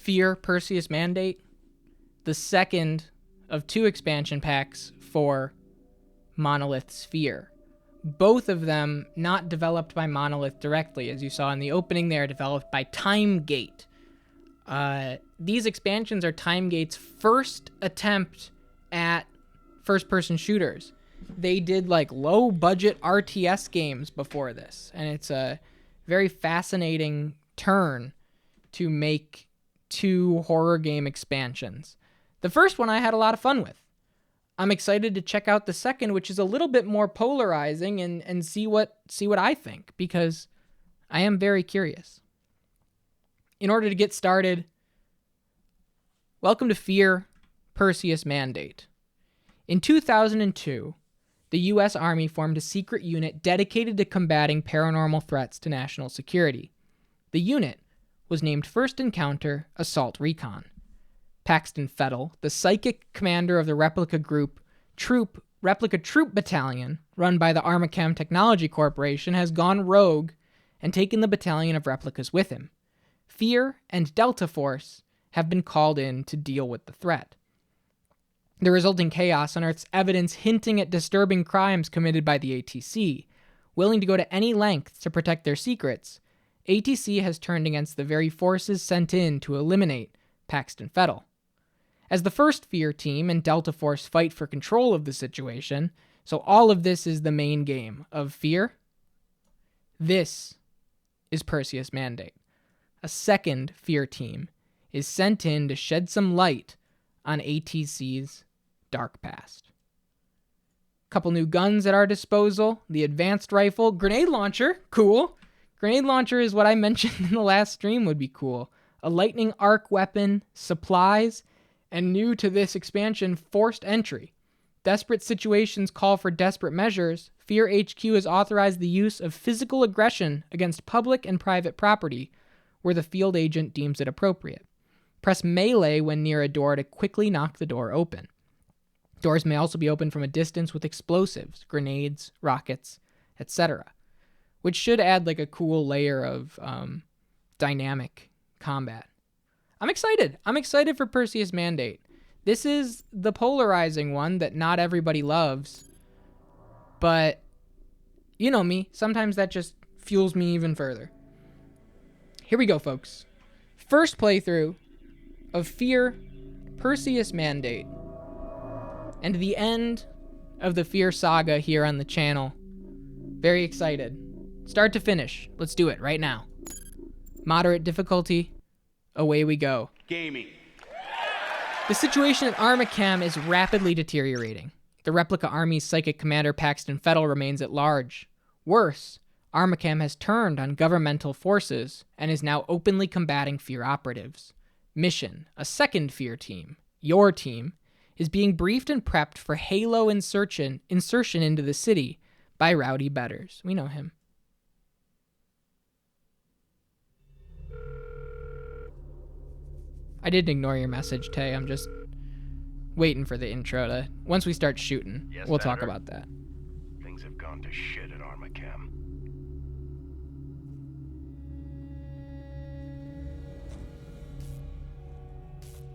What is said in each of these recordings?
F.E.A.R. Perseus Mandate, the second of 2 expansion packs for Monolith's F.E.A.R. Both of them not developed by Monolith directly. As you saw in the opening, they are developed by TimeGate. These expansions are TimeGate's first attempt at first-person shooters. They did like low-budget RTS games before this, and it's a very fascinating turn to make 2 horror game expansions. The first one I had a lot of fun with. I'm excited to check out the second, which is a little bit more polarizing, and see what I think, because I am very curious. In order to get started, welcome to F.E.A.R. Perseus Mandate. In 2002, the U.S. Army formed a secret unit dedicated to combating paranormal threats to national security. The unit was named First Encounter Assault Recon. Paxton Fettel, the psychic commander of the Replica Troop Battalion, run by the Armacam Technology Corporation, has gone rogue and taken the battalion of replicas with him. F.E.A.R. and Delta Force have been called in to deal with the threat. The resulting chaos unearths evidence hinting at disturbing crimes committed by the ATC. Willing to go to any length to protect their secrets, ATC has turned against the very forces sent in to eliminate Paxton Fettel. As the first F.E.A.R. team and Delta Force fight for control of the situation, so all of this is the main game of F.E.A.R. This is Perseus Mandate. A second F.E.A.R. team is sent in to shed some light on ATC's dark past. Couple new guns at our disposal. The advanced rifle, grenade launcher, cool. Grenade launcher is what I mentioned in the last stream would be cool. A lightning arc weapon, supplies, and new to this expansion, forced entry. Desperate situations call for desperate measures. F.E.A.R. HQ has authorized the use of physical aggression against public and private property where the field agent deems it appropriate. Press melee when near a door to quickly knock the door open. Doors may also be opened from a distance with explosives, grenades, rockets, etc., which should add like a cool layer of dynamic combat. I'm excited. I'm excited for Perseus Mandate. This is the polarizing one that not everybody loves, but you know me, sometimes that just fuels me even further. Here we go, folks. First playthrough of F.E.A.R. Perseus Mandate, and the end of the F.E.A.R. saga here on the channel. Very excited. Start to finish. Let's do it right now. Moderate difficulty. Away we go. Gaming. The situation at Armacam is rapidly deteriorating. The Replica Army's psychic commander Paxton Fettel remains at large. Worse, Armacam has turned on governmental forces and is now openly combating F.E.A.R. operatives. Mission, a second F.E.A.R. team, your team, is being briefed and prepped for Halo insertion into the city by Rowdy Betters. We know him. I didn't ignore your message, Tay. I'm just waiting for the intro to... Once we start shooting, yes, we'll Senator. talk about that. Things have gone to shit at Armacam.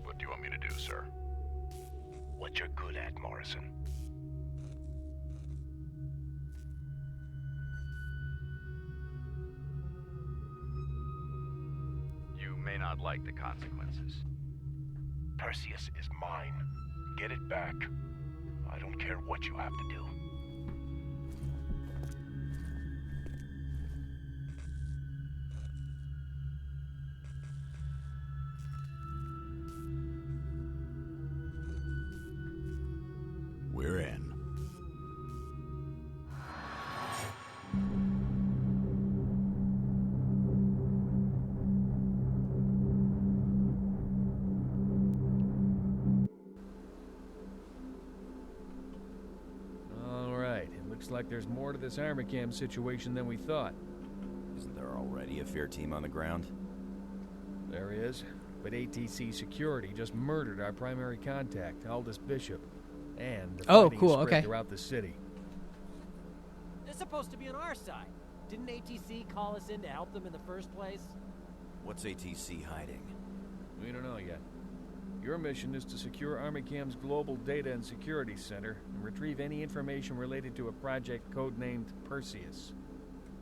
What do you want me to do, sir? What you're good at, Morrison. You may not like the consequences. Perseus is mine. Get it back. I don't care what you have to do. We're in. Looks like there's more to this Armacam situation than we thought. Isn't there already a F.E.A.R. team on the ground? There is, but ATC security just murdered our primary contact, Aldous Bishop, and the fighting is spread throughout the city. They're supposed to be on our side. Didn't ATC call us in to help them in the first place? What's ATC hiding? We don't know yet. Your mission is to secure Armicam's Global Data and Security Center and retrieve any information related to a project codenamed Perseus.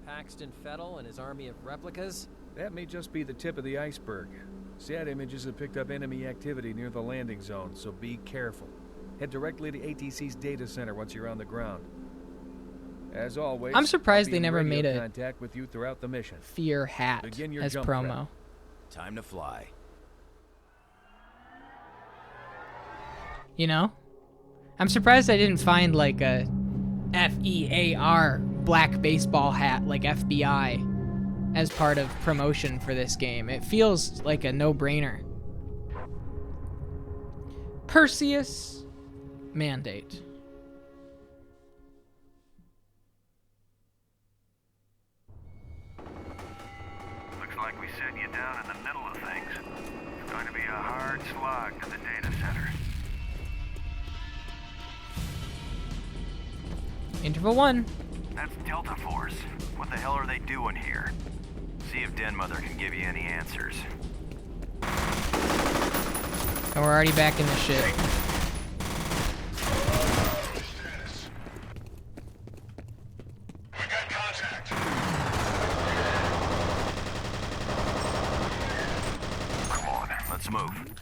Paxton Fettel and his army of replicas? That may just be the tip of the iceberg. SAT images have picked up enemy activity near the landing zone, so be careful. Head directly to ATC's data center once you're on the ground. As always, I'm surprised I'll be they in never radio made a contact with you throughout the mission. F.E.A.R hat Begin your as jump promo. prep. Time to fly. You know? I'm surprised I didn't find like a F.E.A.R black baseball hat like FBI as part of promotion for this game. It feels like a no-brainer. Perseus mandate. Looks like we set you down in the middle of things. It's going to be a hard slog to the data center. Interval 1. That's Delta Force. What the hell are they doing here? See if Den Mother can give you any answers. And we're already back in the shit. We got contact. Come on, let's move.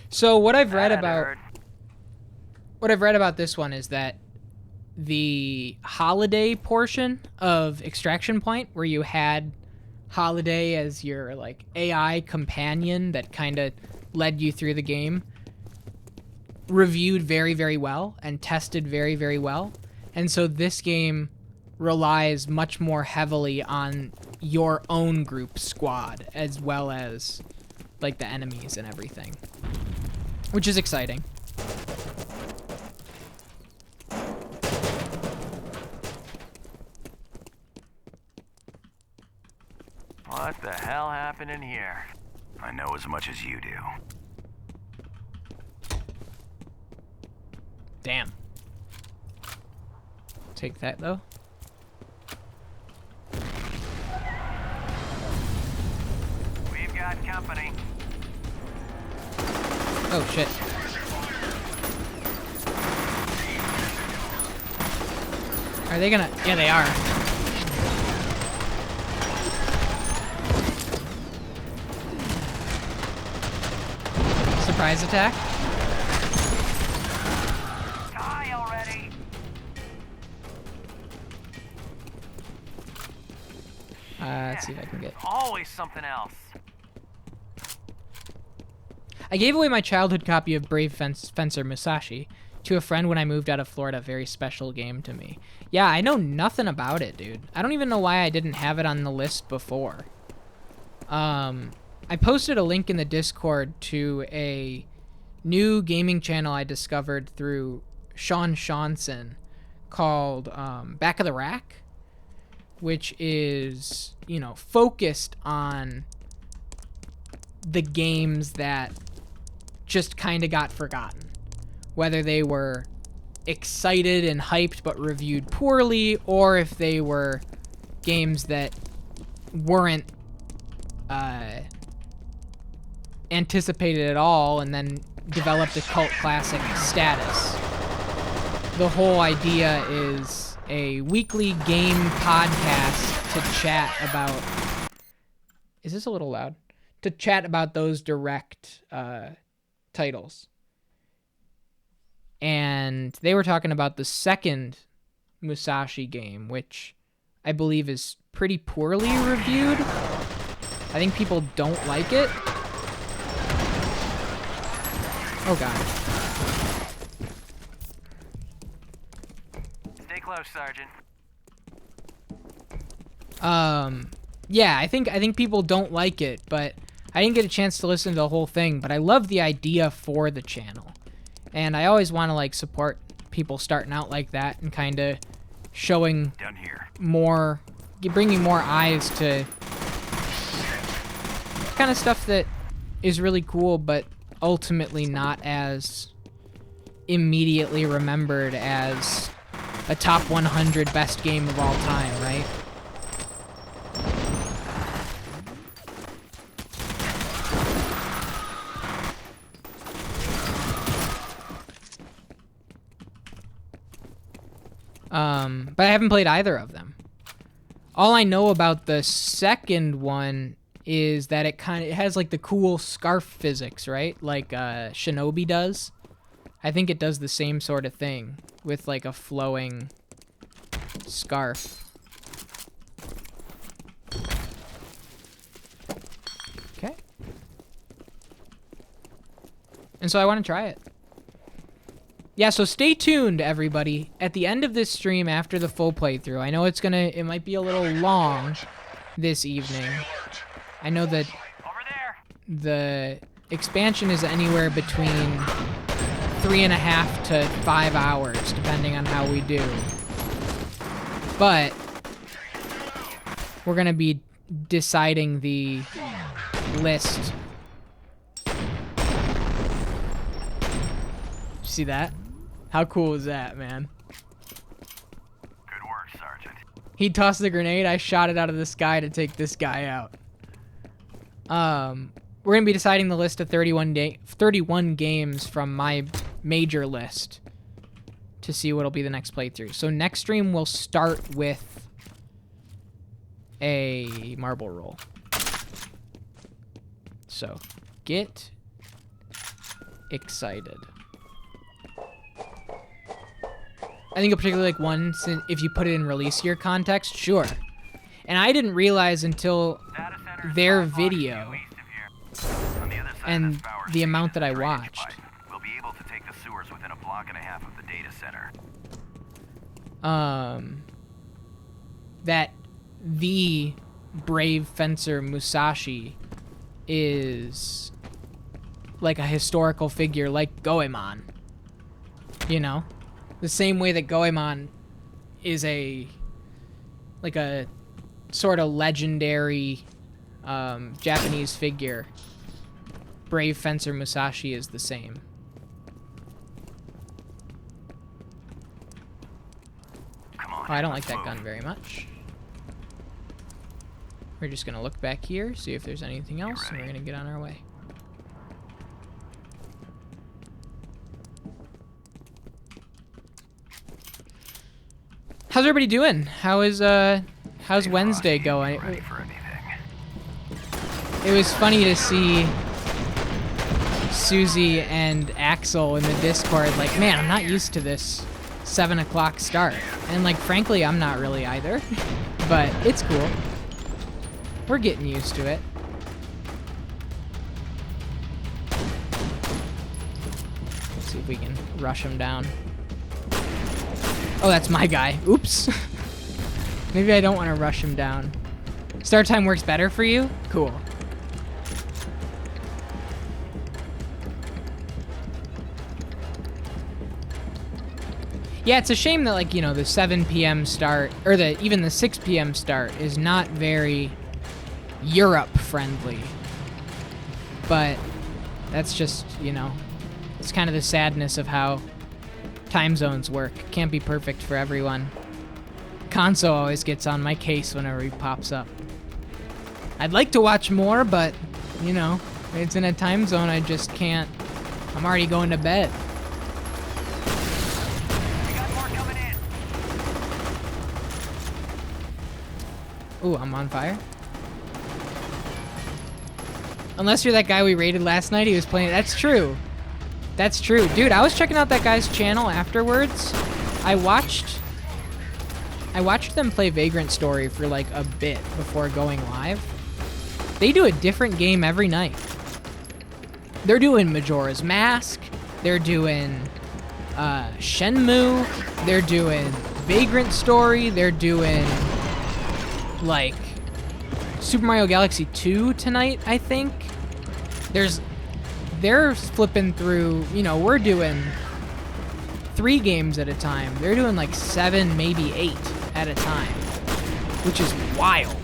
So what I've read about this one is that the holiday portion of Extraction Point, where you had Holiday as your like AI companion that kind of led you through the game, reviewed very, very well and tested very, very well. And so this game relies much more heavily on your own group squad as well as like the enemies and everything, which is exciting. What the hell happened in here? I know as much as you do. Damn. Take that though. We've got company. Oh shit. Are they gonna? Yeah, they are. Surprise attack. Die already. Let's see if I can get. Always something else. I gave away my childhood copy of Brave Fencer Musashi to a friend when I moved out of Florida. Very special game to me. Yeah, I know nothing about it, dude. I don't even know why I didn't have it on the list before. I posted a link in the Discord to a new gaming channel I discovered through Sean Shawnson called Back of the Rack, which is, you know, focused on the games that just kind of got forgotten. Whether they were excited and hyped but reviewed poorly, or if they were games that weren't anticipated at all and then developed a cult classic status. The whole idea is a weekly game podcast to chat about... Is this a little loud? To chat about those direct titles. And they were talking about the second Musashi game, which I believe is pretty poorly reviewed. I think people don't like it. Oh god. Stay close, Sergeant. Yeah, I think people don't like it, but I didn't get a chance to listen to the whole thing, but I love the idea for the channel. And I always want to like support people starting out like that and kind of showing Down here. more, bringing more eyes to kind of stuff that is really cool, but ultimately not as immediately remembered as a top 100 best game of all time, right? But I haven't played either of them. All I know about the second one is that it has like the cool scarf physics, right? Like Shinobi does. I think it does the same sort of thing with like a flowing scarf. Okay. And so I want to try it. Yeah, so stay tuned, everybody. At the end of this stream, after the full playthrough, I know it might be a little long this evening. I know that the expansion is anywhere between 3.5 to 5 hours, depending on how we do. But we're gonna be deciding the list. See that? How cool is that, man? Good work, Sergeant. He tossed the grenade, I shot it out of the sky to take this guy out. We're gonna be deciding the list of 31 games from my major list to see what'll be the next playthrough. So next stream we'll start with a marble roll. So get excited. I think a particularly like one, if you put it in release year context, sure. And I didn't realize until their video and the amount that I watched. We'll be able to take the sewers within a block and a half of the data center. That the brave fencer Musashi is like a historical figure like Goemon. You know? The same way that Goemon is a sort of legendary Japanese figure. Brave fencer Musashi is the same. Come on, Oh, I don't like that gun very much. We're just gonna look back here, see if there's anything else, and we're gonna get on our way. How's everybody doing? How's Wednesday going? Ready for anything. It was funny to see Susie and Axel in the Discord like, man, I'm not used to this 7 o'clock start. And like, frankly, I'm not really either. But it's cool. We're getting used to it. Let's see if we can rush him down. Oh, that's my guy. Oops. Maybe I don't want to rush him down. Start time works better for you? Cool. Yeah, it's a shame that, like, you know, the 7 p.m. start, or even the 6 p.m. start is not very Europe-friendly. But that's just, you know, it's kind of the sadness of how time zones work. Can't be perfect for everyone. Konso always gets on my case whenever he pops up. I'd like to watch more, but, you know, it's in a time zone I just can't. I'm already going to bed. We got more coming in. Ooh, I'm on fire. Unless you're that guy we raided last night, he was playing. That's true. That's true. Dude, I was checking out that guy's channel afterwards. I watched them play Vagrant Story for like a bit before going live. They do a different game every night. They're doing Majora's Mask. They're doing Shenmue. They're doing Vagrant Story. They're doing like Super Mario Galaxy 2 tonight, I think. They're flipping through, you know, we're doing 3 games at a time. They're doing like 7, maybe 8 at a time, which is wild.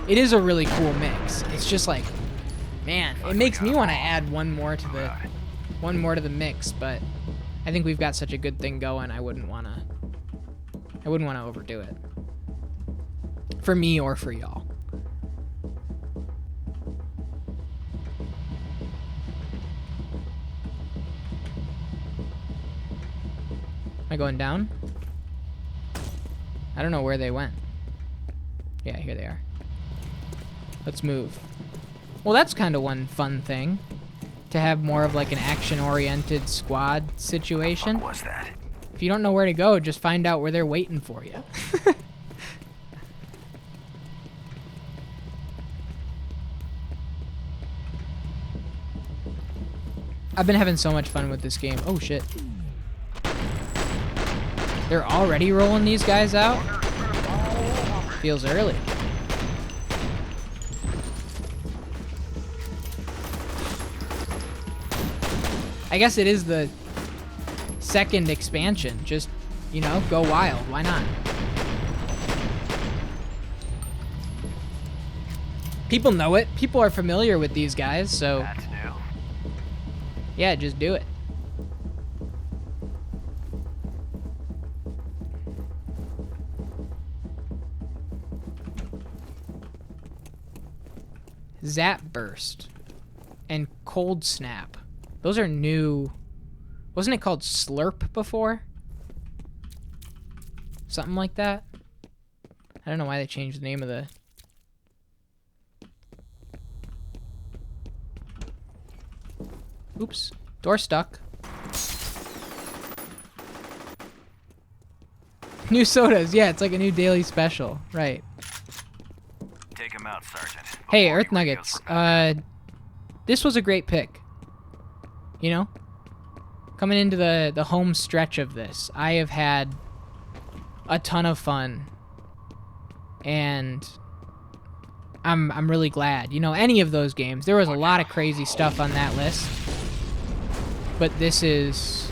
It is a really cool mix. It's just like, man, it makes me want to add one more to the mix, but I think we've got such a good thing going. I wouldn't want to overdo it. For me or for y'all. Am I going down? I don't know where they went. Yeah, here they are. Let's move. Well, that's kind of one fun thing. To have more of like an action-oriented squad situation. What was that? If you don't know where to go, just find out where they're waiting for you. I've been having so much fun with this game. Oh, shit. They're already rolling these guys out? Feels early. I guess it is the second expansion. Just, you know, go wild. Why not? People know it. People are familiar with these guys, so... That's new. Yeah, just do it. Zap Burst and Cold Snap. Those are new. Wasn't it called Slurp before? Something like that? I don't know why they changed the name of the... Oops. Door stuck. New sodas. Yeah, it's like a new daily special. Right. Take him out, Sergeant. Hey, Before Earth he radios Nuggets. for backup. This was a great pick. You know? Coming into the home stretch of this, I have had a ton of fun. And I'm really glad. You know, any of those games, there was a lot of crazy stuff on that list. But this is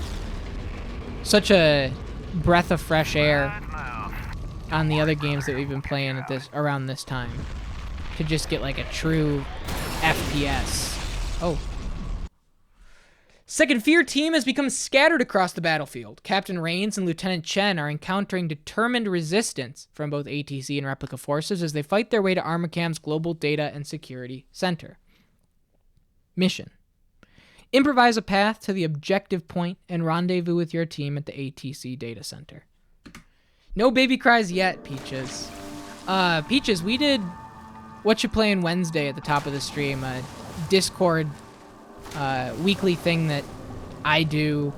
such a breath of fresh air on the other games that we've been playing at this around this time. To just get like a true FPS. Oh. Second F.E.A.R team has become scattered across the battlefield. Captain Rains and Lieutenant Chen are encountering determined resistance from both ATC and replica forces as they fight their way to Armacam's Global Data and Security Center. Mission. Improvise a path to the objective point and rendezvous with your team at the ATC data center. No baby cries yet, Peaches. Peaches, we did What You Playing Wednesday at the top of the stream, a Discord weekly thing that I do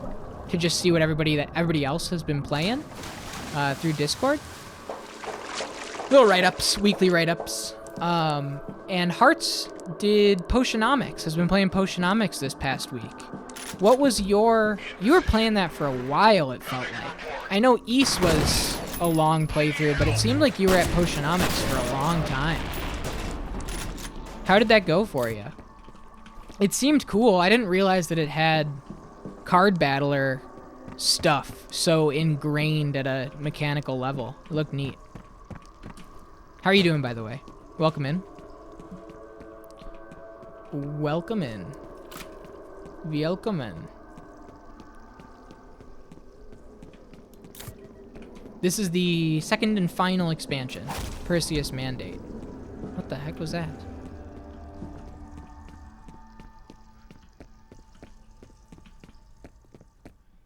to just see what everybody else has been playing through Discord. Little write-ups, weekly write-ups. And Hearts did Potionomics, has been playing Potionomics this past week. What was you were playing that for a while, it felt like. I know East was a long playthrough, but it seemed like you were at Potionomics for a long time. How did that go for you? It seemed cool. I didn't realize that it had card battler stuff so ingrained at a mechanical level. It looked neat. How are you doing, by the way? Welcome in. Welcome in. Welcome in. This is the second and final expansion, Perseus Mandate. What the heck was that?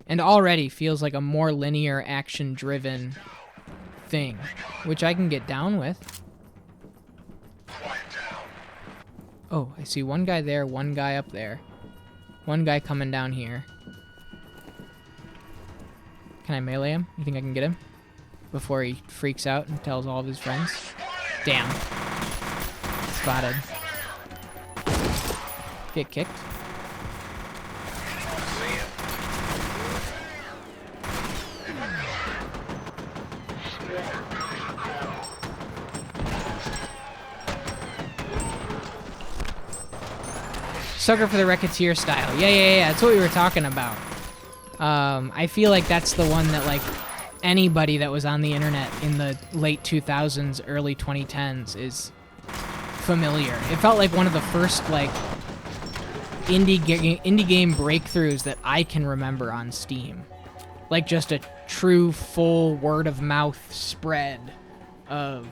And already feels like a more linear, action-driven thing, which I can get down with. Oh, I see one guy there, one guy up there. One guy coming down here. Can I melee him? You think I can get him? Before he freaks out and tells all of his friends? Damn. Spotted. Get kicked. Sucker for the Racketeer style. Yeah. That's what we were talking about. I feel like that's the one that, like, anybody that was on the internet in the late 2000s, early 2010s is familiar. It felt like one of the first, like, indie game breakthroughs that I can remember on Steam. Like, just a true, full word-of-mouth spread of,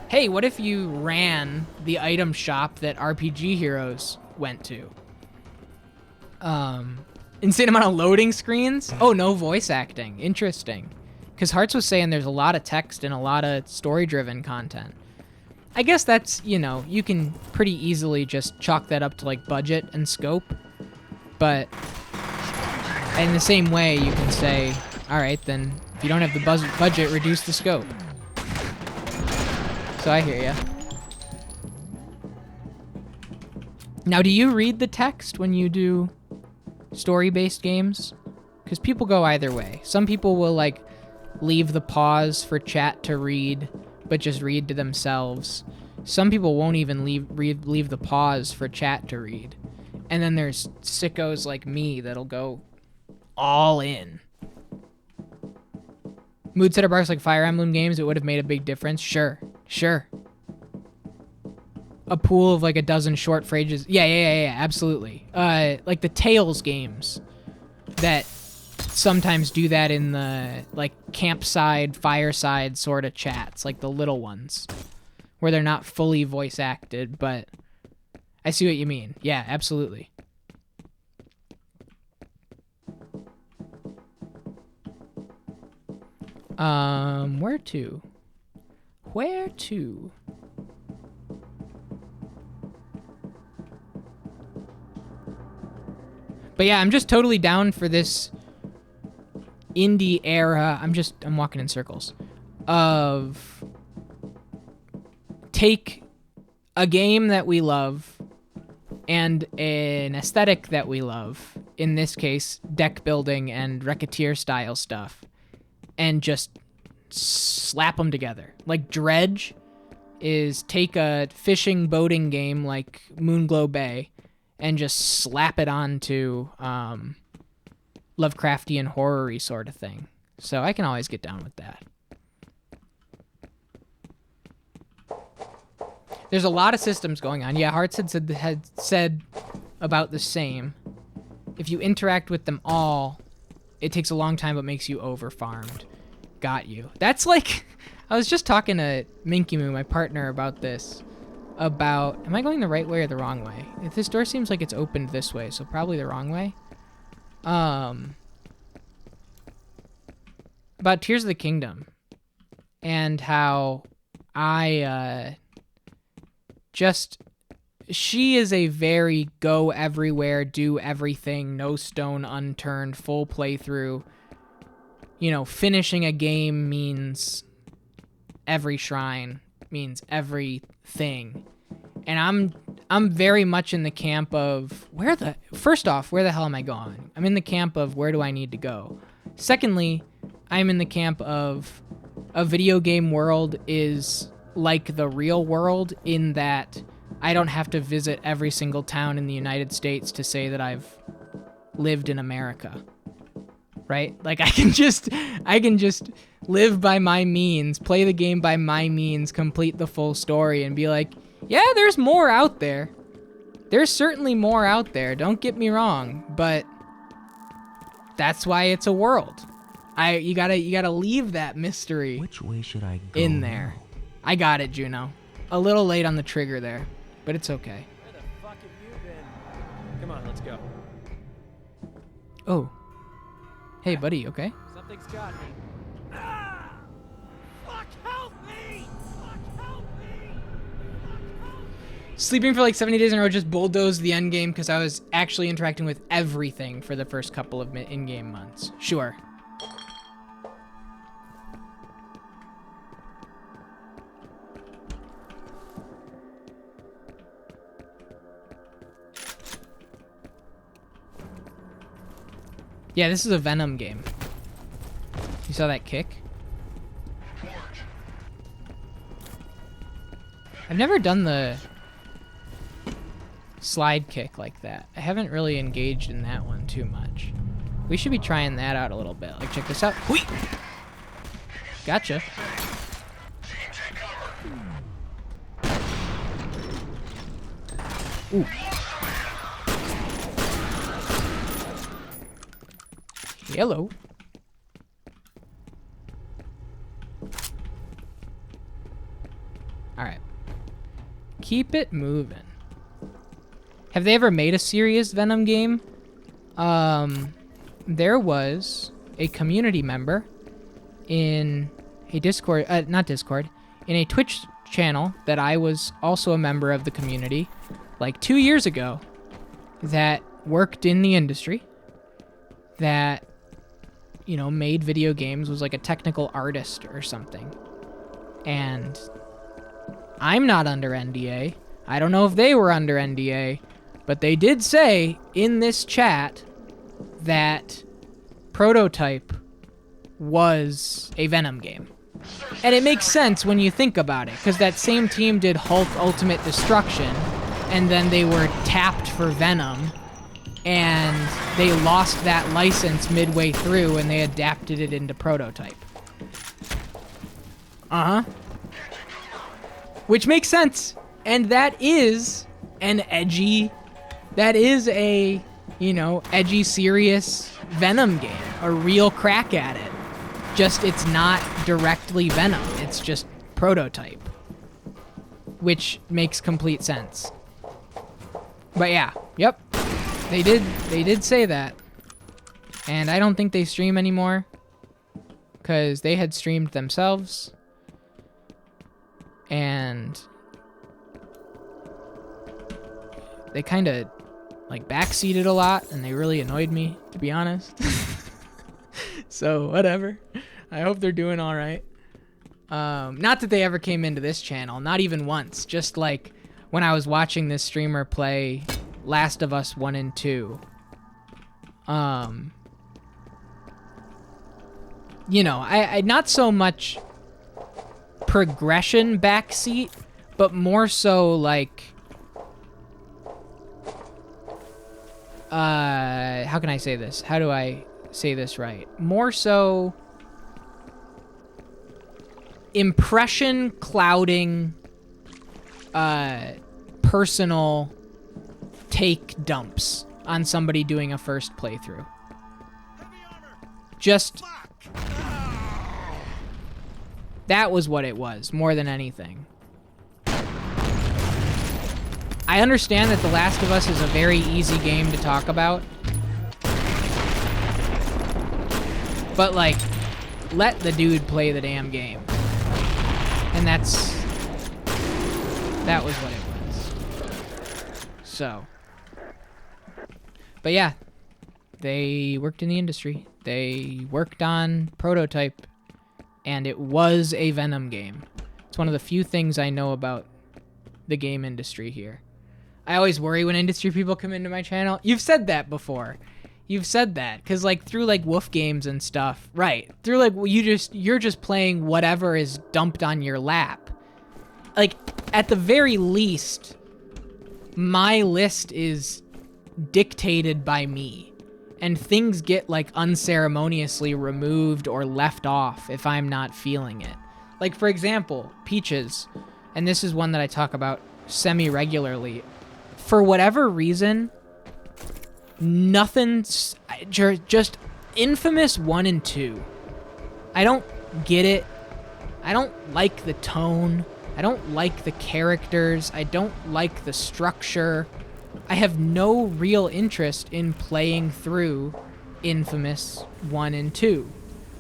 hey, what if you ran the item shop that RPG Heroes went to? Insane amount of loading screens. Oh, no voice acting. Interesting. Because Hearts was saying there's a lot of text and a lot of story-driven content. I guess that's, you know, you can pretty easily just chalk that up to like budget and scope. But in the same way, you can say, all right, then if you don't have the budget, reduce the scope. So I hear ya. Now, do you read the text when you do story-based games? Because people go either way. Some people will like leave the pause for chat to read, but just read to themselves. Some people won't even leave the pause for chat to read. And then there's sickos like me that'll go all in. Mood setter barks like Fire Emblem games, it would have made a big difference. Sure. A pool of like a dozen short phrases. Yeah, absolutely. Like the Tales games that sometimes do that in the like campside, fireside sort of chats, like the little ones where they're not fully voice acted, but I see what you mean. Yeah, absolutely. Where to? But yeah, I'm just totally down for this indie era. I'm walking in circles of take a game that we love and an aesthetic that we love, in this case, deck building and Racketeer style stuff, and just slap them together. Like Dredge is take a fishing boating game like Moonglow Bay and just slap it onto Lovecraftian horror-y sort of thing. So I can always get down with that. There's a lot of systems going on. Yeah, Hearts had said about the same. If you interact with them all, it takes a long time but makes you over-farmed. Got you. That's like... I was just talking to Minky Moo, my partner, about this. About... Am I going the right way or the wrong way? If this door seems like it's opened this way, so probably the wrong way. About Tears of the Kingdom. And how I... she is a very go everywhere, do everything, no stone unturned, full playthrough. You know, finishing a game means every shrine, means everything. And I'm very much in the camp of first off, where the hell am I going? I'm in the camp of where do I need to go? Secondly, I'm in the camp of a video game world is like the real world in that I don't have to visit every single town in the United States to say that I've lived in America. Right? Like I can just live by my means, play the game by my means, complete the full story and be like, yeah, there's more out there. There's certainly more out there. Don't get me wrong, but that's why it's a world. You gotta leave that mystery. Which way should I go in there? now? I got it, Juno. A little late on the trigger there, but it's okay. Where the fuck have you been? Come on, let's go. Oh. Hey, buddy, okay? Something's got me. Ah! Fuck, help me! Fuck, help me! Fuck, help me! Sleeping for like 70 days in a row just bulldozed the end game because I was actually interacting with everything for the first couple of in-game months. Sure. Yeah, this is a Venom game. You saw that kick? I've never done the slide kick like that. I haven't really engaged in that one too much. We should be trying that out a little bit. Like, check this out. Whee! Gotcha. Ooh. Hello. Alright. Keep it moving. Have they ever made a serious Venom game? There was a community member in a Discord, not Discord, in a Twitch channel that I was also a member of the community like 2 years ago that worked in the industry, that, you know, made video games, was like a technical artist or something. And I'm not under NDA. I don't know if they were under NDA, but they did say in this chat that Prototype was a Venom game. And it makes sense when you think about it, because that same team did Hulk Ultimate Destruction, and then they were tapped for Venom, and they lost that license midway through, and they adapted it into Prototype. Uh-huh. Which makes sense. And that is an edgy, that is a, you know, edgy, serious Venom game. A real crack at it. Just, it's not directly Venom. It's just Prototype. Which makes complete sense. But yeah, yep. They did say that. And I don't think they stream anymore. Because they had streamed themselves. And they kind of like backseated a lot, and they really annoyed me, to be honest. So whatever. I hope they're doing all right. Not that they ever came into this channel, not even once. Just like when I was watching this streamer play Last of Us 1 and 2. You know, I not so much progression backseat, but more so like how can I say this? How do I say this right? More so impression clouding personal take dumps on somebody doing a first playthrough. Just that was what it was, more than anything. I understand that The Last of Us is a very easy game to talk about. But, like, let the dude play the damn game. And that was what it was. So. But yeah, they worked in the industry. They worked on Prototype, and it was a Venom game. It's one of the few things I know about the game industry here. I always worry when industry people come into my channel. You've said that before. You've said that, because like through like Wolf games and stuff, right? Through like you're just playing whatever is dumped on your lap. Like at the very least, my list is dictated by me, and things get like unceremoniously removed or left off if I'm not feeling it. Like for example, Peaches, and this is one that I talk about semi-regularly. For whatever reason, nothing's just Infamous 1 and 2. I don't get it. I don't like the tone. I don't like the characters. I don't like the structure. I have no real interest in playing through Infamous 1 and 2.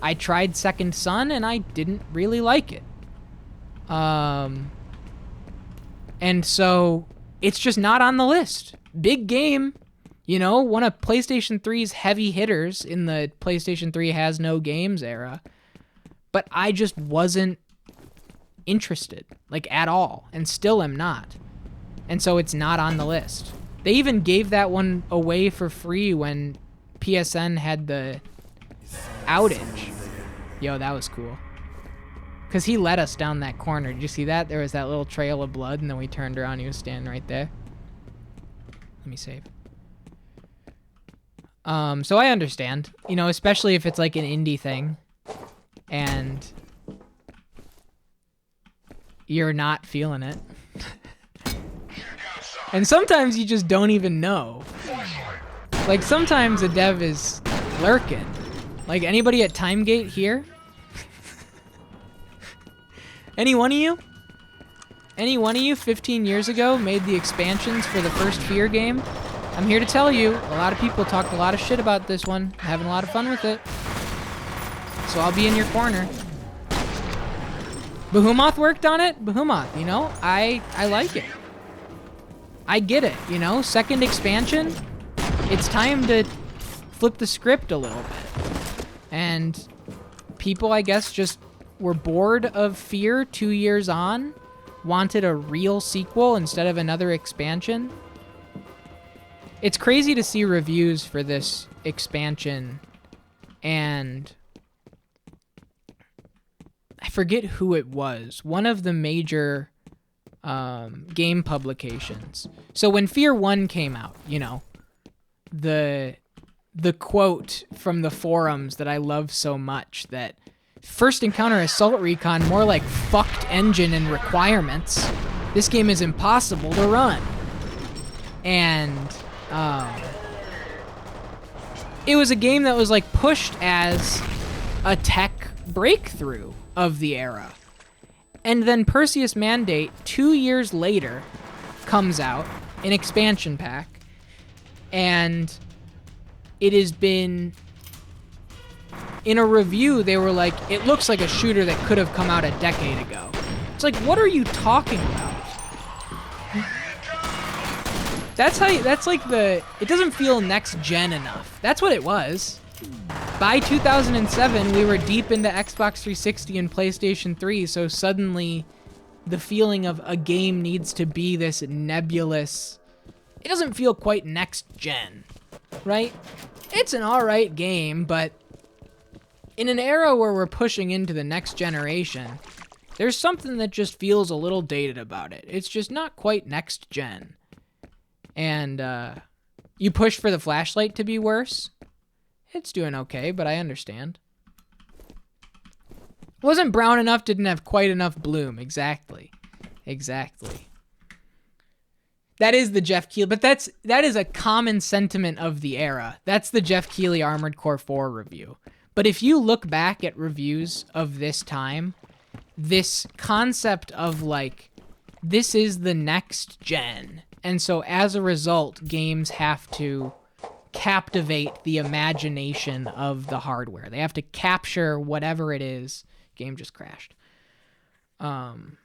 I tried Second Son and I didn't really like it. And so it's just not on the list. Big game. You know, one of PlayStation 3's heavy hitters in the PlayStation 3 has no games era. But I just wasn't interested, like, at all. And still am not. And so it's not on the list. They even gave that one away for free when PSN had the outage. Yo, that was cool. Because he led us down that corner. Did you see that? There was that little trail of blood, and then we turned around, he was standing right there. Let me save. So I understand, you know, especially if it's like an indie thing and you're not feeling it. And sometimes you just don't even know. Like sometimes a dev is lurking. Like anybody at Timegate here? Any one of you? Any one of you 15 years ago made the expansions for the first F.E.A.R game? I'm here to tell you, a lot of people talked a lot of shit about this one, having a lot of fun with it. so I'll be in your corner. Behemoth worked on it. Behemoth, you know, I like it. I get it, you know. Second expansion, it's time to flip the script a little bit. And people, I guess, just were bored of F.E.A.R 2 years on, wanted a real sequel instead of another expansion. It's crazy to see reviews for this expansion, and I forget who it was. One of the major game publications. So when F.E.A.R 1 came out, you know, the quote from the forums that I love so much, that first encounter Assault Recon more like fucked engine and requirements. This game is impossible to run. And it was a game that was like pushed as a tech breakthrough of the era. And then Perseus Mandate 2 years later comes out, an expansion pack, and it has been, in a review, they were like, it looks like a shooter that could have come out a decade ago. It's like, what are you talking about? That's like it doesn't feel next gen enough. That's what it was. By 2007, we were deep into Xbox 360 and PlayStation 3, so suddenly the feeling of a game needs to be this nebulous, it doesn't feel quite next gen, right? It's an alright game, but in an era where we're pushing into the next generation, there's something that just feels a little dated about it. It's just not quite next gen. And you push for the flashlight to be worse. It's doing okay, but I understand. Wasn't brown enough, didn't have quite enough bloom. Exactly. That is the Jeff Keighley, but that is a common sentiment of the era. That's the Jeff Keighley Armored Core 4 review. But if you look back at reviews of this time, this concept of like, this is the next gen. And so as a result, games have to captivate the imagination of the hardware. They have to capture whatever it is. Game just crashed. And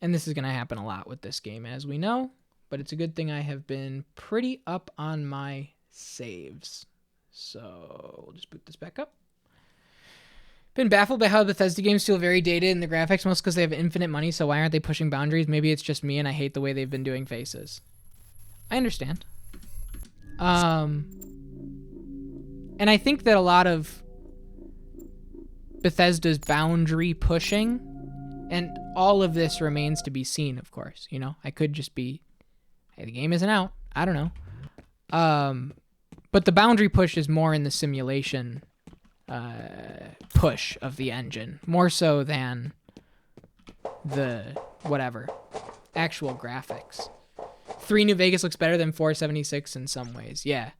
this is going to happen a lot with this game, as we know. But it's a good thing I have been pretty up on my saves. So we'll just boot this back up. Been baffled by how Bethesda games feel very dated in the graphics, most because they have infinite money, so why aren't they pushing boundaries? Maybe it's just me and I hate the way they've been doing faces. I understand. And I think that a lot of Bethesda's boundary pushing, and all of this remains to be seen, of course. You know, I could just be, hey, the game isn't out. I don't know. But the boundary push is more in the simulation push of the engine, more so than the whatever actual graphics. 3 New Vegas looks better than 476 in some ways. Yeah.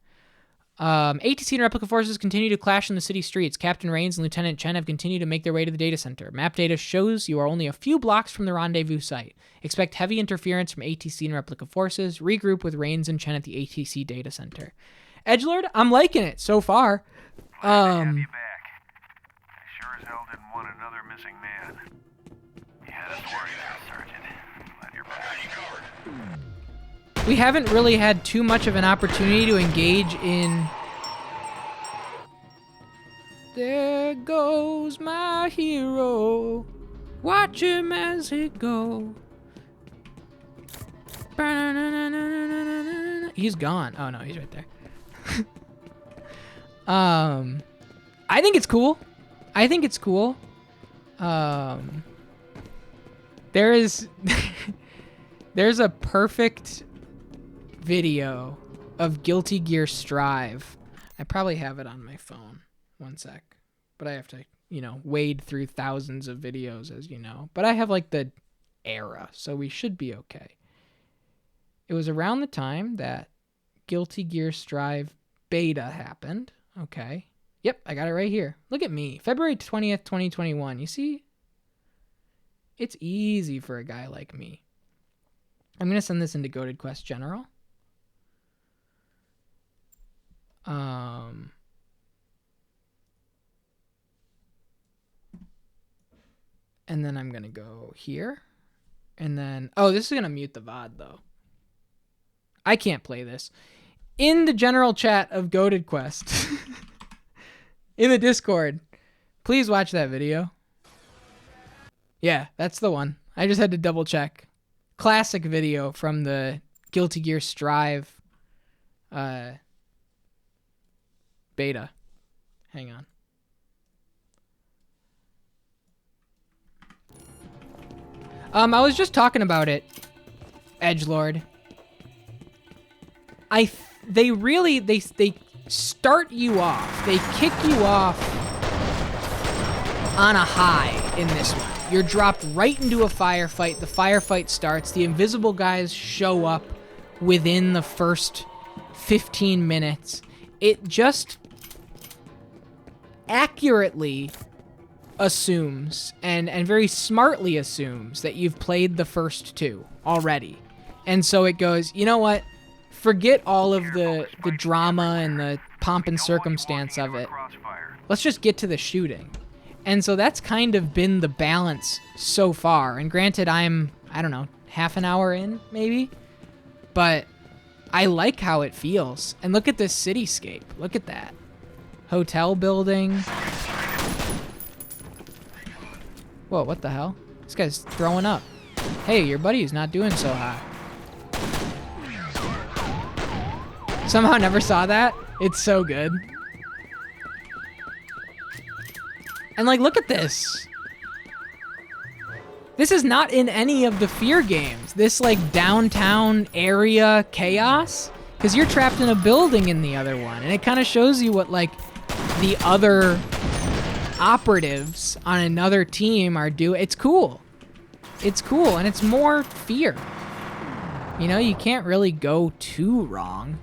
ATC and Replica forces continue to clash in the city streets. Captain Rains and Lieutenant Chen have continued to make their way to the data center. Map data shows you are only a few blocks from the rendezvous site. Expect heavy interference from ATC and Replica forces. Regroup with Rains and Chen at the ATC data center. Edgelord, I'm liking it so far. Have you back. I sure as hell didn't want another missing man. You had us worried, Sergeant. Glad you're back. We haven't really had too much of an opportunity to engage in... There goes my hero. Watch him as he go. He's gone. Oh no, he's right there. I think it's cool. There's a perfect video of Guilty Gear Strive. I probably have it on my phone. One sec. But I have to, wade through thousands of videos, as you know. But I have like the era, so we should be okay. It was around the time that Guilty Gear Strive beta happened. Okay. Yep, I got it right here. Look at me. February 20th, 2021. You see? It's easy for a guy like me. I'm going to send this into GoatedQuest General. And then I'm going to go here. And then, oh, this is going to mute the VOD though. I can't play this. In the general chat of Goated Quest, in the Discord, please watch that video. Yeah, that's the one. I just had to double check. Classic video from the Guilty Gear Strive beta. Hang on. I was just talking about it, Edgelord. They start you off. They kick you off on a high in this one. You're dropped right into a firefight. The firefight starts. The invisible guys show up within the first 15 minutes. It just accurately assumes and very smartly assumes that you've played the first two already. And so it goes, you know what? Forget all of the drama and the pomp and circumstance of it. Let's just get to the shooting. And so that's kind of been the balance so far. And granted, I don't know, half an hour in, maybe? But I like how it feels. And look at this cityscape. Look at that. Hotel building. Whoa, what the hell? This guy's throwing up. Hey, your buddy's not doing so hot. Somehow never saw that. It's so good. And like, look at this. This is not in any of the F.E.A.R games. This like downtown area chaos. Because you're trapped in a building in the other one. And it kind of shows you what like the other operatives on another team are doing. It's cool. It's cool. And it's more F.E.A.R. You know, you can't really go too wrong.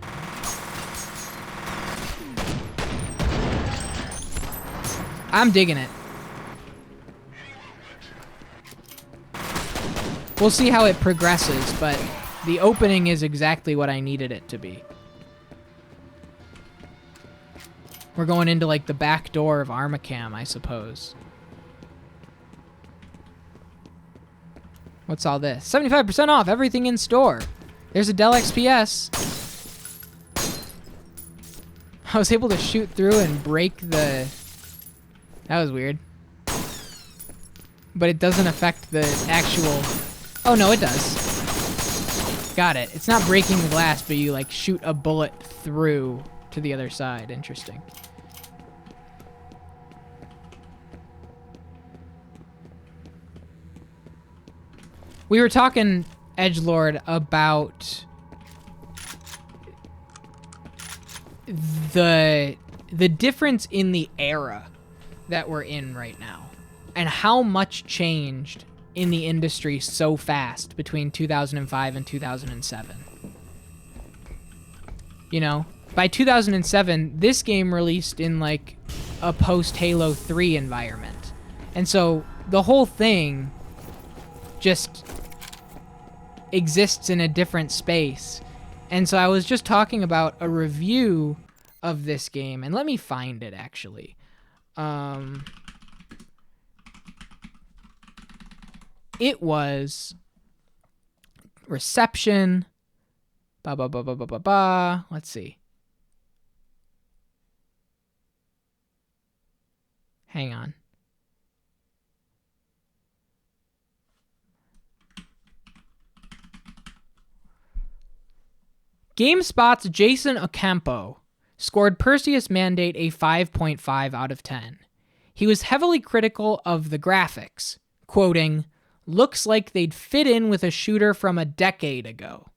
I'm digging it. We'll see how it progresses, but the opening is exactly what I needed it to be. We're going into like the back door of Armacam, I suppose. What's all this? 75% off everything in store. There's a Dell XPS. I was able to shoot through and break the... That was weird. But it doesn't affect the actual... Oh, no, it does. Got it. It's not breaking the glass, but you, like, shoot a bullet through to the other side. Interesting. We were talking, Edgelord, about the difference in the era that we're in right now and how much changed in the industry so fast between 2005 and 2007. You know, by 2007, this game released in like a post-Halo 3 environment. And so the whole thing just exists in a different space. And so I was just talking about a review of this game, and let me find it actually. It was reception. Let's see. Hang on. GameSpot's Jason Ocampo scored Perseus Mandate a 5.5 out of 10. He was heavily critical of the graphics, quoting, "Looks like they'd fit in with a shooter from a decade ago."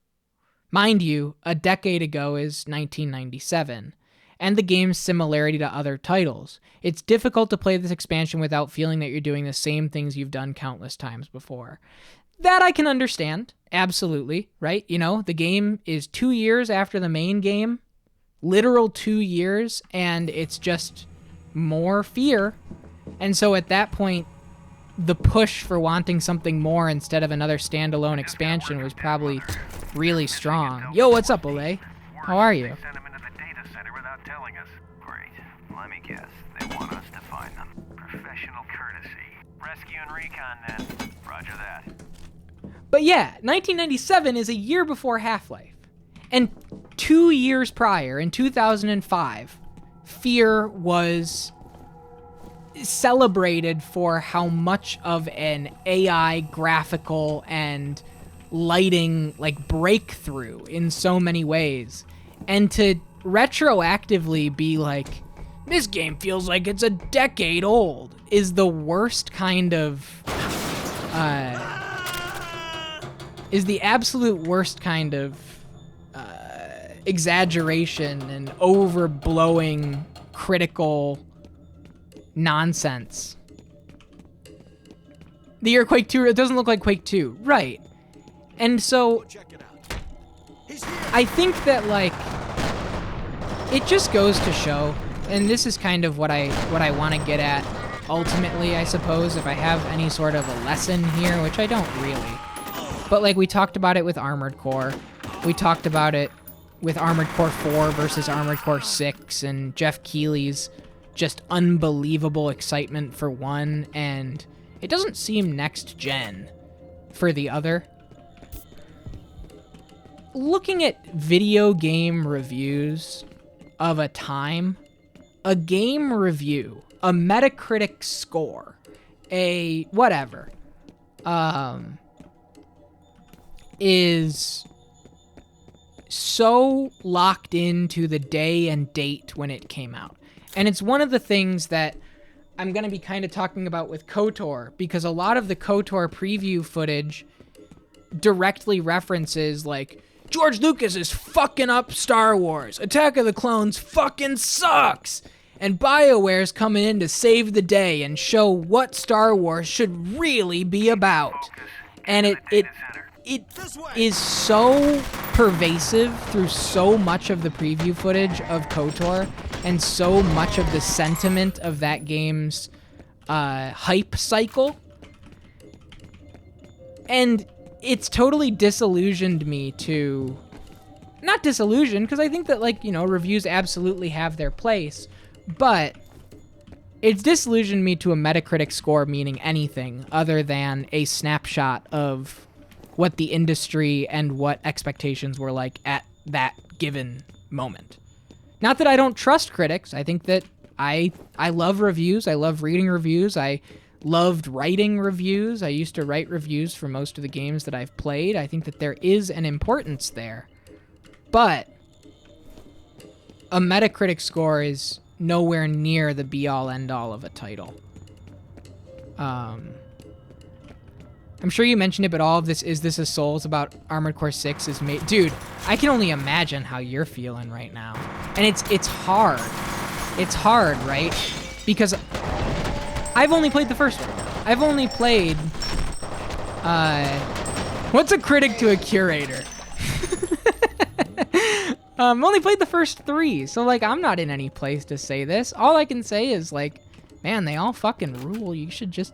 Mind you, a decade ago is 1997, and the game's similarity to other titles. It's difficult to play this expansion without feeling that you're doing the same things you've done countless times before. That I can understand, absolutely, right? You know, the game is 2 years after the main game, literal 2 years, and it's just more F.E.A.R. And so at that point, the push for wanting something more instead of another standalone expansion was probably really strong. Yo, what's up, Olay? How are you? They sent them into the data center without telling us. Great. Let me guess. They want us to find them. Professional courtesy. rescue and recon then. Roger that. But yeah, 1997 is a year before Half-Life. And 2 years prior, in 2005, F.E.A.R was celebrated for how much of an AI graphical and lighting like breakthrough in so many ways. And to retroactively be like, this game feels like it's a decade old, is the worst kind of is the absolute worst kind of exaggeration and overblowing critical nonsense. The year Quake 2, it doesn't look like Quake 2. Right. And so I think that, like, it just goes to show, and this is kind of what I want to get at ultimately, I suppose, if I have any sort of a lesson here, which I don't really. But, like, we talked about it with Armored Core. We talked about it with Armored Core 4 versus Armored Core 6, and Jeff Keighley's just unbelievable excitement for one, and it doesn't seem next gen for the other. Looking at video game reviews of a time, a game review, a Metacritic score, a whatever, is so locked into the day and date when it came out. And it's one of the things that I'm going to be kind of talking about with KOTOR, because a lot of the KOTOR preview footage directly references, like, George Lucas is fucking up Star Wars. Attack of the Clones fucking sucks. And BioWare's coming in to save the day and show what Star Wars should really be about. And it is so pervasive through so much of the preview footage of KOTOR and so much of the sentiment of that game's hype cycle. And it's totally disillusioned me to... Not disillusioned, because I think that, like, you know, reviews absolutely have their place, but it's disillusioned me to a Metacritic score meaning anything other than a snapshot of what the industry and what expectations were like at that given moment. Not that I don't trust critics. I think that I love reviews. I love reading reviews. I loved writing reviews. I used to write reviews for most of the games that I've played. I think that there is an importance there. But a Metacritic score is nowhere near the be-all, end-all of a title. I'm sure you mentioned it, but all of this, Is This a Souls about Armored Core 6 is made... Dude, I can only imagine how you're feeling right now. And it's hard. It's hard, right? Because I've only played the first one. I've only played... what's a critic to a curator? Only played the first 3, so, like, I'm not in any place to say this. All I can say is, like, man, they all fucking rule. You should just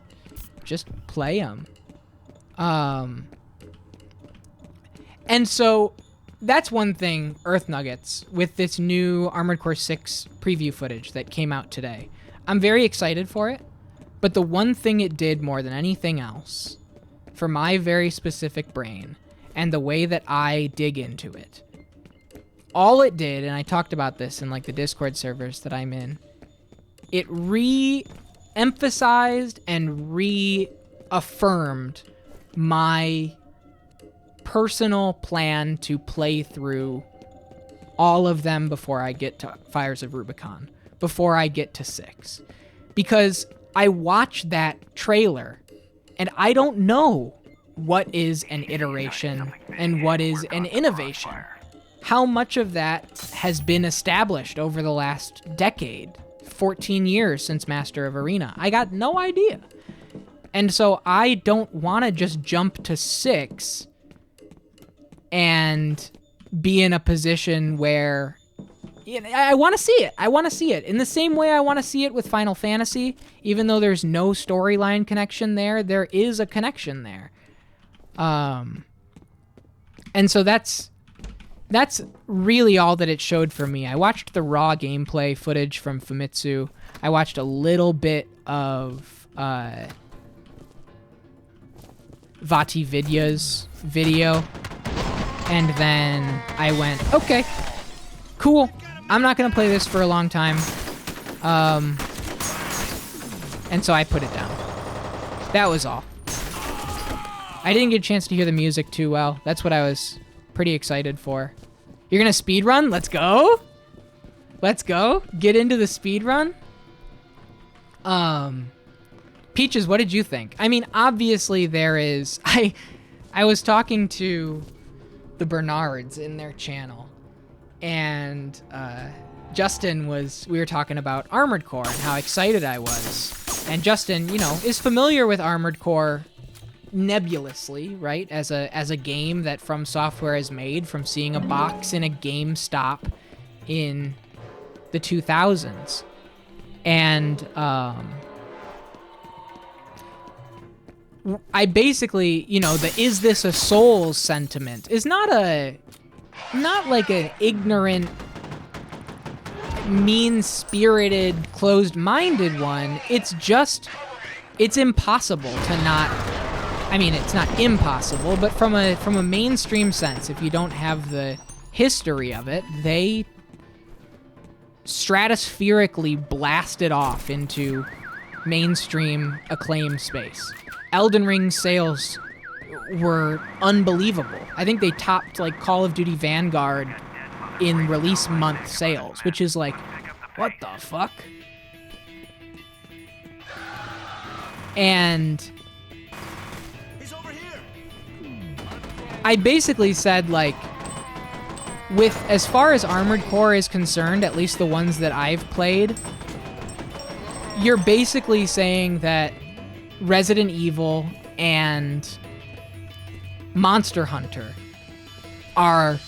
play them. And so that's one thing, Earth Nuggets, with this new Armored Core 6 preview footage that came out today. I'm very excited for it, but the one thing it did more than anything else, for my very specific brain, and the way that I dig into it, all it did, and I talked about this in, like, the Discord servers that I'm in, it re-emphasized and reaffirmed my personal plan to play through all of them before I get to Fires of Rubicon, before I get to 6. Because I watched that trailer, and I don't know what is an iteration and what is an innovation. How much of that has been established over the last decade, 14 years since Master of Arena? I got no idea. And so I don't want to just jump to 6 and be in a position where, you know, I want to see it. I want to see it. In the same way I want to see it with Final Fantasy, even though there's no storyline connection there, there is a connection there. And so that's really all that it showed for me. I watched the raw gameplay footage from Famitsu. I watched a little bit of Vati Vidya's video, and then I went, okay, cool. I'm not gonna play this for a long time, and so I put it down. That was all. I didn't get a chance to hear the music too well. That's what I was pretty excited for. You're gonna speed run? Let's go. Let's go. Get into the speed run. Peaches, what did you think? I mean, obviously there is. I was talking to the Bernards in their channel, and Justin we were talking about Armored Core and how excited I was. And Justin, you know, is familiar with Armored Core nebulously, right? As a game that From Software has made, from seeing a box in a GameStop in the 2000s. And I basically, you know, the is this a Souls sentiment is not like an ignorant, mean-spirited, closed-minded one. It's just, it's impossible to not, I mean, it's not impossible, but from a mainstream sense, if you don't have the history of it, they stratospherically blasted off into mainstream acclaim space. Elden Ring sales were unbelievable. I think they topped like Call of Duty Vanguard in release month sales, which is like, what the fuck? And I basically said, like, with as far as Armored Core is concerned, at least the ones that I've played, you're basically saying that Resident Evil and Monster Hunter are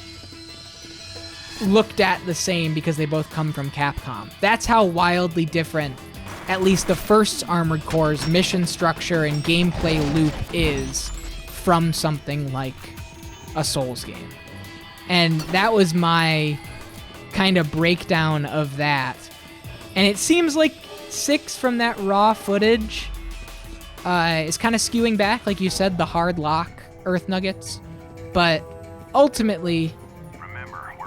looked at the same because they both come from Capcom. That's how wildly different at least the first Armored Core's mission structure and gameplay loop is from something like a Souls game. And that was my kind of breakdown of that. And it seems like 6 from that raw footage is kind of skewing back, like you said, the hard lock Earth Nuggets. But ultimately,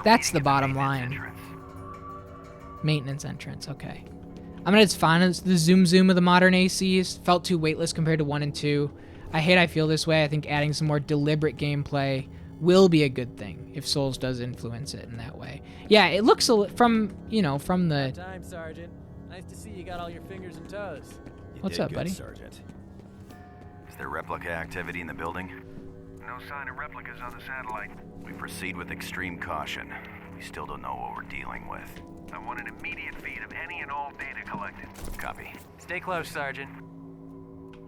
that's the bottom line. Maintenance entrance, okay. I mean, it's fine. It's the zoom of the modern ACs. Felt too weightless compared to 1 and 2. I feel this way. I think adding some more deliberate gameplay will be a good thing if Souls does influence it in that way. Yeah, it looks from the... Time, Sergeant. Nice to see you got all your fingers and toes. What's up, buddy? Sergeant. Is there replica activity in the building? No sign of replicas on the satellite. We proceed with extreme caution. We still don't know what we're dealing with. I want an immediate feed of any and all data collected. Copy. Stay close, Sergeant.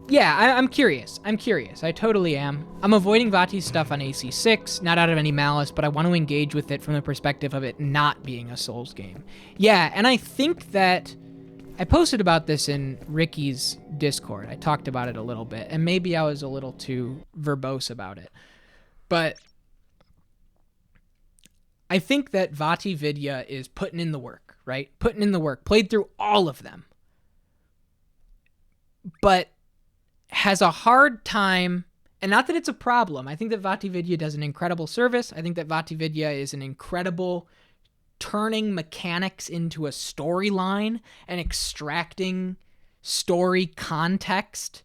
Yeah, I'm curious. I totally am. I'm avoiding Vati's stuff on AC6, not out of any malice, but I want to engage with it from the perspective of it not being a Souls game. Yeah, and I think that I posted about this in Ricky's Discord. I talked about it a little bit, and maybe I was a little too verbose about it. But I think that Vati Vidya is putting in the work, right? Putting in the work. Played through all of them. But has a hard time, and not that it's a problem. I think that Vati Vidya does an incredible service. I think that Vati Vidya is an incredible turning mechanics into a storyline and extracting story context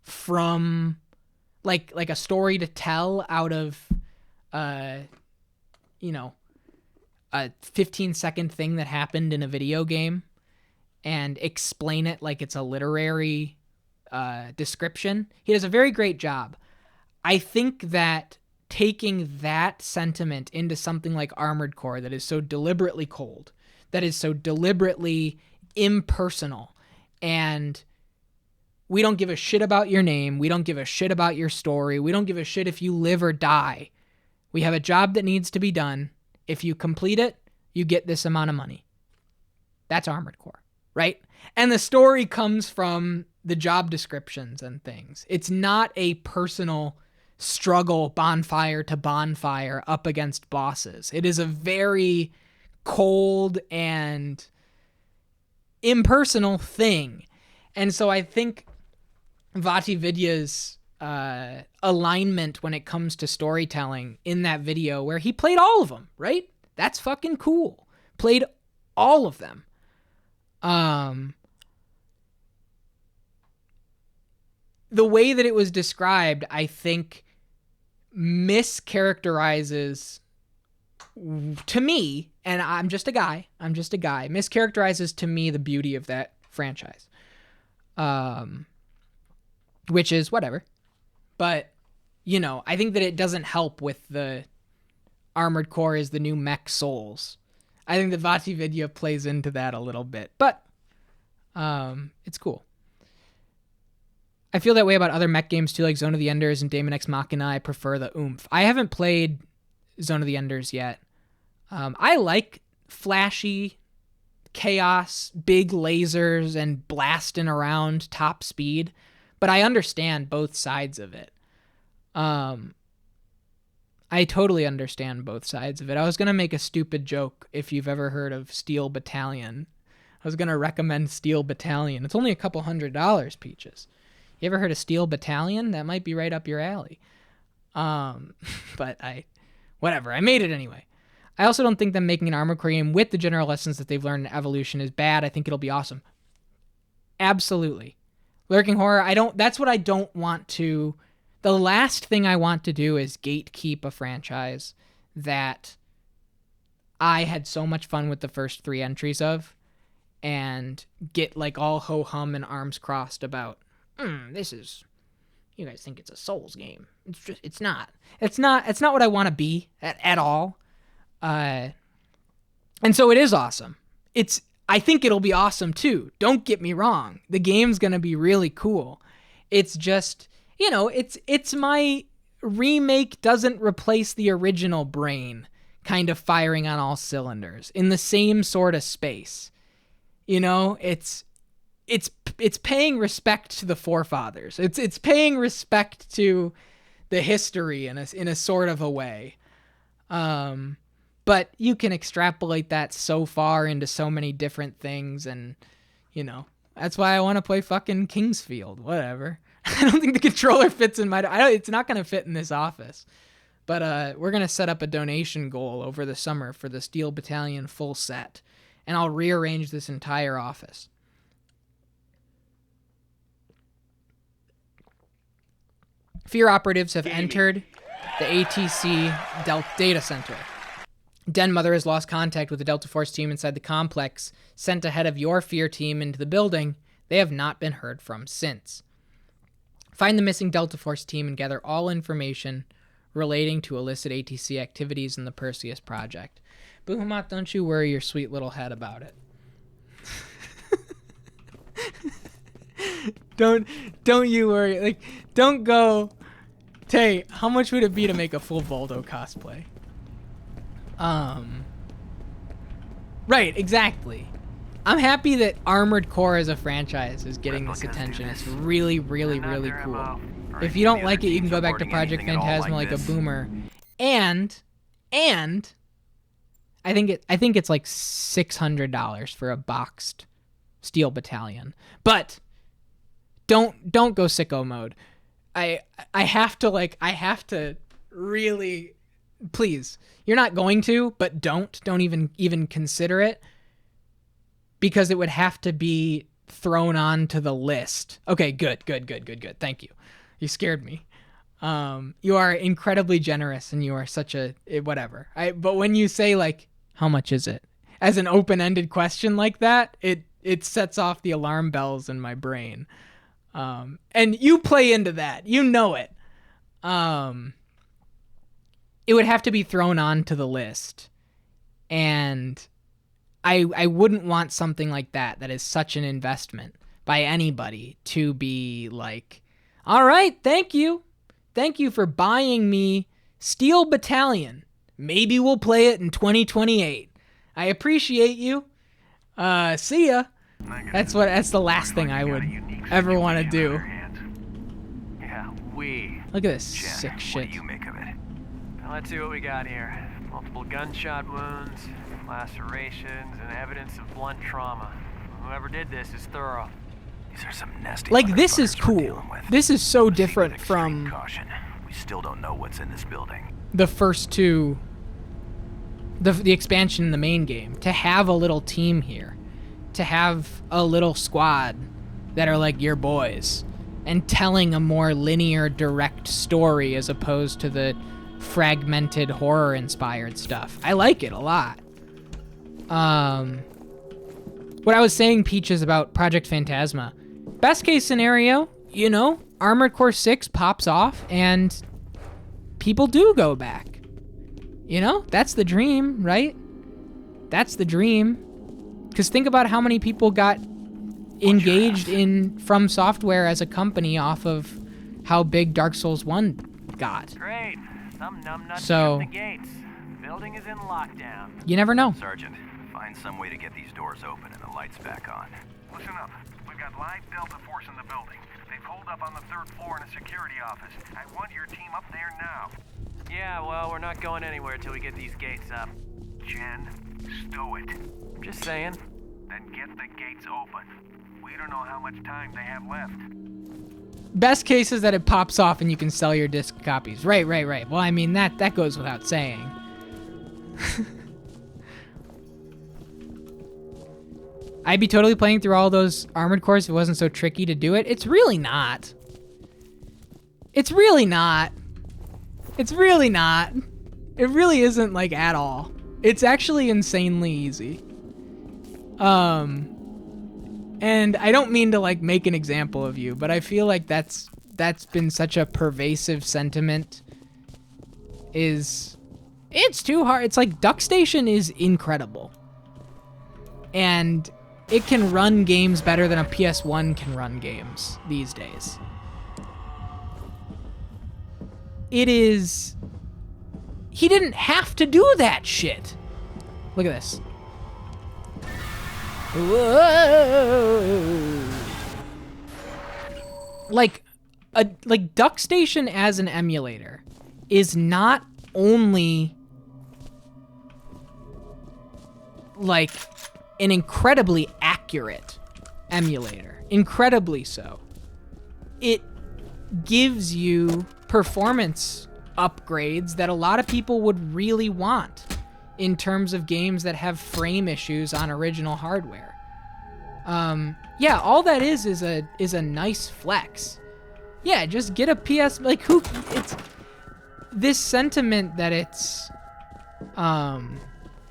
from like a story to tell out of a 15-second thing that happened in a video game and explain it like it's a literary description. He does a very great job. I think that taking that sentiment into something like Armored Core that is so deliberately cold, that is so deliberately impersonal, and we don't give a shit about your name, we don't give a shit about your story, we don't give a shit if you live or die. We have a job that needs to be done. If you complete it, you get this amount of money. That's Armored Core, right? And the story comes from the job descriptions and things. It's not a personal struggle bonfire to bonfire up against bosses. It is a very cold and impersonal thing. And so I think Vati Vidya's alignment when it comes to storytelling in that video where he played all of them, right? That's fucking cool. Played all of them. The way that it was described, I think, mischaracterizes, to me, and I'm just a guy, mischaracterizes to me the beauty of that franchise. Which is whatever. But, you know, I think that it doesn't help with the Armored Core is the new mech Souls. I think the Vati video plays into that a little bit, but it's cool. I feel that way about other mech games too, like Zone of the Enders and Daemon X Machina. I prefer the oomph. I haven't played Zone of the Enders yet. I like flashy chaos, big lasers, and blasting around top speed, but I understand both sides of it. I totally understand both sides of it. I was going to make a stupid joke if you've ever heard of Steel Battalion. I was going to recommend Steel Battalion. It's only a couple $100, Peaches. You ever heard of Steel Battalion? That might be right up your alley. But whatever. I made it anyway. I also don't think them making an Armored Core game with the general lessons that they've learned in Evolution is bad. I think it'll be awesome. Absolutely. Lurking Horror, that's what I don't want to. The last thing I want to do is gatekeep a franchise that I had so much fun with the first 3 entries of and get like all ho-hum and arms crossed about, this is, you guys think it's a Souls game. It's not what I want to be at all. And so it is awesome. I think it'll be awesome too. Don't get me wrong. The game's going to be really cool. It's just, you know, it's my remake doesn't replace the original brain kind of firing on all cylinders in the same sort of space. You know, it's paying respect to the forefathers. It's paying respect to the history in a sort of a way. But you can extrapolate that so far into so many different things, and, you know, that's why I want to play fucking Kingsfield. Whatever. I don't think the controller fits in it's not going to fit in this office. But we're going to set up a donation goal over the summer for the Steel Battalion full set, and I'll rearrange this entire office. F.E.A.R operatives have entered the ATC data center. Den Mother has lost contact with the Delta Force team inside the complex, sent ahead of your F.E.A.R team into the building. They have not been heard from since. Find the missing Delta Force team and gather all information relating to illicit ATC activities in the Perseus project. Bahamut, don't you worry your sweet little head about it. Don't you worry. Like, don't go, Tay, how much would it be to make a full Voldo cosplay? Right, exactly. I'm happy that Armored Core as a franchise is getting this attention. It's really, really, really cool. If you don't like it, you can go back to Project Phantasma like a boomer. And I think it's like $600 for a boxed Steel Battalion. But don't go sicko mode. I have to really, please. You're not going to, but don't even consider it, because it would have to be thrown onto the list. Okay, good. Thank you. You scared me. You are incredibly generous, and you are such a whatever. But when you say like, how much is it, as an open-ended question like that, it sets off the alarm bells in my brain. And you play into that. You know it. It would have to be thrown onto the list. And I wouldn't want something like that is such an investment by anybody to be like, all right, thank you. Thank you for buying me Steel Battalion. Maybe we'll play it in 2028. I appreciate you. See ya. That's the last thing I would ever want to do. Yeah, Look at this Jen, sick what shit. do you make of it? Well, let's see what we got here. Multiple gunshot wounds, lacerations, and evidence of blunt trauma. Whoever did this is thorough. These are some nasty Like, this is motherfuckers we're cool. dealing with. This is so Proceed with different extreme from caution. We still don't know what's in this building. the first two, the expansion in the main game. To have a little team here, to have a little squad that are like your boys, and telling a more linear, direct story as opposed to the fragmented horror-inspired stuff. I like it a lot. What I was saying, Peaches, about Project Phantasma. Best case scenario, you know, Armored Core 6 pops off and people do go back. You know, that's the dream, right? That's the dream. Because think about how many people got engaged in From Software as a company off of how big Dark Souls 1 got. Great. Some numbnuts So- shut the gates. Building is in lockdown. You never know. Sergeant, find some way to get these doors open and the lights back on. Listen up. We've got live Delta Force in the building. They've holed up on the 3rd floor in a security office. I want your team up there now. Yeah, well, we're not going anywhere till we get these gates up. Jen, stow it. I'm just saying. Then get the gates open. We don't know how much time they have left. Best case is that it pops off and you can sell your disc copies. Right. Well, I mean, that goes without saying. I'd be totally playing through all those Armored Cores if it wasn't so tricky to do it. It's really not. It's really not. It really isn't, like, at all. It's actually insanely easy. And I don't mean to, like, make an example of you, but I feel like that's been such a pervasive sentiment. It's too hard. It's like DuckStation is incredible. And it can run games better than a PS1 can run games these days. It is... He didn't have to do that shit. Look at this. Whoa. Like DuckStation as an emulator is not only like an incredibly accurate emulator, incredibly so. It gives you performance upgrades that a lot of people would really want in terms of games that have frame issues on original hardware. Yeah, all that is a nice flex. Yeah, just get a PS, like it's this sentiment that it's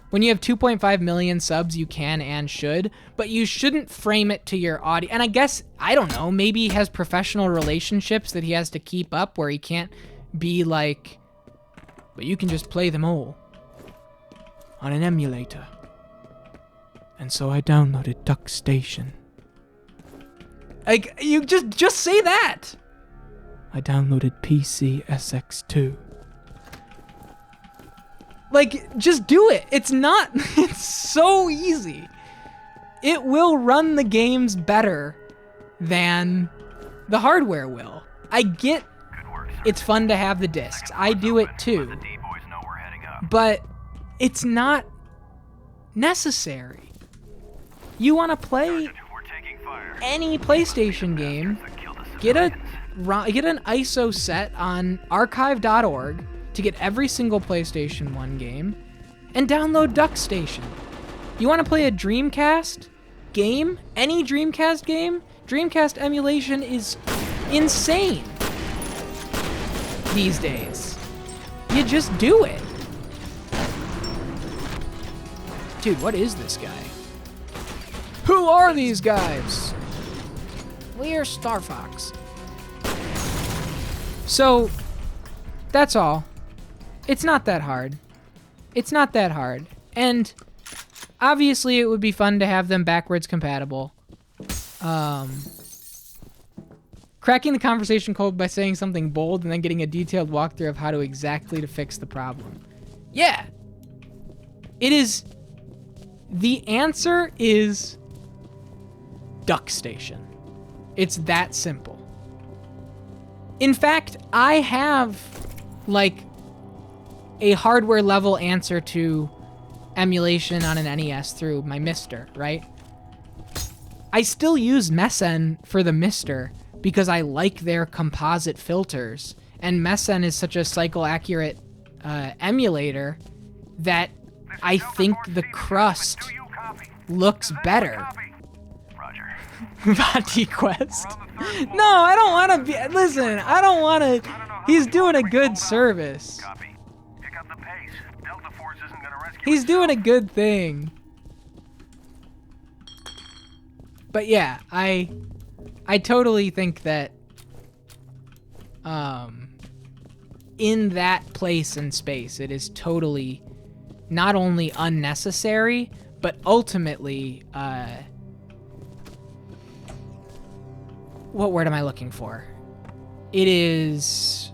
when you have 2.5 million subs, you can and should, but you shouldn't frame it to your audience. And I guess, I don't know, maybe he has professional relationships that he has to keep up where he can't be like, but you can just play them all on an emulator. And so I downloaded DuckStation. Like, you just say that. I downloaded PCSX2. Like, just do it. It's so easy. It will run the games better than the hardware will. I get it's fun to have the discs. I do it too. But it's not necessary. You want to play any PlayStation game, get an ISO set on archive.org to get every single PlayStation 1 game, and download DuckStation. You want to play a Dreamcast game? Any Dreamcast game? Dreamcast emulation is insane these days. You just do it. Dude, what is this guy? Who are these guys? We're Star Fox. So, that's all. It's not that hard. It's not that hard. And obviously it would be fun to have them backwards compatible. Cracking the conversation code by saying something bold and then getting a detailed walkthrough of how to exactly to fix the problem. Yeah. It is... The answer is DuckStation. It's that simple. In fact, I have, like, a hardware level answer to emulation on an NES through my Mister, right? I still use Messen for the Mister because I like their composite filters, and Messen is such a cycle-accurate emulator that I think the crust looks better. Roger. GoatedQuest. No, I don't want to be. Listen, I don't want to. He's doing a good service. Copy. Pick up the pace. Delta Force isn't gonna rescue He's itself. doing a good thing. But yeah, I totally think that in that place and space, it is totally not only unnecessary, but ultimately, what word am I looking for? It is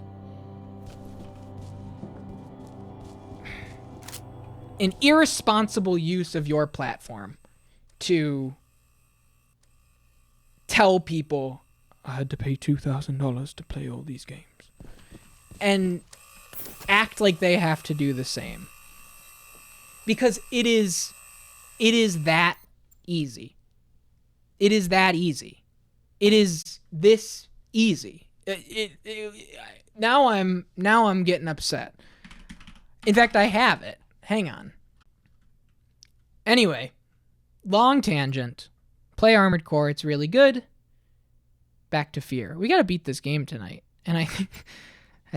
an irresponsible use of your platform to tell people, I had to pay $2,000 to play all these games, and act like they have to do the same. Because it is that easy. It is that easy. It is this easy. Now I'm getting upset. In fact, I have it. Hang on. Anyway, long tangent. Play Armored Core. It's really good. Back to F.E.A.R. We gotta beat this game tonight, and I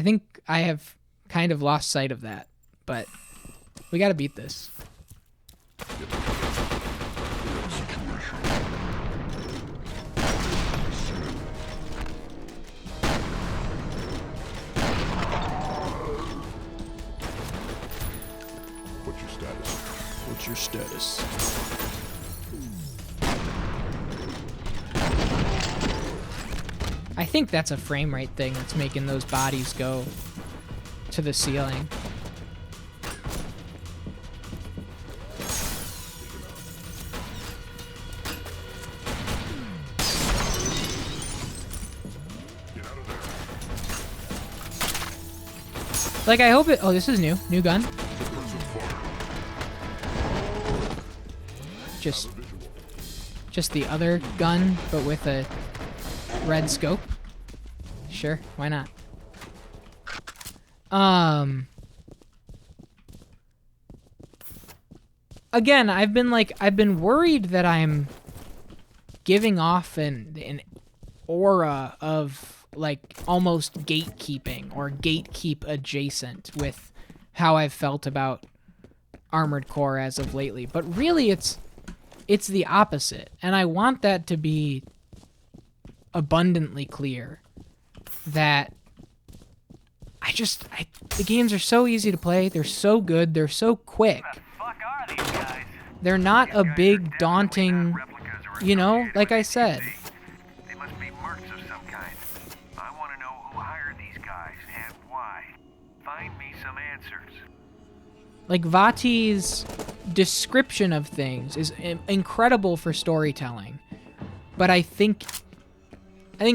think I have kind of lost sight of that, but we gotta beat this. What's your status? I think that's a frame rate thing that's making those bodies go to the ceiling. Like, I hope it... Oh, this is new. New gun. Just the other gun, but with a red scope. Sure, why not? Again, I've been worried that I'm giving off an aura of like almost gatekeeping or gatekeep adjacent with how I've felt about Armored Core as of lately, but really it's the opposite, and I want that to be abundantly clear that the games are so easy to play, they're so good, they're so quick. Who the fuck are these guys? They're not a big, daunting, like I said. They must be mercs of some kind. I want to know who hired these guys and why. Find me some answers. Like, Vati's description of things is incredible for storytelling, but I think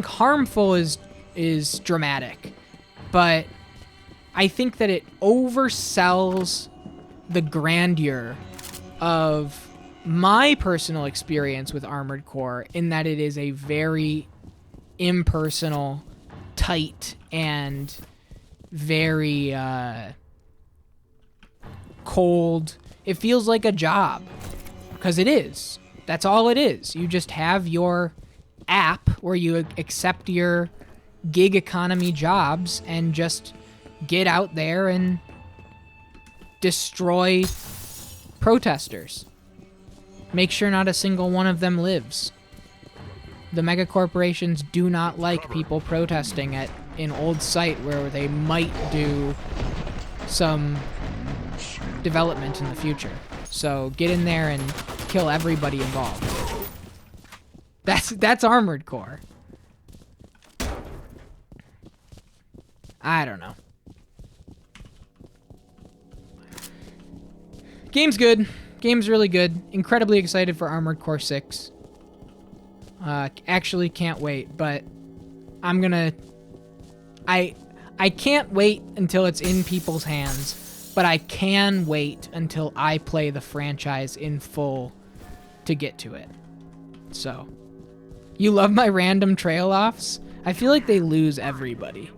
harmful is dramatic, but I think that it oversells the grandeur of my personal experience with Armored Core in that it is a very impersonal, tight, and very cold. It feels like a job, because it is. That's all it is. You just have your app where you accept your gig economy jobs and just get out there and destroy protesters. Make sure not a single one of them lives. The mega corporations do not like people protesting at an old site where they might do some development in the future. So get in there and kill everybody involved. That's Armored Core. I don't know. Game's good. Game's really good. Incredibly excited for Armored Core 6. Actually can't wait, but I'm gonna... I can't wait until it's in people's hands, but I can wait until I play the franchise in full to get to it. So, you love my random trail offs? I feel like they lose everybody.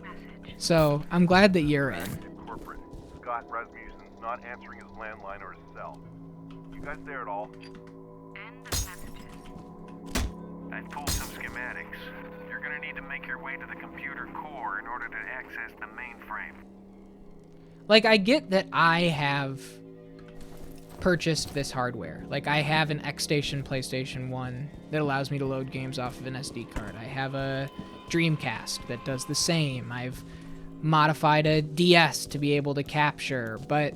So, I'm glad that you're in. Corporate. Scott Rasmussen's not answering his landline or his cell. You guys there at all? I've pulled some schematics. You're gonna need to make your way to the computer core in order to access the mainframe. Like, I get that I have purchased this hardware. Like, I have an X-Station PlayStation 1 that allows me to load games off of an SD card. I have a Dreamcast that does the same. I've modified a DS to be able to capture, but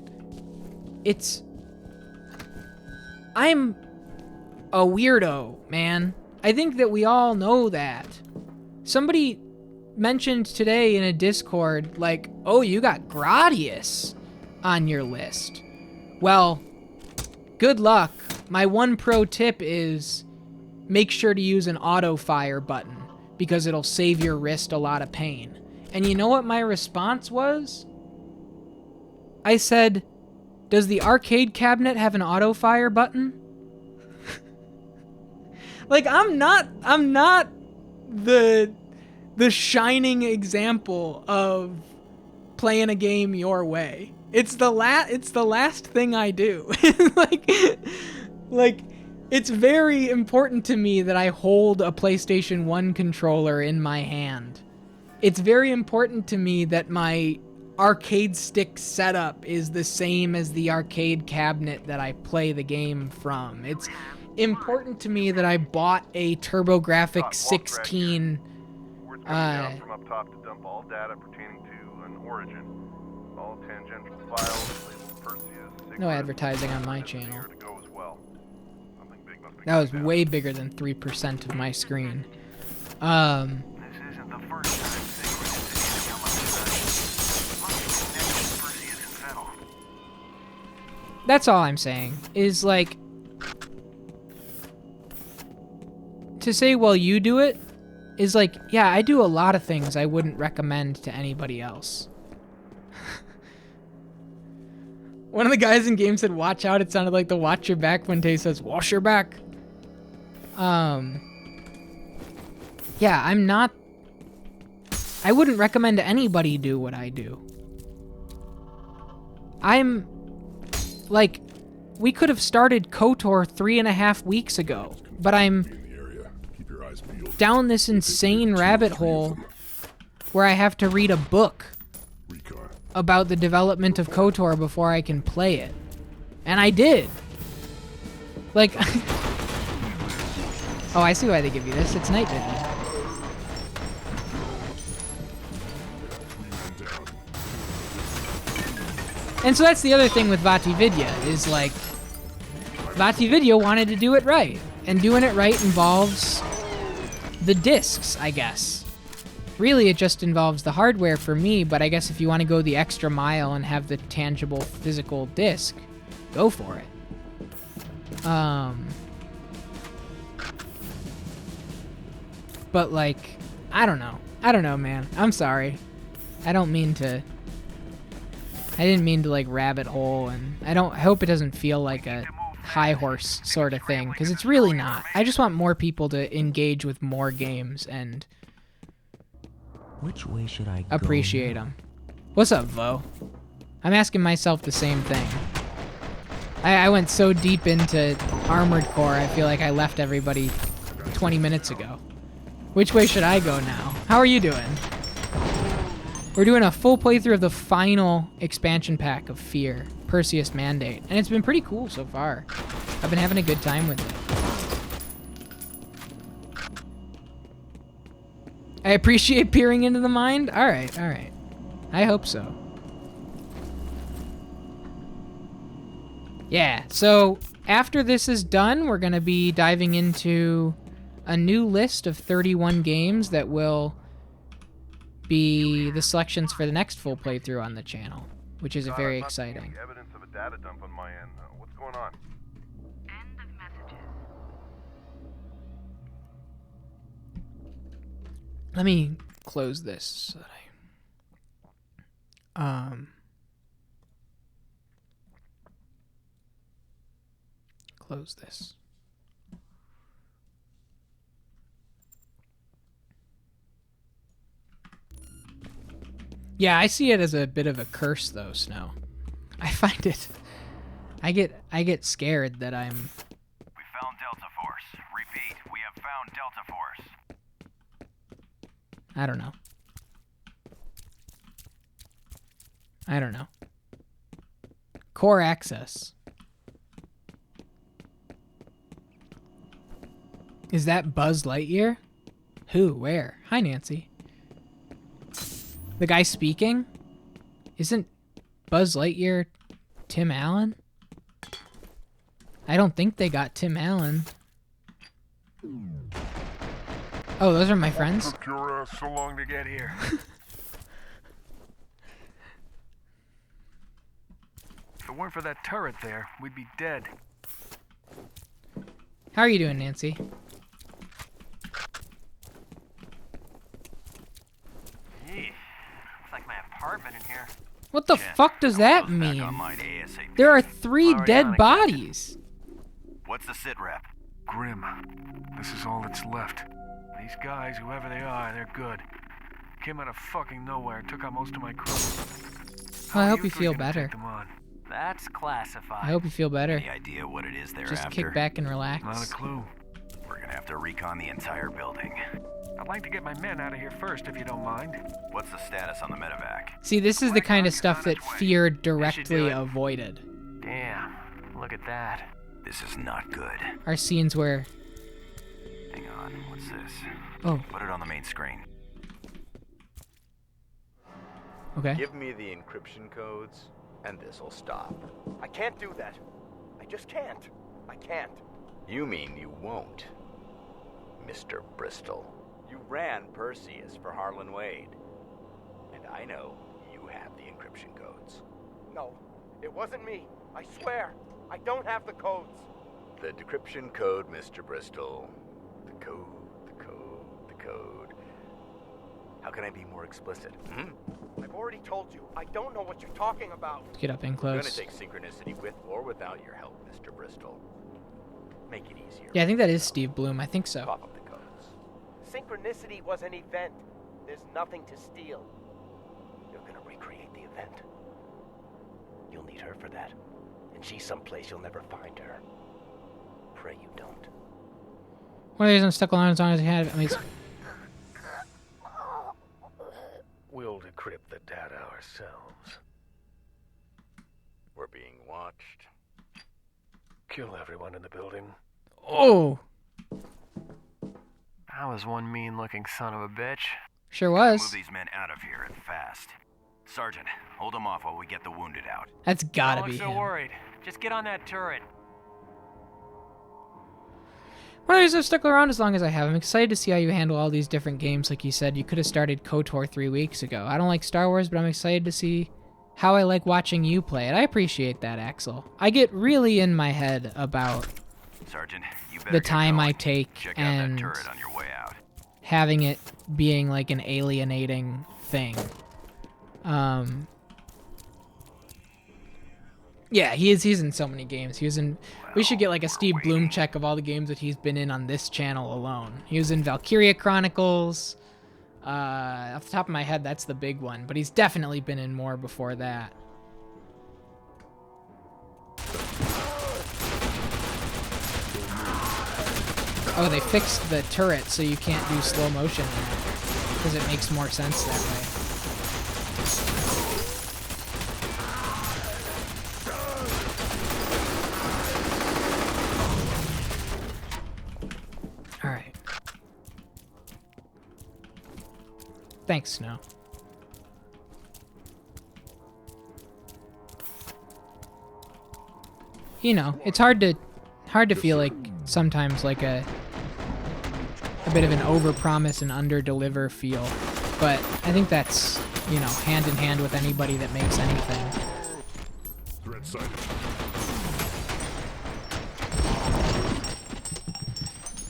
I'm a weirdo, man. I think that we all know that. Somebody mentioned today in a Discord, like, oh, you got Gradius on your list. Well, good luck. My one pro tip is make sure to use an auto fire button because it'll save your wrist a lot of pain. And you know what my response was? I said, does the arcade cabinet have an auto fire button? Like, I'm not the shining example of playing a game your way. It's the last thing I do. like it's very important to me that I hold a PlayStation 1 controller in my hand. It's very important to me that my arcade stick setup is the same as the arcade cabinet that I play the game from. It's important to me that I bought a TurboGrafx 16 Word's coming down from up top to dump all data pertaining to an origin. All tangential files labeled Perseus. No advertising on my channel. Here to go as well. Something big must be That was going way down. bigger than 3% of my screen. This isn't the first time Sigrid has come up tonight. Must be connected to Perseus and Vettel. That's all I'm saying, is like, to say, well, you do it, is like, yeah, I do a lot of things I wouldn't recommend to anybody else. One of the guys in game said, watch out. It sounded like the watch your back when Tay says, wash your back. Yeah, I wouldn't recommend anybody do what I do. I'm, like, we could have started KOTOR 3.5 weeks ago, but I'm down this insane rabbit hole where I have to read a book about the development of KOTOR before I can play it. And I did. Like, oh, I see why they give you this. It's night vision. And so that's the other thing with VatiVidya, is like, VatiVidya wanted to do it right. And doing it right involves the discs, I guess. Really, it just involves the hardware for me, but I guess if you want to go the extra mile and have the tangible physical disc, go for it. But like, I don't know, man. I'm sorry. I didn't mean to like rabbit hole, and I hope it doesn't feel like a high horse sort of thing, because it's really not. I just want more people to engage with more games and which way should I go? Appreciate them. What's up, Vo? I'm asking myself the same thing. I went so deep into Armored Core, I feel like I left everybody 20 minutes ago. Which way should I go now? How are you doing? We're doing a full playthrough of the final expansion pack of F.E.A.R, Perseus Mandate, and it's been pretty cool so far. I've been having a good time with it. I appreciate peering into the mind? Alright, alright. I hope so. Yeah, so after this is done, we're going to be diving into a new list of 31 games that will be the selections for the next full playthrough on the channel, which is very exciting. Evidence of a data dump on my end. What's going on? End of messages. Let me close this so that close this. Yeah, I see it as a bit of a curse, though, Snow. I find it... I get scared that I'm... We found Delta Force. Repeat, we have found Delta Force. I don't know. I don't know. Core access. Is that Buzz Lightyear? Who? Where? Hi, Nancy. The guy speaking? Isn't Buzz Lightyear Tim Allen? I don't think they got Tim Allen. Oh, those are my friends? Took your ass so long to get here. If it weren't for that turret there, we'd be dead. How are you doing, Nancy? Looks like my apartment in here. What the fuck does that mean? There are 3 dead bodies. What's the sit rep? Grim. This is all that's left. These guys, whoever they are, they're good. Came out of fucking nowhere, took out most of my crew. Well, I hope you feel better. That's classified. I hope you feel better. Any idea what it is they're Just after? kick back and relax. Not a clue. We're gonna have to recon the entire building. I'd like to get my men out of here first, if you don't mind. What's the status on the medevac? See, this is the kind of stuff that F.E.A.R do directly it. avoided. Damn, look at that. This is not good. Our scenes where... Hang on, what's this? Oh, Put it on the main screen. okay. Give me the encryption codes, and this'll stop. I can't do that. I just can't. I can't. You mean you won't, Mr. Bristol. You ran Perseus for Harlan Wade. And I know you have the encryption codes. No, it wasn't me. I swear. I don't have the codes. The decryption code, Mr. Bristol. The code, the code, the code. How can I be more explicit? I've already told you. I don't know what you're talking about. Let's get up in I'm gonna close. take synchronicity with or without your help, Mr. Bristol. Make it easier. Yeah, I think that is Steve Bloom. I think so. Pop up the codes. Synchronicity was an event. There's nothing to steal. You're gonna recreate the event. You'll need her for that. And she's someplace you'll never find her. Pray you don't. One of these I'm stuck along as long as I had. I mean, it's... We'll decrypt the data ourselves. We're being watched. Kill everyone in the building. Oh, That was one mean-looking son of a bitch. sure Move was. these men out of here and fast. Sergeant, hold them off while we get the wounded out. That's gotta Don't be look so him. worried. Just get on that turret. One of these I've stuck around as long as I have. I'm excited to see how you handle all these different games. Like you said, you could have started KOTOR 3 weeks ago. I don't like Star Wars, but I'm excited to see how I like watching you play it. I appreciate that, Axel. I get really in my head about Sergeant, you better the get time I going. take Check out and that turret on your way out. having it being like an alienating thing. Yeah, he's in so many games. He was in. We should get like a Steve Bloom check of all the games that he's been in on this channel alone. He was in Valkyria Chronicles. Off the top of my head, that's the big one. But he's definitely been in more before that. Oh, they fixed the turret so you can't do slow motion because it makes more sense that way. All right. Thanks, Snow. You know, it's hard to feel like sometimes like a bit of an overpromise and underdeliver feel, but I think that's, you know, hand in hand with anybody that makes anything. Threat sighted.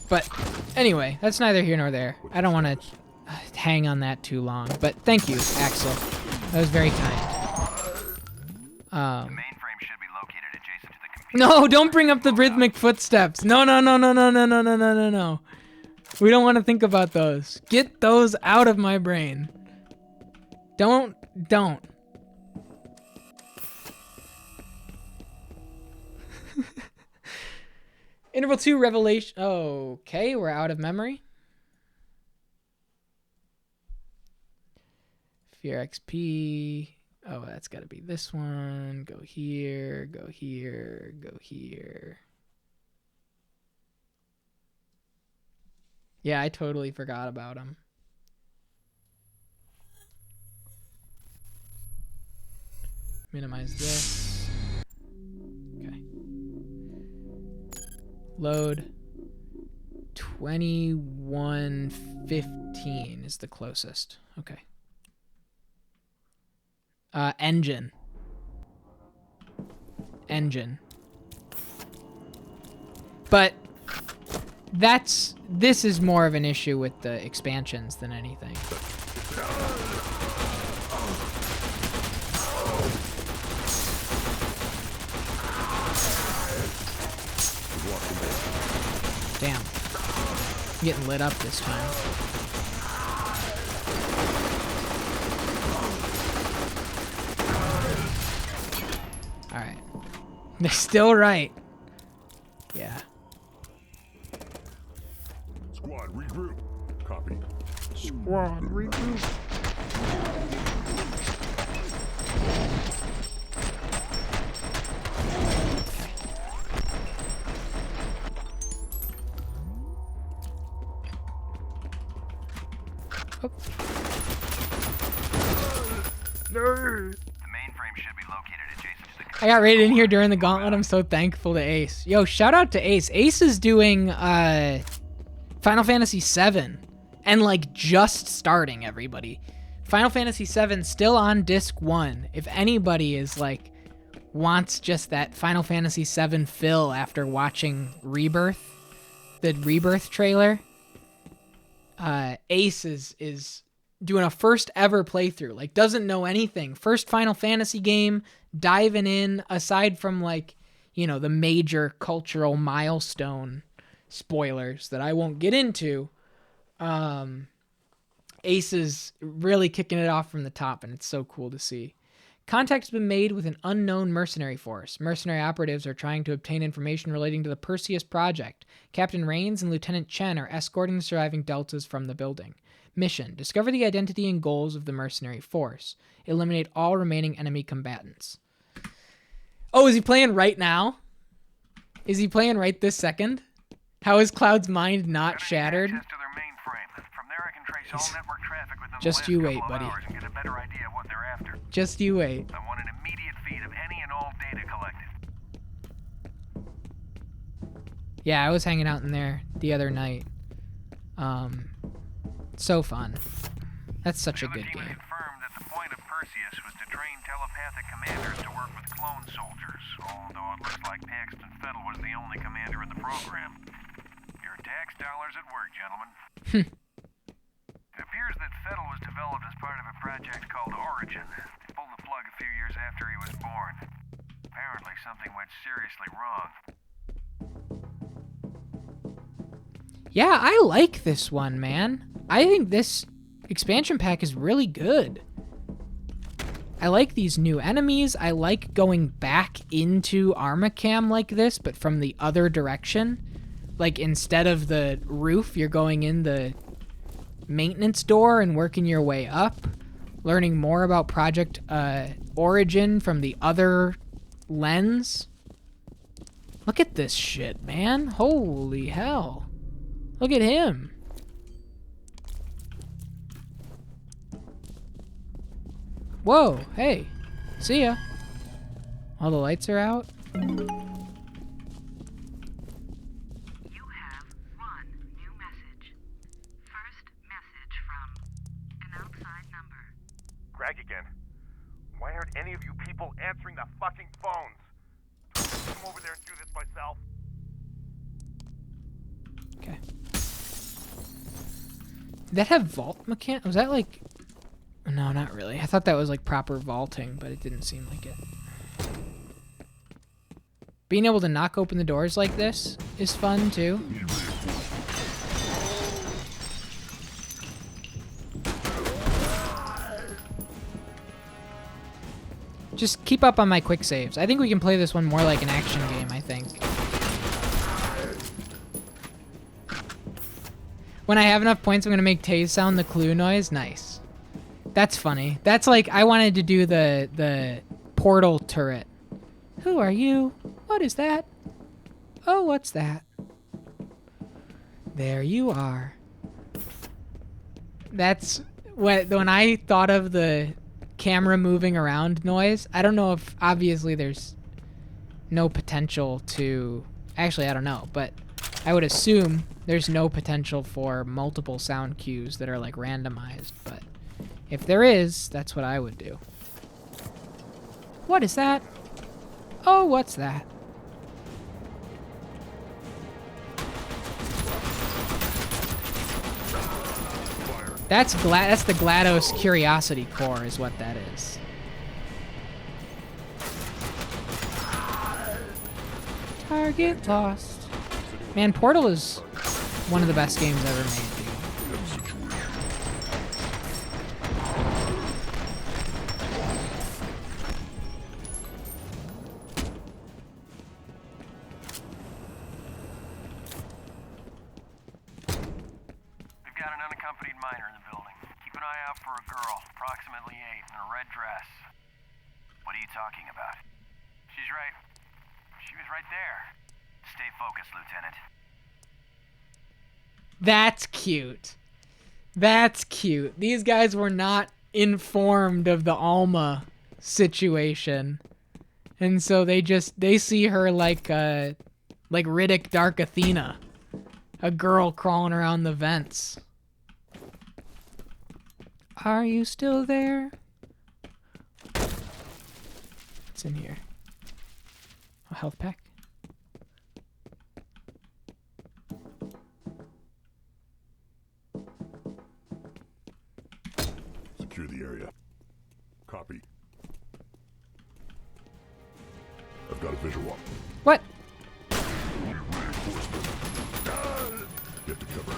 But anyway, that's neither here nor there. I don't want to hang on that too long, but thank you, Axel. That was very kind. The mainframe should be located adjacent to the computer. No, don't bring up the rhythmic footsteps. No. We don't want to think about those. Get those out of my brain. Don't Don't. Interval 2 Revelation. Okay, we're out of memory. F.E.A.R XP. Oh, that's got to be this one. Go here, go here, go here. Yeah, I totally forgot about him. Minimize this. Okay. Load. 2115 is the closest. Okay. Engine. But this is more of an issue with the expansions than anything. Damn. I'm getting lit up this time. Alright. They're still right. Yeah. Squad, regroup. Copy. Squad, regroup. Oh. The mainframe should be located adjacent to the... I got right in here during the gauntlet. I'm so thankful to Ace. Yo, shout out to Ace. Ace is doing Final Fantasy VII and like just starting, everybody. Final Fantasy VII still on disc 1. If anybody is like wants just that Final Fantasy VII fill after watching Rebirth, the Rebirth trailer, Ace is doing a first ever playthrough. Like, doesn't know anything. First Final Fantasy game, diving in, aside from like, you know, the major cultural milestone spoilers that I won't get into. Ace is really kicking it off from the top, and it's so cool to see. Contact has been made with an unknown mercenary force. Mercenary operatives are trying to obtain information relating to the Perseus project. Captain Rains and Lieutenant Chen are escorting the surviving Deltas from the building. Mission: discover the identity and goals of the mercenary force. Eliminate all remaining enemy combatants. Oh, is he playing right now? Is he playing right this second? How is Cloud's mind not shattered? Access to their mainframe. From there I can trace all network traffic within Just the you last wait, couple of buddy. hours and get a better idea of what they're after. Just you wait. I want an immediate feed of any and all data collected. Yeah, I was hanging out in there the other night. So fun. That's such a The other good team game. confirmed that the point of Perseus was to train telepathic commanders to work with clone soldiers, although it looks like Paxton Fettel was the only commander in the program. Your tax dollars at work, gentlemen. It appears that Fettel was developed as part of a project called Origin. They pulled the plug a few years after he was born. Apparently something went seriously wrong. Yeah, I like this one, man. I think this expansion pack is really good. I like these new enemies. I like going back into Armacam like this, but from the other direction. Like, instead of the roof, you're going in the maintenance door and working your way up. Learning more about Project Origin from the other lens. Look at this shit, man. Holy hell. Look at him. Whoa, hey. See ya. All the lights are out. You have one new message. First message from an outside number. Greg again. Why aren't any of you people answering the fucking phones? Do I have to come over there and do this myself? Okay. Did that have vault mechanic? Was that like... No, not really. I thought that was like proper vaulting, but it didn't seem like it. Being able to knock open the doors like this is fun too. Just keep up on my quick saves. I think we can play this one more like an action game, I think. When I have enough points, I'm going to make Taze sound the clue noise. Nice. That's funny. That's like, I wanted to do the portal turret. Who are you? What is that? Oh, what's that? There you are. That's what, when I thought of the camera moving around noise, I don't know if, obviously there's no potential to, actually I don't know, but I would assume there's no potential for multiple sound cues that are like randomized, but if there is, that's what I would do. What is that? Oh, what's that? That's the GLaDOS Curiosity Core is what that is. Target lost. Man, Portal is one of the best games ever made, dude. We've got an unaccompanied minor in the building. Keep an eye out for a girl, approximately 8, in a red dress. What are you talking about? She's right. She was right there. Stay focused, Lieutenant. That's cute. That's cute. These guys were not informed of the Alma situation. And so they see her like Riddick Dark Athena. A girl crawling around the vents. Are you still there? What's in here? A health pack. Secure the area. Copy. I've got a visual. What? Get to cover.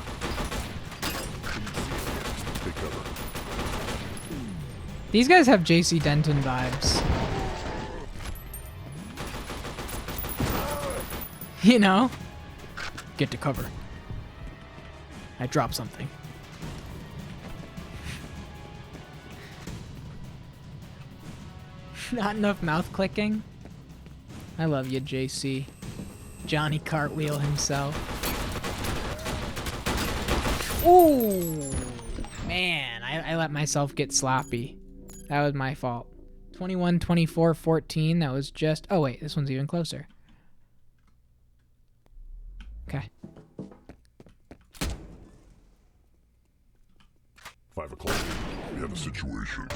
Take cover. These guys have JC Denton vibes. You know? Get to cover. I dropped something. Not enough mouth clicking? I love you, JC. Johnny Cartwheel himself. Ooh! Man, I let myself get sloppy. That was my fault. 21, 24, 14. That was just... Oh, wait. This one's even closer. Okay. 5 o'clock. We have a situation.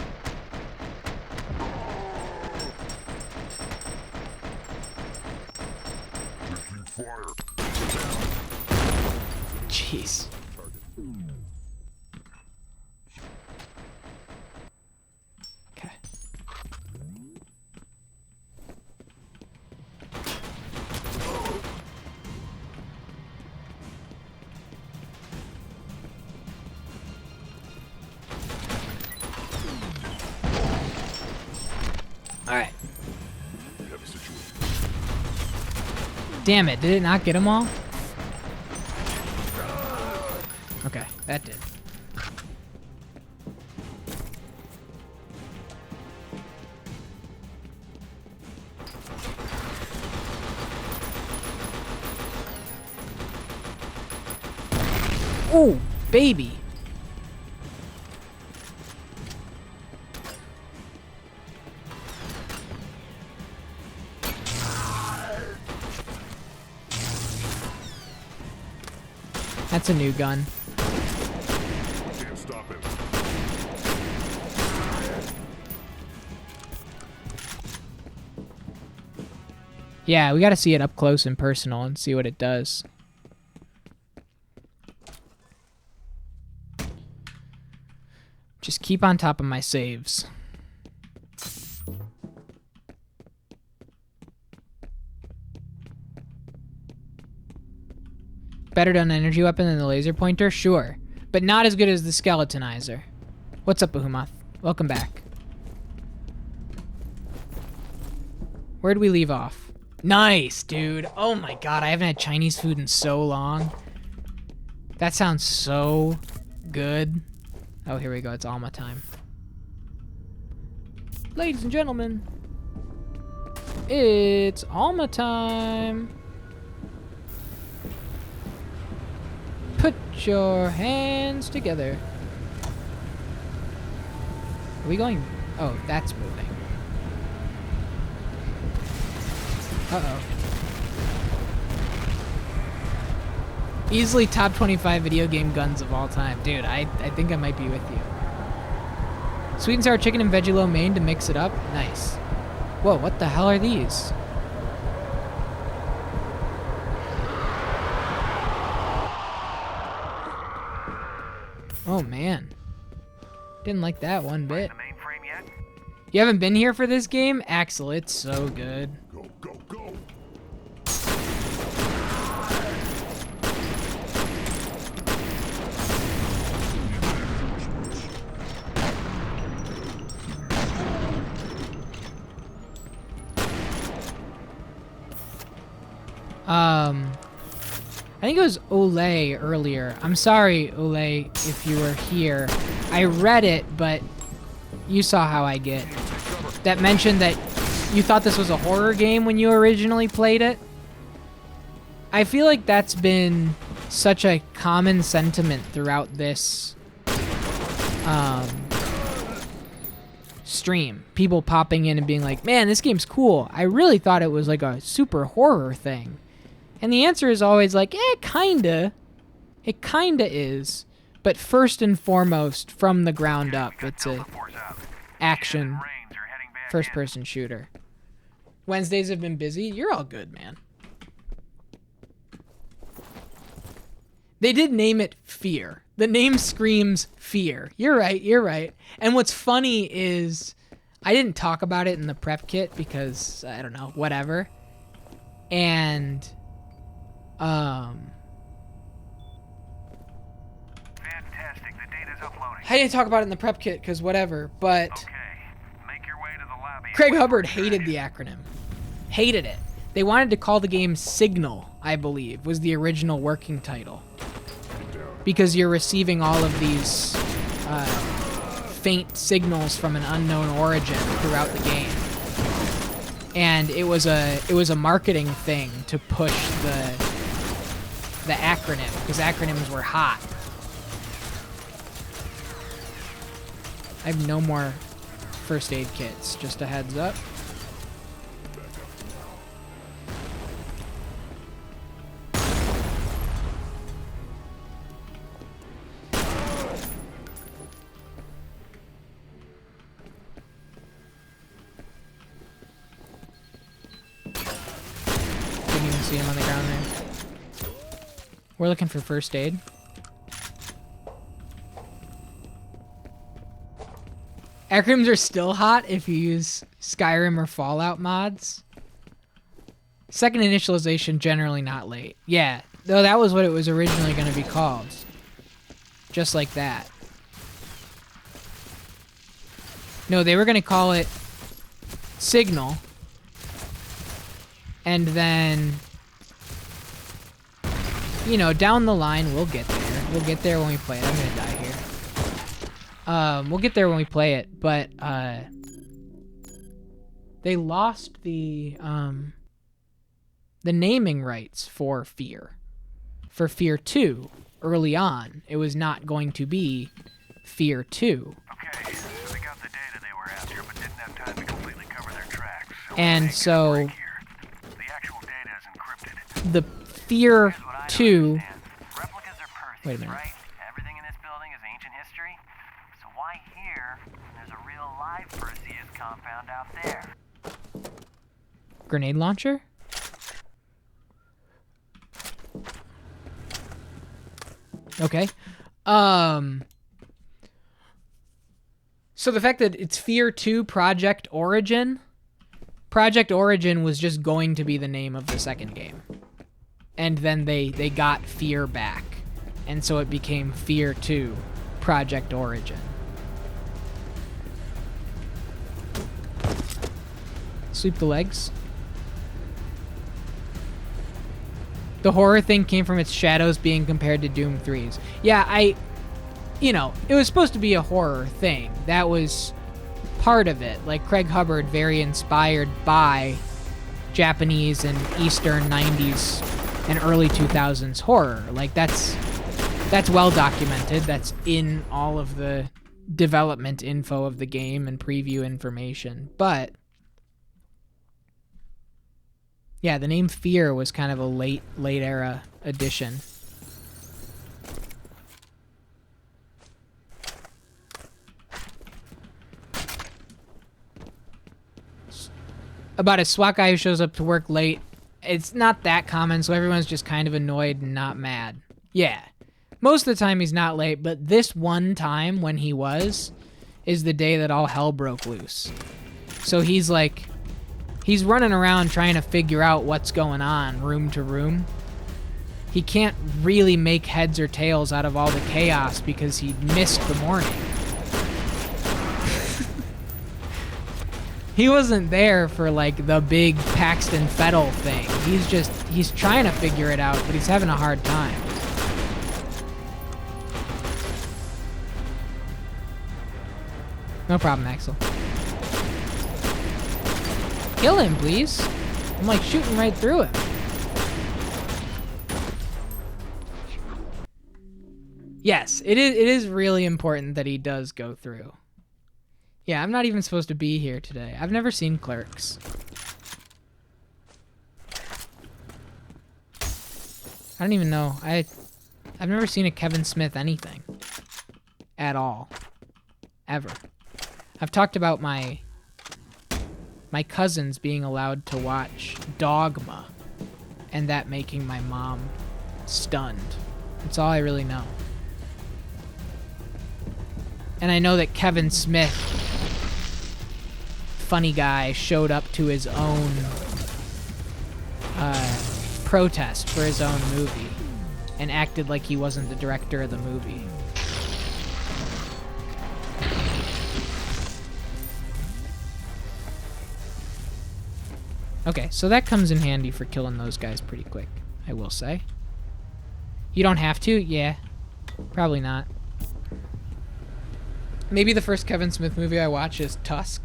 Taking fire. Jeez. Okay. All right. We have a situation. Damn it, did it not get them all? Okay, that did. Oh, baby. That's a new gun. Can't stop him. Yeah, we gotta see it up close and personal and see what it does. Just keep on top of my saves. Better done energy weapon than the laser pointer? Sure. But not as good as the skeletonizer. What's up, Bahumoth? Welcome back. Where'd we leave off? Nice, dude. Oh my god, I haven't had Chinese food in so long. That sounds so good. Oh, here we go. It's Alma time. Ladies and gentlemen, it's Alma time. Put your hands together. Are we going? Oh, that's moving. Uh-oh. Easily top 25 video game guns of all time. Dude, I think I might be with you. Sweet and sour chicken and veggie lo mein to mix it up. Nice. Whoa, what the hell are these? Oh, man. Didn't like that one bit. The mainframe yet? You haven't been here for this game? Axel, it's so good. Go, go, go. I think it was Olay earlier. I'm sorry, Olay, if you were here. I read it, but you saw how I get. That mentioned that you thought this was a horror game when you originally played it. I feel like that's been such a common sentiment throughout this stream. People popping in and being like, man, this game's cool. I really thought it was like a super horror thing. And the answer is always like, kinda. It kinda is. But first and foremost, from the ground up, it's a action first-person shooter. Wednesdays have been busy. You're all good, man. They did name it F.E.A.R. The name screams fear. You're right, you're right. And what's funny is I didn't talk about it in the prep kit because, I don't know, whatever. And, Fantastic. The data's uploading. I didn't talk about it in the prep kit because whatever, but Okay. Make your way to the lobby. Craig Hubbard hated the acronym. Hated it. They wanted to call the game Signal, I believe, was the original working title. Because you're receiving all of these faint signals from an unknown origin throughout the game. And it was a marketing thing to push the acronym, because acronyms were hot. I have no more first aid kits, just a heads up. Didn't even see him on the ground there. We're looking for first aid. Acronyms are still hot if you use Skyrim or Fallout mods. Second initialization, generally not late. Yeah, though that was what it was originally going to be called. Just like that. No, they were going to call it Signal. And then, you know, down the line, we'll get there. We'll get there when we play it. I'm going to die here. We'll get there when we play it, but they lost the naming rights for F.E.A.R. For F.E.A.R 2 early on. It was not going to be F.E.A.R 2. Okay, so they got the data they were after, but didn't have time to completely cover their tracks. And so The actual data is encrypted. the F.E.A.R Here's what I don't 2. understand. Replicas are Perseus, Wait a minute. right? Everything in this building is ancient history. So why here when there's a real live Perseus compound out there? Grenade launcher? Okay. So the fact that it's F.E.A.R 2 Project Origin was just going to be the name of the second game. And then they got F.E.A.R back. And so it became F.E.A.R 2 Project Origin. Sweep the legs. The horror thing came from its shadows being compared to Doom 3's. Yeah, it was supposed to be a horror thing. That was part of it. Like Craig Hubbard, very inspired by Japanese and Eastern 90s and early 2000s horror. Like that's well documented. That's in all of the development info of the game and preview information. But yeah, the name F.E.A.R was kind of a late era addition. About a SWAT guy who shows up to work late. It's not that common, so everyone's just kind of annoyed and not mad. Yeah. Most of the time he's not late, but this one time when he was is the day that all hell broke loose. So he's running around trying to figure out what's going on room to room. He can't really make heads or tails out of all the chaos because he missed the morning. He wasn't there for like the big Paxton Fettel thing. He's trying to figure it out, but he's having a hard time. No problem, Axel. Kill him, please. I'm like shooting right through him. Yes, it is really important that he does go through. Yeah, I'm not even supposed to be here today. I've never seen Clerks. I don't even know. I've never seen a Kevin Smith anything. At all. Ever. I've talked about my cousins being allowed to watch Dogma and that making my mom stunned. That's all I really know. And I know that Kevin Smith, funny guy, showed up to his own protest for his own movie and acted like he wasn't the director of the movie. Okay, so that comes in handy for killing those guys pretty quick, I will say. You don't have to? Yeah. Probably not. Maybe the first Kevin Smith movie I watch is Tusk.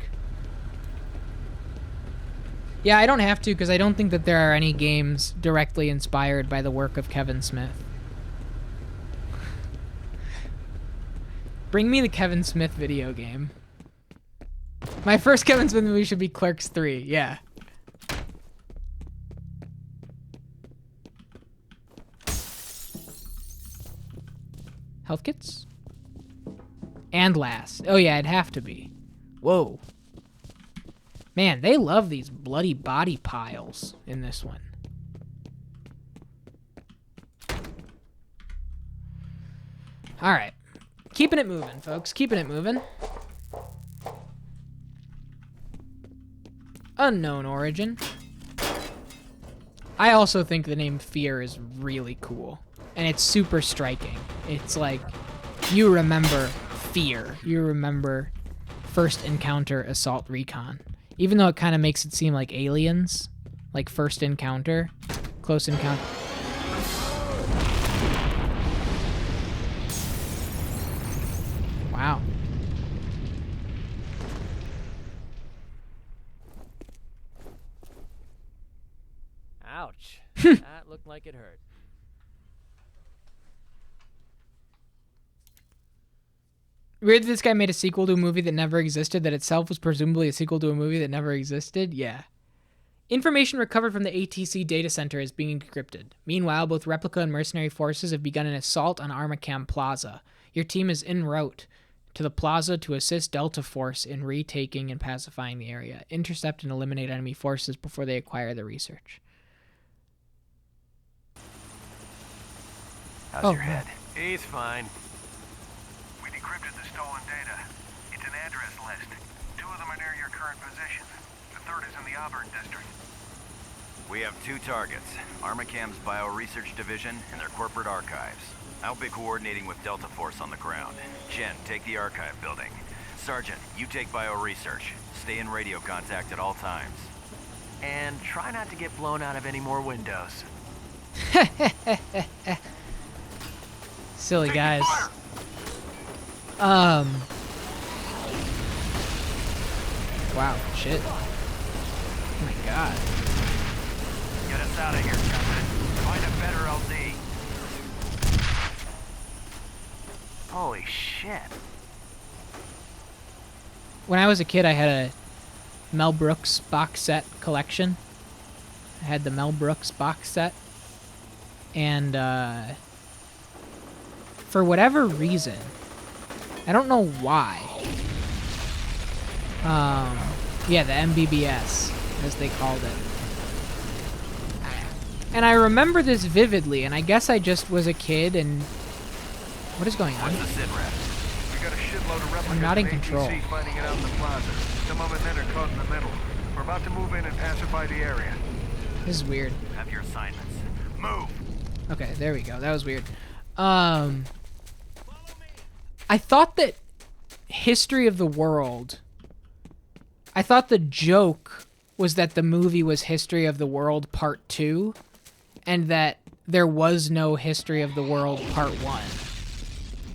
Yeah, I don't have to because I don't think that there are any games directly inspired by the work of Kevin Smith. Bring me the Kevin Smith video game. My first Kevin Smith movie should be Clerks 3, yeah. Health kits? And last. Oh yeah, it'd have to be. Whoa. Man, they love these bloody body piles in this one. Alright. Keeping it moving, folks. Keeping it moving. Unknown origin. I also think the name F.E.A.R is really cool. And it's super striking. It's like, you remember F.E.A.R. You remember First Encounter Assault Recon. Even though it kind of makes it seem like Aliens. Like First Encounter. Close Encounter. Wow. Ouch. That looked like it hurt. Weird that this guy made a sequel to a movie that never existed, that itself was presumably a sequel to a movie that never existed? Yeah. Information recovered from the ATC data center is being encrypted. Meanwhile, both Replica and mercenary forces have begun an assault on Armacam Plaza. Your team is en route to the plaza to assist Delta Force in retaking and pacifying the area. Intercept and eliminate enemy forces before they acquire the research. How's your head? He's fine. We decrypted the stolen data. It's an address list. 2 of them are near your current position. The 3rd is in the Auburn district. We have 2 targets, Armacam's Bioresearch Division and their corporate archives. I'll be coordinating with Delta Force on the ground. Jen, take the archive building. Sergeant, you take Bioresearch. Stay in radio contact at all times. And try not to get blown out of any more windows. Silly guys. Wow, shit. Oh my god. Get us out of here, Captain. Find a better LZ. Holy shit. When I was a kid, I had a Mel Brooks box set collection. I had the Mel Brooks box set. And, for whatever reason, I don't know why. Yeah, the MBBS, as they called it. And I remember this vividly, and I guess I just was a kid and... What is going on? What's the sit rep? We got a shitload of replicas I'm not in of control. ATC fighting it out in the plaza. Some of it then are caught in the middle. We're about to move in and pacify the area. This is weird. Have your assignments. Move! Okay, there we go. That was weird. I thought that History of the World... I thought the joke was that the movie was History of the World Part 2, and that there was no History of the World Part 1.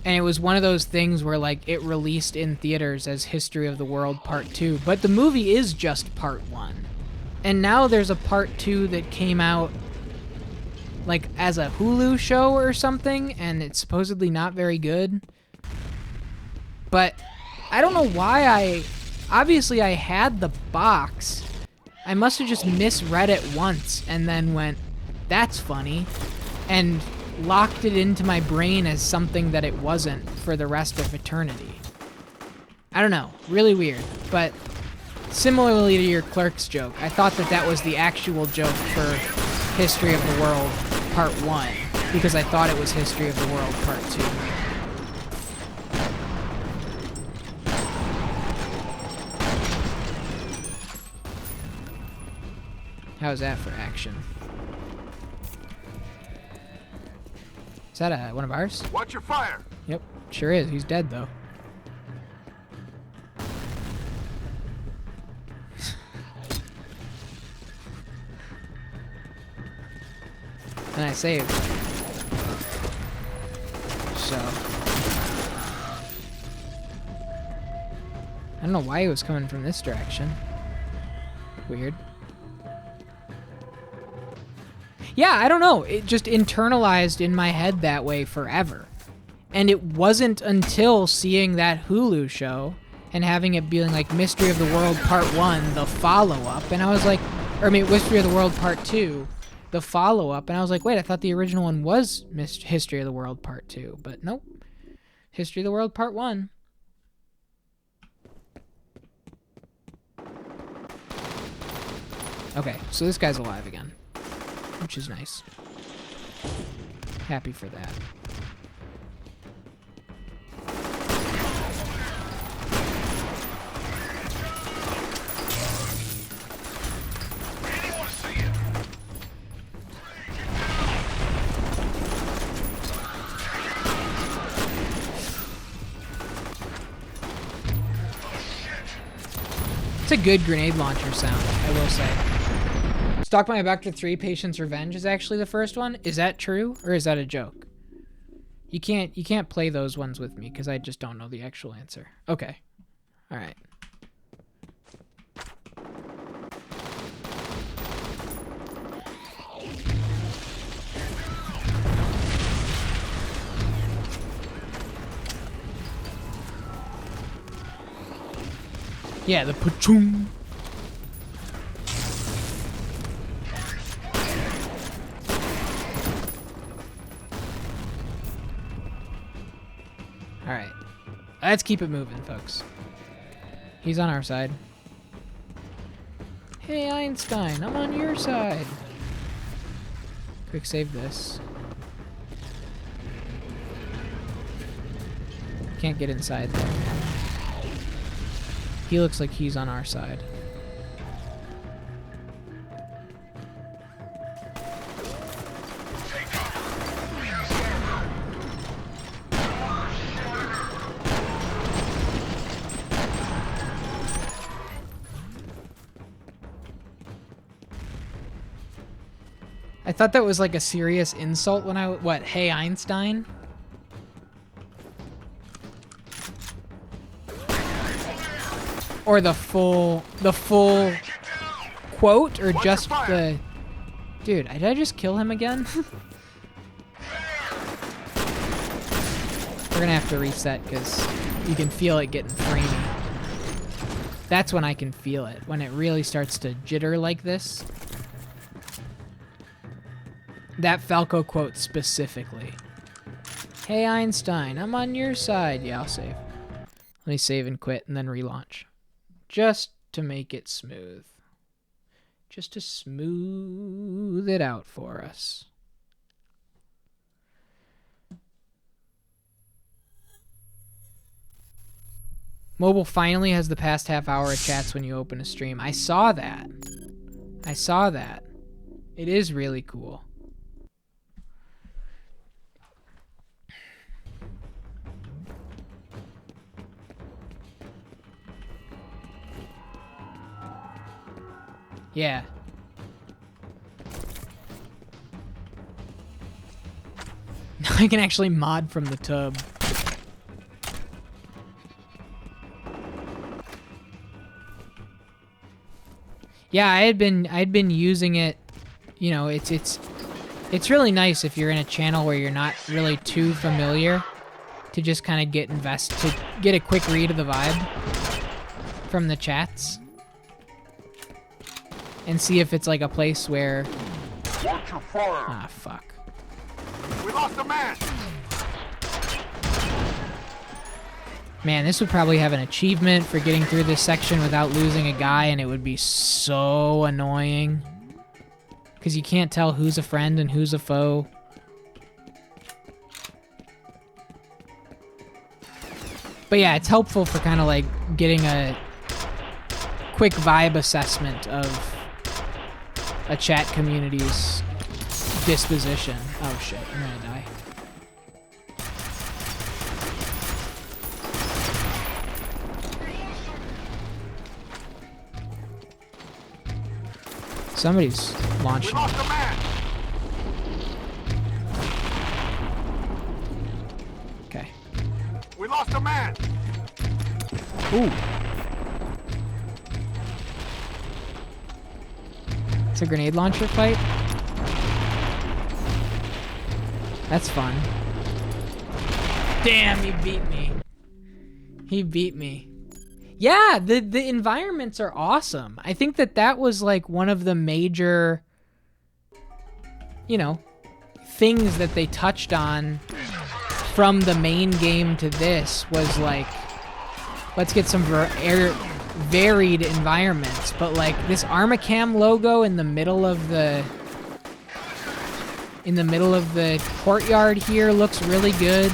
And it was one of those things where, like, it released in theaters as History of the World Part 2, but the movie is just Part 1. And now there's a Part 2 that came out, like, as a Hulu show or something, and it's supposedly not very good. But I don't know why obviously I had the box. I must have just misread it once and then went, that's funny, and locked it into my brain as something that it wasn't for the rest of eternity. I don't know, really weird, but similarly to your Clerks joke, I thought that that was the actual joke for History of the World Part 1, because I thought it was History of the World Part 2. How's that for action? Is that one of ours? Watch your fire! Yep, sure is. He's dead, though. And I saved. So. I don't know why he was coming from this direction. Weird. Yeah, I don't know. It just internalized in my head that way forever. And it wasn't until seeing that Hulu show and having it being like Mystery of the World Part 1, the follow-up, and I was like, or I mean, Mystery of the World Part 2, the follow-up, and I was like, wait, I thought the original one was History of the World Part 2, but nope. History of the World Part 1. Okay, so this guy's alive again, which is nice. Happy for that. It's a good grenade launcher sound, I will say. Stalk My Abductor 3 Patient's Revenge is actually the first one. Is that true, or is that a joke? You can't play those ones with me, because I just don't know the actual answer. Okay. Alright. Yeah, the pa-choom. Alright. Let's keep it moving, folks. He's on our side. Hey, Einstein, I'm on your side. Quick save this. Can't get inside there. He looks like he's on our side. I thought that was like a serious insult when what, hey Einstein? Or the full quote, or just the... Dude, did I just kill him again? We're gonna have to reset because you can feel it getting framey. That's when I can feel it, when it really starts to jitter like this. That Falco quote specifically. Hey Einstein, I'm on your side. Yeah, I'll save. Let me save and quit and then relaunch. Just to make it smooth. Just to smooth it out for us. Mobile finally has the past half hour of chats when you open a stream. I saw that. I saw that. It is really cool. Yeah. I can actually mod from the tub. Yeah, I'd been using it. You know, it's really nice if you're in a channel where you're not really too familiar to just kind of get a quick read of the vibe from the chats. And see if it's like a place where... Watch your fire! Ah, fuck. We lost a man! Man, this would probably have an achievement for getting through this section without losing a guy, and it would be so annoying. Because you can't tell who's a friend and who's a foe. But yeah, it's helpful for kind of like getting a quick vibe assessment of a chat community's disposition. Oh shit, I'm gonna die. Somebody's launching. We lost a man! Okay. We lost a man! Ooh. It's a grenade launcher fight? That's fun. Damn, he beat me. He beat me. Yeah, the environments are awesome. I think that was like one of the major, you know, things that they touched on from the main game to this was like, let's get some varied environments. But like this Armacam logo in the middle of the courtyard here looks really good.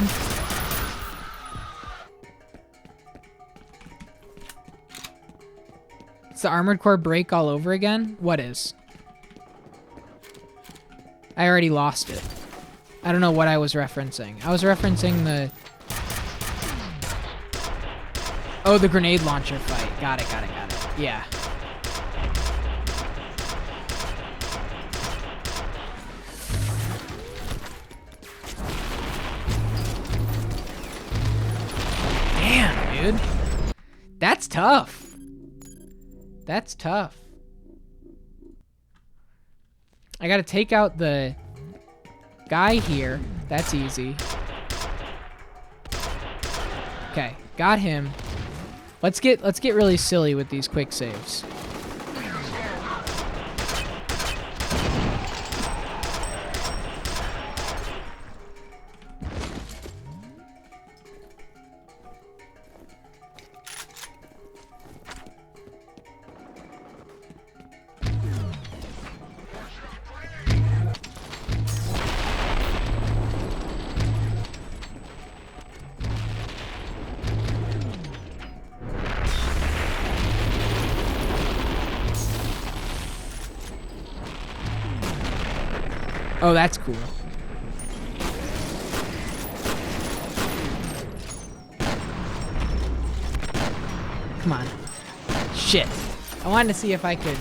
It's the Armored Core break all over again? What is? I already lost it. I don't know what I was referencing. I was referencing the... Oh, the grenade launcher fight. Got it. Yeah. Damn, dude. That's tough. That's tough. I gotta take out the guy here. That's easy. Okay, got him. Let's get really silly with these quick saves. Oh, that's cool. Come on. Shit. I wanted to see if I could...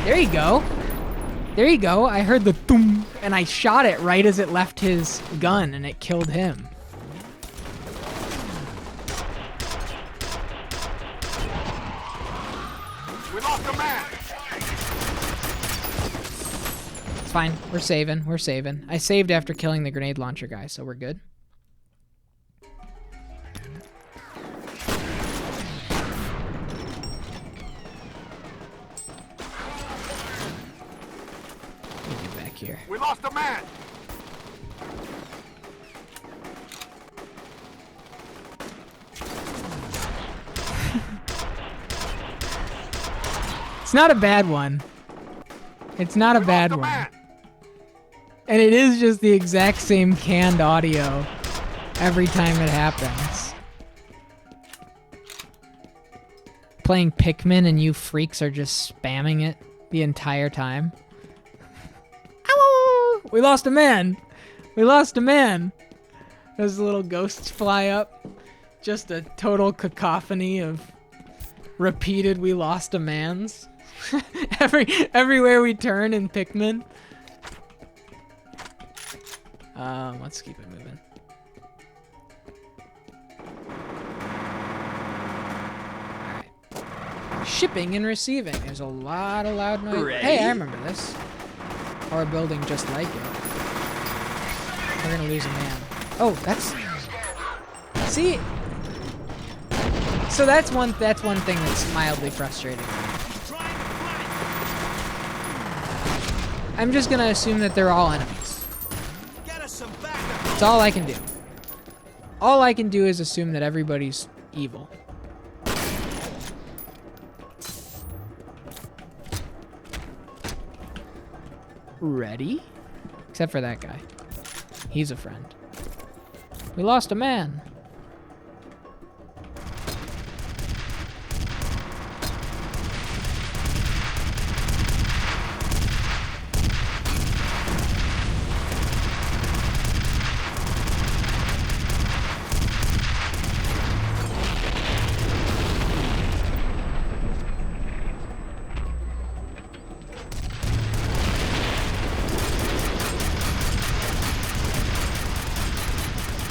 There you go. There you go. I heard the thum, and I shot it right as it left his gun, and it killed him. We lost a man. It's fine. We're saving. We're saving. I saved after killing the grenade launcher guy, so we're good. Get back here. We lost a man. It's not a bad one. It's not a bad one. And it is just the exact same canned audio every time it happens. Playing Pikmin and you freaks are just spamming it the entire time. Ow! We lost a man. We lost a man. Those little ghosts fly up. Just a total cacophony of repeated "we lost a man's." Everywhere we turn in Pikmin. Let's keep it moving. Alright. Shipping and receiving. There's a lot of loud noise. Ready? Hey, I remember this. Or a building just like it. We're gonna lose a man. Oh, that's... See? So that's one thing that's mildly frustrating. I'm just gonna assume that they're all enemies. That's all I can do. All I can do is assume that everybody's evil. Ready? Except for that guy. He's a friend. We lost a man.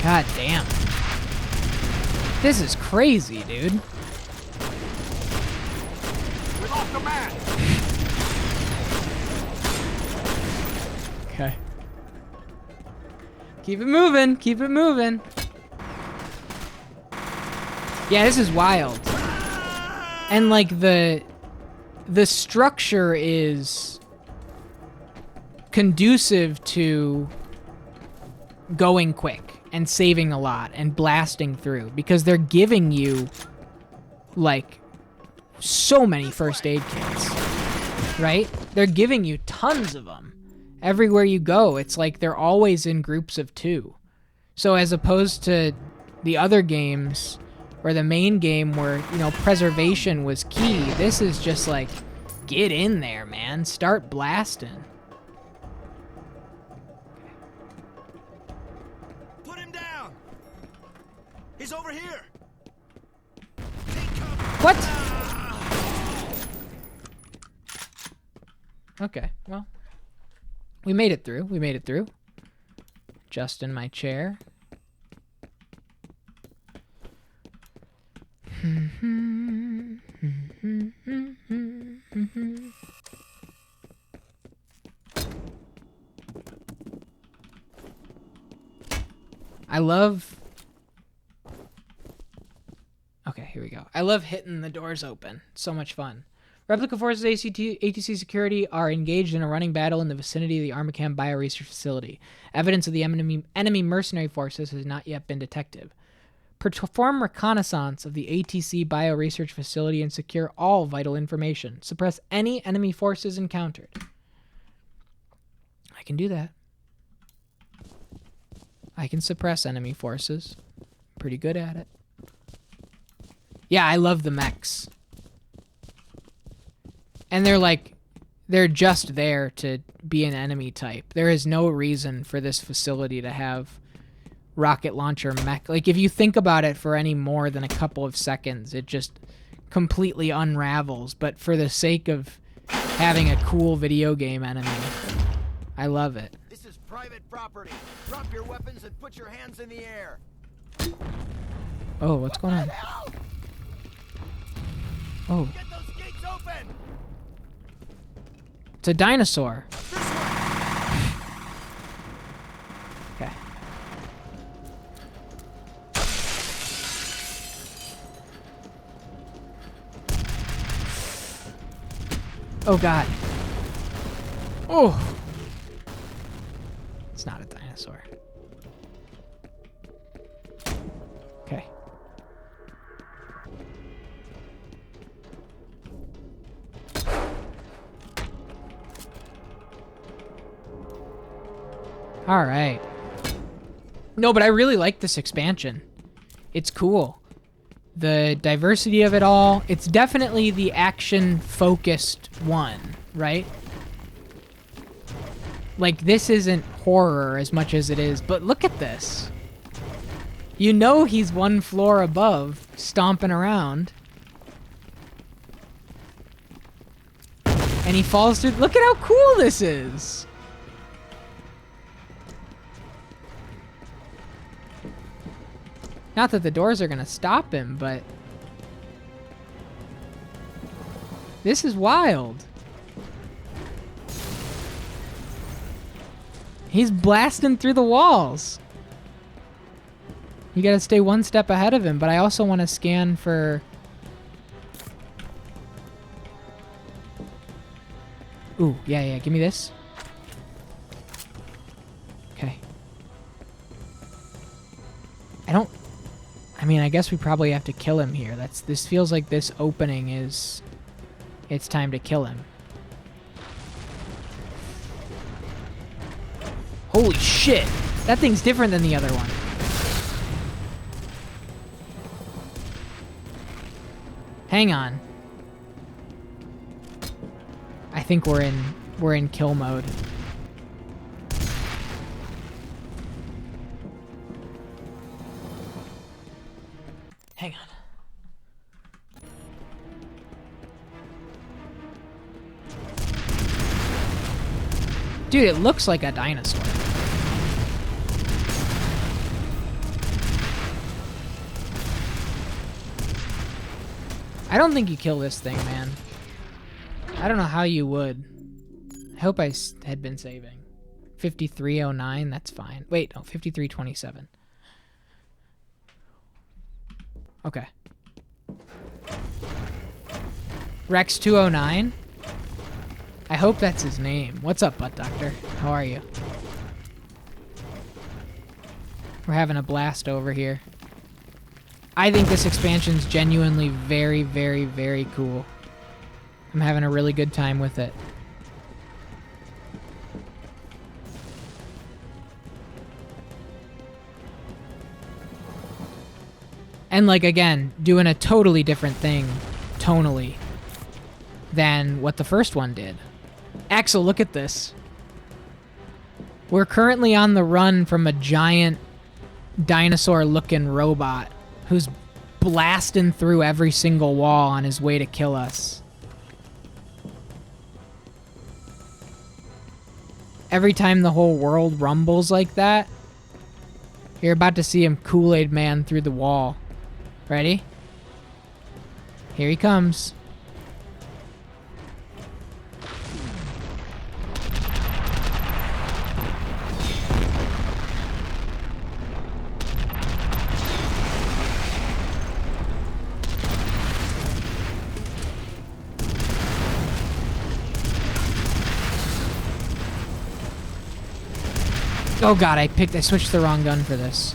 God damn. This is crazy, dude. We lost a man. Okay. Keep it moving. Keep it moving. Yeah, this is wild. And like the structure is conducive to going quick and saving a lot and blasting through because they're giving you like so many first aid kits, right? They're giving you tons of them everywhere you go. It's like they're always in groups of 2. So as opposed to the other games or the main game where, you know, preservation was key, this is just like, get in there, man. Start blasting. He's over here. What? Okay, well, we made it through. We made it through. Just in my chair. I love... Okay, here we go. I love hitting the doors open. So much fun. Replica forces ATC security are engaged in a running battle in the vicinity of the Armacam bioresearch facility. Evidence of the enemy mercenary forces has not yet been detected. Perform reconnaissance of the ATC bioresearch facility and secure all vital information. Suppress any enemy forces encountered. I can do that. I can suppress enemy forces. Pretty good at it. Yeah, I love the mechs. And they're just there to be an enemy type. There is no reason for this facility to have rocket launcher mech. Like, if you think about it for any more than a couple of seconds, it just completely unravels. But for the sake of having a cool video game enemy. I love it. This is private property. Drop your weapons and put your hands in the air. Oh, what's going on? Oh. Get those gates open. It's a dinosaur. Okay. Oh god. Oh. It's not a dinosaur. Okay. All right. No, but I really like this expansion. It's cool. The diversity of it all. It's definitely the action-focused one, right? Like, this isn't horror as much as it is, but look at this. You know he's one floor above, stomping around. And he falls through. Look at how cool this is. Not that the doors are gonna stop him, but this is wild. He's blasting through the walls. You gotta stay one step ahead of him, but I also want to scan for... Ooh, yeah, give me this. Okay. I mean, I guess we probably have to kill him here. This feels like this opening is... It's time to kill him. Holy shit! That thing's different than the other one. Hang on. I think we're in kill mode. Hang on. Dude, it looks like a dinosaur. I don't think you kill this thing, man. I don't know how you would. I hope I had been saving. 5309, that's fine. Wait, no, 5327. Okay. Rex 209? I hope that's his name. What's up, Butt Doctor? How are you? We're having a blast over here. I think this expansion's genuinely very, very, very cool. I'm having a really good time with it. And, like, again, doing a totally different thing, tonally, than what the first one did. Axel, look at this. We're currently on the run from a giant dinosaur-looking robot who's blasting through every single wall on his way to kill us. Every time the whole world rumbles like that, you're about to see him Kool-Aid Man through the wall. Ready? Here he comes. Oh god, I switched the wrong gun for this.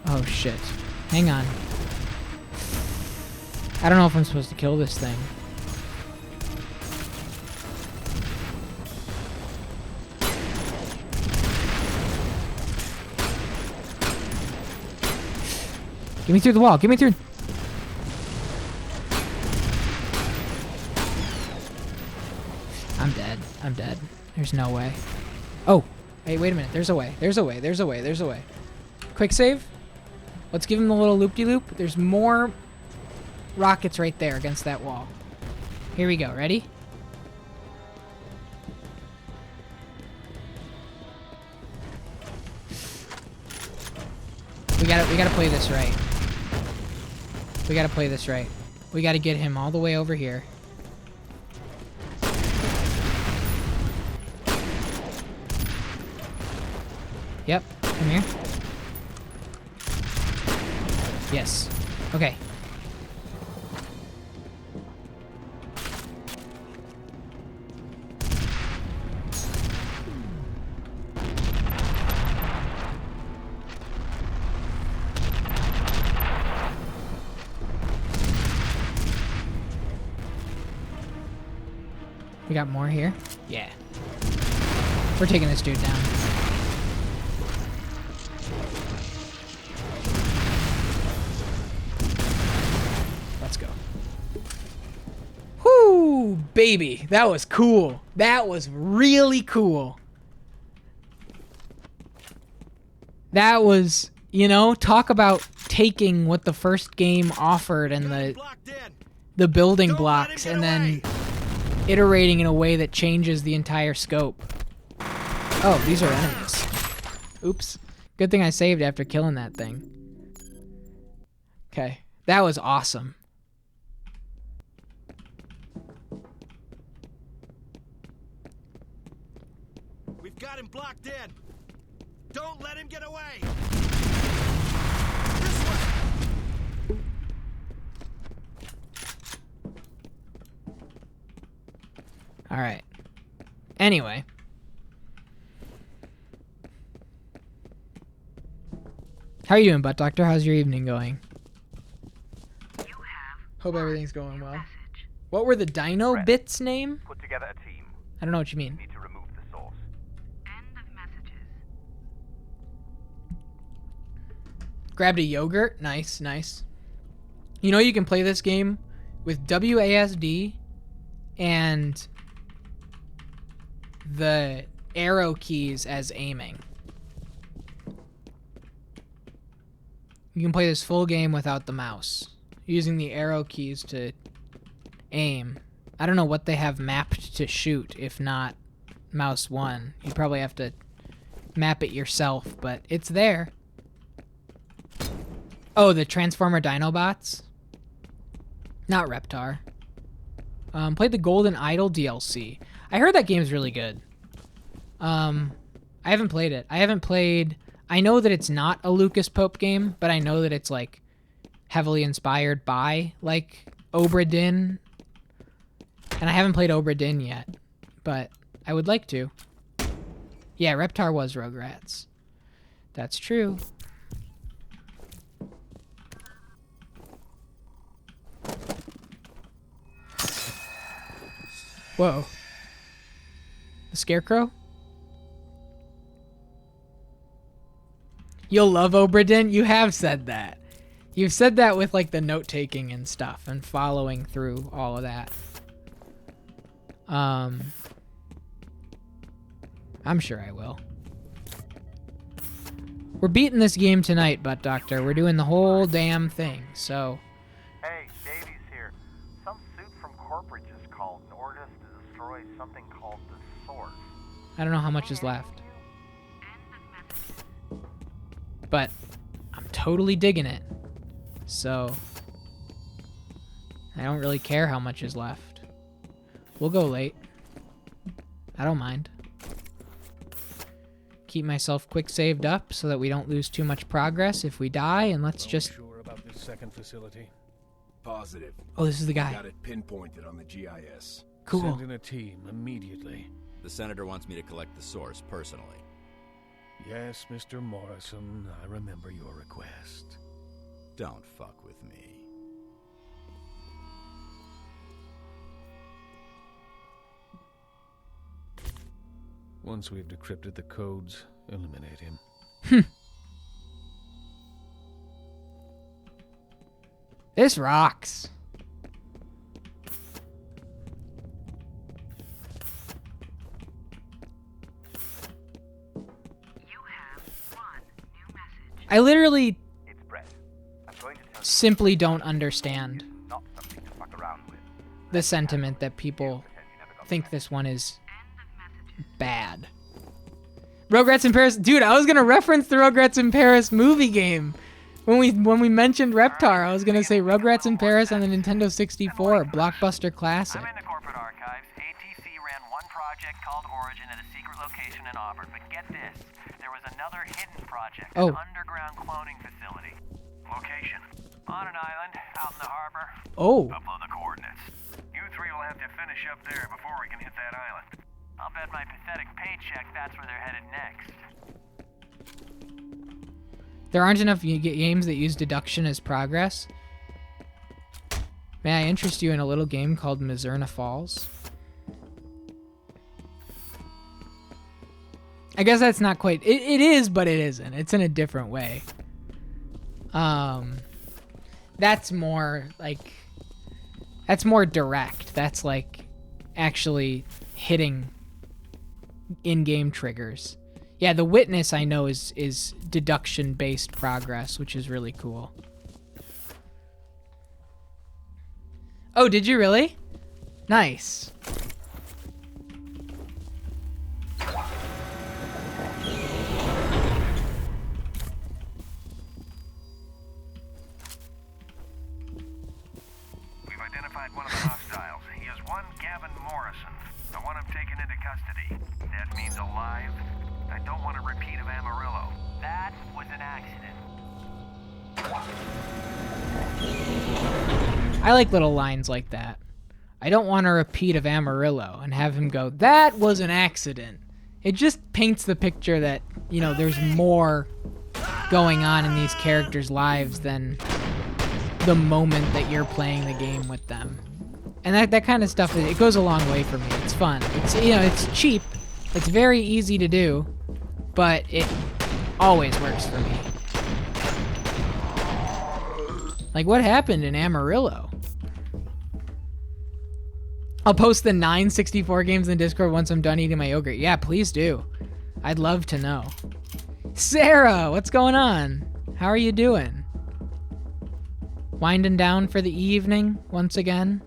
Oh shit. Hang on. I don't know if I'm supposed to kill this thing. Get me through the wall. Get me through. I'm dead. I'm dead. There's no way. Oh. Hey, wait a minute. There's a way. There's a way. There's a way. There's a way. Quick save. Let's give him the little loop-de-loop. There's more rockets right there against that wall. Here we go. Ready? We gotta play this right. We gotta play this right. We gotta get him all the way over here. Yep, come here. Yes. Okay. We got more here? Yeah. We're taking this dude down. Let's go. Whoo, baby. That was cool. That was really cool. That was, you know, talk about taking what the first game offered and the building blocks and then iterating in a way that changes the entire scope. Oh, these are enemies. Oops. Good thing I saved after killing that thing. Okay. That was awesome. We've got him blocked in. Don't let him get away. This way. All right. Anyway. How are you doing, Butt Doctor? How's your evening going? Hope everything's going well. What were the dino bits name? Put together a team. I don't know what you mean. Need to remove the source. End of messages. Grabbed a yogurt. Nice, nice. You know you can play this game with WASD and the arrow keys as aiming. You can play this full game without the mouse, using the arrow keys to aim. I don't know what they have mapped to shoot, if not mouse 1. You probably have to map it yourself, but it's there. Oh, the Transformer Dinobots? Not Reptar. Played the Golden Idol DLC. I heard that game's really good. I haven't played it. I know that it's not a Lucas Pope game, but I know that it's like heavily inspired by like Obra Dinn. And I haven't played Obra Dinn yet, but I would like to. Yeah, Reptar was Rugrats. That's true. Whoa. The Scarecrow? You'll love Obra Dinn? You have said that. You've said that with like the note-taking and stuff and following through all of that. I'm sure I will. We're beating this game tonight, Butt Doctor. We're doing the whole damn thing, so... Hey, Davies here. Some suit from corporate just called and ordered us to destroy something called the Source. I don't know how much is left. But I'm totally digging it. So... I don't really care how much is left. We'll go late. I don't mind. Keep myself quick saved up so that we don't lose too much progress if we die, and let's just... Sure about this second facility? Positive. Oh, this is the guy. Got it pinpointed on the GIS. Cool. Send in a team immediately. The senator wants me to collect the source personally. Yes, Mr. Morrison, I remember your request. Don't fuck with me. Once we've decrypted the codes, eliminate him. This rocks. I literally simply don't understand the sentiment that people think this one is bad. Rugrats in Paris. Dude, I was going to reference the Rugrats in Paris movie game. When we mentioned Reptar, I was gonna say Rugrats in Paris on the Nintendo 64, blockbuster classic. I'm in the corporate archives. ATC ran one project called Origin at a secret location in Auburn, but get this, there was another hidden project, an underground cloning facility. Location, on an island, out in the harbor. Oh. Upload the coordinates. You three will have to finish up there before we can hit that island. I'll bet my pathetic paycheck that's where they're headed next. There aren't enough games that use deduction as progress. May I interest you in a little game called Mizurna Falls? I guess that's not quite... It is, but it isn't. It's in a different way. That's more, like... That's more direct. That's, like, actually hitting in-game triggers. Yeah, The Witness, I know, is deduction-based progress, which is really cool. Oh, did you really? Nice. We've identified one of the hostiles. He is one Gavin Morrison. I want him taken into custody. That means alive. I don't want a repeat of Amarillo. That was an accident. I like little lines like that. I don't want a repeat of Amarillo, and have him go, that was an accident. It just paints the picture that, you know, there's more going on in these characters' lives than the moment that you're playing the game with them. And that kind of stuff, it goes a long way for me. It's fun. It's, you know, it's cheap. It's very easy to do, but it always works for me. Like, what happened in Amarillo? I'll post the 964 games in Discord once I'm done eating my yogurt. Yeah, please do. I'd love to know. Sarah, what's going on? How are you doing? Winding down for the evening once again?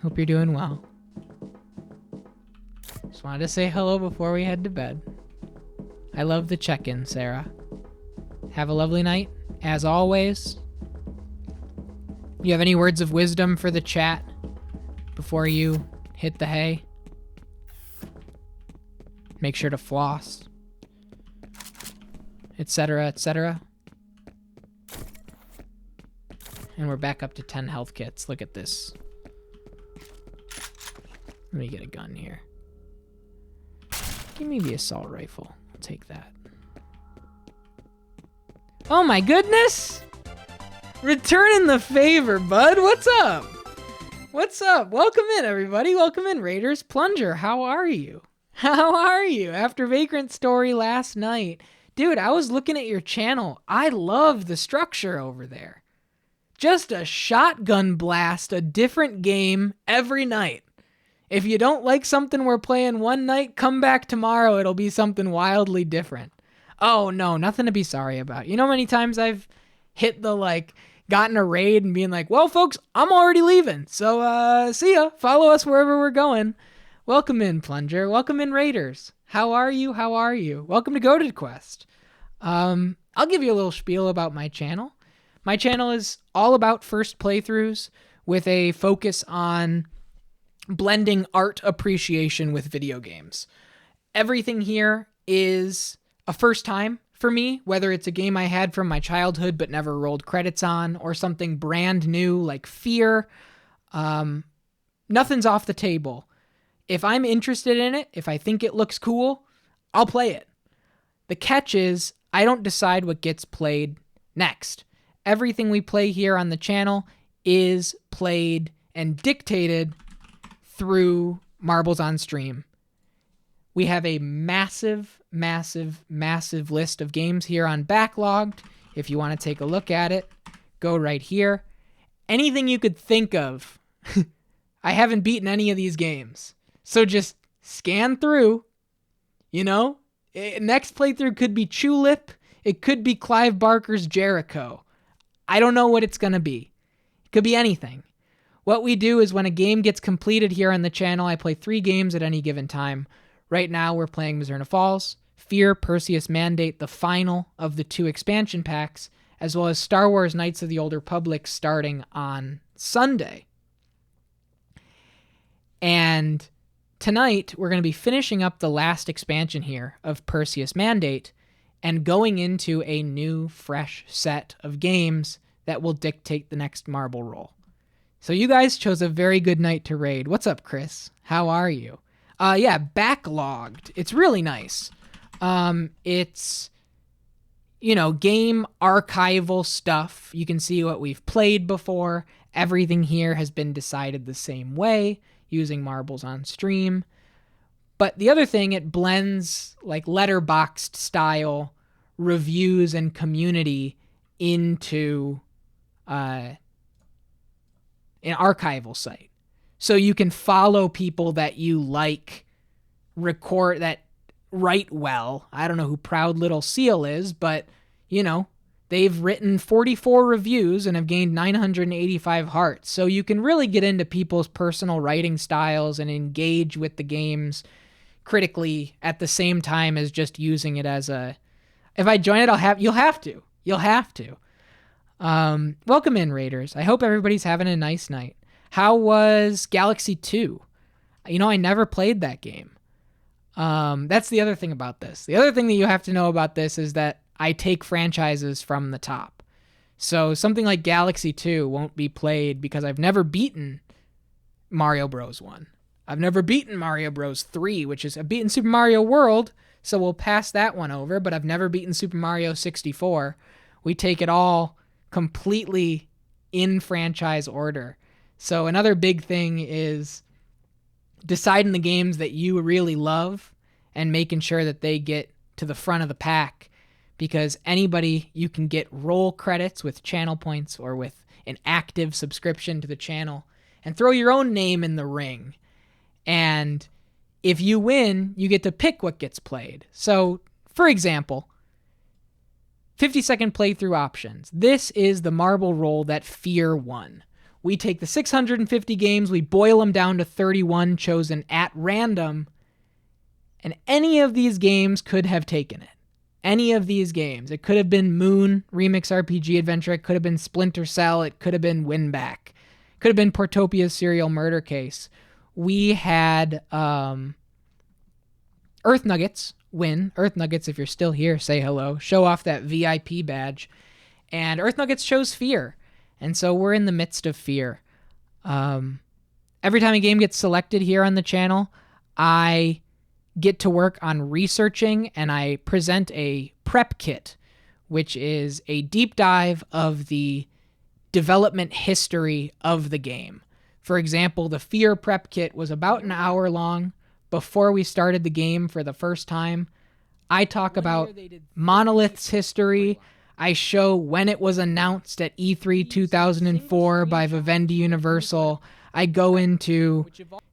Hope you're doing well. Just wanted to say hello before we head to bed. I love the check-in, Sarah. Have a lovely night, as always. You have any words of wisdom for the chat before you hit the hay? Make sure to floss, etc., etc. And we're back up to 10 health kits. Look at this. Let me get a gun here. Give me the assault rifle. I'll take that. Oh my goodness! Returning the favor, bud. What's up? What's up? Welcome in, everybody. Welcome in, Raiders. Plunger, how are you? How are you? After Vagrant Story last night. Dude, I was looking at your channel. I love the structure over there. Just a shotgun blast, a different game every night. If you don't like something we're playing one night, come back tomorrow. It'll be something wildly different. Oh, no, nothing to be sorry about. You know how many times I've hit the, like, gotten a raid and being like, well, folks, I'm already leaving. So, see ya. Follow us wherever we're going. Welcome in, Plunger. Welcome in, Raiders. How are you? How are you? Welcome to GoatedQuest. I'll give you a little spiel about my channel. My channel is all about first playthroughs with a focus on blending art appreciation with video games. Everything here is a first time for me, whether it's a game I had from my childhood but never rolled credits on, or something brand new like F.E.A.R. Nothing's off the table. If I'm interested in it, if I think it looks cool, I'll play it. The catch is, I don't decide what gets played next. Everything we play here on the channel is played and dictated through Marbles on Stream. We have a massive, massive, massive list of games here on Backlogged. If you want to take a look at it, go right here. Anything you could think of. I haven't beaten any of these games. So just scan through, you know? Next playthrough could be Tulip. It could be Clive Barker's Jericho. I don't know what it's going to be. It could be anything. What we do is when a game gets completed here on the channel, I play 3 games at any given time. Right now, we're playing Mizurna Falls, F.E.A.R, Perseus Mandate, the final of the 2 expansion packs, as well as Star Wars Knights of the Old Republic starting on Sunday. And tonight, we're going to be finishing up the last expansion here of Perseus Mandate and going into a new, fresh set of games that will dictate the next marble roll. So you guys chose a very good night to raid. What's up, Chris? How are you? Yeah, backlogged. It's really nice. It's, game archival stuff. You can see what we've played before. Everything here has been decided the same way, using marbles on stream. But the other thing, it blends like letterboxed style reviews and community into an archival site. So you can follow people that you like, record, that write well. I don't know who Proud Little Seal is, but, they've written 44 reviews and have gained 985 hearts. So you can really get into people's personal writing styles and engage with the games critically at the same time as just using it as a... If I join it, you'll have to. Welcome in, Raiders. I hope everybody's having a nice night. How was Galaxy 2? I never played that game. That's the other thing about this. The other thing that you have to know about this is that I take franchises from the top. So something like Galaxy 2 won't be played because I've never beaten Mario Bros. 1. I've never beaten Mario Bros. 3, I've beaten Super Mario World, so we'll pass that one over, but I've never beaten Super Mario 64. We take it all completely in franchise order. So another big thing is deciding the games that you really love and making sure that they get to the front of the pack, because you can get roll credits with channel points or with an active subscription to the channel and throw your own name in the ring. And if you win, you get to pick what gets played. So, for example, 50-second playthrough options. This is the marble roll that F.E.A.R won. We take the 650 games, we boil them down to 31 chosen at random, and any of these games could have taken it. Any of these games. It could have been Moon Remix RPG Adventure, it could have been Splinter Cell, it could have been Winback, it could have been Portopia's Serial Murder Case. We had Earth Nuggets win. Earth Nuggets, if you're still here, say hello. Show off that VIP badge. And Earth Nuggets chose F.E.A.R. And so we're in the midst of F.E.A.R. Every time a game gets selected here on the channel, I get to work on researching and I present a prep kit, which is a deep dive of the development history of the game. For example, the F.E.A.R prep kit was about an hour long. Before we started the game for the first time, I talk about Monolith's history. I show when it was announced at E3 2004 by Vivendi Universal. I go into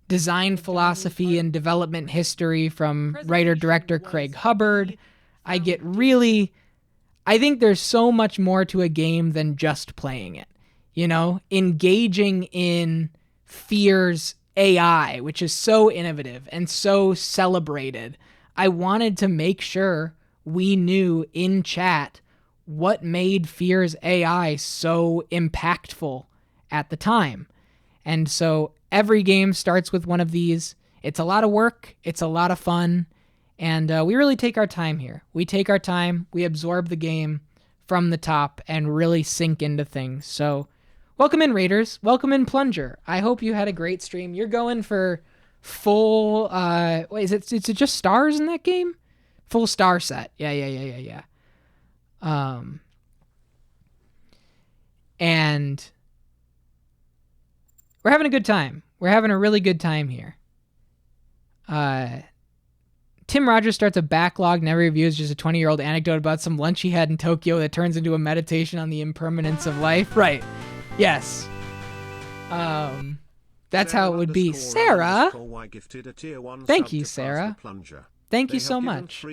design philosophy and development history from writer-director Craig Hubbard. I think there's so much more to a game than just playing it. Engaging in F.E.A.R's AI, which is so innovative and so celebrated. I wanted to make sure we knew in chat what made F.E.A.R's AI so impactful at the time. And so every game starts with one of these. It's a lot of work. It's a lot of fun. And we really take our time here. We take our time. We absorb the game from the top and really sink into things. So welcome in, Raiders. Welcome in, Plunger. I hope you had a great stream. You're going for full... is it just stars in that game? Full star set. Yeah. And we're having a good time. We're having a really good time here. Tim Rogers starts a backlog and every review is just a 20-year-old anecdote about some lunch he had in Tokyo that turns into a meditation on the impermanence of life. Right. Yes. That's how it would be. Sarah. Thank you, Sarah. Thank you so much.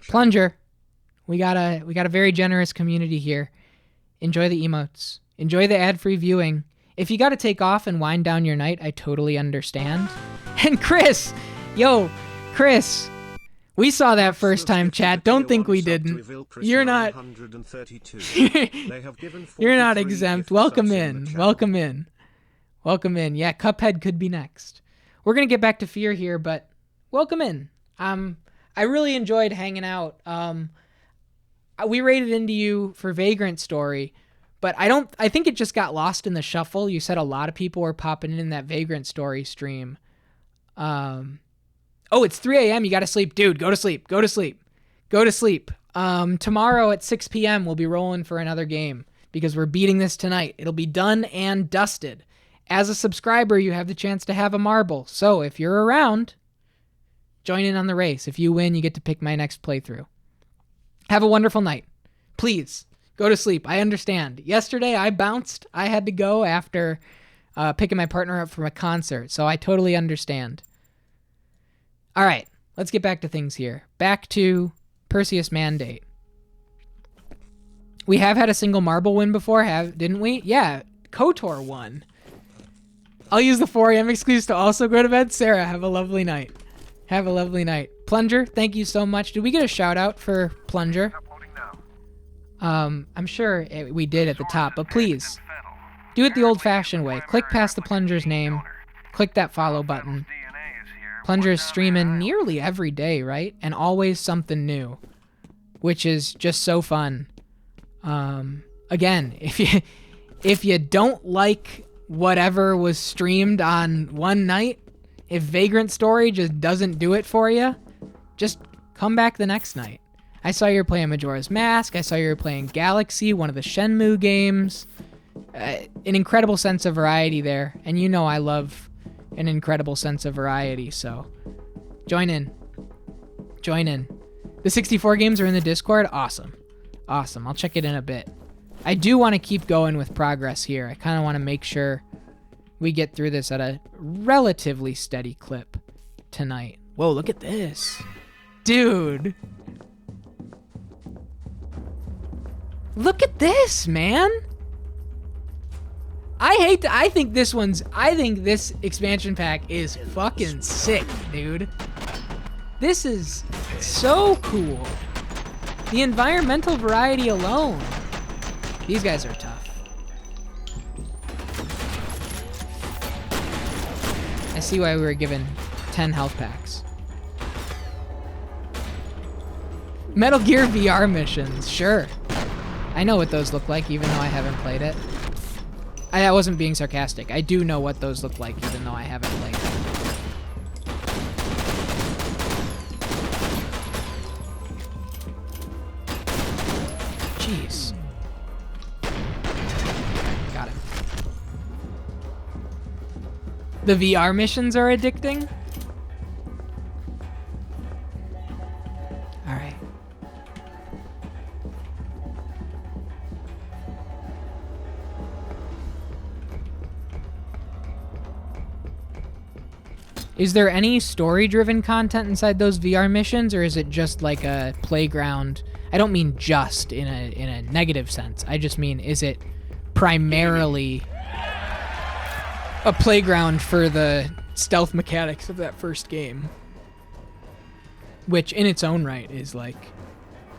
Plunger. We got a very generous community here. Enjoy the emotes. Enjoy the ad-free viewing. If you got to take off and wind down your night, I totally understand. And Chris, We saw that first time, chat. Don't think we didn't. You're not. You're not exempt. Welcome in. Welcome in. Welcome in. Yeah, Cuphead could be next. We're gonna get back to F.E.A.R here, but welcome in. I really enjoyed hanging out. We rated into you for Vagrant Story, but I think it just got lost in the shuffle. You said a lot of people were popping in that Vagrant Story stream. Oh, it's 3 a.m. You gotta sleep. Dude, go to sleep. Go to sleep. Go to sleep. Tomorrow at 6 p.m. we'll be rolling for another game because we're beating this tonight. It'll be done and dusted. As a subscriber, you have the chance to have a marble. So if you're around, join in on the race. If you win, you get to pick my next playthrough. Have a wonderful night. Please, go to sleep. I understand. Yesterday, I bounced. I had to go after picking my partner up from a concert, so I totally understand. All right, let's get back to things here. Back to Perseus Mandate. We have had a single marble win before, didn't we? Yeah, KOTOR won. I'll use the 4 a.m. excuse to also go to bed. Sarah, have a lovely night. Have a lovely night. Plunger, thank you so much. Did we get a shout out for Plunger? I'm sure we did at the top, but please, do it the old-fashioned way. Click past the Plunger's name. Click that follow button. Plunger's streaming nearly every day, right? And always something new, which is just so fun. Again, if you don't like whatever was streamed on one night, if Vagrant Story just doesn't do it for you, just come back the next night. I saw you were playing Majora's Mask. I saw you were playing Galaxy, one of the Shenmue games. An incredible sense of variety there. And you know I love an incredible sense of variety, so join in. Join in. The 64 games are in the Discord? Awesome. Awesome. I'll check it in a bit. I do want to keep going with progress here. I kind of want to make sure we get through this at a relatively steady clip tonight. Whoa, look at this. Dude. Look at this, man. I think this expansion pack is fucking sick, dude. This is so cool. The environmental variety alone. These guys are tough. I see why we were given 10 health packs. Metal Gear VR missions, sure. I know what those look like, even though I haven't played it. I wasn't being sarcastic. I do know what those look like, even though I haven't played it. Jeez. Got it. The VR missions are addicting? Alright. Is there any story-driven content inside those VR missions, or is it just like a playground? I don't mean just in a negative sense. I just mean, is it primarily a playground for the stealth mechanics of that first game? Which, in its own right, is, like,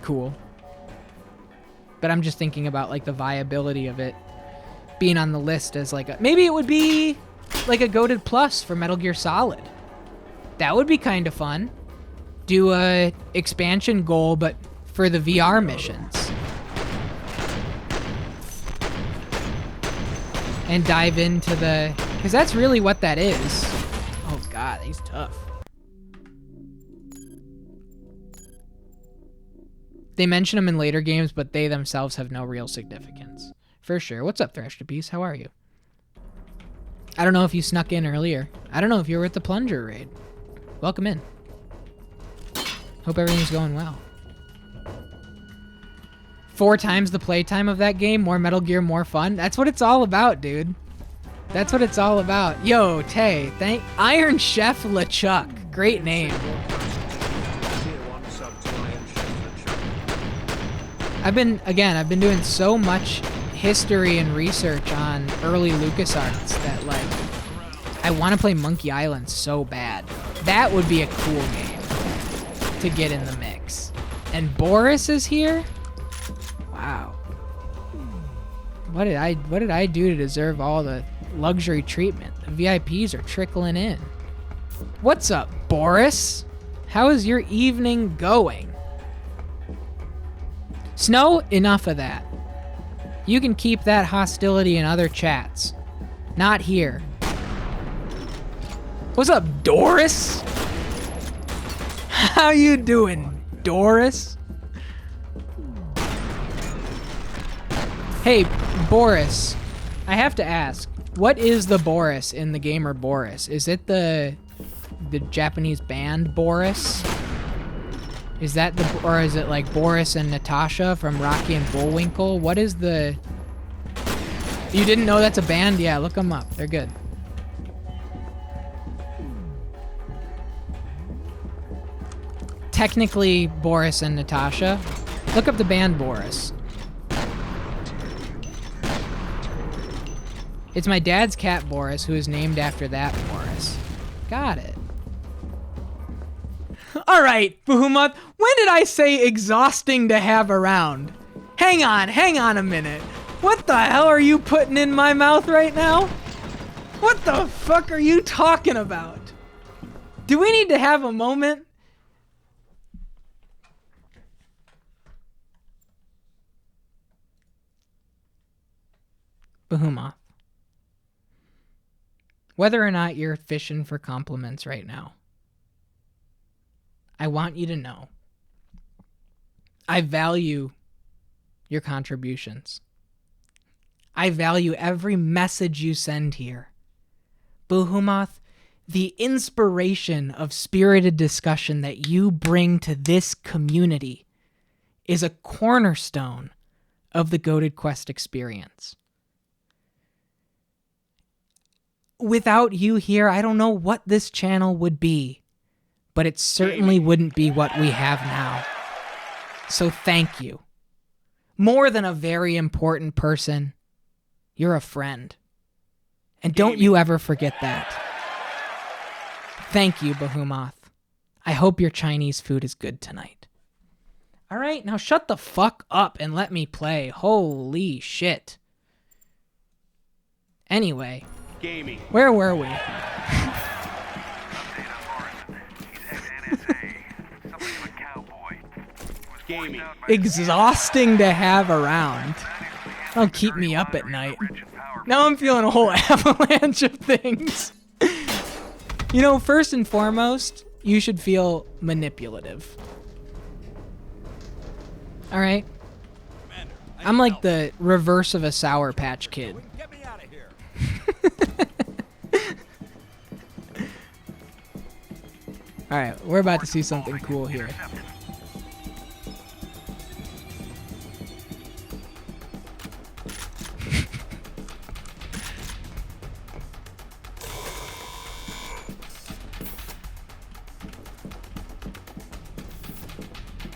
cool. But I'm just thinking about, like, the viability of it being on the list as, like, maybe it would be like a Goated Plus for Metal Gear Solid. That would be kind of fun. Do a expansion goal, but for the VR missions. And dive into the... Because that's really what that is. Oh god, he's tough. They mention them in later games, but they themselves have no real significance. For sure. What's up, Thrash to Peace? How are you? I don't know if you snuck in earlier. I don't know if you were at the Plunger raid. Welcome in. Hope everything's going well. 4 times the playtime of that game, more Metal Gear, more fun. That's what it's all about, dude. That's what it's all about. Yo, Tay, thank Iron Chef LeChuck. Great name. I've been doing so much history and research on early LucasArts that, like, I want to play Monkey Island so bad. That would be a cool game to get in the mix. And Boris is here? Wow. What did I do to deserve all the luxury treatment? The VIPs are trickling in. What's up, Boris? How is your evening going? Snow, enough of that. You can keep that hostility in other chats. Not here. What's up, Doris? How you doing, Doris? Hey, Boris. I have to ask, what is the Boris in the gamer Boris? Is it the Japanese band Boris? Is that the, or is it like Boris and Natasha from Rocky and Bullwinkle? What is the... You didn't know that's a band? Yeah, look them up. They're good. Technically, Boris and Natasha. Look up the band Boris. It's my dad's cat Boris, who is named after that Boris. Got it. Alright, Behemoth, when did I say exhausting to have around? Hang on a minute. What the hell are you putting in my mouth right now? What the fuck are you talking about? Do we need to have a moment? Behemoth. Whether or not you're fishing for compliments right now, I want you to know I value your contributions. I value every message you send here. Behemoth, the inspiration of spirited discussion that you bring to this community is a cornerstone of the Goated Quest experience. Without you here, I don't know what this channel would be, but it certainly wouldn't be what we have now. So thank you. More than a very important person, you're a friend. And don't you ever forget that. Thank you, Behemoth. I hope your Chinese food is good tonight. All right, now shut the fuck up and let me play. Holy shit. Anyway, where were we? Exhausting to have around. Don't keep me up at night. Now I'm feeling a whole avalanche of things. You know, first and foremost, you should feel manipulative. Alright? I'm like the reverse of a Sour Patch Kid. Alright, we're about to see something cool here.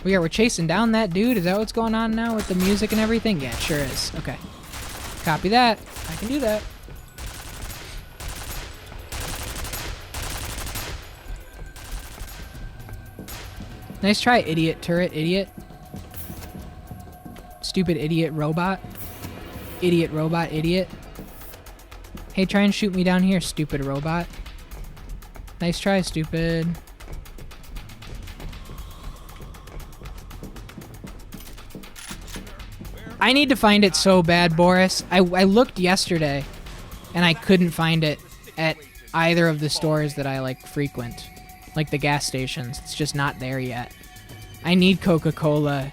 We're chasing down that dude. Is that what's going on now with the music and everything? Yeah, it sure is. Okay. Copy that. I can do that. Nice try, idiot turret, idiot. Stupid idiot robot. Idiot robot, idiot. Hey, try and shoot me down here, stupid robot. Nice try, stupid. I need to find it so bad, Boris. I looked yesterday, and I couldn't find it at either of the stores that I, like, frequent. Like the gas stations. It's just not there yet. I need Coca-Cola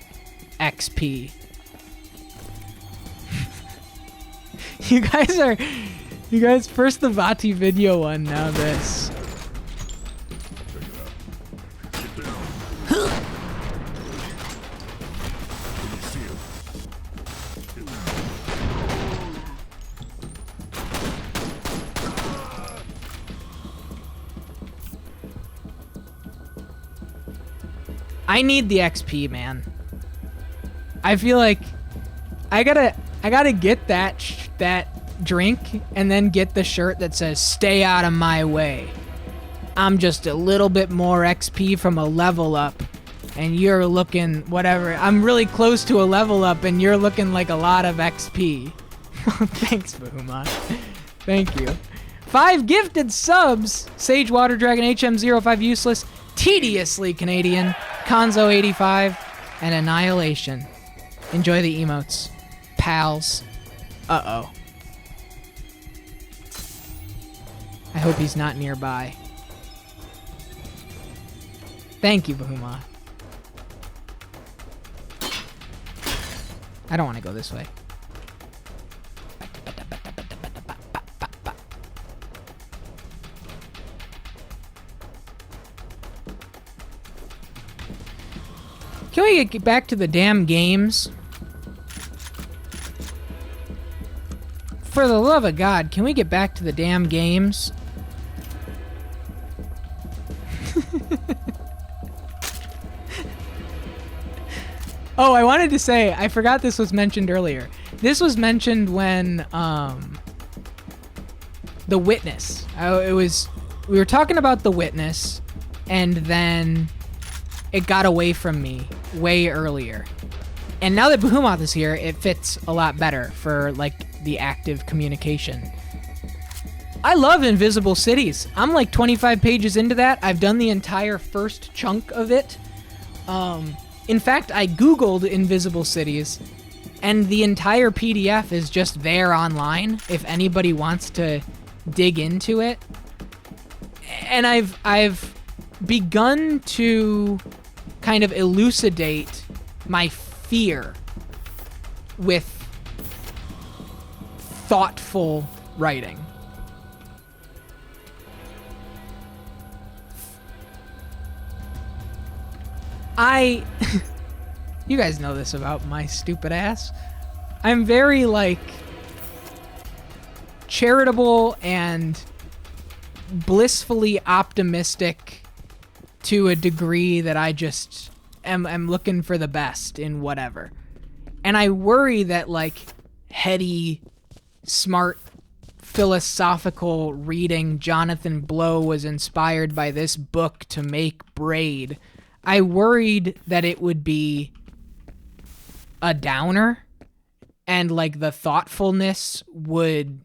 XP. You guys first the Vati video one, now this. I need the XP, man. I feel like I gotta get that drink and then get the shirt that says "Stay out of my way." I'm just a little bit more XP from a level up and you're looking whatever. I'm really close to a level up, and you're looking like a lot of XP. Thanks, Bahuma. Thank you. 5 gifted subs. Sage Water Dragon HM05 Useless, Tediously Canadian, Conzo85, and Annihilation. Enjoy the emotes. Pals. Uh-oh. I hope he's not nearby. Thank you, Bahuma. I don't want to go this way. Can we get back to the damn games? For the love of God, can we get back to the damn games? Oh, I wanted to say, I forgot this was mentioned earlier. This was mentioned when, The Witness. We were talking about The Witness, and then it got away from me way earlier. And now that Behemoth is here, it fits a lot better for, like, the active communication. I love Invisible Cities. I'm like 25 pages into that. I've done the entire first chunk of it. In fact, I Googled Invisible Cities, and the entire PDF is just there online if anybody wants to dig into it. And I've begun to kind of elucidate my fear with thoughtful writing. You guys know this about my stupid ass. I'm very, like, charitable and blissfully optimistic to a degree that I just am looking for the best in whatever. And I worry that, like, heady, smart, philosophical reading Jonathan Blow was inspired by this book to make Braid. I worried that it would be a downer, and, like, the thoughtfulness would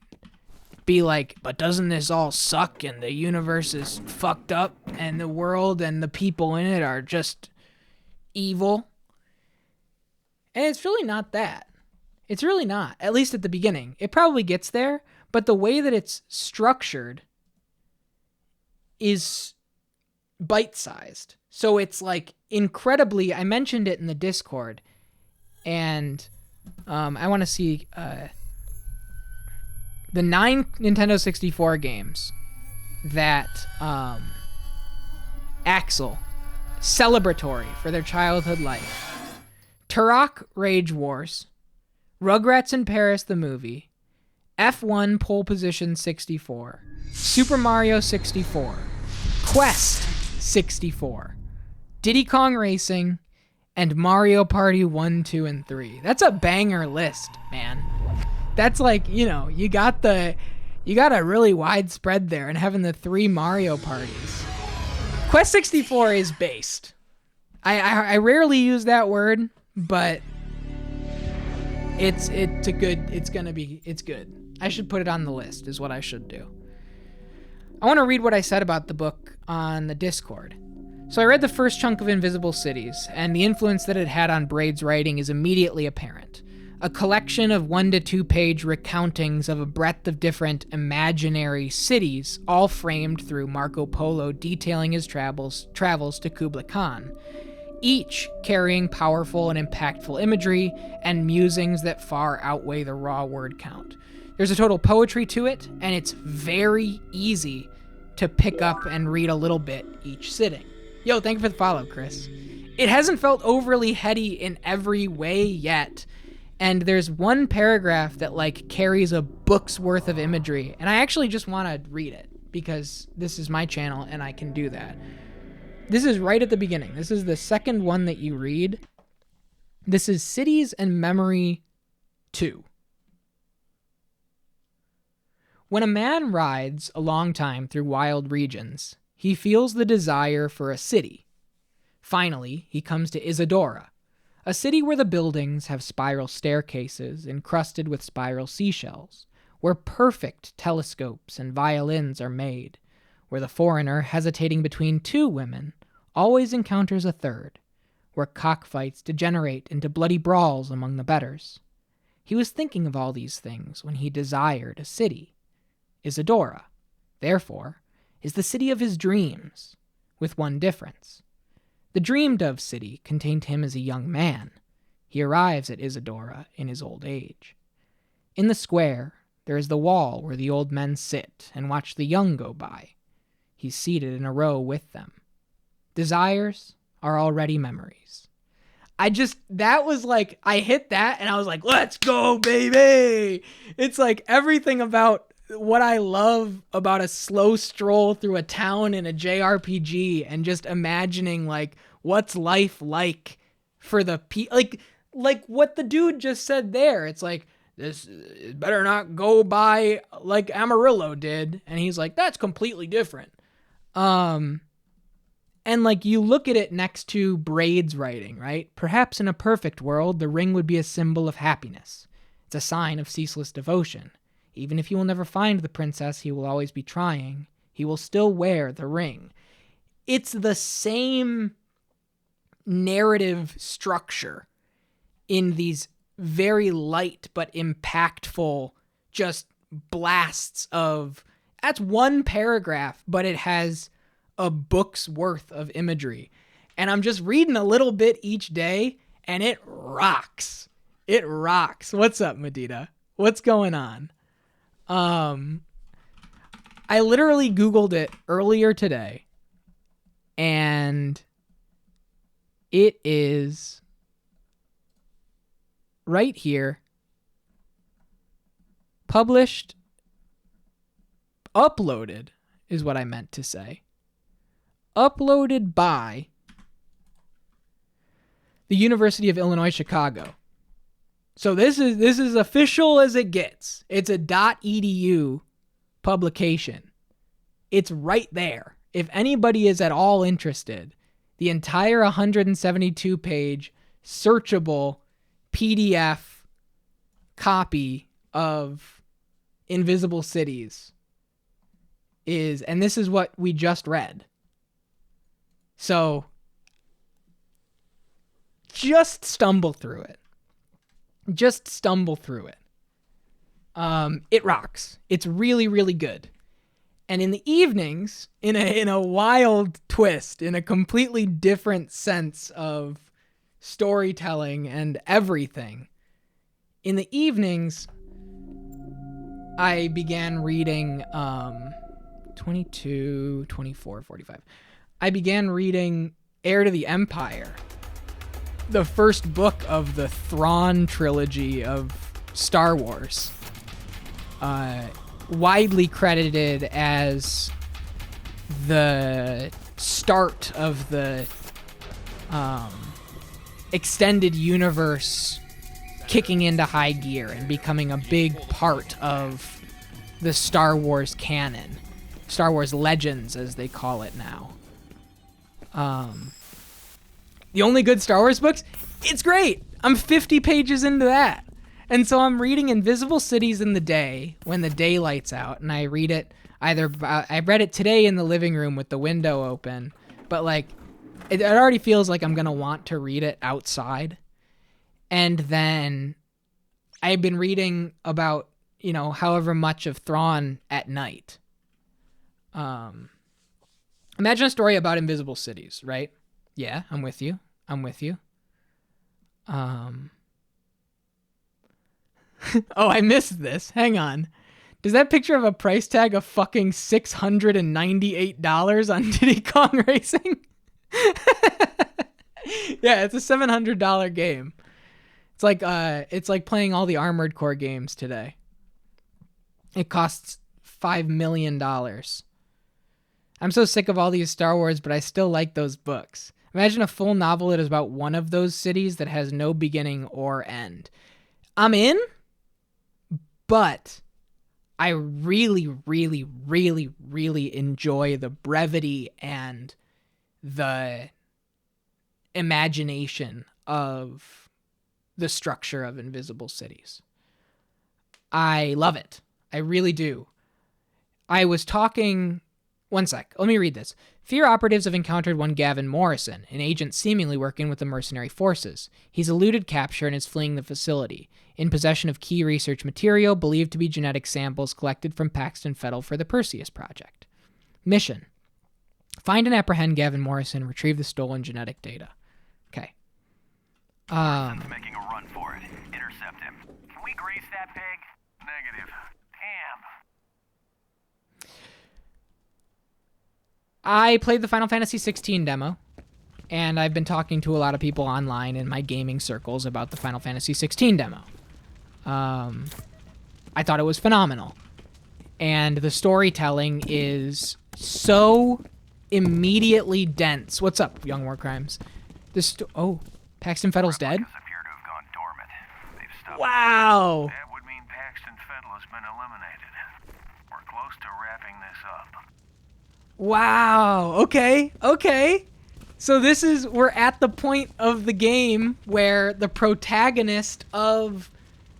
be like, but doesn't this all suck, and the universe is fucked up, and the world and the people in it are just evil? And it's really not that. It's really not, at least at the beginning. It probably gets there, but the way that it's structured is bite-sized. So it's, like, incredibly... I mentioned it in the Discord, and I want to see the 9 Nintendo 64 games that Axel, celebratory for their childhood life. Turok Rage Wars, Rugrats in Paris the movie, F1 Pole Position 64, Super Mario 64, Quest 64, Diddy Kong Racing, and Mario Party 1, 2, and 3. That's a banger list, man. That's like, you know, you got a really wide spread there, and having the 3 Mario parties. Quest 64 is based. I rarely use that word, but it's good. I should put it on the list, is what I should do. I want to read what I said about the book on the Discord. So I read the first chunk of Invisible Cities, and the influence that it had on Braid's writing is immediately apparent. A collection of 1 to 2 page recountings of a breadth of different imaginary cities, all framed through Marco Polo detailing his travels to Kublai Khan, each carrying powerful and impactful imagery and musings that far outweigh the raw word count. There's a total poetry to it, and it's very easy to pick up and read a little bit each sitting. Yo, thank you for the follow, Chris. It hasn't felt overly heady in every way yet, and there's one paragraph that, like, carries a book's worth of imagery, and I actually just want to read it, because this is my channel, and I can do that. This is right at the beginning. This is the second one that you read. This is Cities and Memory 2. When a man rides a long time through wild regions, he feels the desire for a city. Finally, he comes to Isadora, a city where the buildings have spiral staircases encrusted with spiral seashells, where perfect telescopes and violins are made, where the foreigner hesitating between two women always encounters a third, where cockfights degenerate into bloody brawls among the betters. He was thinking of all these things when he desired a city. Isadora, therefore, is the city of his dreams, with one difference. The dreamed-of city contained him as a young man. He arrives at Isadora in his old age. In the square, there is the wall where the old men sit and watch the young go by. He's seated in a row with them. Desires are already memories. That was like, I hit that and I was like, let's go, baby! It's like everything about what I love about a slow stroll through a town in a JRPG and just imagining like what's life like for the like what the dude just said there. It's like, this better not go by like Amarillo did, and he's like, that's completely different. And like you look at it next to Braid's writing, right? Perhaps in a perfect world, the ring would be a symbol of happiness. It's a sign of ceaseless devotion. Even if he will never find the princess he will always be trying, he will still wear the ring. It's the same narrative structure in these very light but impactful just blasts of... That's one paragraph, but it has a book's worth of imagery. And I'm just reading a little bit each day, and it rocks. It rocks. What's up, Medita? What's going on? I literally Googled it earlier today, and it is right here. Published, uploaded is what I meant to say. Uploaded by the University of Illinois, Chicago. So this is official as it gets. It's a .edu publication. It's right there. If anybody is at all interested, the entire 172-page searchable PDF copy of Invisible Cities is, and this is what we just read. So just stumble through it. Just stumble through it. It rocks. It's really, really good. And in the evenings, in a wild twist, in a completely different sense of storytelling and everything, in the evenings, I began reading 22, 24, 45. I began reading Heir to the Empire, the first book of the Thrawn trilogy of Star Wars, widely credited as the start of the extended universe kicking into high gear and becoming a big part of the Star Wars canon, Star Wars Legends as they call it now. The only good Star Wars books, it's great. I'm 50 pages into that. And so I'm reading Invisible Cities in the day when the day lights out, and I read it I read it today in the living room with the window open, but like it already feels like I'm going to want to read it outside. And then I've been reading about, however much of Thrawn at night. Imagine a story about Invisible Cities, right? Yeah, I'm with you. Oh, I missed this. Hang on. Does that picture have a price tag of fucking $698 on Diddy Kong Racing? Yeah, it's a $700 game. It's like playing all the Armored Core games today. It costs $5 million. I'm so sick of all these Star Wars, but I still like those books. Imagine a full novel that is about one of those cities that has no beginning or end. I'm in, but I really, really, really, really enjoy the brevity and the imagination of the structure of Invisible Cities. I love it. I really do. I was talking... One sec. Let me read this. F.E.A.R operatives have encountered one Gavin Morrison, an agent seemingly working with the mercenary forces. He's eluded capture and is fleeing the facility, in possession of key research material believed to be genetic samples collected from Paxton Fettel for the Perseus project. Mission: find and apprehend Gavin Morrison and retrieve the stolen genetic data. Okay. Morrison's making a run for it. Intercept him. Can we grease that pig? Negative. Damn. I played the Final Fantasy 16 demo, and I've been talking to a lot of people online in my gaming circles about the Final Fantasy 16 demo. I thought it was phenomenal. And the storytelling is so immediately dense. What's up, Young War Crimes? Oh, Paxton Fettel's dead? Appear to have gone dormant. They've stopped. Wow. That would mean Paxton Fettel has been eliminated. We're close to wrapping this up. Wow. Okay. So we're at the point of the game where the protagonist of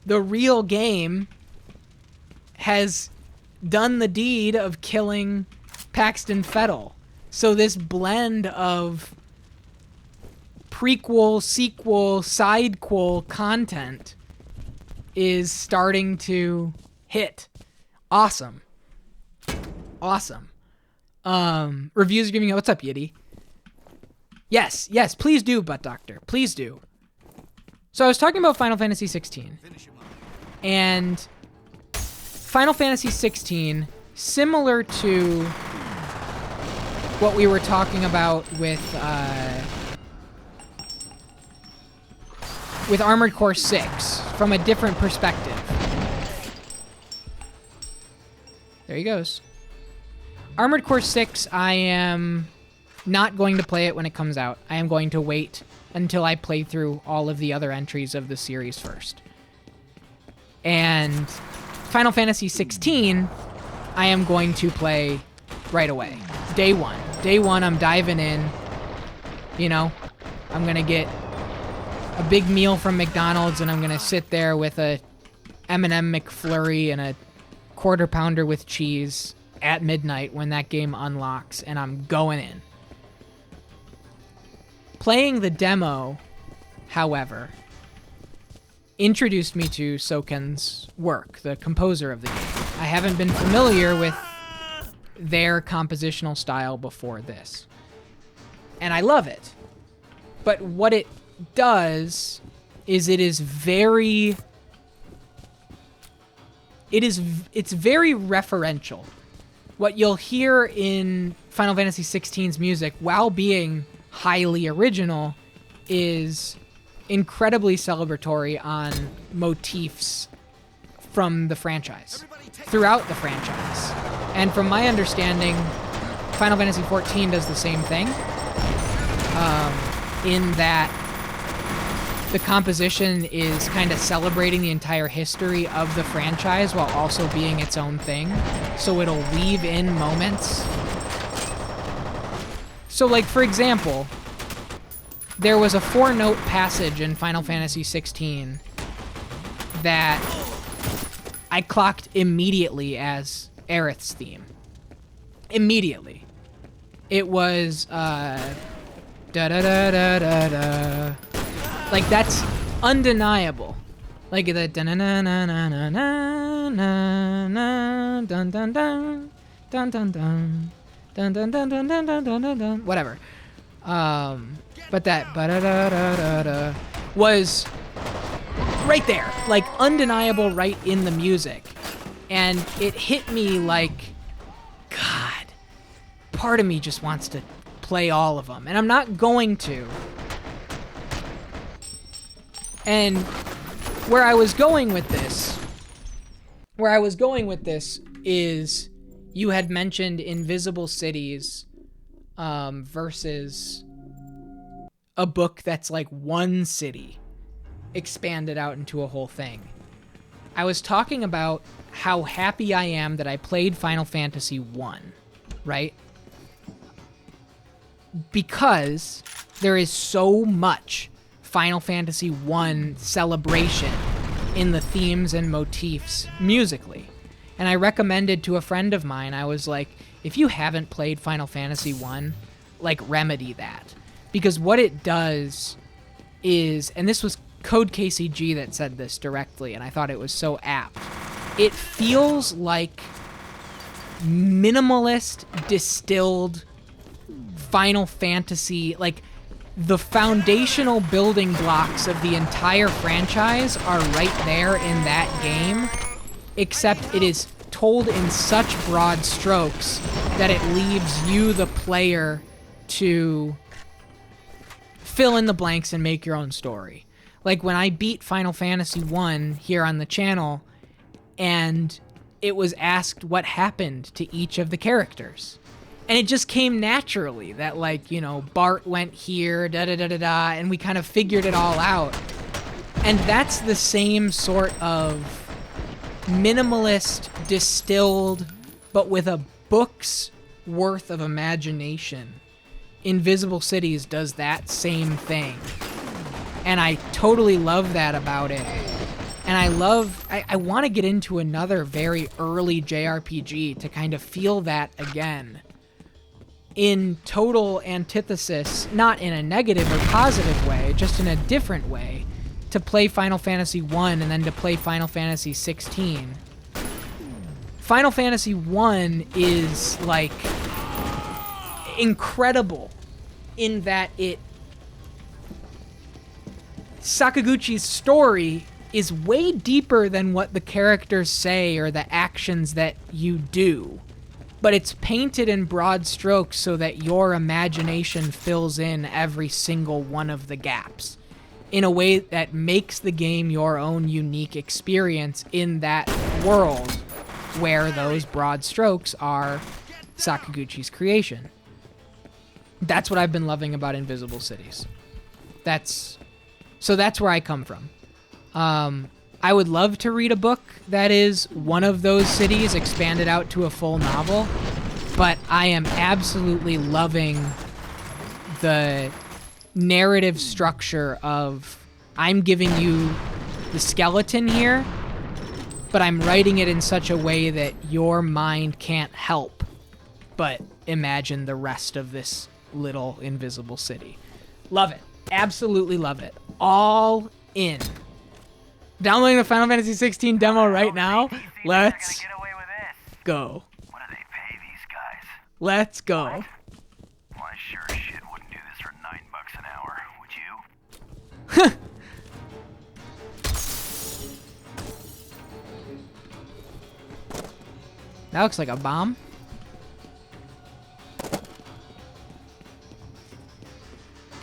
the real game has done the deed of killing Paxton Fettel. So this blend of prequel, sequel, sidequel content is starting to hit. Awesome. Reviews are giving out. What's up, Yiddy? Yes, please do, Butt Doctor. Please do. So I was talking about Final Fantasy 16. And Final Fantasy 16, similar to what we were talking about with Armored Core 6, from a different perspective. There he goes. Armored Core 6, I am not going to play it when it comes out. I am going to wait until I play through all of the other entries of the series first. And Final Fantasy 16, I am going to play right away. Day one, I'm diving in. You know, I'm going to get a big meal from McDonald's, and I'm going to sit there with a M&M McFlurry and a quarter pounder with cheese at midnight when that game unlocks, and I'm going in. Playing the demo, however, introduced me to Soken's work, the composer of the game. I haven't been familiar with their compositional style before this, and I love it. But what it does is it's very referential. What you'll hear in Final Fantasy XVI's music, while being highly original, is incredibly celebratory on motifs from the franchise, throughout the franchise. And from my understanding, Final Fantasy XIV does the same thing, in that the composition is kind of celebrating the entire history of the franchise while also being its own thing. So it'll weave in moments. So, like, for example, there was a 4-note passage in Final Fantasy XVI that I clocked immediately as Aerith's theme. Immediately. It was, da-da-da-da-da-da. Like, that's undeniable. Like, the dun-dun-dun-dun-dun-dun, dun-dun-dun, dun-dun-dun, dun-dun-dun-dun-dun-dun-dun, whatever. But that ba-da-da-da-da-da was right there. Like, undeniable right in the music. And it hit me like, God, part of me just wants to play all of them. And I'm not going to. And where I was going with this is you had mentioned Invisible Cities versus a book that's like one city expanded out into a whole thing. I was talking about how happy I am that I played Final Fantasy 1, right? Because There is so much Final Fantasy I celebration in the themes and motifs musically. And I recommended to a friend of mine, I was like, if you haven't played Final Fantasy I, like, remedy that. Because what it does is, and this was Code KCG that said this directly, and I thought it was so apt. It feels like minimalist, distilled Final Fantasy, like, the foundational building blocks of the entire franchise are right there in that game, except it is told in such broad strokes that it leaves you, the player, to fill in the blanks and make your own story. Like when I beat Final Fantasy I here on the channel, and it was asked what happened to each of the characters. And it just came naturally that, like, you know, Bart went here, da-da-da-da-da, and we kind of figured it all out. And that's the same sort of minimalist, distilled, but with a book's worth of imagination. Invisible Cities does that same thing. And I totally love that about it. And I want to get into another very early JRPG to kind of feel that again. In total antithesis, not in a negative or positive way, just in a different way, to play Final Fantasy I and then to play Final Fantasy 16. Final Fantasy I is, like, incredible in that Sakaguchi's story is way deeper than what the characters say or the actions that you do. But it's painted in broad strokes so that your imagination fills in every single one of the gaps in a way that makes the game your own unique experience in that world where those broad strokes are Sakaguchi's creation. That's what I've been loving about Invisible Cities. That's where I come from. I would love to read a book that is one of those cities expanded out to a full novel, but I am absolutely loving the narrative structure of I'm giving you the skeleton here, but I'm writing it in such a way that your mind can't help but imagine the rest of this little invisible city. Love it. Absolutely love it. All in. Downloading the Final Fantasy 16 demo right now. Let's go. What do they pay these guys? Let's go. Well, I sure as shit wouldn't do this for $9 an hour, would you? That looks like a bomb.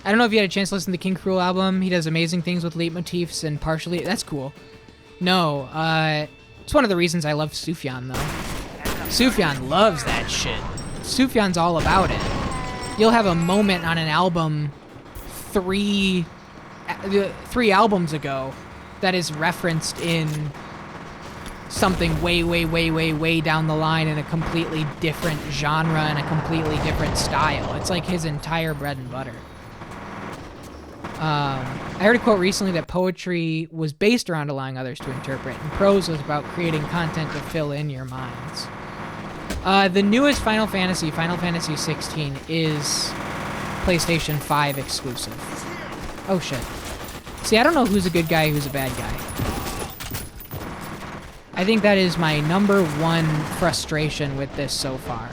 I don't know if you had a chance to listen to the King Cruel album. He does amazing things with leitmotifs and partially... That's cool. No, it's one of the reasons I love Sufjan, though. Sufjan loves that shit. Sufjan's all about it. You'll have a moment on an album three albums ago that is referenced in something way down the line in a completely different genre and a completely different style. It's like his entire bread and butter. I heard a quote recently that poetry was based around allowing others to interpret, and prose was about creating content to fill in your minds. The newest Final Fantasy 16, is PlayStation 5 exclusive. Oh shit. See, I don't know who's a good guy, who's a bad guy. I think that is my number one frustration with this so far.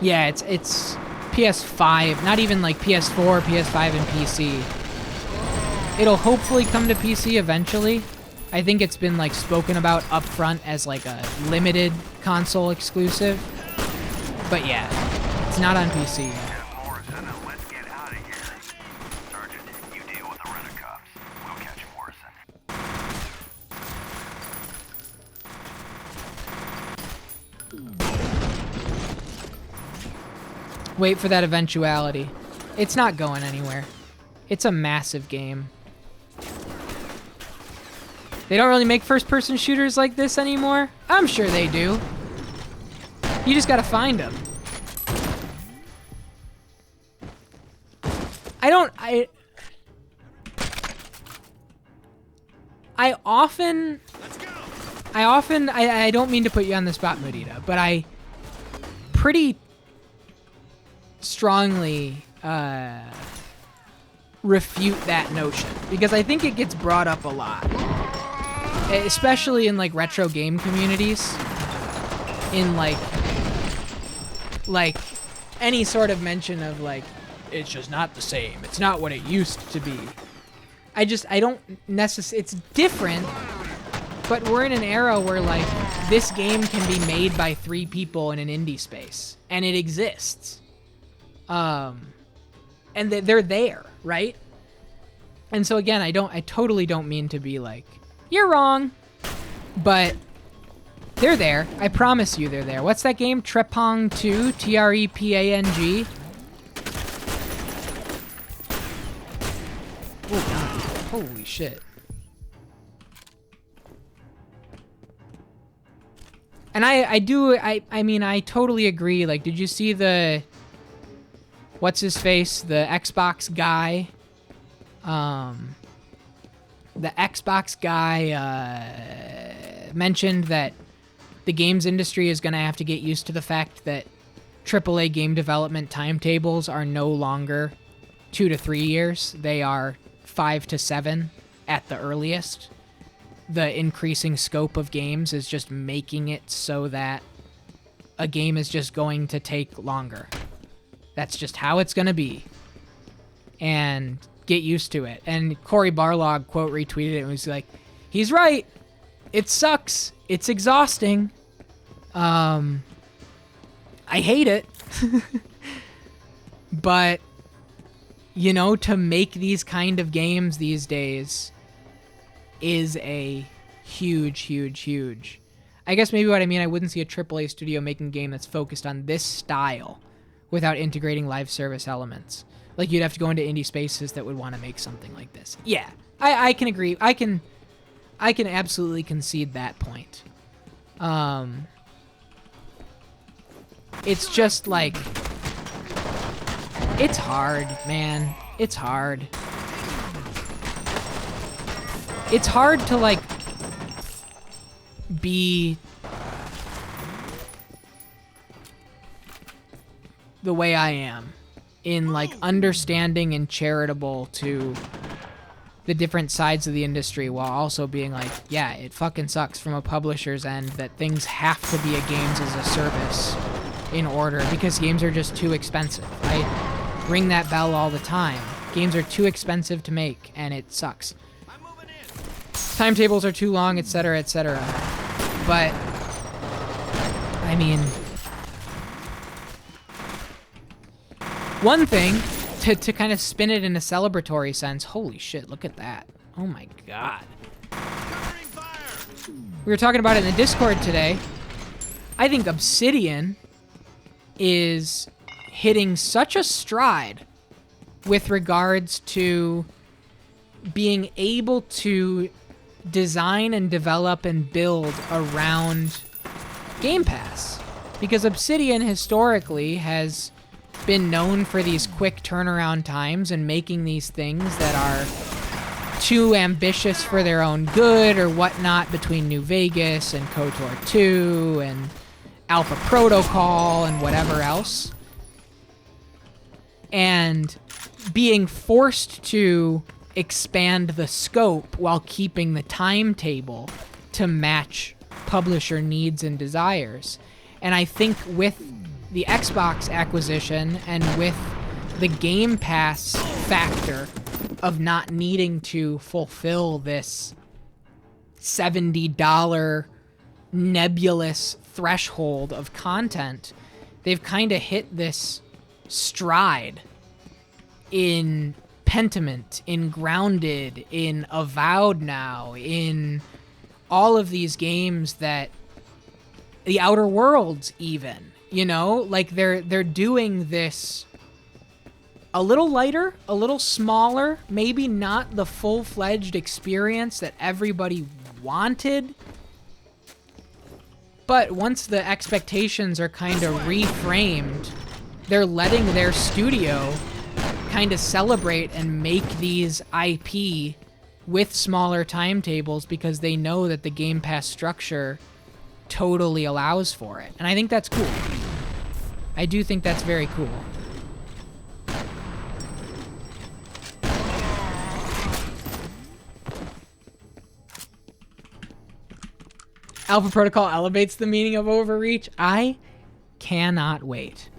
Yeah, it's PS5, not even like PS4, PS5, and PC. It'll hopefully come to PC eventually. I think it's been like spoken about up front as like a limited console exclusive. But yeah, it's not on PC yet. Wait for that eventuality. It's not going anywhere. It's a massive game. They don't really make first-person shooters like this anymore. I'm sure they do. You just gotta find them. I don't mean to put you on the spot, Mudita, but I pretty strongly refute that notion because I think it gets brought up a lot, especially in like retro game communities, in like any sort of mention of like it's just not the same, it's not what it used to be. I don't necessarily, it's different, but we're in an era where like this game can be made by 3 people in an indie space and it exists. And they're there, right? And so again, I totally don't mean to be like, you're wrong, but they're there. I promise you they're there. What's that game? Trepang 2, Trepang. Oh god, holy shit. And I mean, I totally agree. Like, did you see the, what's his face? The Xbox guy. The Xbox guy mentioned that the games industry is going to have to get used to the fact that AAA game development timetables are no longer 2 to 3 years. They are 5 to 7 at the earliest. The increasing scope of games is just making it so that a game is just going to take longer. That's just how it's going to be. And get used to it. And Cory Barlog quote retweeted it and was like, he's right. It sucks. It's exhausting. I hate it. But, you know, to make these kind of games these days is a huge. I guess maybe what I mean, I wouldn't see a AAA studio making a game that's focused on this style without integrating live service elements. Like, you'd have to go into indie spaces that would want to make something like this. Yeah, I can agree. I can absolutely concede that point. It's just like, it's hard, man. It's hard. It's hard to, like, be the way I am in, like, understanding and charitable to the different sides of the industry while also being like, yeah, it fucking sucks from a publisher's end that things have to be a games as a service in order because games are just too expensive. I ring that bell all the time. Games are too expensive to make, and it sucks. Timetables are too long, etc., etc. But, I mean, one thing, to kind of spin it in a celebratory sense, holy shit, look at that. Oh my god. We were talking about it in the Discord today. I think Obsidian is hitting such a stride with regards to being able to design and develop and build around Game Pass. Because Obsidian historically has been known for these quick turnaround times and making these things that are too ambitious for their own good or whatnot between New Vegas and KOTOR 2 and Alpha Protocol and whatever else. And being forced to expand the scope while keeping the timetable to match publisher needs and desires. And I think with the Xbox acquisition and with the Game Pass factor of not needing to fulfill this $70 nebulous threshold of content, they've kind of hit this stride in Pentiment, in Grounded, in Avowed now, in all of these games that, the Outer Worlds even, you know, like they're doing this a little lighter, a little smaller, maybe not the full-fledged experience that everybody wanted. But once the expectations are kind of reframed, they're letting their studio kind of celebrate and make these IP with smaller timetables because they know that the Game Pass structure totally allows for it. And I think that's cool. I do think that's very cool. Alpha Protocol elevates the meaning of overreach. I cannot wait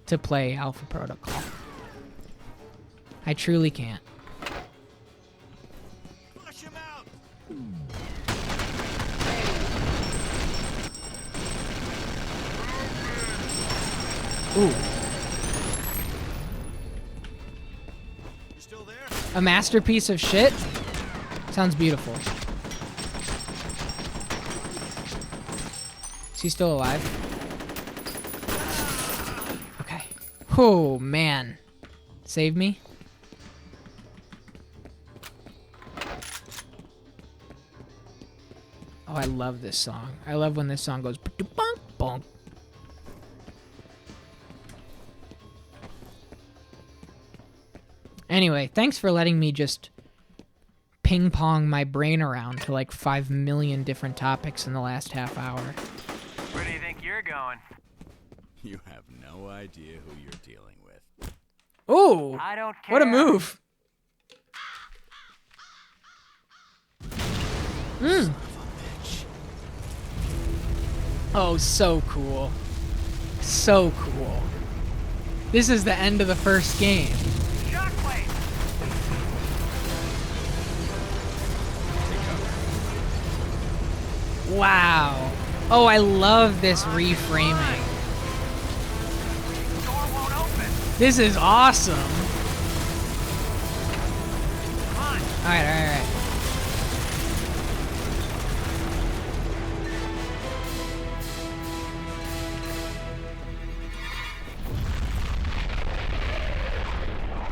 to play Alpha Protocol. I truly can't. Flush him out. Ooh. You still there? A masterpiece of shit? Sounds beautiful. Is he still alive? Okay. Oh, man. Save me. Oh, I love this song. I love when this song goes bonk, bonk. Anyway, thanks for letting me just ping pong my brain around to like 5 million different topics in the last half hour. Where do you think you're going? You have no idea who you're dealing with. Ooh! I don't care. What a move! Mm. Oh, so cool. So cool. This is the end of the first game. Shockwave! Wow. Oh, I love this reframing. Door won't open. This is awesome. Come on. Alright.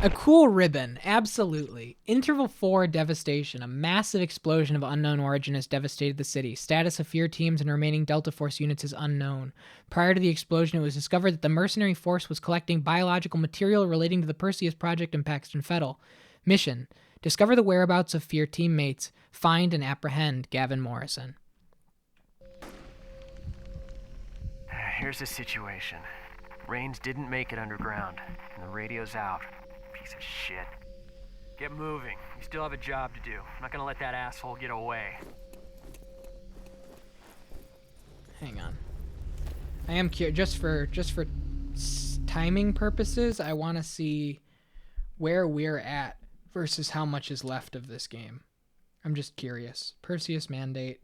A cool ribbon, absolutely. Interval 4 devastation. A massive explosion of unknown origin has devastated the city. Status of F.E.A.R teams and remaining Delta Force units is unknown. Prior to the explosion, it was discovered that the mercenary force was collecting biological material relating to the Perseus project in Paxton Fettle. Mission: discover the whereabouts of F.E.A.R teammates. Find and apprehend Gavin Morrison. Here's the situation. Rains didn't make it underground, and the radio's out. Piece of shit. Get moving. You still have a job to do. I'm not gonna let that asshole get away. Hang on. I am curious. Just for timing purposes, I want to see where we're at versus how much is left of this game. I'm just curious. Perseus mandate.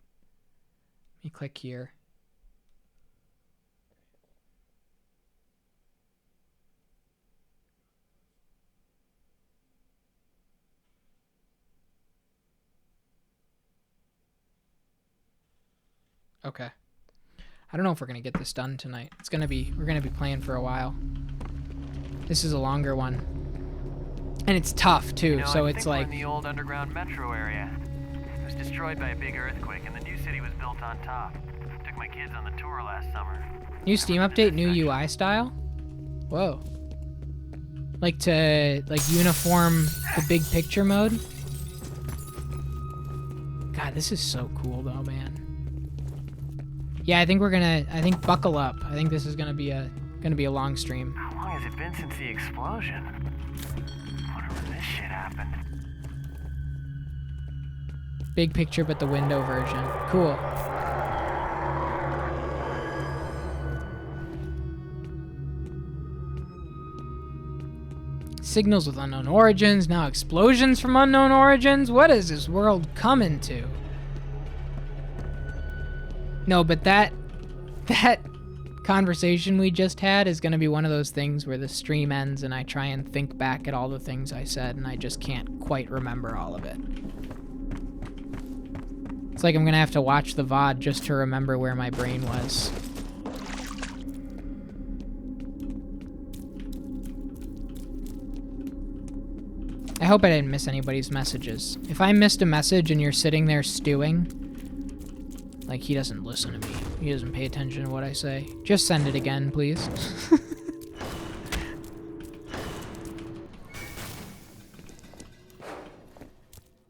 Let me click here. Okay. I don't know if we're gonna get this done tonight. We're gonna be playing for a while. This is a longer one, and it's tough too. So it's like we're in the old underground metro area. It was destroyed by a big earthquake, and the new city was built on top. Took my kids on the tour last summer. New Steam update, new UI style. Whoa. Like to uniform the big picture mode. God, this is so cool though, man. Yeah, I think buckle up. I think this is gonna be a long stream. How long has it been since the explosion? I wonder when this shit happened. Big picture, but the window version. Cool. Signals with unknown origins, now explosions from unknown origins. What is this world coming to? No, but that conversation we just had is going to be one of those things where the stream ends and I try and think back at all the things I said and I just can't quite remember all of it. It's like I'm going to have to watch the VOD just to remember where my brain was. I hope I didn't miss anybody's messages. If I missed a message and you're sitting there stewing, Like, he doesn't listen to me. He doesn't pay attention to what I say. Just send it again, please.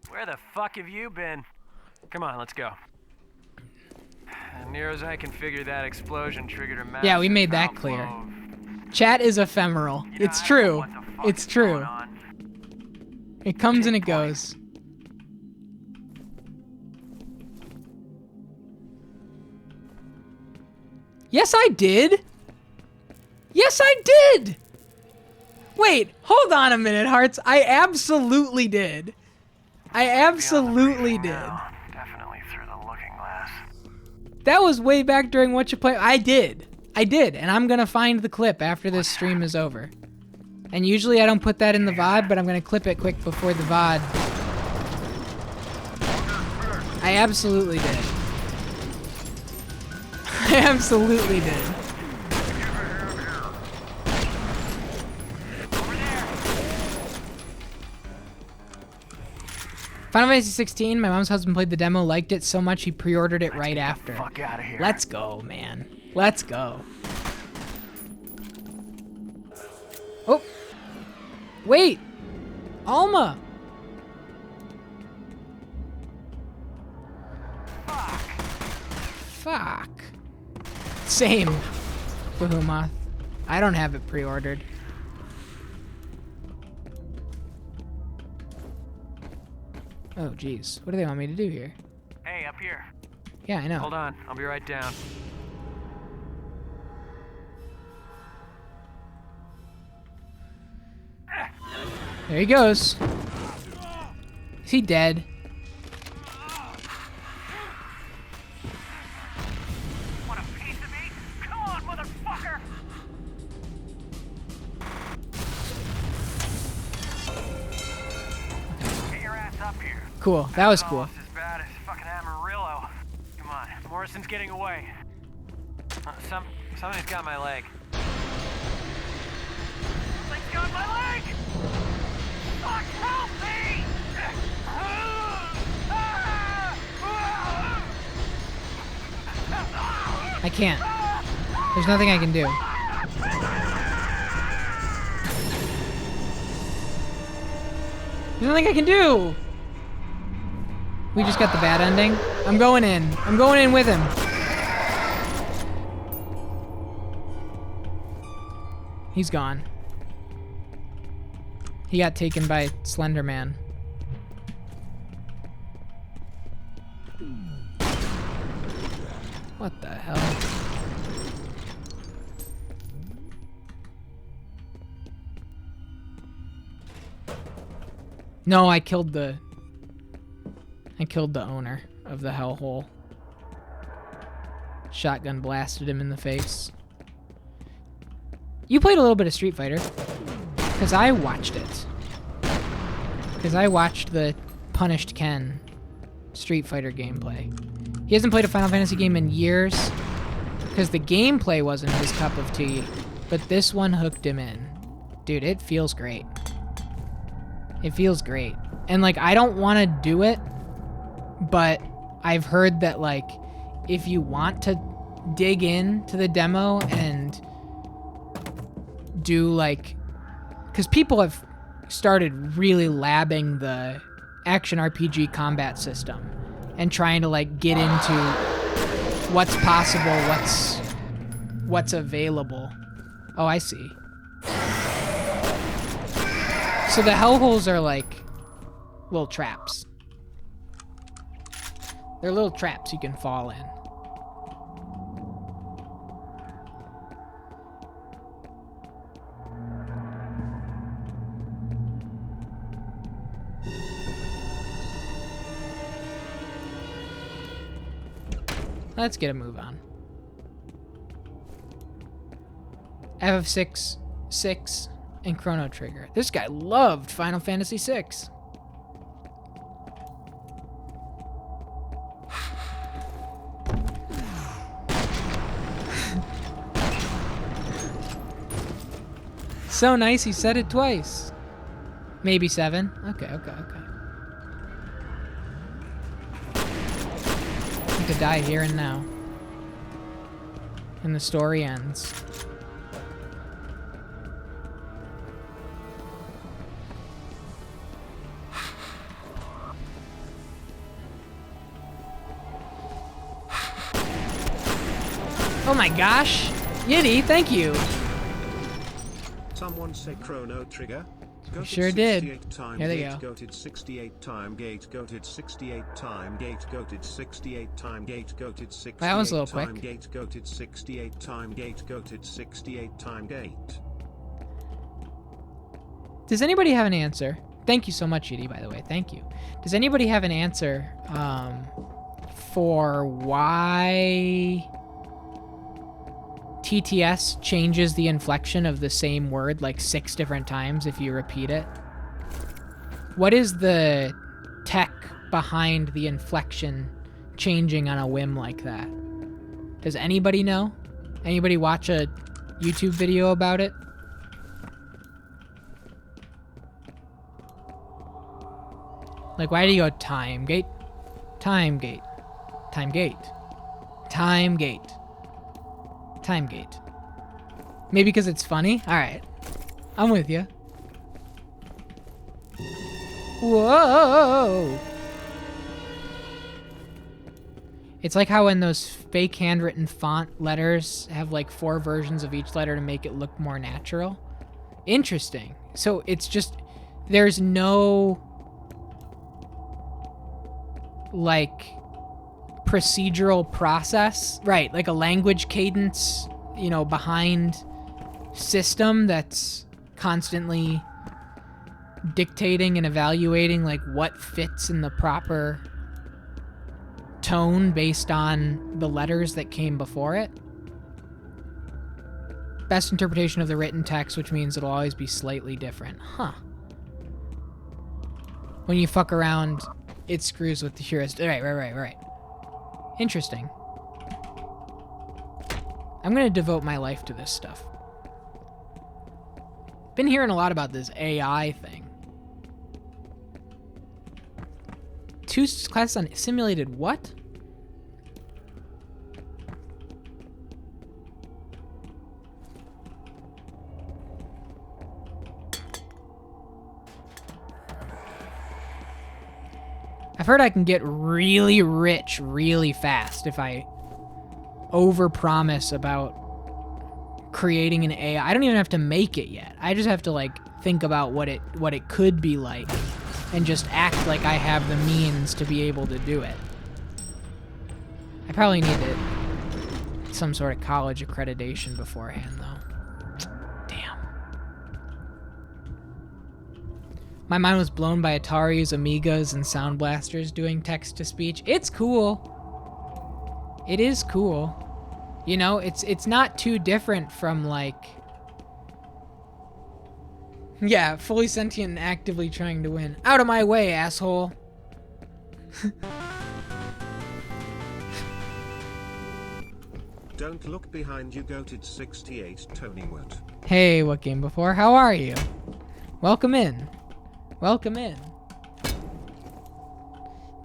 Where the fuck have you been? Come on, let's go. Near as I can figure, that explosion triggered a massive Yeah, we made that outflow clear. of- Chat is ephemeral. You know, It's I don't know true. what the fuck It's is true. going on. It comes and it Pinpoint. goes. Yes, I did. Yes, I did. Wait, hold on a minute, Hearts. I absolutely did. I absolutely did. Definitely through the looking glass. That was way back during What You Play. I did, and I'm gonna find the clip after this stream is over. And usually I don't put that in the VOD, but I'm gonna clip it quick before the VOD. I absolutely did. I absolutely did. Final Fantasy 16, my mom's husband played the demo, liked it so much he pre-ordered it right after. Fuck out of here. Let's go, man. Let's go. Oh. Wait. Alma. Fuck. Same. Bahumoth. I don't have it pre-ordered. Oh, jeez. What do they want me to do here? Hey, up here. Yeah, I know. Hold on, I'll be right down. There he goes. Is he dead? Want a piece of me? Come on, motherfucker! Get your ass up here. Cool. That was cool. Almost as bad as fucking Amarillo. Come on, Morrison's getting away. Somebody's got my leg. Something's got my leg! Fuck, help me! I can't. There's nothing I can do. There's nothing I can do! We just got the bad ending. I'm going in. I'm going in with him. He's gone. He got taken by Slender Man. What the hell? No, I killed the owner of the hellhole. Shotgun blasted him in the face. You played a little bit of Street Fighter. Because I watched it. Because I watched the Punished Ken Street Fighter gameplay. He hasn't played a Final Fantasy game in years. Because the gameplay wasn't his cup of tea. But this one hooked him in. Dude, it feels great. It feels great. And, like, I don't want to do it. But I've heard that, like, if you want to dig into the demo and do, like... Because people have started really labbing the action RPG combat system and trying to, like, get into what's possible, what's available. Oh, I see. So the hellholes are, like, little traps. They're little traps you can fall in. Let's get a move on. FF6, 6, and Chrono Trigger. This guy loved Final Fantasy 6. So nice, he said it twice. Maybe 7. Okay. expected to die here and now. And the story ends. Oh my gosh! Yiddy, thank you! Someone say Chrono Trigger? Goated Sure did. 68 time Here they gate, go. Goated 68 time gate, Goated 68 time gate, Goated 68 time gate, Goated 68 That was a little time quick. gate, Goated 68 time gate, Goated 68 time gate. Does anybody have an answer? Thank you so much, Yiddy, by the way. Thank you. Does anybody have an answer for why TTS changes the inflection of the same word like 6 different times if you repeat it? What is the tech behind the inflection changing on a whim like that? Does anybody know? Anybody watch a YouTube video about it? Like, why do you go time gate, time gate, time gate, time gate, time gate? Maybe because it's funny? Alright. I'm with you. Whoa! It's like how in those fake handwritten font letters have like 4 versions of each letter to make it look more natural. Interesting. So it's just, there's no like procedural process, right? Like a language cadence, you know, behind system that's constantly dictating and evaluating like what fits in the proper tone based on the letters that came before it. Best interpretation of the written text, which means it'll always be slightly different. Huh. When you fuck around, it screws with the heuristic. Right. Interesting. I'm gonna devote my life to this stuff. Been hearing a lot about this AI thing. 2 classes on simulated what? I've heard I can get really rich really fast if I overpromise about creating an AI. I don't even have to make it yet. I just have to like think about what it could be like and just act like I have the means to be able to do it. I probably need some sort of college accreditation beforehand though. Damn. My mind was blown by Atari's, Amigas, and Sound Blasters doing text-to-speech. It's cool. It is cool. You know, it's not too different from, like... Yeah, fully sentient and actively trying to win. Out of my way, asshole! Don't look behind you, Goated 68 Tony Wood. Hey, what game before? How are you? Welcome in. Welcome in.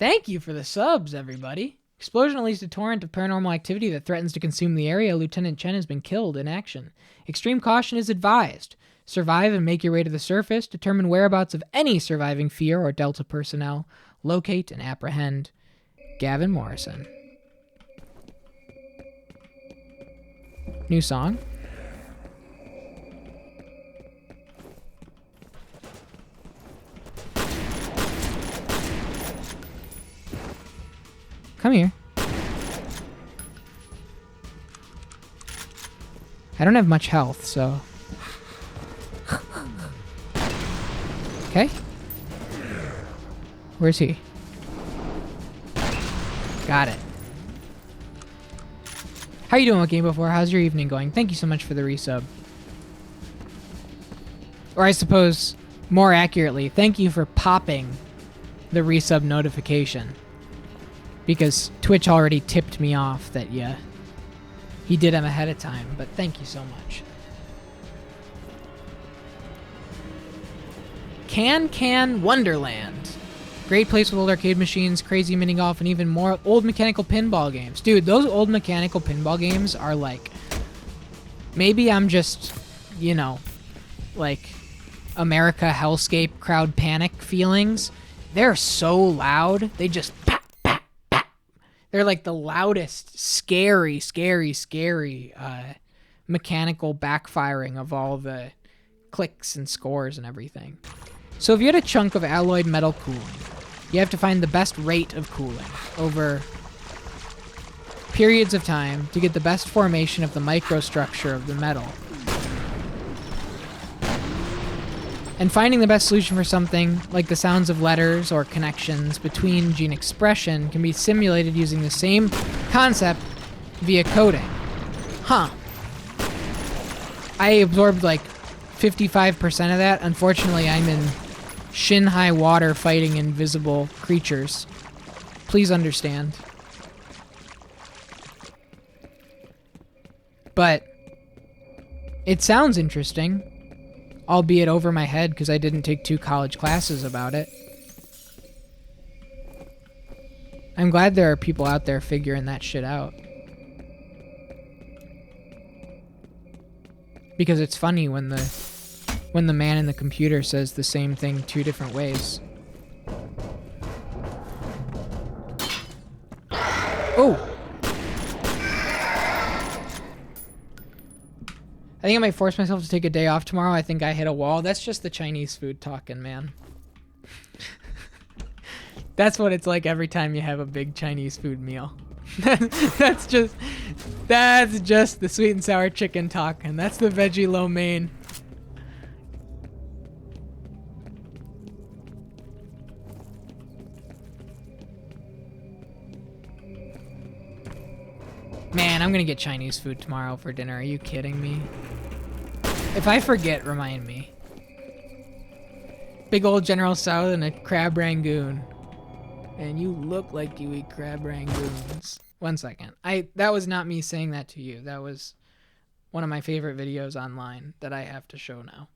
Thank you for the subs, everybody. Explosion unleashed a torrent of paranormal activity that threatens to consume the area. Lieutenant Chen has been killed in action. Extreme caution is advised. Survive and make your way to the surface. Determine whereabouts of any surviving F.E.A.R or Delta personnel. Locate and apprehend Gavin Morrison. New song. Come here. I don't have much health, so... Okay. Where's he? Got it. How you doing with Game Before? How's your evening going? Thank you so much for the resub. Or I suppose, more accurately, thank you for popping the resub notification. Because Twitch already tipped me off that, yeah, he did them ahead of time, but thank you so much. Can Wonderland. Great place with old arcade machines, crazy mini golf, and even more old mechanical pinball games. Dude, those old mechanical pinball games are like... Maybe I'm just, you know, like America Hellscape crowd panic feelings. They're so loud. They just... They're like the loudest, scary mechanical backfiring of all the clicks and scores and everything. So if you had a chunk of alloyed metal cooling, you have to find the best rate of cooling over periods of time to get the best formation of the microstructure of the metal. And finding the best solution for something like the sounds of letters or connections between gene expression can be simulated using the same concept via coding. Huh. I absorbed like 55% of that. Unfortunately, I'm in shin-high water fighting invisible creatures. Please understand. But it sounds interesting. Albeit over my head because I didn't take 2 college classes about it. I'm glad there are people out there figuring that shit out. Because it's funny when the man in the computer says the same thing 2 different ways. Oh! I think I might force myself to take a day off tomorrow. I think I hit a wall. That's just the Chinese food talking, man. That's what it's like every time you have a big Chinese food meal. That's just the sweet and sour chicken talking. That's the veggie lo mein. Man, I'm gonna get Chinese food tomorrow for dinner. Are you kidding me? If I forget, remind me. Big old General Tso and a crab rangoon. And you look like you eat crab rangoons. 1 second. That was not me saying that to you. That was one of my favorite videos online that I have to show now.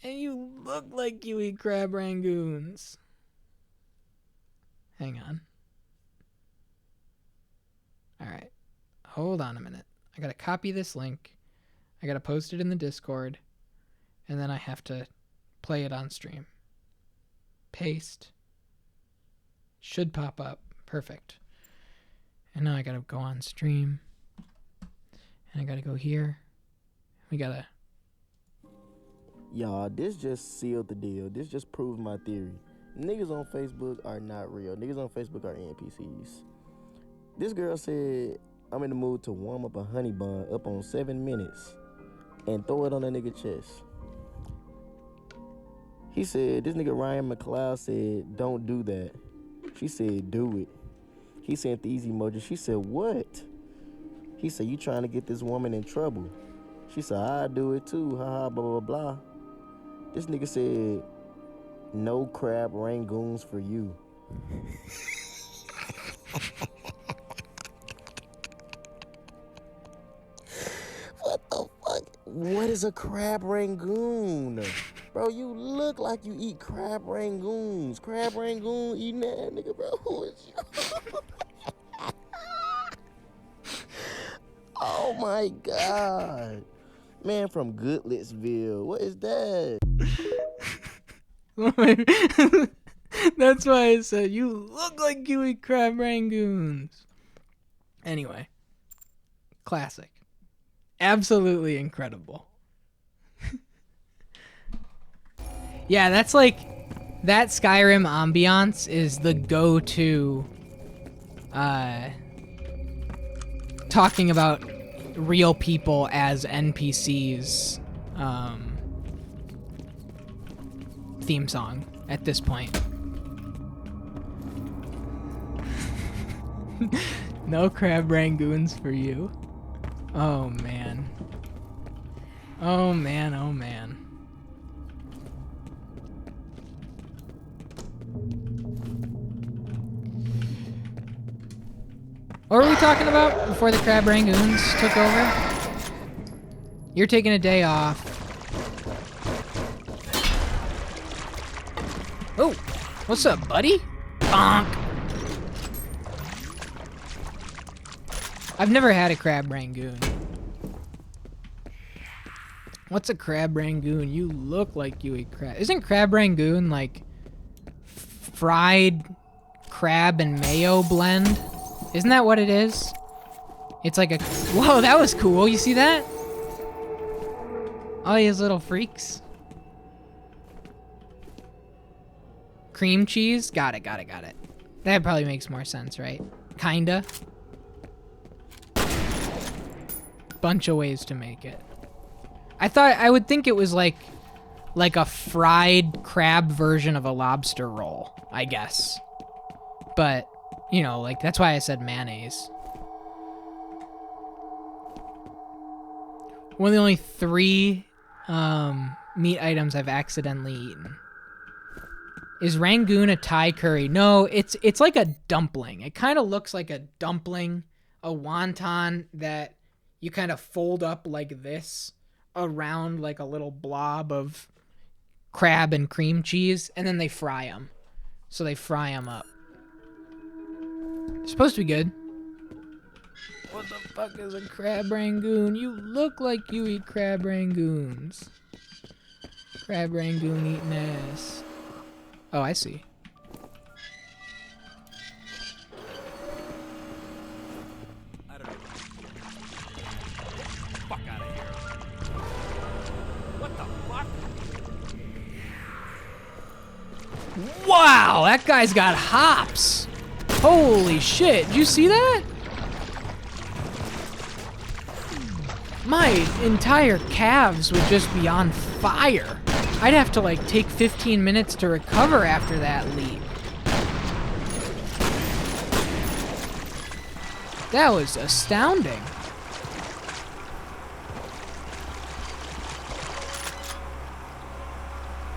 And you look like you eat crab rangoons. Hang on. Alright. Hold on a minute. I gotta copy this link. I gotta post it in the Discord. And then I have to play it on stream. Paste. Should pop up. Perfect. And now I gotta go on stream. And I gotta go here. We gotta... Y'all, this just sealed the deal. This just proved my theory. Niggas on Facebook are not real. Niggas on Facebook are NPCs. This girl said, I'm in the mood to warm up a honey bun up on 7 minutes and throw it on a nigga chest. He said, this nigga Ryan McLeod said, don't do that. She said, do it. He sent the easy emoji. She said, what? He said, you trying to get this woman in trouble. She said, I do it too, haha, blah, blah, blah. This nigga said, no crab rangoons for you. What the fuck? What is a crab rangoon? Bro, you look like you eat crab rangoons. Crab rangoon eating that nigga, bro. Who is you? Oh my God. Man from Goodlettsville. What is that? That's why I said, you look like you eat crab rangoons. Anyway. Classic. Absolutely incredible. Yeah, that's like... That Skyrim ambiance is the go-to... talking about real people as NPCs theme song at this point. No crab rangoons for you. Oh man. Oh man, oh man. What were we talking about before the crab rangoons took over? You're taking a day off. Oh! What's up, buddy? Bonk. I've never had a crab rangoon. What's a crab rangoon? You look like you eat crab. Isn't crab rangoon like fried crab and mayo blend? Isn't that what it is? It's like a... Whoa, that was cool. You see that? All these little freaks. Cream cheese? Got it. That probably makes more sense, right? Kinda. Bunch of ways to make it. I would think it was like a fried crab version of a lobster roll, I guess. But, you know, like that's why I said mayonnaise. One of the only 3 meat items I've accidentally eaten. Is Rangoon a Thai curry? No, it's like a dumpling. It kind of looks like a dumpling, a wonton that you kind of fold up like this around like a little blob of crab and cream cheese, and then they fry them. So they fry them up. They're supposed to be good. What the fuck is a crab rangoon? You look like you eat crab rangoons. Crab rangoon eating ass. Oh, I see. I don't know. Fuck out of here. What the fuck? Wow, that guy's got hops. Holy shit, did you see that? My entire calves would just be on fire. I'd have to like take 15 minutes to recover after that leap. That was astounding.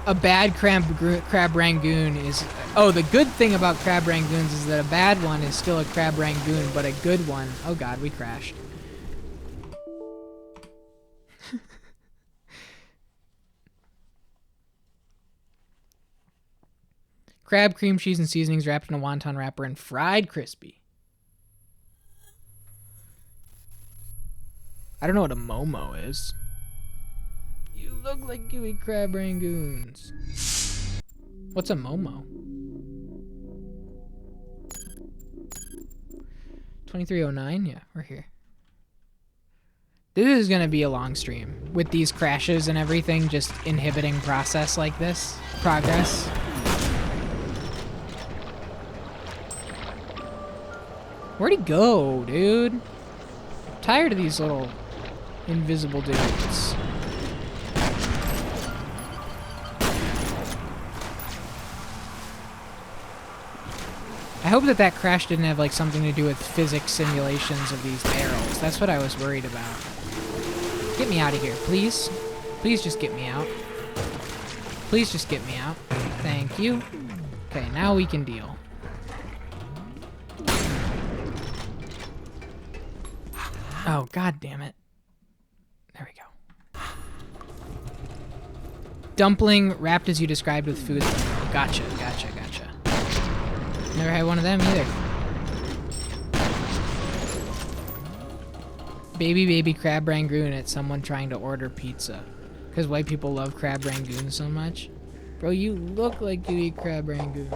A bad crab rangoon is... Oh, the good thing about crab rangoons is that a bad one is still a crab rangoon, but a good one... Oh god, we crashed. Crab, cream cheese, and seasonings wrapped in a wonton wrapper and fried crispy. I don't know what a momo is. You look like you eat crab rangoons. What's a momo? 2309? Yeah, we're here. This is gonna be a long stream with these crashes and everything just inhibiting progress. Where'd he go, dude? I'm tired of these little invisible dudes. I hope that crash didn't have like something to do with physics simulations of these barrels. That's what I was worried about. Get me out of here, please. Please just get me out. Please just get me out. Thank you. Okay, now we can deal. Oh, god damn it. There we go. Dumpling wrapped as you described with food. Gotcha. Never had one of them either. Baby crab rangoon at someone trying to order pizza. Because white people love crab rangoons so much. Bro, you look like you eat crab rangoons.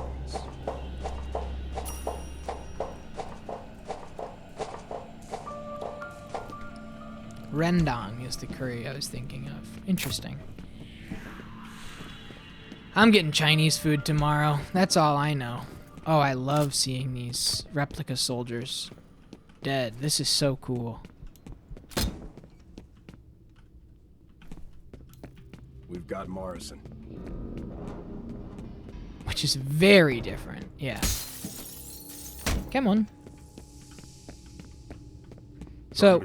Rendang is the curry I was thinking of. Interesting. I'm getting Chinese food tomorrow. That's all I know. Oh, I love seeing these replica soldiers dead. This is so cool. We've got Morrison. Which is very different. Yeah. Come on. So...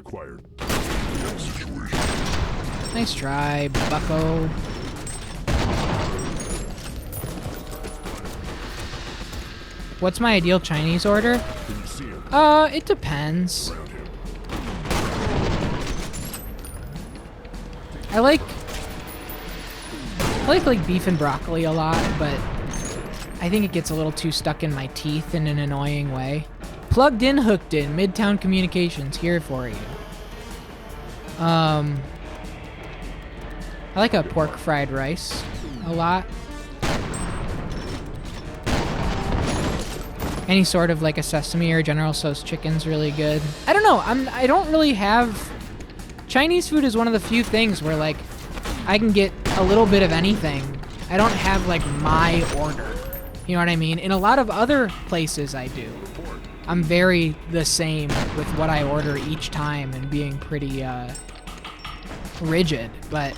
Nice try, bucko. What's my ideal Chinese order? It depends. I like beef and broccoli a lot, but I think it gets a little too stuck in my teeth in an annoying way. Plugged in, hooked in. Midtown Communications, here for you. I like a pork fried rice a lot. Any sort of like a sesame or General Tso's chicken's really good. I don't know. I don't really have... Chinese food is one of the few things where like I can get a little bit of anything. I don't have like my order. You know what I mean? In a lot of other places I do. I'm very the same with what I order each time and being pretty rigid. But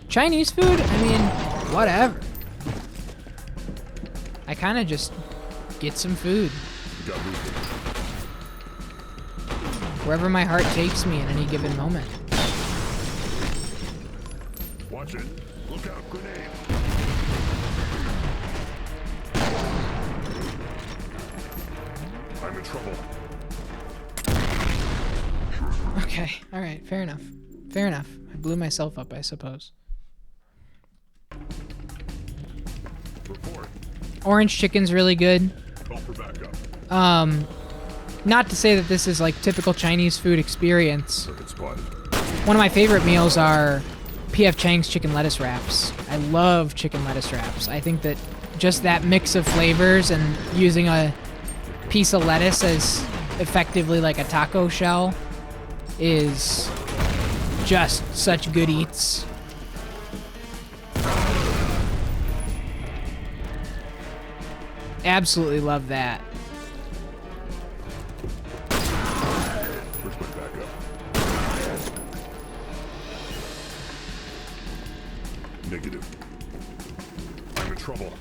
Chinese food, I mean, whatever. I kind of just get some food. Wherever my heart takes me in any given moment. Watch it. Look out, grenade. I'm in trouble. Okay, alright, fair enough. Fair enough. I blew myself up, I suppose. Report. Orange chicken's really good. Call for backup. Not to say that this is like typical Chinese food experience. Circuit spotted. One of my favorite meals are P.F. Chang's chicken lettuce wraps. I love chicken lettuce wraps. I think that just that mix of flavors and using a piece of lettuce as effectively like a taco shell is just such good eats. Absolutely love that. Where's my backup? Negative. I'm in trouble.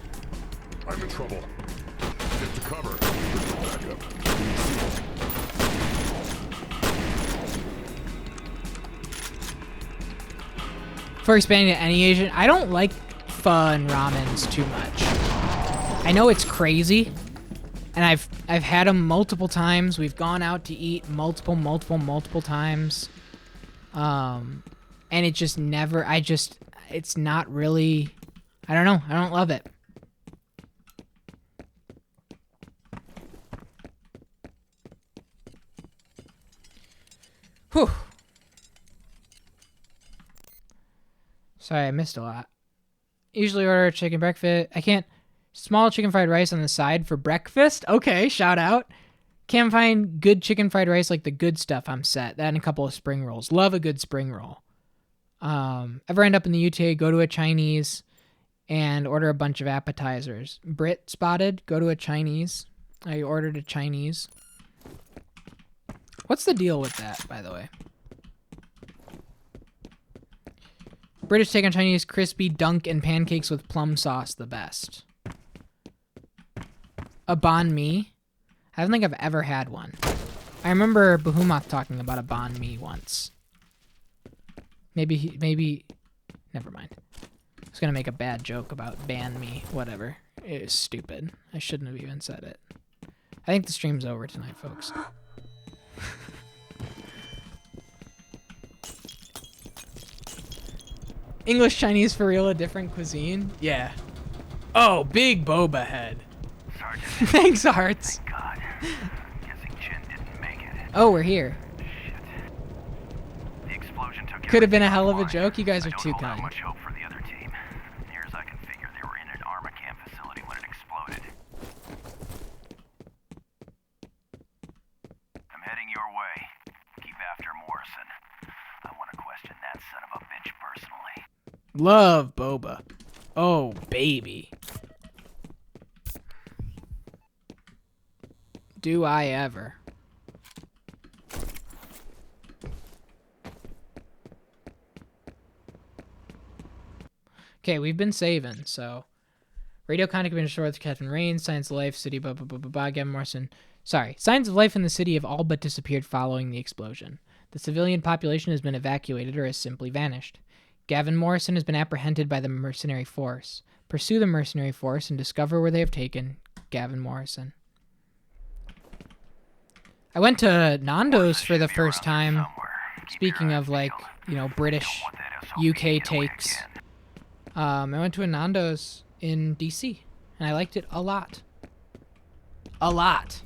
I'm in trouble. Get to cover. Where's my backup? For expanding to any Asian, I don't like pho and ramens too much. I know it's crazy, and I've had them multiple times. We've gone out to eat multiple times, and it just never. It's not really. I don't know. I don't love it. Whew. Sorry, I missed a lot. Usually order chicken breakfast. I can't. Small chicken fried rice on the side for breakfast? Okay, shout out. Can't find good chicken fried rice like the good stuff, I'm set. That and a couple of spring rolls. Love a good spring roll. Ever end up in the UTA, go to a Chinese and order a bunch of appetizers. Brit spotted, go to a Chinese. I ordered a Chinese. What's the deal with that, by the way? British take on Chinese, crispy, dunk, and pancakes with plum sauce, the best. A banh mi? I don't think I've ever had one. I remember Bahumath talking about a banh mi once. Maybe, never mind. I was gonna make a bad joke about banh mi, whatever. It was stupid. I shouldn't have even said it. I think the stream's over tonight, folks. English Chinese for real, a different cuisine? Yeah. Oh, big boba head. Sergeant. Thanks, Hearts. Thank God. Guessing Chen didn't make it. Oh, we're here. Shit. The explosion took. Could have been a hell of a joke. You guys are too I don't kind. hold out much hope for the other team. Near as I can figure, they were in an Armacam facility when it exploded. I'm heading your way. Keep after Morrison. I want to question that son of a bitch personally. Love boba. Oh, baby. Do I ever. Okay, we've been saving, so. Radio contact been restored with Captain Rain, Signs of Life, City, Gavin Morrison. Sorry, signs of life in the city have all but disappeared following the explosion. The civilian population has been evacuated or has simply vanished. Gavin Morrison has been apprehended by the mercenary force. Pursue the mercenary force and discover where they have taken Gavin Morrison. I went to Nando's for the first time. Speaking of, like, you know, British UK takes. I went to a Nando's in DC. and I liked it a lot. A lot.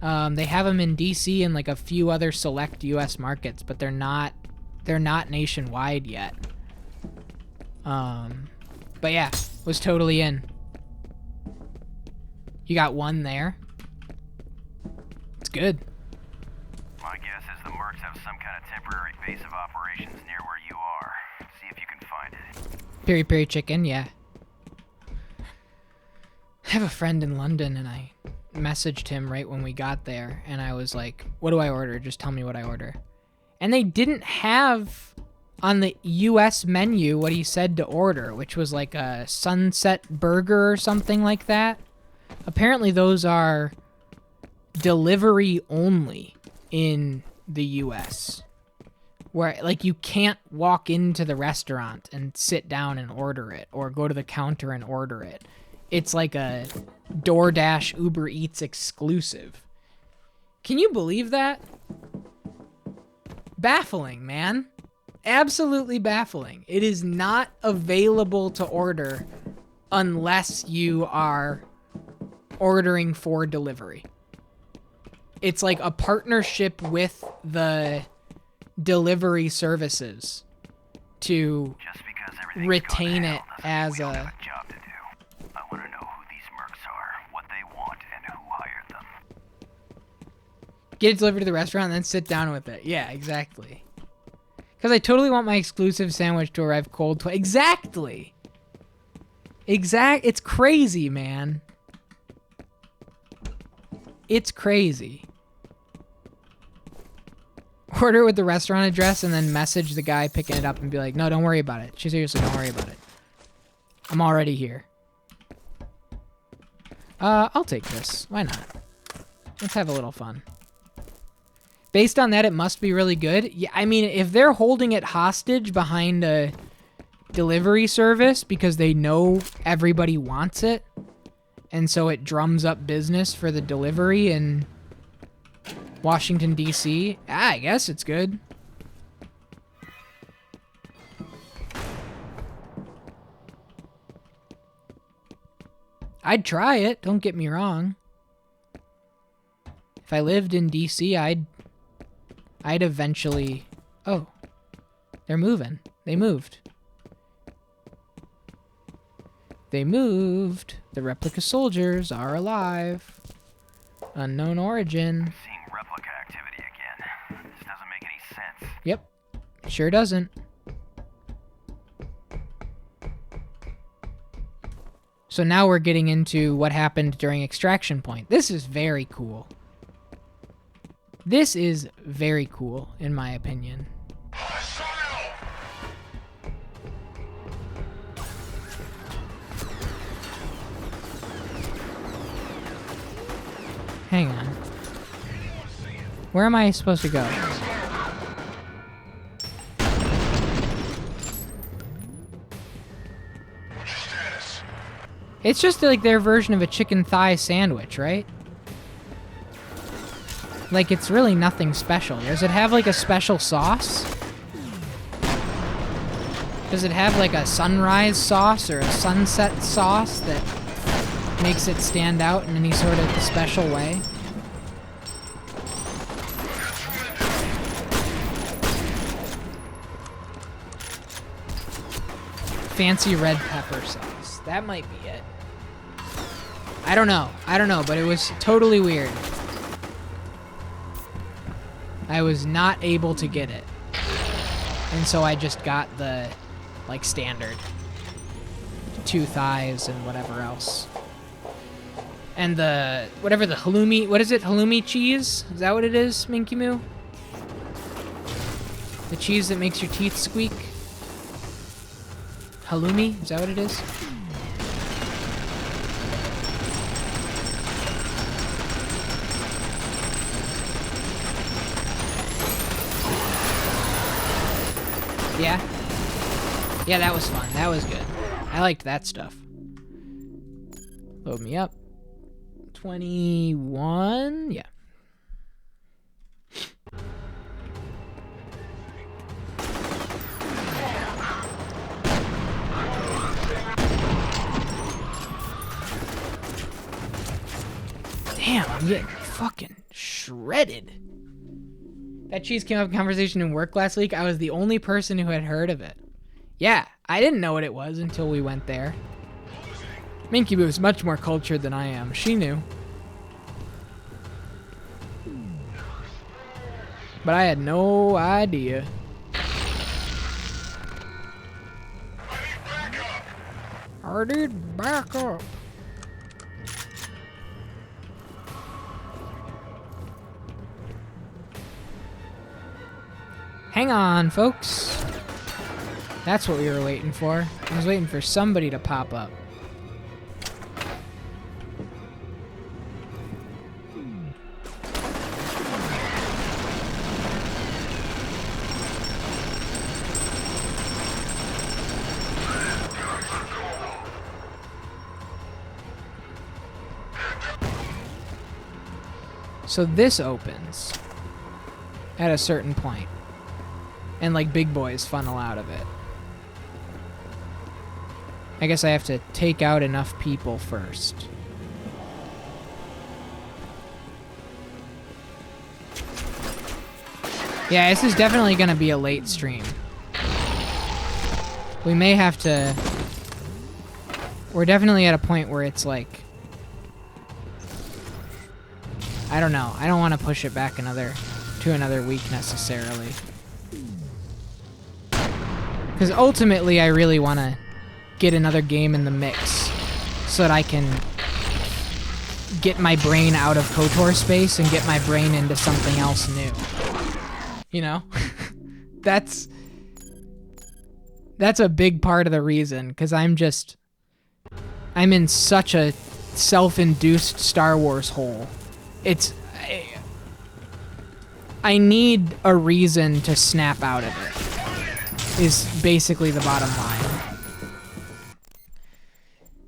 They have them in DC and like a few other select US markets, but they're not nationwide yet. But yeah, was totally in. You got one there. It's good. My guess is the Mercs have some kind of temporary base of operations near where you are. See if you can find it. Peri Peri chicken, yeah. I have a friend in London, and I messaged him right when we got there, and I was like, what do I order? Just tell me what I order. And they didn't have on the US menu what he said to order, which was like a sunset burger or something like that. Apparently those are delivery only in the US, where like you can't walk into the restaurant and sit down and order it or go to the counter and order it. It's like a DoorDash Uber Eats exclusive. Can you believe that? Baffling, man. Absolutely baffling. It is not available to order unless you are ordering for delivery. It's like a partnership with the delivery services to retain it as a... Get it delivered to the restaurant and then sit down with it. Yeah, exactly. Because I totally want my exclusive sandwich to arrive cold. Exactly. It's crazy, man. It's crazy. Order it with the restaurant address and then message the guy picking it up and be like, no, don't worry about it. Seriously, don't worry about it. I'm already here. I'll take this. Why not? Let's have a little fun. Based on that, it must be really good. Yeah, I mean, if they're holding it hostage behind a delivery service because they know everybody wants it, and so it drums up business for the delivery in Washington, D.C., I guess it's good. I'd try it, don't get me wrong. If I lived in D.C., I'd eventually... Oh. They're moving. They moved. They moved. The replica soldiers are alive. Unknown origin. Seeing replica activity again. This doesn't make any sense. Yep. Sure doesn't. So now we're getting into what happened during Extraction Point. This is very cool. This is very cool, in my opinion. Hang on. Where am I supposed to go? It's just like their version of a chicken thigh sandwich, right? Like, it's really nothing special. Does it have, like, a special sauce? Does it have, like, a sunrise sauce or a sunset sauce that makes it stand out in any sort of special way? Fancy red pepper sauce. That might be it. I don't know, but it was totally weird. I was not able to get it. And so I just got the, like, standard 2 thighs and whatever else. And the, whatever the halloumi, what is it? Halloumi cheese? Is that what it is, Minky Moo? The cheese that makes your teeth squeak? Halloumi? Is that what it is? Yeah? Yeah, that was fun. That was good. I liked that stuff. Load me up. 21? Yeah. Damn, I'm getting fucking shredded. That cheese came up in conversation in work last week. I was the only person who had heard of it. Yeah, I didn't know what it was until we went there. Minky was much more cultured than I am. She knew. But I had no idea. I need backup. Hang on, folks. That's what we were waiting for. I was waiting for somebody to pop up. So this opens at a certain point, and like big boys funnel out of it. I guess I have to take out enough people first. Yeah, this is definitely gonna be a late stream. We may have to... We're definitely at a point where it's like... I don't know. I don't want to push it back to another week necessarily. Because ultimately I really want to get another game in the mix so that I can get my brain out of KOTOR space and get my brain into something else new. You know? That's a big part of the reason, because I'm in such a self-induced Star Wars hole. I need a reason to snap out of it, is basically the bottom line.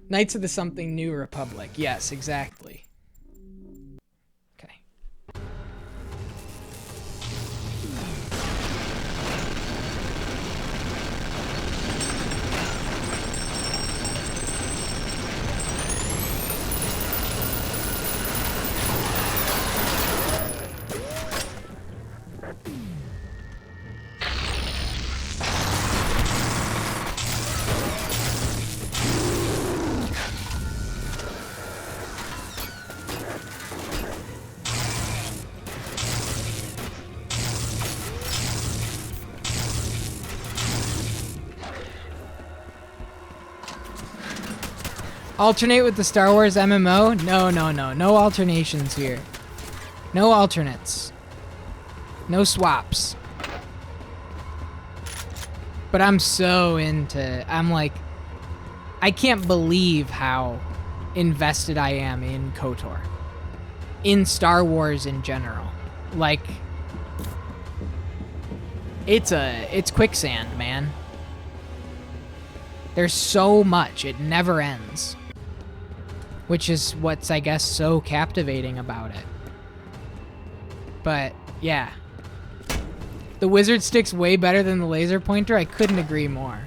Knights of the Something New Republic. Yes, exactly. Okay. Alternate with the Star Wars MMO? No, no, no. No alternations here. No alternates. No swaps. But I'm so into... I'm like... I can't believe how invested I am in KOTOR. In Star Wars in general. Like... It's quicksand, man. There's so much. It never ends. Which is what's, I guess, so captivating about it. But, yeah. The wizard stick's way better than the laser pointer. I couldn't agree more.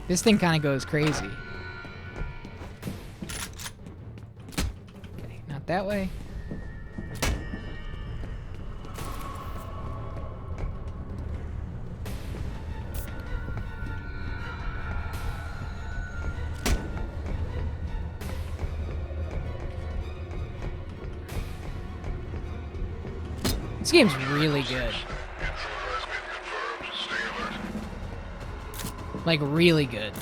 This thing kind of goes crazy. Okay, not that way. This game's really good. Like, really good.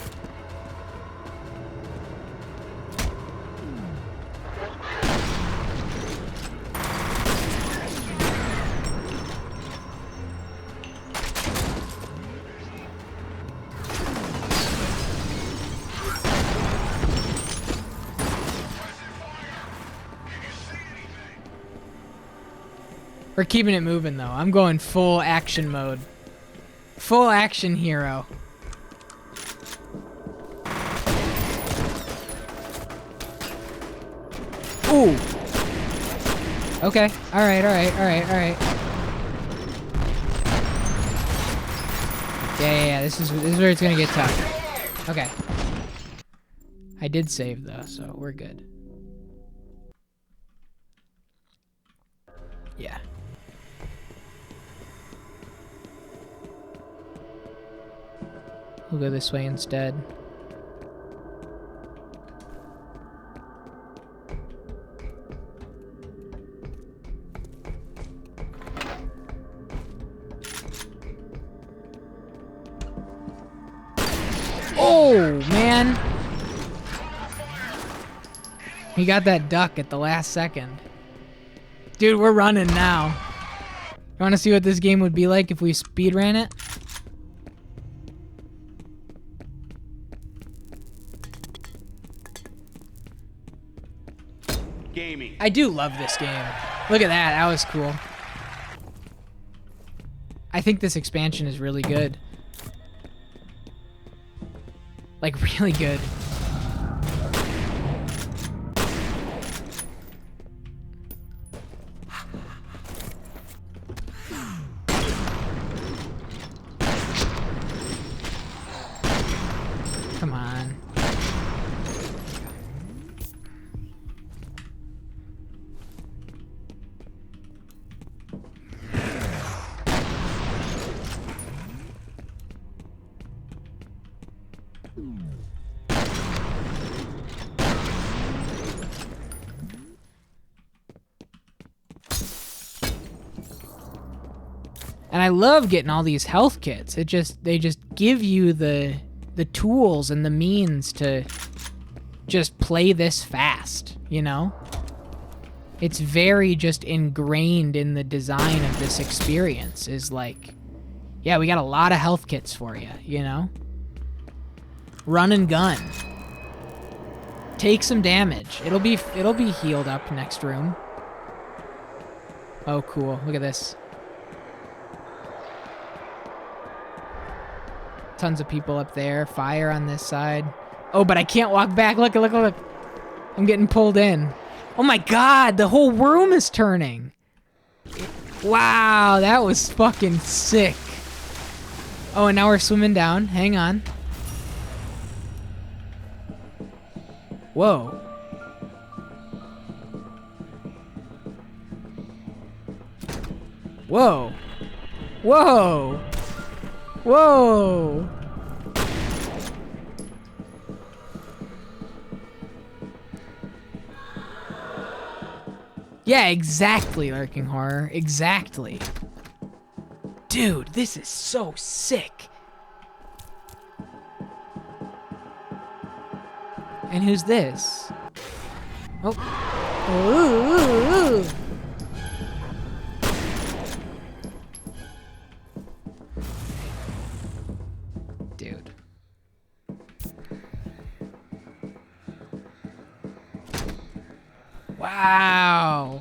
We're keeping it moving, though. I'm going full action mode. Full action hero. Ooh. Okay. Alright, alright, alright, alright. Yeah. This is where it's gonna get tough. Okay. I did save, though, so we're good. Yeah. We'll go this way instead. Oh, man. He got that duck at the last second. Dude, we're running now. You want to see what this game would be like if we speedran it? Gaming. I do love this game. Look at that. That was cool. I think this expansion is really good. Like, really good. Come on. And I love getting all these health kits. They just give you the tools and the means to just play this fast, you know? It's very just ingrained in the design of this experience is like, yeah, we got a lot of health kits for you, you know? Run and gun. Take some damage. It'll be healed up next room. Oh, cool. Look at this. Tons of people up there. Fire on this side. Oh, but I can't walk back. Look, look, look. I'm getting pulled in. Oh my god, the whole room is turning. Wow, that was fucking sick. Oh, and now we're swimming down. Hang on. Whoa. Whoa. Whoa. Whoa. Yeah, exactly, Lurking Horror. Exactly. Dude, this is so sick. And who's this? Oh. Ooh, ooh, ooh. Dude. Wow.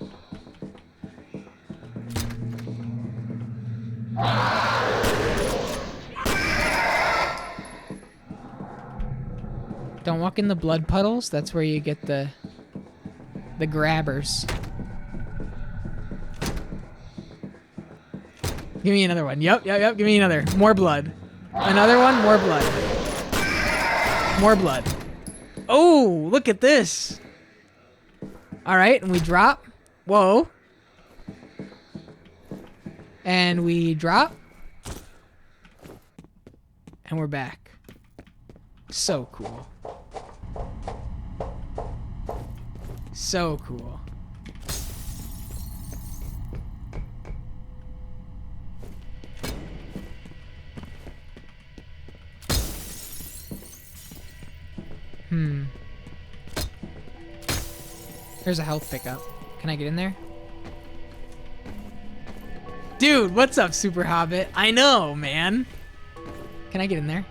Don't walk in the blood puddles. That's where you get the grabbers. Give me another one. Yep. Give me another. More blood. Another one. More blood. More blood. Oh, look at this. All right, and we drop. Whoa. And we drop. And we're back. So cool. So cool. There's a health pickup. Can I get in there? Dude, what's up, Super Hobbit? I know, man. Can I get in there?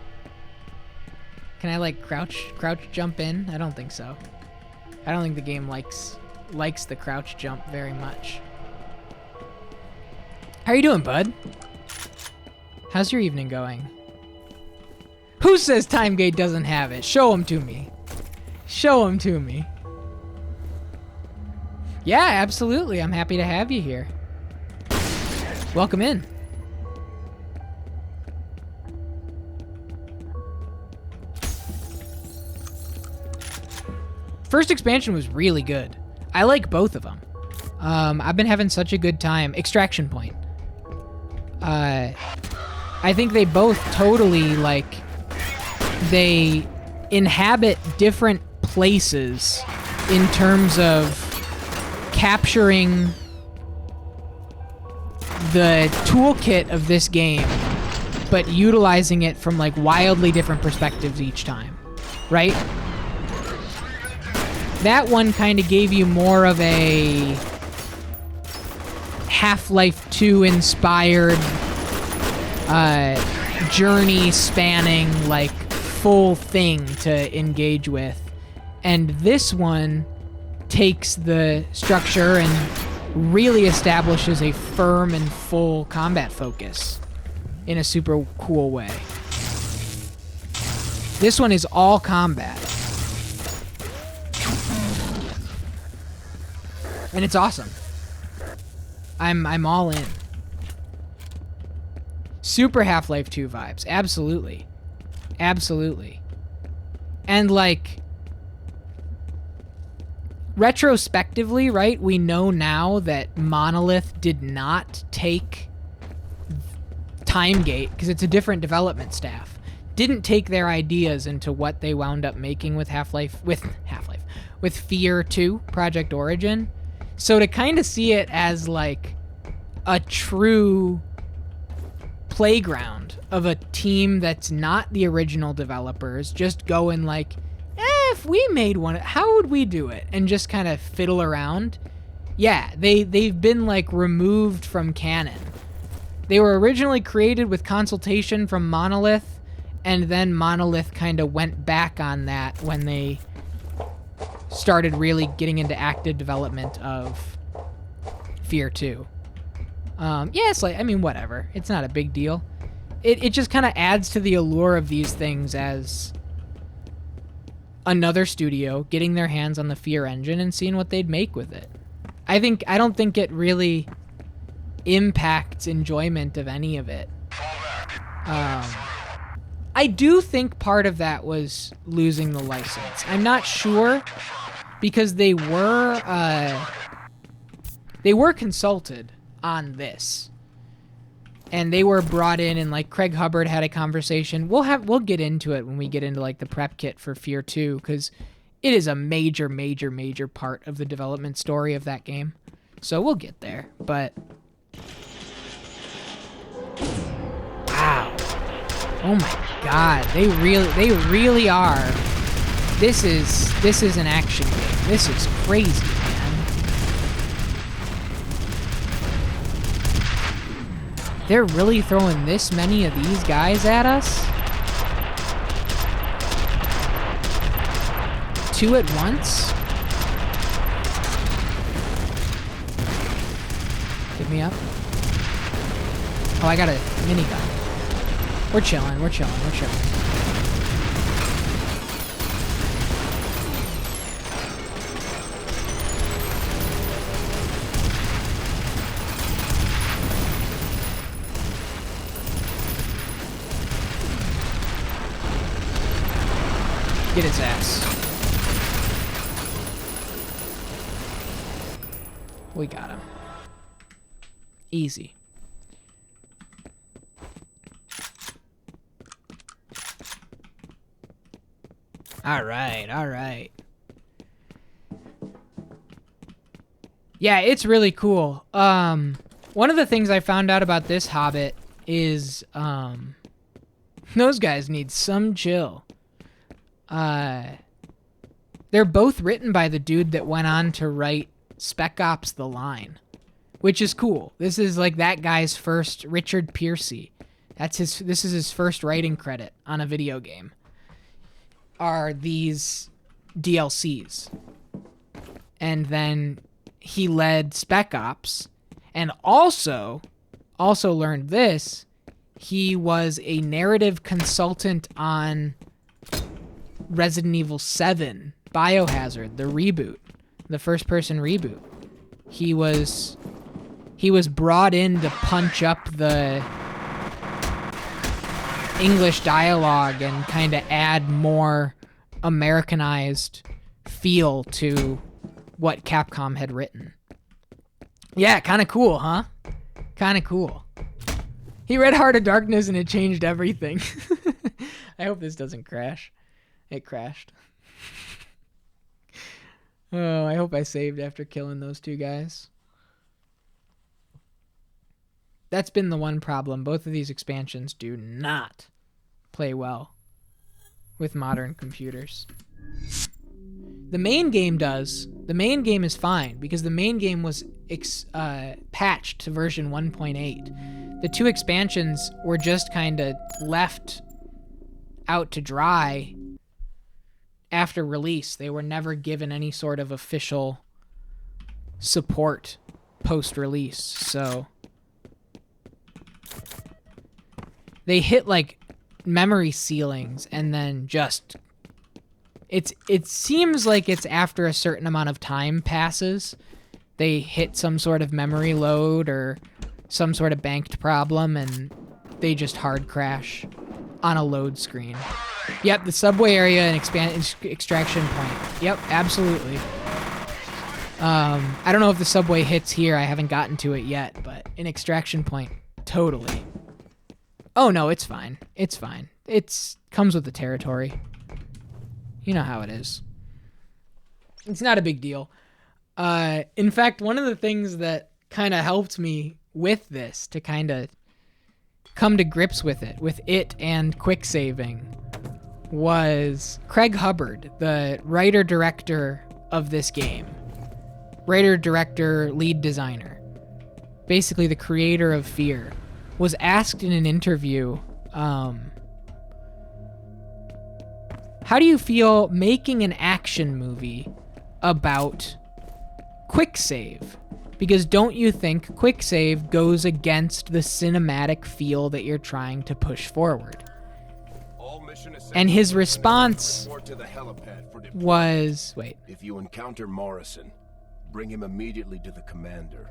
Can I like crouch jump in? I don't think so. I don't think the game likes the crouch jump very much. How you doing, bud? How's your evening going? Who says Timegate doesn't have it? Show him to me. Show him to me. Yeah, absolutely. I'm happy to have you here. Welcome in. First expansion was really good. I like both of them. I've been having such a good time. Extraction Point. I think they both totally, like, they inhabit different places in terms of capturing the toolkit of this game, but utilizing it from, like, wildly different perspectives each time, right? That one kind of gave you more of a Half-Life 2 inspired journey spanning, like, full thing to engage with. And this one takes the structure and really establishes a firm and full combat focus in a super cool way. This one is all combat. And it's awesome. I'm all in. Super Half-Life 2 vibes. Absolutely. Absolutely. And, like, retrospectively, right, we know now that Monolith did not take Timegate, because it's a different development staff, didn't take their ideas into what they wound up making with with F.E.A.R 2, Project Origin. So to kind of see it as, like, a true playground of a team that's not the original developers, just going like, if we made one, how would we do it? And just kind of fiddle around. Yeah, they've been, like, removed from canon. They were originally created with consultation from Monolith, and then Monolith kind of went back on that when they started really getting into active development of F.E.A.R 2. Yeah, it's like, I mean, whatever. It's not a big deal. It just kind of adds to the allure of these things as another studio getting their hands on the F.E.A.R engine and seeing what they'd make with it. I don't think it really impacts enjoyment of any of it. I do think part of that was losing the license. I'm not sure, because they were consulted on this, and they were brought in, and, like, Craig Hubbard had a conversation. We'll get into it when we get into, like, the prep kit for F.E.A.R 2, because it is a major part of the development story of that game. So we'll get there, but wow. Oh my god, they really are. This is an action game. This is crazy, man. They're really throwing this many of these guys at us? 2 at once? Give me up. Oh, I got a minigun. We're chilling. Get his ass. We got him. Easy. All right. Yeah, it's really cool. One of the things I found out about this Hobbit is those guys need some chill. They're both written by the dude that went on to write Spec Ops: The Line, which is cool. This is, like, that guy's first, Richard Piercy. This is his first writing credit on a video game. Are these DLCs. And then he led Spec Ops, and also learned this, he was a narrative consultant on Resident Evil 7, Biohazard, the reboot, the first-person reboot. He was brought in to punch up the English dialogue and kind of add more Americanized feel to what Capcom had written. Yeah, kind of cool, huh? Kind of cool. He read Heart of Darkness and it changed everything. I hope this doesn't crash. It crashed. Oh, I hope I saved after killing those two guys. That's been the one problem. Both of these expansions do not play well with modern computers. The main game does. The main game is fine because the main game was patched to version 1.8. The two expansions were just kind of left out to dry after release. They were never given any sort of official support post-release, so they hit like memory ceilings and then just it seems like it's after a certain amount of time passes they hit some sort of memory load or some sort of banked problem and they just hard crash on a load screen. Yep, the subway area and extraction point. Yep, absolutely. I don't know if the subway hits here. I haven't gotten to it yet, but an extraction point, totally. Oh no, it's fine. It's fine. It's comes with the territory. You know how it is. It's not a big deal. In fact, one of the things that kind of helped me with this to kind of come to grips with it and quick saving, was Craig Hubbard, the writer-director of this game. Writer, director, lead designer. Basically the creator of F.E.A.R. was asked in an interview, how do you feel making an action movie about quick save? Because don't you think quick save goes against the cinematic feel that you're trying to push forward? And his response was, wait. If you encounter Morrison, bring him immediately to the commander.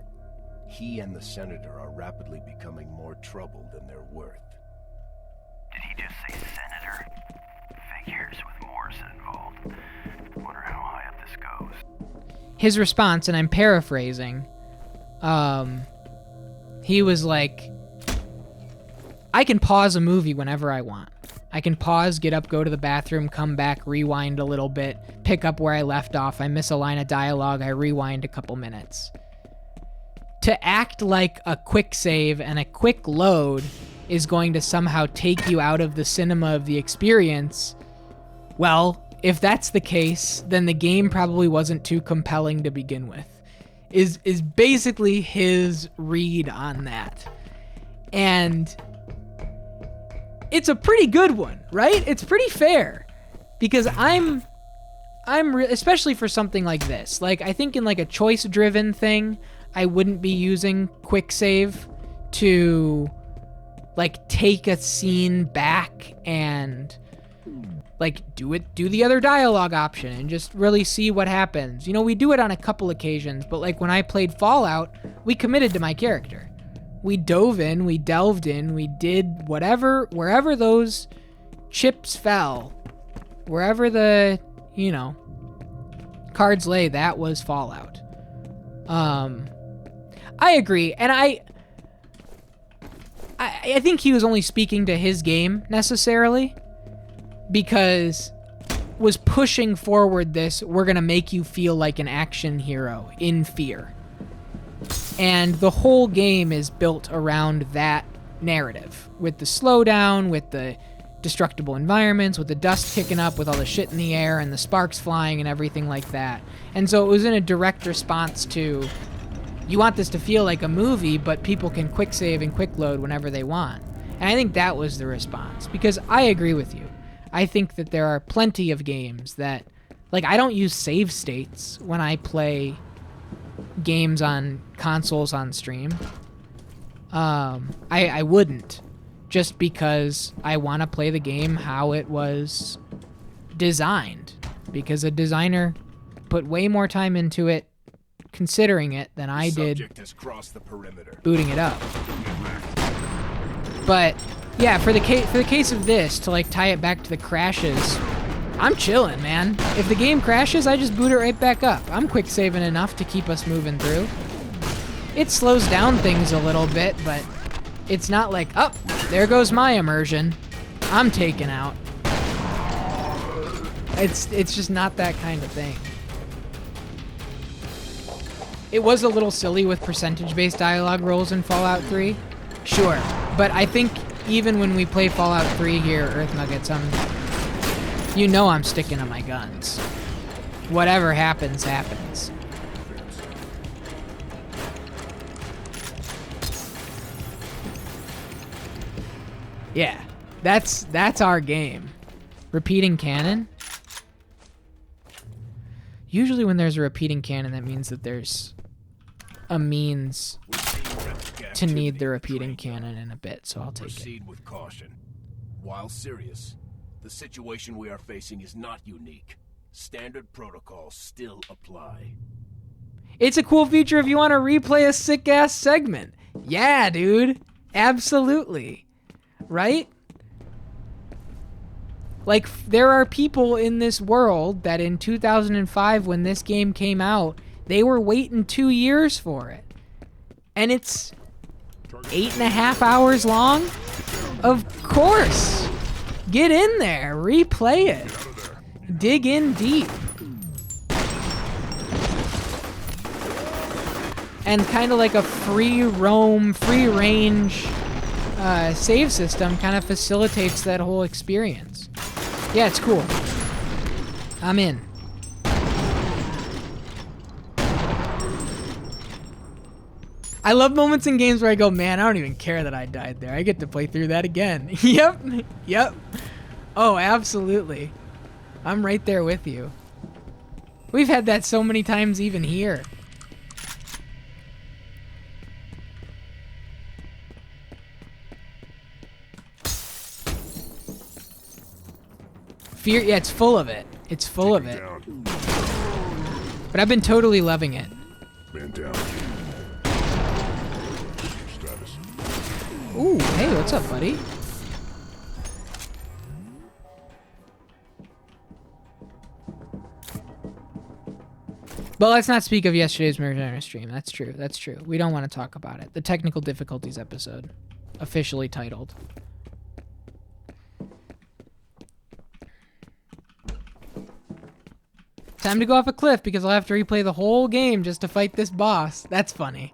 He and the senator are rapidly becoming more trouble than they're worth. Did he just say senator? Figures with Morrison involved. Wonder how high up this goes. His response, and I'm paraphrasing, he was like, I can pause a movie whenever I want. I can pause, get up, go to the bathroom, come back, rewind a little bit, pick up where I left off. I miss a line of dialogue, I rewind a couple minutes. To act like a quick save and a quick load is going to somehow take you out of the cinema of the experience, well, if that's the case, then the game probably wasn't too compelling to begin with, is basically his read on that. And it's a pretty good one, right? It's pretty fair, because I'm especially for something like this. Like, I think in like a choice-driven thing, I wouldn't be using quick save to like take a scene back and like do the other dialogue option and just really see what happens. You know, we do it on a couple occasions, but like when I played Fallout, we committed to my character. We dove in, we delved in, we did whatever, wherever those chips fell, wherever the, you know, cards lay, that was Fallout. I agree, and I think he was only speaking to his game necessarily, because was pushing forward this, we're gonna make you feel like an action hero in F.E.A.R. And the whole game is built around that narrative, with the slowdown, with the destructible environments, with the dust kicking up, with all the shit in the air and the sparks flying and everything like that. And so it was in a direct response to, you want this to feel like a movie, but people can quick save and quick load whenever they want. And I think that was the response, because I agree with you. I think that there are plenty of games that, like, I don't use save states when I play games on consoles on stream. I wouldn't, just because I want to play the game how it was designed, because a designer put way more time into it, considering it, than I did booting it up. But yeah, for the case of this, to like tie it back to the crashes, I'm chilling, man. If the game crashes, I just boot it right back up. I'm quick saving enough to keep us moving through. It slows down things a little bit, but it's not like, oh, there goes my immersion. I'm taken out. It's just not that kind of thing. It was a little silly with percentage-based dialogue rolls in Fallout 3. Sure, but I think even when we play Fallout 3 here, Earth Nuggets, you know I'm sticking to my guns. Whatever happens, happens. Yeah, that's our game. Repeating canon? Usually when there's a repeating canon, that means that there's a means to need the repeating canon in a bit, so I'll take it. Proceed with caution. While serious, the situation we are facing is not unique. Standard protocols still apply. It's a cool feature if you want to replay a sick-ass segment. Yeah, dude. Absolutely. Right? Like, there are people in this world that in 2005, when this game came out, they were waiting 2 years for it. And it's 8.5 hours long? Of course! Get in there, replay it. Dig in deep. And kind of like a free roam, free range save system kind of facilitates that whole experience. Yeah, it's cool. I'm in. I love moments in games where I go, man, I don't even care that I died there. I get to play through that again. Yep. Oh, absolutely. I'm right there with you. We've had that so many times even here. Fear, yeah, it's full of it. It's full of it. But I've been totally loving it. Man down. Status. Ooh, hey, what's up, buddy? But let's not speak of yesterday's Murder stream. That's true. That's true. We don't want to talk about it. The technical difficulties episode, officially titled. Time to go off a cliff because I'll have to replay the whole game just to fight this boss. That's funny.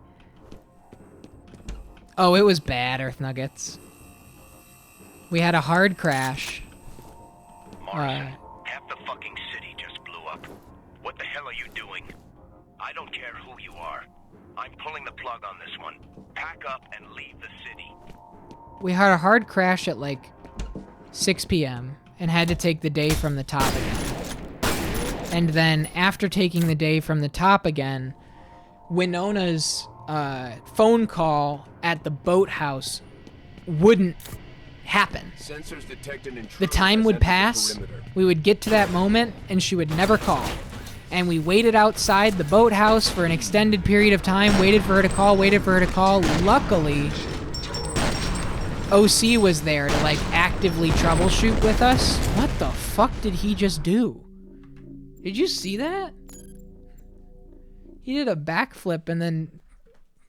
Oh, it was bad, Earth Nuggets. We had a hard crash. Martian, half the fucking city just blew up. What the hell are you doing? I don't care who you are. I'm pulling the plug on this one. Pack up and leave the city. We had a hard crash at like 6 p.m. and had to take the day from the top again. And then after taking the day from the top again, Winona's phone call at the boathouse wouldn't happen. Sensors detect an intruder. The time would pass, we would get to that moment, and she would never call. And we waited outside the boathouse for an extended period of time, waited for her to call, waited for her to call. Luckily, OC was there to like actively troubleshoot with us. What the fuck did he just do? Did you see that? He did a backflip and then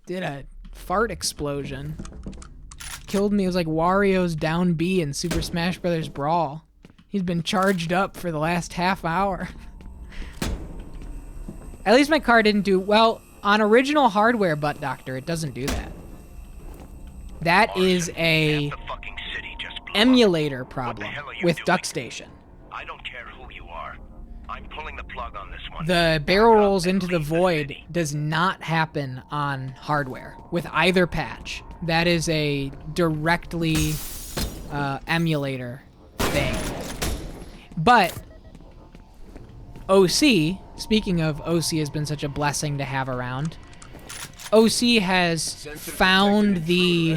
did a fart explosion. Killed me. It was like Wario's down B in Super Smash Bros. Brawl. He's been charged up for the last half hour. At least my car didn't do... Well, on original hardware, Butt Doctor, it doesn't do that. That is a emulator problem with DuckStation. I don't care who you are. I'm pulling the plug on this one. The barrel rolls into the void does not happen on hardware with either patch. That is a directly emulator thing. But OC, speaking of OC has been such a blessing to have around, OC has found the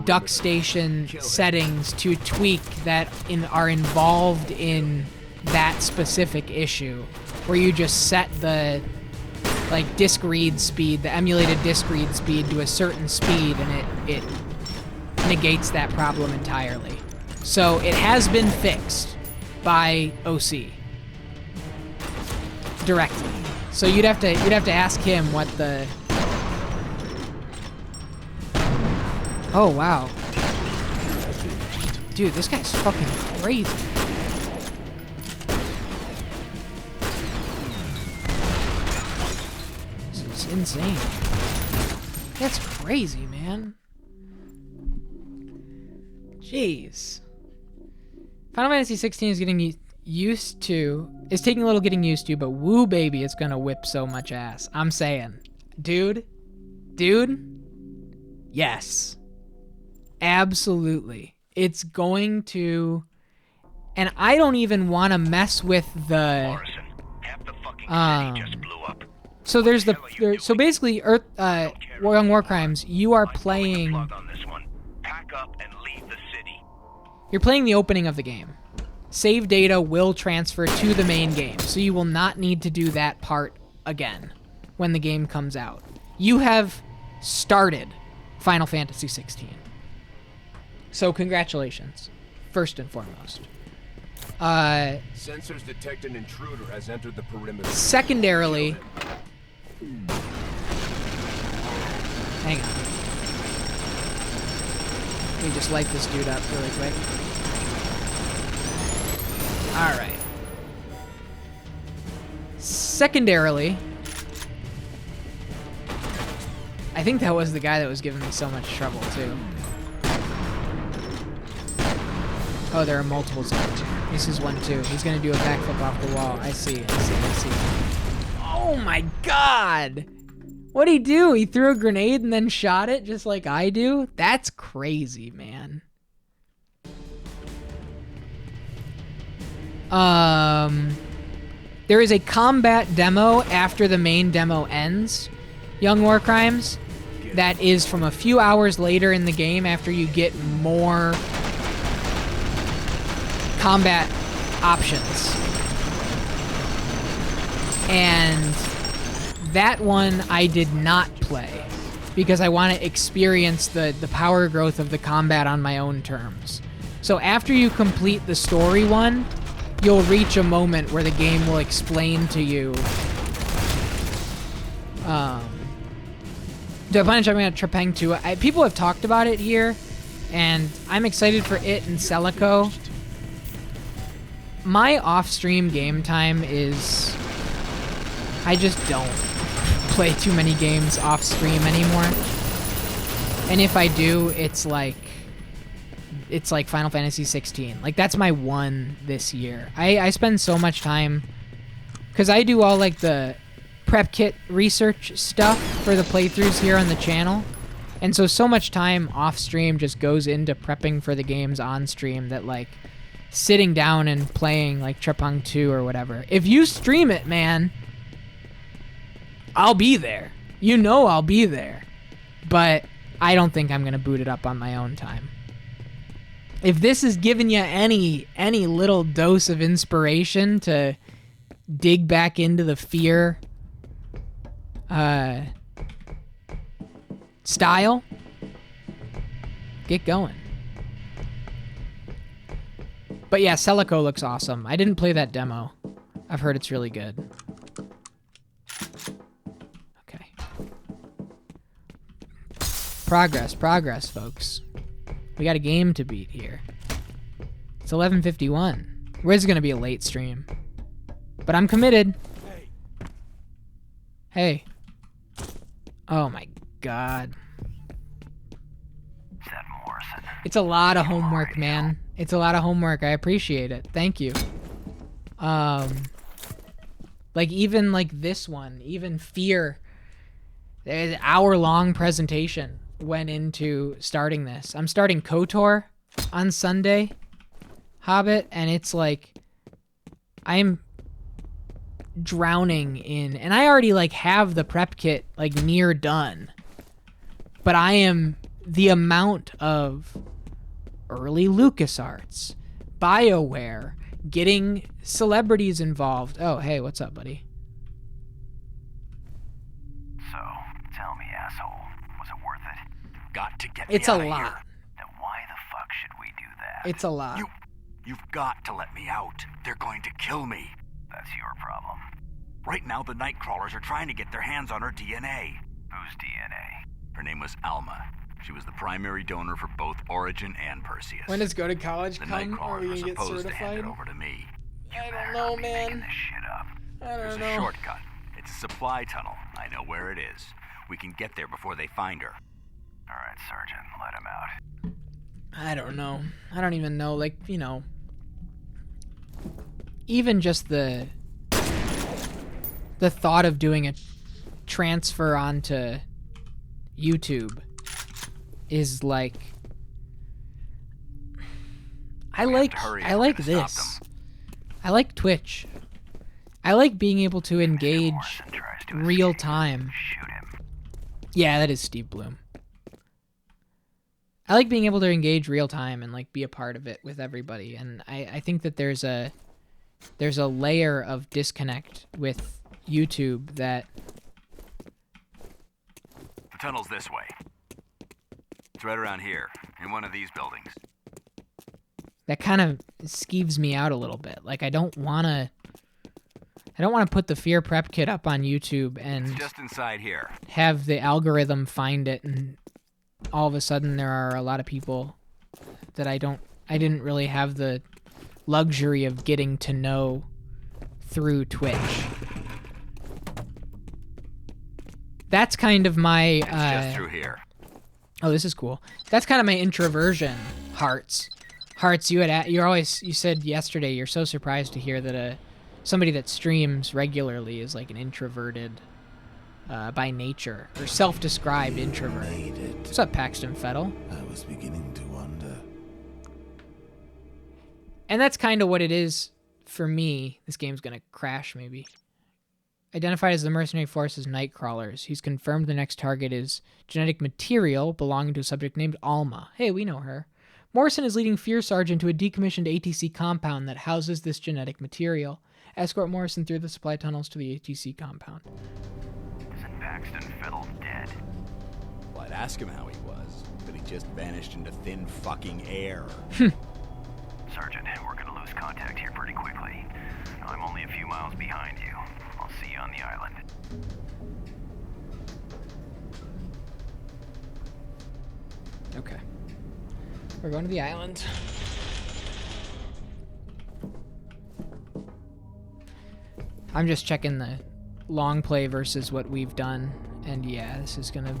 DuckStation settings to tweak that are involved in that specific issue, where you just set the like disk read speed, the emulated disk read speed to a certain speed, and it negates that problem entirely. So it has been fixed by OC directly. So you'd have to ask him what the Oh, wow. Dude, this guy's fucking crazy. This is insane. That's crazy, man. Jeez. Final Fantasy 16 is getting is taking a little getting used to, but woo baby, it's gonna whip so much ass. I'm saying. Dude, yes. Absolutely. It's going to, and I don't even want to mess with the, Morrison, half the fucking city just blew up. So there's so basically Young War Crimes, you are playing, Plug on this one. Pack up and leave the city. you're playing the opening of the game. Save data will transfer to the main game, so you will not need to do that part again when the game comes out. You have started Final Fantasy 16. So congratulations, first and foremost. Sensors detect an intruder has entered the perimeter. Secondarily, hang on. Let me just light this dude up really quick. Alright. Secondarily, I think that was the guy that was giving me so much trouble, too. Oh, there are multiple zones. This is one, too. He's gonna do a backflip off the wall. I see. Oh my god! What'd he do? He threw a grenade and then shot it just like I do? That's crazy, man. There is a combat demo after the main demo ends, Young War Crimes, that is from a few hours later in the game after you get more combat options. And that one I did not play because I want to experience the power growth of the combat on my own terms. So after you complete the story one, you'll reach a moment where the game will explain to you the Planet Jumping at Trepang 2. People have talked about it here, and I'm excited for it and Celico. My off-stream game time is, I just don't play too many games off-stream anymore. And if I do, it's like Final Fantasy 16. Like, that's my one this year. I spend so much time, because I do all like the prep kit research stuff for the playthroughs here on the channel. And so much time off stream just goes into prepping for the games on stream that, like, sitting down and playing like Trepang 2 or whatever. If you stream it, man, I'll be there. You know I'll be there. But I don't think I'm going to boot it up on my own time. If this is giving you any little dose of inspiration to dig back into the F.E.A.R style, get going. But yeah, Celico looks awesome. I didn't play that demo. I've heard it's really good. Okay. Progress, folks. We got a game to beat here. It's 11:51. This is gonna be a late stream, but I'm committed. Hey. Oh my god. It's a lot of homework, man. It's a lot of homework. I appreciate it. Thank you. Like, even like this one, even F.E.A.R, there's an hour-long presentation went into starting this. I'm starting KOTOR on Sunday, Hobbit, and it's like, I'm drowning in, and I already like have the prep kit like near done, but I am, the amount of early LucasArts, BioWare, getting celebrities involved. Oh, hey, what's up, buddy? So, tell me, asshole, was it worth it? Got to get It's me a out of lot. here. Then why the fuck should we do that? It's a lot. You've got to let me out. They're going to kill me. That's your problem. Right now, the Nightcrawlers are trying to get their hands on her DNA. Whose DNA? Her name was Alma. She was the primary donor for both Origin and Perseus. When does Go to College The come? Are we Nightcrawlers gonna are get supposed to hand it certified? over to me. I don't know, man. This shit up. I There's don't a know. shortcut. It's a supply tunnel. I know where it is. We can get there before they find her. All right, Sergeant, let him out. I don't know. I don't even know. Like, you know, even just the thought of doing a transfer onto YouTube is like, I like this. I like Twitch. I like being able to engage real time. Yeah, that is Steve Bloom. I like being able to engage real time and like be a part of it with everybody, and I think that there's a layer of disconnect with YouTube that The tunnel's this way. It's right around here, in one of these buildings. kind of skeeves me out a little bit. Like I don't want to put the F.E.A.R prep kit up on YouTube and It's just inside here. have the algorithm find it, and all of a sudden there are a lot of people that I didn't really have the luxury of getting to know through Twitch. That's kind of my Just through here. Oh, this is cool. That's kind of my introversion, Hearts. Hearts, you said yesterday you're so surprised to hear that somebody that streams regularly is like an introverted by nature, or self-described introvert. What's up, Paxton Fettle? I was beginning to wonder. And that's kind of what it is for me. This game's gonna crash, maybe. Identified as the mercenary force's Nightcrawlers. He's confirmed the next target is genetic material belonging to a subject named Alma. Hey, we know her. Morrison is leading F.E.A.R Sergeant to a decommissioned ATC compound that houses this genetic material. Escort Morrison through the supply tunnels to the ATC compound. Isn't Paxton Fiddle dead? Well, I'd ask him how he was, but he just vanished into thin fucking air. Sergeant, we're gonna lose contact here pretty quickly. I'm only a few miles behind you. I'll see you on the island. Okay. We're going to the island. I'm just checking the long play versus what we've done, and yeah, this is gonna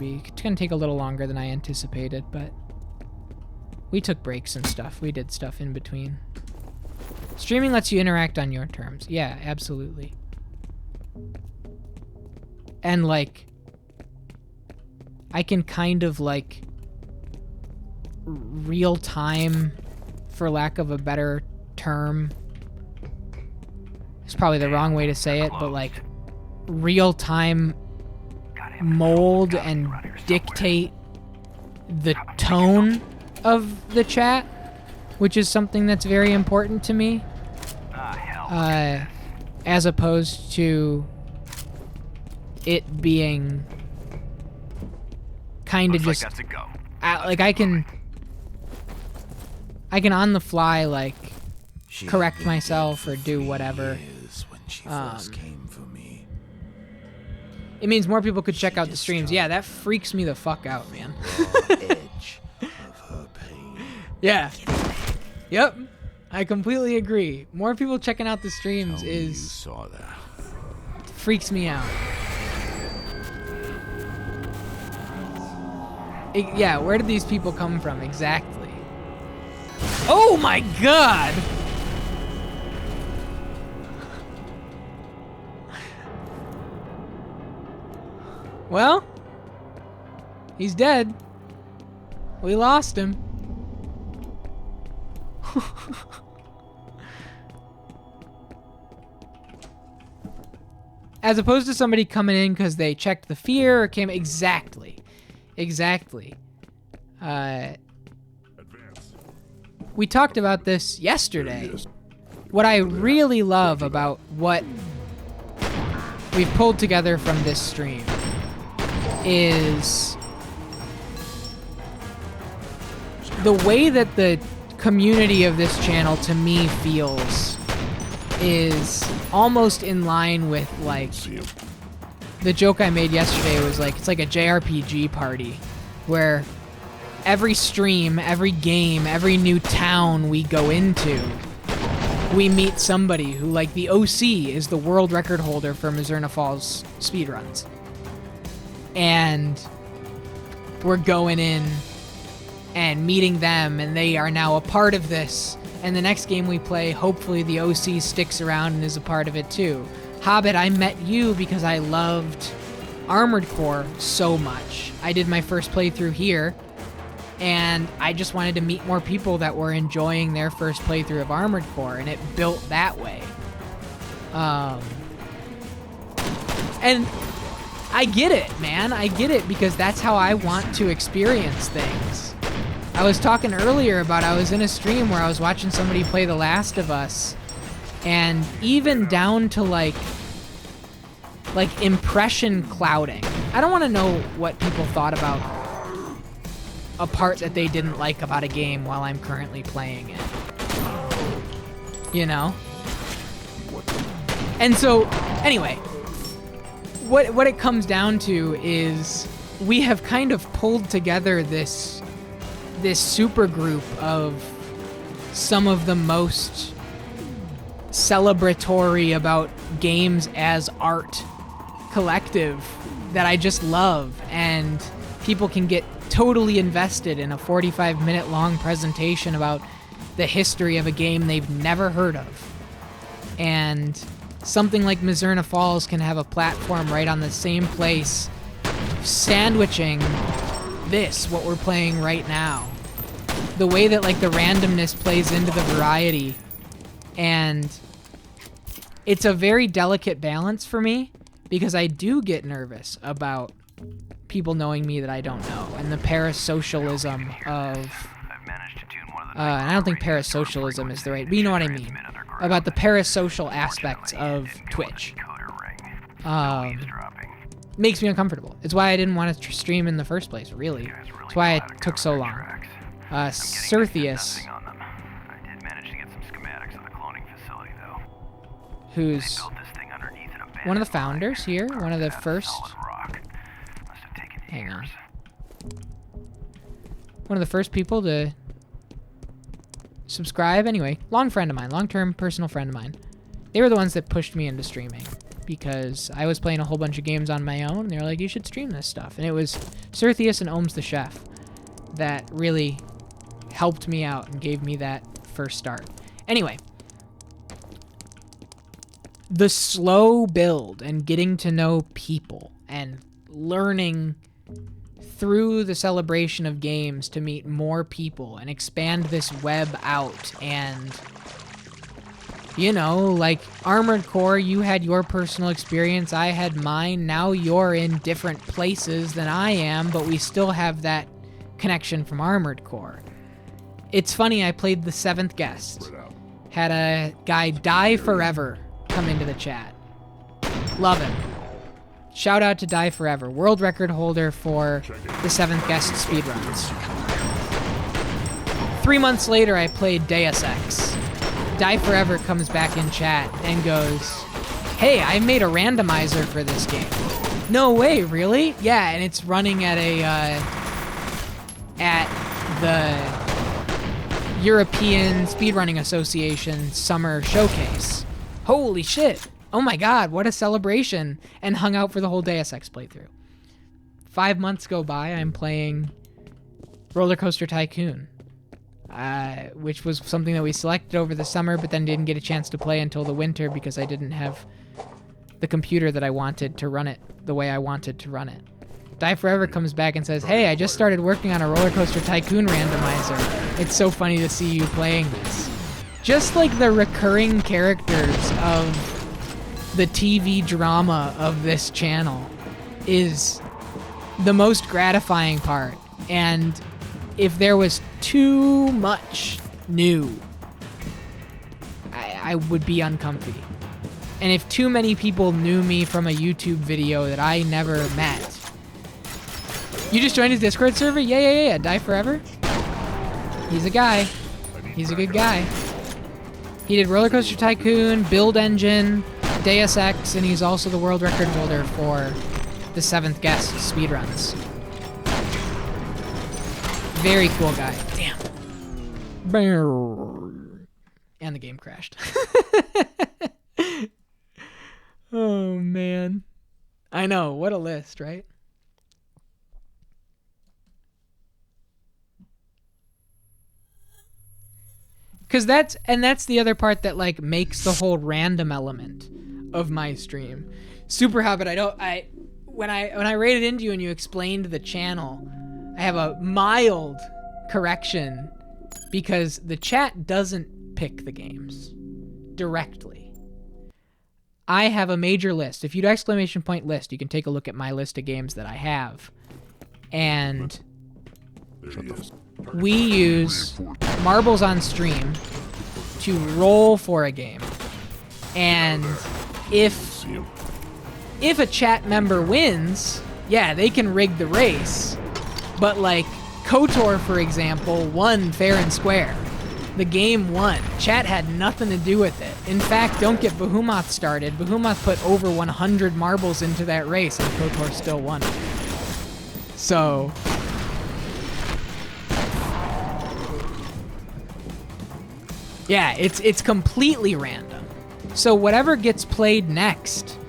take a little longer than I anticipated, but we took breaks and stuff. We did stuff in between. Streaming lets you interact on your terms. Yeah, absolutely. And like, I can kind of like real time, for lack of a better term. It's probably the wrong way to say it, but like real time mold and dictate the tone of the chat, which is something that's very important to me. As opposed to it being kind of just like that's a go. Like I can on the fly like correct myself or do whatever. Came for me. It means more people could check out the streams. Yeah, that freaks me the fuck out, man. Edge of her pain. Yeah. Yep. I completely agree. More people checking out the streams You saw that. freaks me out. Yeah, where did these people come from exactly? Oh my god! Well, he's dead. We lost him. As opposed to somebody coming in because they checked the F.E.A.R or came... Exactly. We talked about this yesterday. What I really love about what we've pulled together from this stream is the way that the community of this channel to me feels is almost in line with like the joke I made yesterday was like it's like a JRPG party where every stream, every game, every new town we go into, we meet somebody who, like, the OC is the world record holder for Mizurna Falls speedruns. And we're going in and meeting them, and they are now a part of this. And the next game we play, hopefully the OC sticks around and is a part of it too. Hobbit, I met you because I loved Armored Core so much. I did my first playthrough here, and I just wanted to meet more people that were enjoying their first playthrough of Armored Core, and it built that way. And I get it, man. I get it, because that's how I want to experience things. I was talking earlier about I was in a stream where I was watching somebody play The Last of Us, and even down to like impression clouding. I don't want to know what people thought about a part that they didn't like about a game while I'm currently playing it. You know? And so, anyway, what it comes down to is we have kind of pulled together this super group of some of the most celebratory about games as art collective that I just love, and people can get totally invested in a 45-minute long presentation about the history of a game they've never heard of. And something like Mizurna Falls can have a platform right on the same place, sandwiching this, what we're playing right now. The way that like the randomness plays into the variety, and it's a very delicate balance for me, because I do get nervous about people knowing me that I don't know, and the parasocialism of and I don't think parasocialism is the right, but you know what I mean, about the parasocial aspects of Twitch. Makes me uncomfortable. It's why I didn't want to stream in the first place, really. It's why it took so long. Perseus, who's one of the founders here, one of the first, hang on, one of the first people to subscribe. Anyway, long-term personal friend of mine. They were the ones that pushed me into streaming, because I was playing a whole bunch of games on my own, and they were like, you should stream this stuff. And it was Perseus and Ohms the Chef that really helped me out and gave me that first start. Anyway, the slow build and getting to know people and learning through the celebration of games to meet more people and expand this web out. And, you know, like Armored Core, you had your personal experience, I had mine. Now you're in different places than I am, but we still have that connection from Armored Core. It's funny, I played The Seventh Guest. Had a guy Die Forever come into the chat. Love him. Shout out to Die Forever, world record holder for The Seventh Guest speedruns. 3 months later, I played Deus Ex. Die Forever comes back in chat and goes, hey, I made a randomizer for this game. No way, really? Yeah, and it's running at the European Speedrunning Association Summer Showcase. Holy shit. Oh my god, what a celebration. And hung out for the whole Deus Ex playthrough. 5 months go by, I'm playing Roller Coaster Tycoon, which was something that we selected over the summer, but then didn't get a chance to play until the winter because I didn't have the computer that I wanted to run it the way I wanted to run it. Die Forever comes back and says, hey, I just started working on a Roller Coaster Tycoon randomizer. It's so funny to see you playing this. Just like the recurring characters of the TV drama of this channel is the most gratifying part. And if there was too much new, I would be uncomfy. And if too many people knew me from a YouTube video that I never met. You just joined his Discord server? Yeah. Die Forever? He's a guy. He's a good guy. He did Roller Coaster Tycoon, Build Engine, Deus Ex, and he's also the world record holder for The Seventh Guest speedruns. Very cool guy. Damn. And the game crashed. Oh, man. I know. What a list, right? Because that's the other part that like makes the whole random element of my stream. Super Hobbit, when I rated into you and you explained the channel, I have a mild correction because the chat doesn't pick the games directly. I have a major list. If you do exclamation point list, you can take a look at my list of games that I have. And we use marbles on stream to roll for a game. And if a chat member wins, yeah, they can rig the race. But like KOTOR, for example, won fair and square. The game won. Chat had nothing to do with it. In fact, don't get Behemoth started. Behemoth put over 100 marbles into that race and KOTOR still won. So... yeah, it's completely random. So whatever gets played next,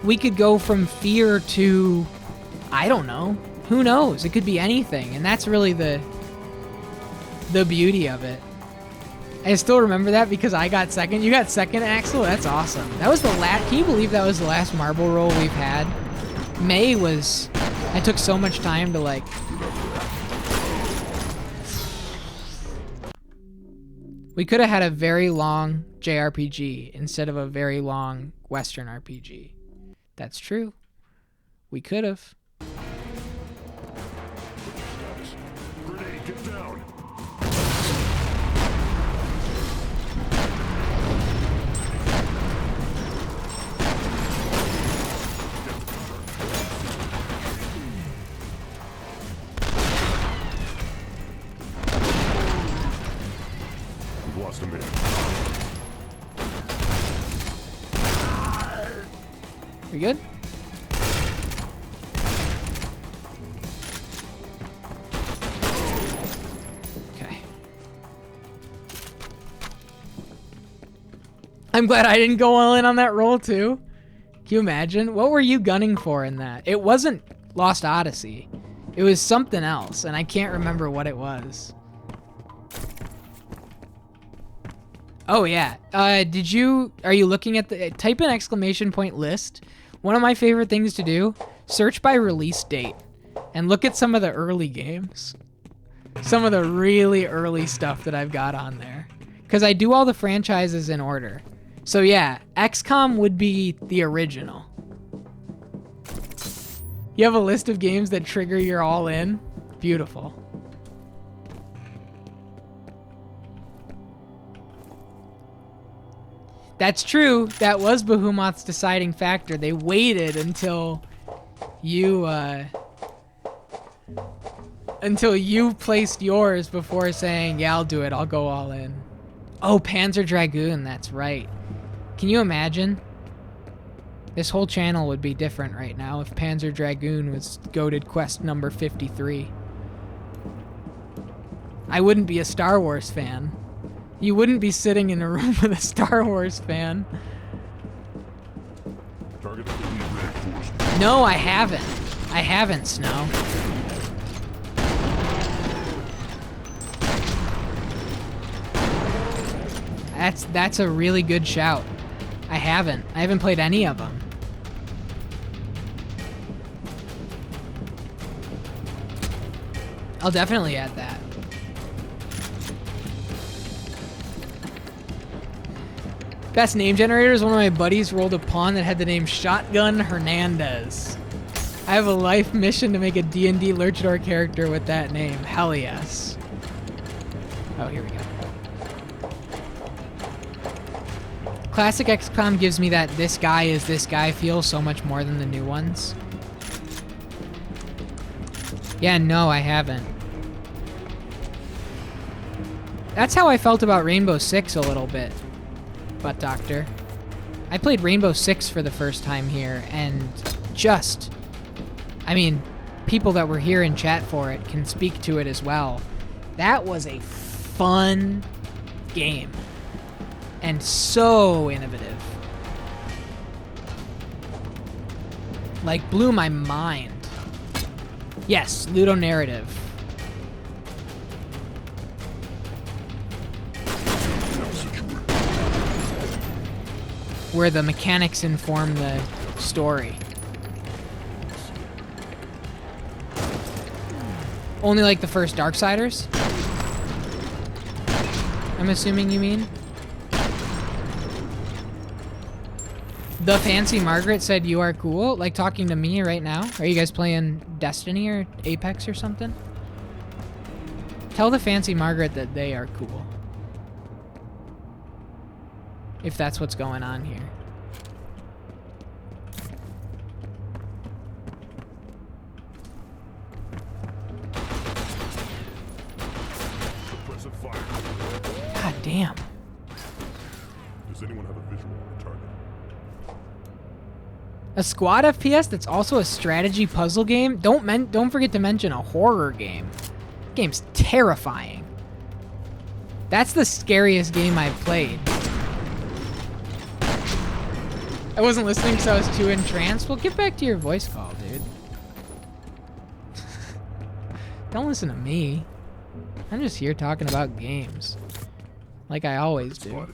we could go from F.E.A.R to, I don't know. Who knows? It could be anything, and that's really the beauty of it. I still remember that because I got second. You got second, Axel? That's awesome. That was the last... Can you believe that was the last marble roll we've had? May was... I took so much time to, like... We could have had a very long JRPG instead of a very long Western RPG. That's true. We could have. Grenade, get down. We've lost a man. We good? Okay. I'm glad I didn't go all in on that roll too. Can you imagine? What were you gunning for in that? It wasn't Lost Odyssey. It was something else, and I can't remember what it was. Oh yeah. Are you looking at the, type in exclamation point list. One of my favorite things to do, search by release date and look at some of the early games. Some of the really early stuff that I've got on there. Because I do all the franchises in order. So yeah, XCOM would be the original. You have a list of games that trigger your all in? Beautiful. That's true. That was Behemoth's deciding factor. They waited until you placed yours before saying, yeah, I'll do it. I'll go all in. Oh, Panzer Dragoon. That's right. Can you imagine? This whole channel would be different right now if Panzer Dragoon was GoatedQuest number 53. I wouldn't be a Star Wars fan. You wouldn't be sitting in a room with a Star Wars fan. No, I haven't. I haven't, Snow. That's a really good shout. I haven't played any of them. I'll definitely add that. Best name generators, one of my buddies rolled a pawn that had the name Shotgun Hernandez. I have a life mission to make a D&D Luchador character with that name. Hell yes. Oh, here we go. Classic XCOM gives me that this guy is this guy feel so much more than the new ones. Yeah, no, I haven't. That's how I felt about Rainbow Six a little bit. Butt Doctor. I played Rainbow Six for the first time here, and just... I mean, people that were here in chat for it can speak to it as well. That was a fun game. And so innovative. Like, blew my mind. Yes, ludonarrative. Where the mechanics inform the story. Only like the first Darksiders? I'm assuming you mean? The Fancy Margaret said you are cool, like talking to me right now. Are you guys playing Destiny or Apex or something? Tell the Fancy Margaret that they are cool. If that's what's going on here. Suppressive fire. God damn. Does anyone have a visual on the target? A squad FPS that's also a strategy puzzle game? Don't forget to mention a horror game. Game's terrifying. That's the scariest game I've played. I wasn't listening because I was too entranced. Well, get back to your voice call, dude. Don't listen to me. I'm just here talking about games. Like I always do.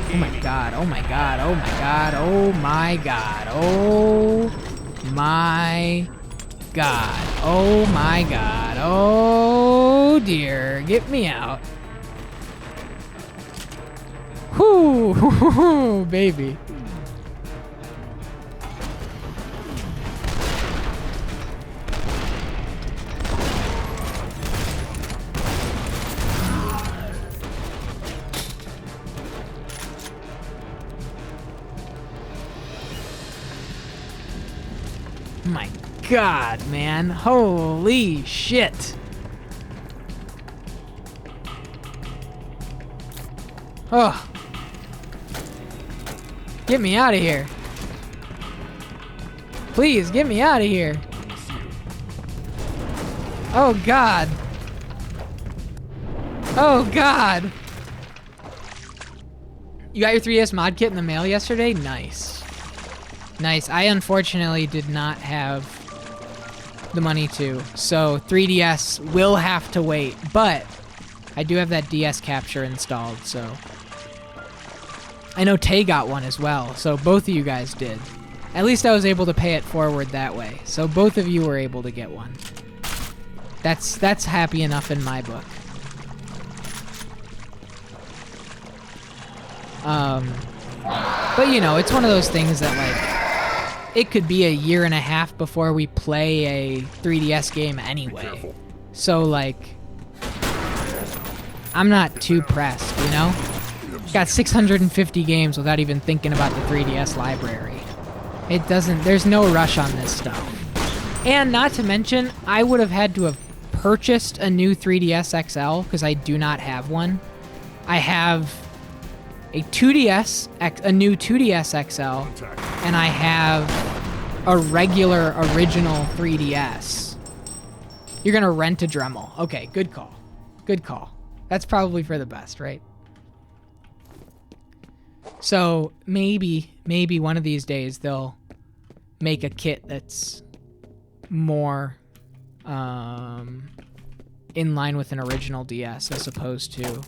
Oh my god, oh my god, oh my god, oh my god, oh my god, oh my god, oh dear, get me out. Whoo, baby. My god, man. Holy shit. Oh. Get me out of here. Please, get me out of here. Oh god. Oh god. You got your 3DS mod kit in the mail yesterday? Nice. Nice. I unfortunately did not have the money to, so 3DS will have to wait, but I do have that DS capture installed, so. I know Tay got one as well, so both of you guys did. At least I was able to pay it forward that way, so both of you were able to get one. That's happy enough in my book. But you know, it's one of those things that like, it could be a year and a half before we play a 3DS game anyway. So like, I'm not too pressed, you know? Got 650 games without even thinking about the 3DS library. It doesn't, there's no rush on this stuff. And not to mention, I would have had to have purchased a new 3DS XL because I do not have one. I have a 2DS, a new 2DS XL, and I have a regular original 3DS. You're gonna rent a Dremel. Okay, good call. Good call. That's probably for the best, right? So maybe one of these days they'll make a kit that's more in line with an original DS as opposed to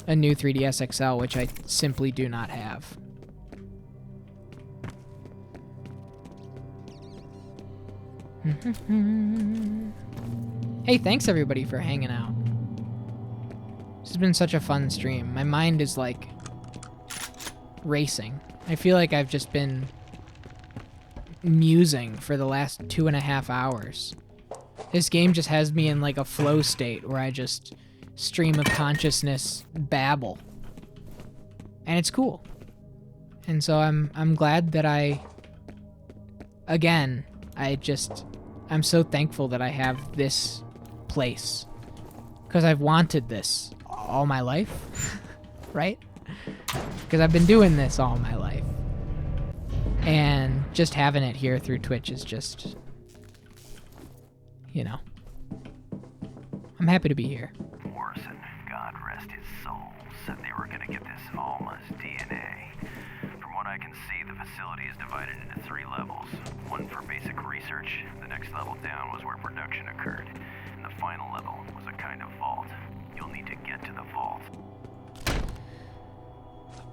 a new 3DS XL, which I simply do not have. Hey, thanks everybody for hanging out. This has been such a fun stream. My mind is like racing. I feel like I've just been musing for the last 2.5 hours. This game just has me in like a flow state where I just stream of consciousness babble. And it's cool. And so I'm glad that I'm so thankful that I have this place. Because I've wanted this all my life, right? Because I've been doing this all my life. And just having it here through Twitch is just, you know, I'm happy to be here. Morrison, God rest his soul, said they were gonna get this Alma's DNA. From what I can see, the facility is divided into 3 levels. One for basic research, the next level down was where production occurred, and the final level was a kind of vault. You'll need to get to the vault.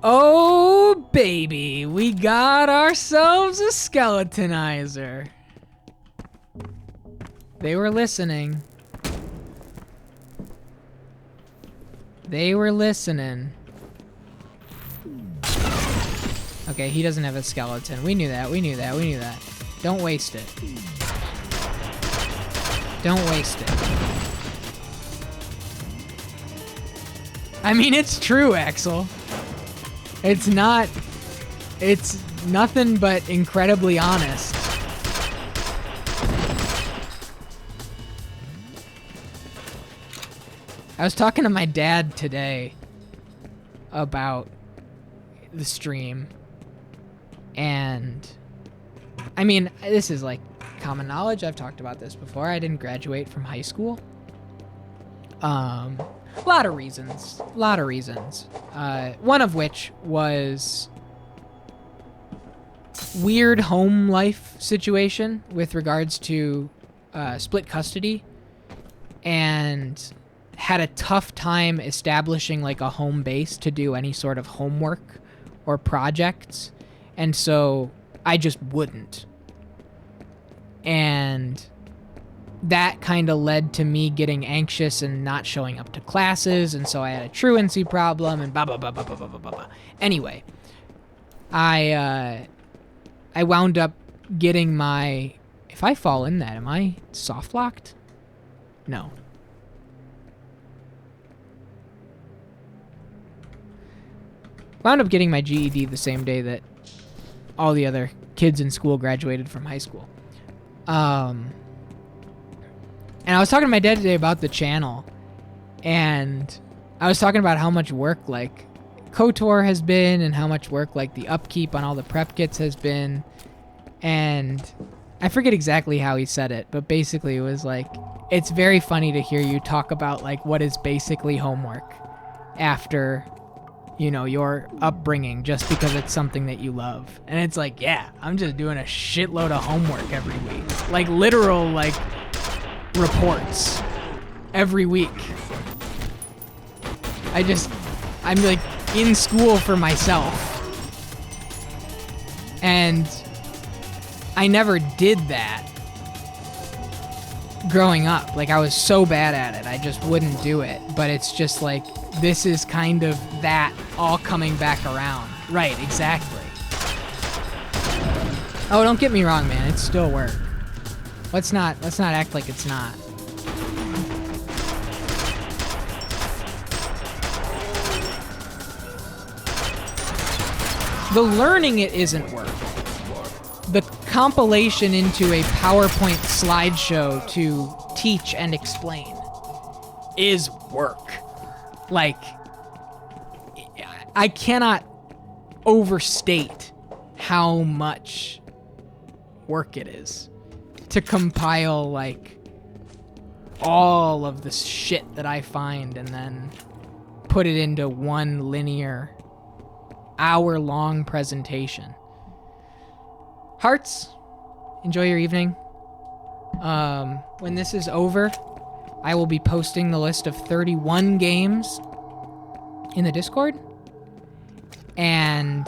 Oh, baby, we got ourselves a skeletonizer. They were listening. They were listening. Okay, he doesn't have a skeleton. We knew that, we knew that, we knew that. Don't waste it. Don't waste it. I mean, it's true, Axel. It's not... It's nothing but incredibly honest. I was talking to my dad today about the stream, and I mean, this is like common knowledge. I've talked about this before. I didn't graduate from high school. A lot of reasons. One of which was weird home life situation with regards to split custody, and had a tough time establishing like a home base to do any sort of homework or projects, and so I just wouldn't. And that kind of led to me getting anxious and not showing up to classes, and so I had a truancy problem and blah blah blah blah blah blah blah blah. Anyway, I wound up getting my... If I fall in that, am I soft locked? No. Wound up getting my GED the same day that all the other kids in school graduated from high school. And I was talking to my dad today about the channel, and I was talking about how much work like KOTOR has been, and how much work like the upkeep on all the prep kits has been. And I forget exactly how he said it, but basically it was like, it's very funny to hear you talk about like what is basically homework after, you know, your upbringing, just because it's something that you love. And it's like, yeah, I'm just doing a shitload of homework every week. Like literal like reports every week. I'm like in school for myself. And I never did that growing up. Like I was so bad at it, I just wouldn't do it. But it's just like, this is kind of that all coming back around. Right, exactly. Oh, don't get me wrong, man. It's still work. Let's not act like it's not. The learning it isn't work. The compilation into a PowerPoint slideshow to teach and explain is work. Like, I cannot overstate how much work it is to compile like all of the shit that I find and then put it into one linear hour-long presentation. Hearts, enjoy your evening. When this is over, I will be posting the list of 31 games in the Discord, and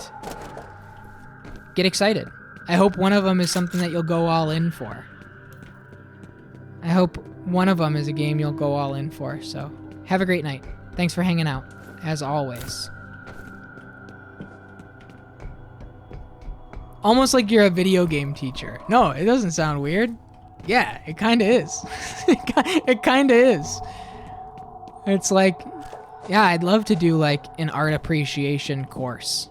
get excited. I hope one of them is something that you'll go all in for. I hope one of them is a game you'll go all in for. So have a great night. Thanks for hanging out, as always. Almost like you're a video game teacher. No, it doesn't sound weird. Yeah, it kind of is. It kind of is. It's like, yeah, I'd love to do like an art appreciation course.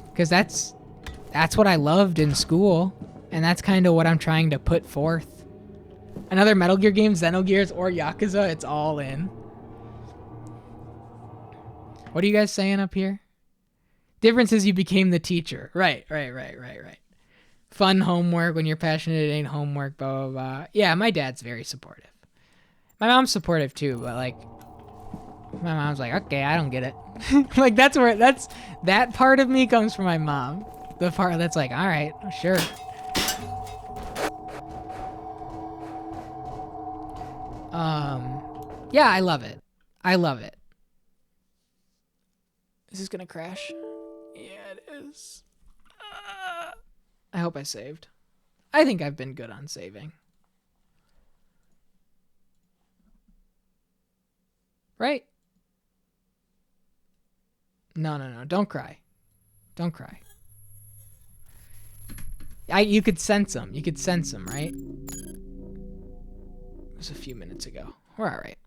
Because that's what I loved in school. And that's kind of what I'm trying to put forth. Another Metal Gear game, Xenogears or Yakuza, it's all in. What are you guys saying up here? Difference is you became the teacher. Right. fun homework. When you're passionate, it ain't homework, blah, blah, blah. Yeah, my dad's very supportive. My mom's supportive too, but like, my mom's like, okay, I don't get it. Like, that part of me comes from my mom. The part that's like, all right, sure. Yeah, I love it. I love it. Is this gonna crash? Yeah, it is. I hope I saved. I think I've been good on saving. Right? No, don't cry. Don't cry. You could sense them. You could sense them, right? It was a few minutes ago. We're all right.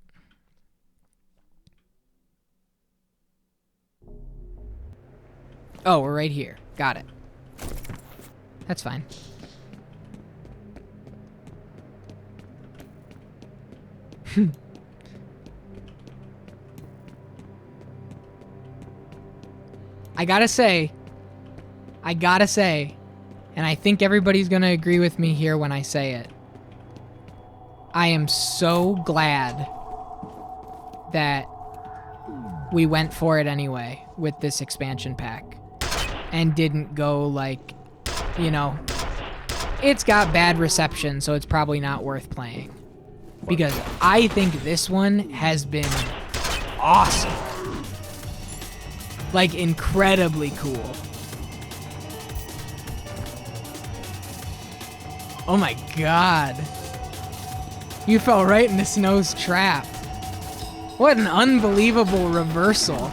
Oh, we're right here. Got it. That's fine. I gotta say, and I think everybody's gonna agree with me here when I say it, I am so glad that we went for it anyway with this expansion pack and didn't go like, you know, it's got bad reception, so it's probably not worth playing. Because I think this one has been awesome. Like, incredibly cool. Oh my god. You fell right into Snow's trap. What an unbelievable reversal.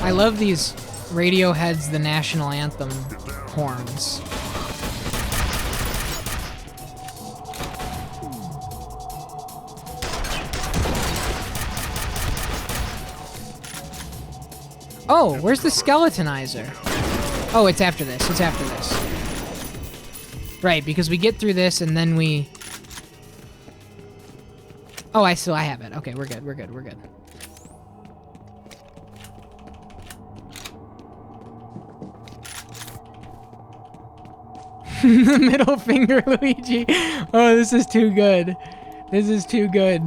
I love these Radiohead's The National Anthem horns. Oh, where's the skeletonizer? Oh, it's after this. It's after this. Right, because we get through this and then we... Oh, I have it. Okay, we're good. We're good. We're good. The middle finger, Luigi. Oh, this is too good. This is too good.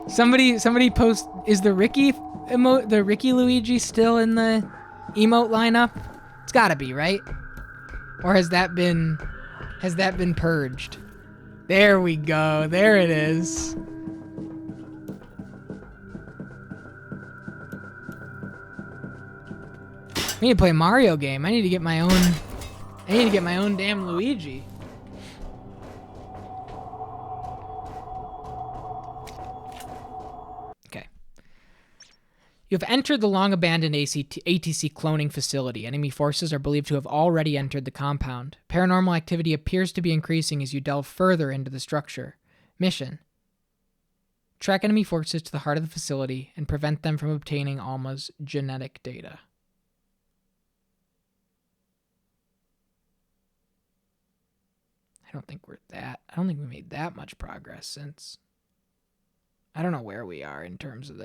Somebody post, is the Ricky emote, the Ricky Luigi still in the emote lineup? It's gotta be, right? Or has that been purged? There we go. There it is. I need to play a Mario game. I need to get my own damn Luigi. Okay. You have entered the long-abandoned ATC cloning facility. Enemy forces are believed to have already entered the compound. Paranormal activity appears to be increasing as you delve further into the structure. Mission: track enemy forces to the heart of the facility and prevent them from obtaining Alma's genetic data. I don't think we made that much progress since. I don't know where we are in terms of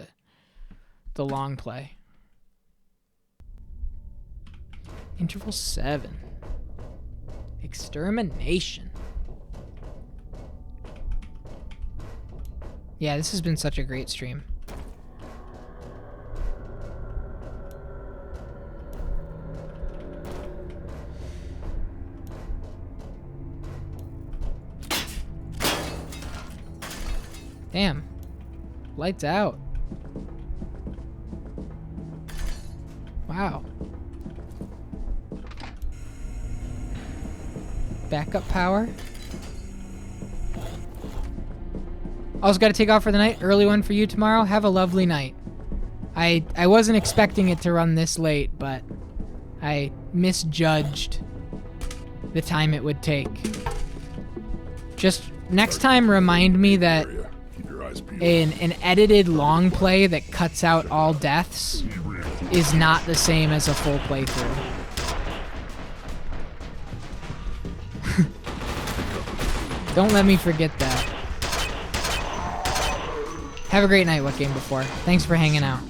the long play. Interval 7. Extermination. Yeah, this has been such a great stream. Damn. Lights out. Wow. Backup power. Also got to take off for the night. Early one for you tomorrow. Have a lovely night. I wasn't expecting it to run this late, but I misjudged the time it would take. Just next time, remind me that an edited long play that cuts out all deaths is not the same as a full playthrough. Don't let me forget that. Have a great night, What Game Before. Thanks for hanging out.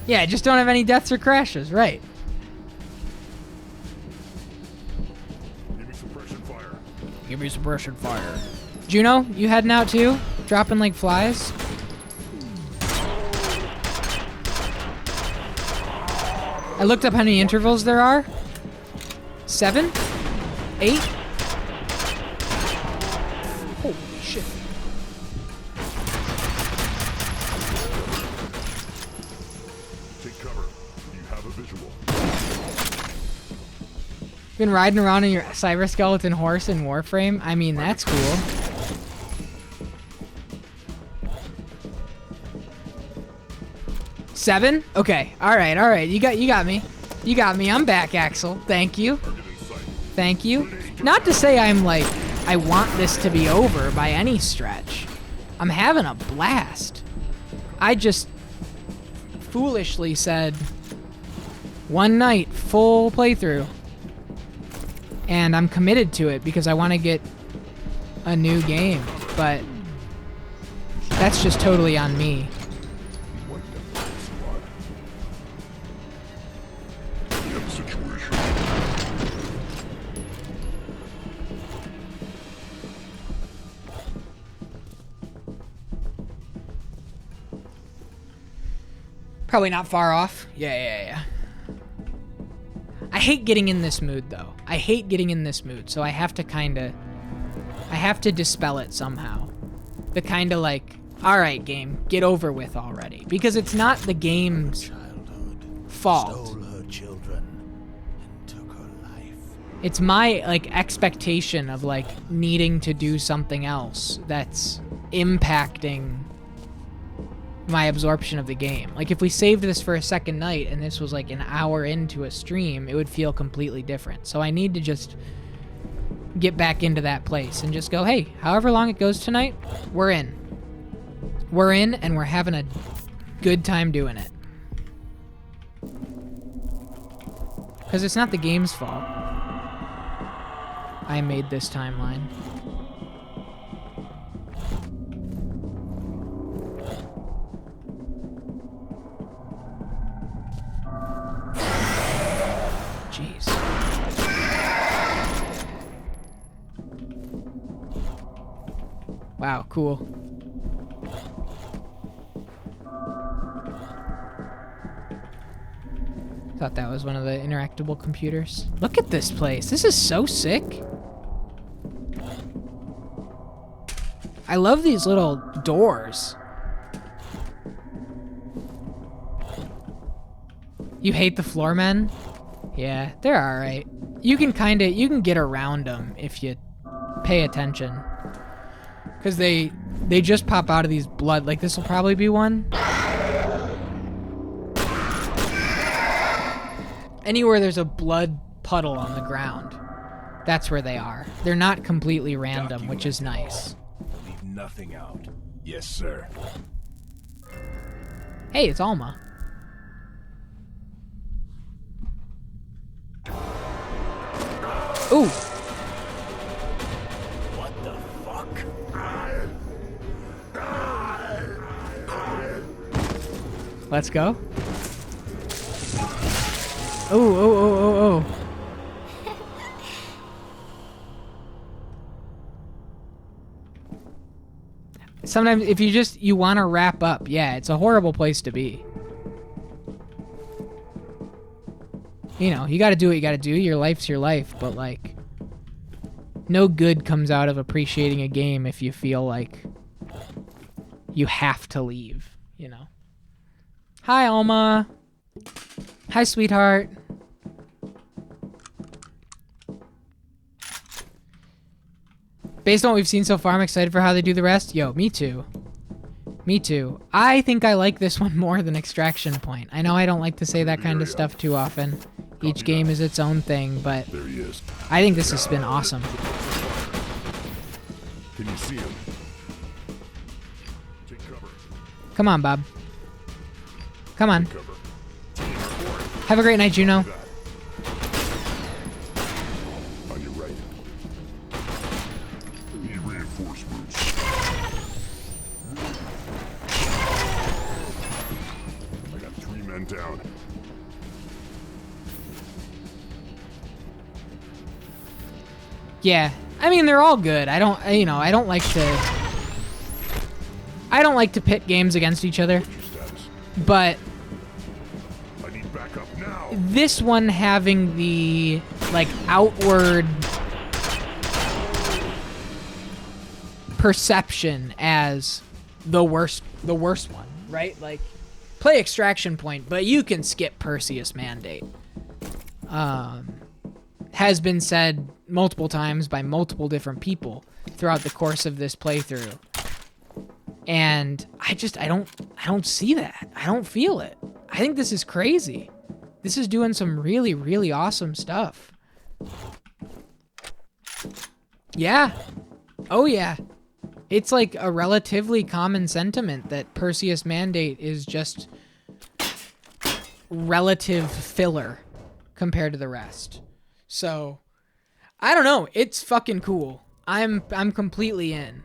Yeah, I just don't have any deaths or crashes, right? Give me suppression fire. Give me suppression fire. Juno, you heading out too? Dropping like flies? I looked up how many intervals there are. 7? 8? Holy shit. Take cover. You have a visual. Been riding around in your cyber skeleton horse in Warframe? I mean, that's cool. Seven? Okay. All right. You got me. You got me. I'm back, Axel. Thank you. Thank you. Not to say I'm like, I want this to be over by any stretch. I'm having a blast. I just foolishly said one night, full playthrough. And I'm committed to it because I want to get a new game. But that's just totally on me. Probably not far off. Yeah. I hate getting in this mood, though. I hate getting in this mood, so I have to dispel it somehow. The kind of like, all right, game, get over with already. Because it's not the game's fault. Stole her children and took her life. It's my, like, expectation of, like, needing to do something else that's impacting my absorption of the game. Like, if we saved this for a second night and this was like an hour into a stream, it would feel completely different. So I need to just get back into that place and just go, hey, however long it goes tonight, we're in. We're in and we're having a good time doing it. Because it's not the game's fault. I made this timeline. Jeez. Wow, cool. Thought that was one of the interactable computers. Look at this place. This is so sick. I love these little doors. You hate the floor men? Yeah, they're alright. You can get around them if you pay attention. Because they just pop out of these blood. Like, this will probably be one. Anywhere there's a blood puddle on the ground, that's where they are. They're not completely random, which is nice. Leave nothing out. Yes, sir. Hey, it's Alma. Ooh. What the fuck? Let's go. Oh. Sometimes if you want to wrap up, yeah, it's a horrible place to be. You know, you got to do what you got to do. Your life's your life, but like, no good comes out of appreciating a game if you feel like you have to leave, you know. Hi, Alma. Hi, sweetheart. Based on what we've seen so far, I'm excited for how they do the rest. Yo, me too. Me too. I think I like this one more than Extraction Point. I know I don't like to say that kind of stuff too often. Each game is its own thing, but I think this has been awesome. Can you see him? Take cover. Come on, Bob. Come on. Have a great night, Juno. On your right. Need reinforcements. I got 3 men down. Yeah, I mean they're all good. I don't like to pit games against each other, but this one having the like outward perception as the worst one, right? Like play Extraction Point, but you can skip Perseus Mandate. Has been said multiple times by multiple different people throughout the course of this playthrough. And I don't see that. I don't feel it. I think this is crazy. This is doing some really, really awesome stuff. Yeah. Oh yeah. It's like a relatively common sentiment that Perseus Mandate is just relative filler compared to the rest. So, I don't know. It's fucking cool. I'm completely in.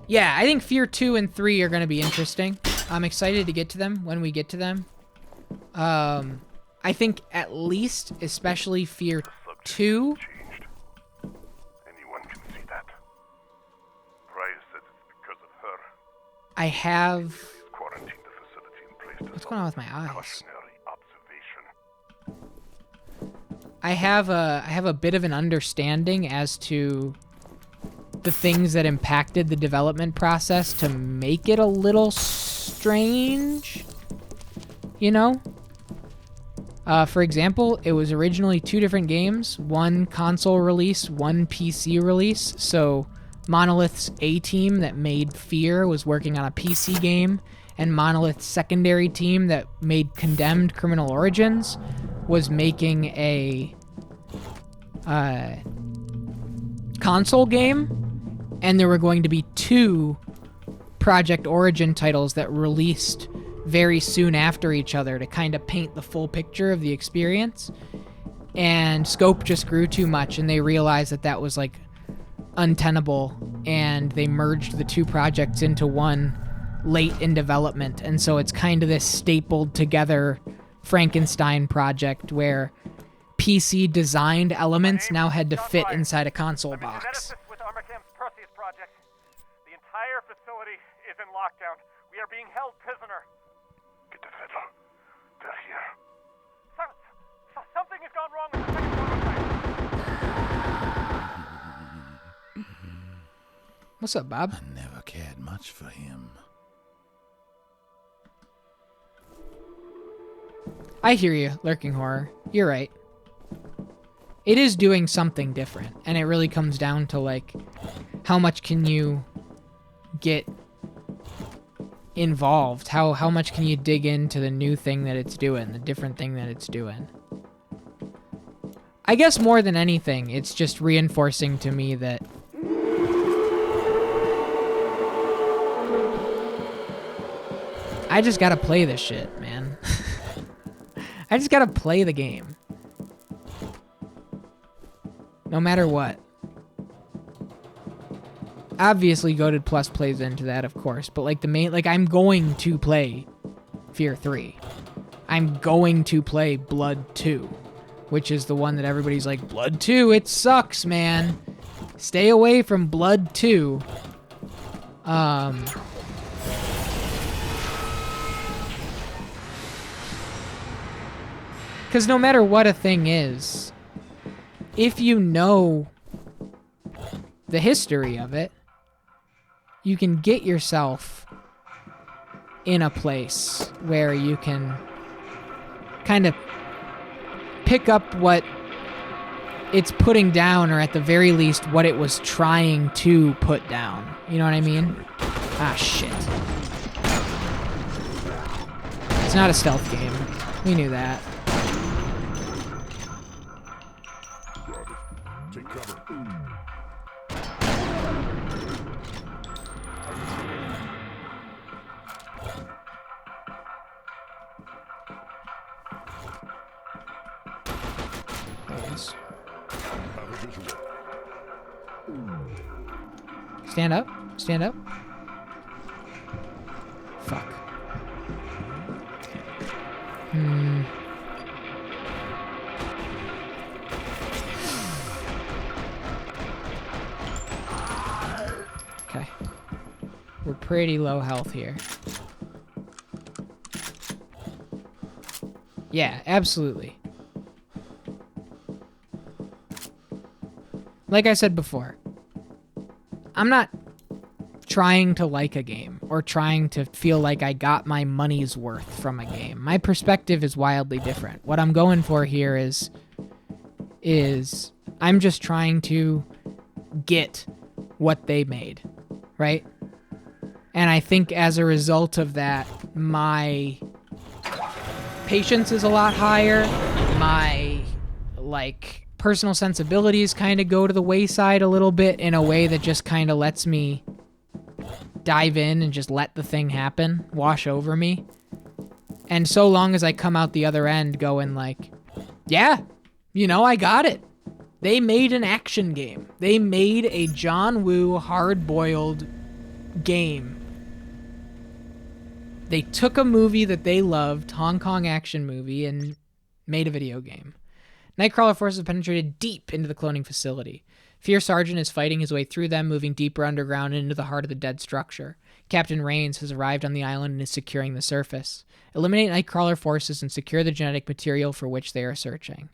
Yeah, I think F.E.A.R 2 and 3 are going to be interesting. I'm excited to get to them when we get to them. I think at least, especially F.E.A.R 2. Anyone can see that. Price said it's because of her. I have... Quarantined the facility and placed What's going on with my eyes? cautionary observation. I have a bit of an understanding as to the things that impacted the development process to make it a little strange, you know? For example, it was originally 2 different games, one console release, one PC release. So Monolith's A-team that made F.E.A.R was working on a PC game, and Monolith's secondary team that made Condemned Criminal Origins was making a console game. And there were going to be 2 Project Origin titles that released very soon after each other to kind of paint the full picture of the experience. And scope just grew too much, and they realized that that was like untenable, and they merged the 2 projects into one late in development. And so it's kind of this stapled together Frankenstein project where PC designed elements now had to fit inside a console box. The entire facility is in lockdown. We are being held prisoner. Get the federal. They're here. Something has gone wrong with the second prototype. What's up, Bob? I never cared much for him. I hear you, Lurking Horror. You're right. It is doing something different, and it really comes down to, like, how much can you get involved? How much can you dig into the new thing that it's doing, the different thing that it's doing? I guess more than anything, it's just reinforcing to me that I just gotta play this shit, man. I just gotta play the game. No matter what. Obviously, Goated Plus plays into that, of course, but like the main, like I'm going to play F.E.A.R 3. I'm going to play Blood 2, which is the one that everybody's like, Blood 2, it sucks, man. Stay away from Blood 2. Because no matter what a thing is, if you know the history of it, you can get yourself in a place where you can kind of pick up what it's putting down, or at the very least, what it was trying to put down. You know what I mean? Ah, shit. It's not a stealth game. We knew that. Take cover. Perseus. Stand up. Stand up. Fuck. Okay. We're pretty low health here. Yeah, absolutely. Like I said before, I'm not trying to like a game or trying to feel like I got my money's worth from a game. My perspective is wildly different. What I'm going for here is I'm just trying to get what they made, right? And I think as a result of that, my patience is a lot higher. My, like, personal sensibilities kind of go to the wayside a little bit in a way that just kind of lets me dive in and just let the thing happen, wash over me. And so long as I come out the other end going like, yeah, you know, I got it. They made an action game. They made a John Woo hard-boiled game. They took a movie that they loved, Hong Kong action movie, and made a video game. Nightcrawler forces have penetrated deep into the cloning facility. F.E.A.R. Sergeant is fighting his way through them, moving deeper underground into the heart of the dead structure. Captain Rains has arrived on the island and is securing the surface. Eliminate Nightcrawler forces and secure the genetic material for which they are searching.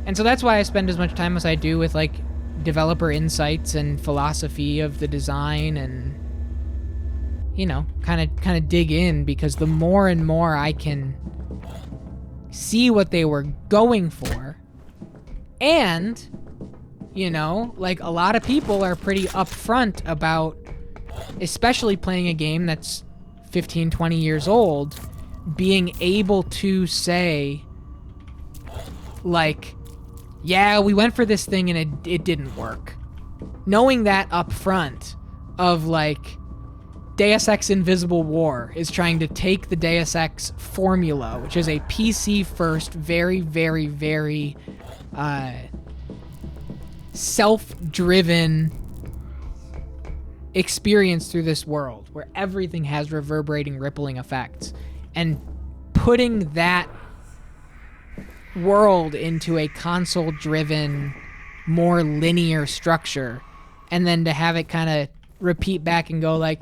And so that's why I spend as much time as I do with, like, developer insights and philosophy of the design and, you know, kind of dig in, because the more and more I can see what they were going for, and, you know, like, a lot of people are pretty upfront about, especially playing a game that's 15, 20 years old, being able to say, like, yeah, we went for this thing and it didn't work. Knowing that up front of, like, Deus Ex Invisible War is trying to take the Deus Ex formula, which is a PC-first, very, very, very self-driven experience through this world where everything has reverberating, rippling effects, and putting that world into a console-driven, more linear structure, and then to have it kind of repeat back and go like,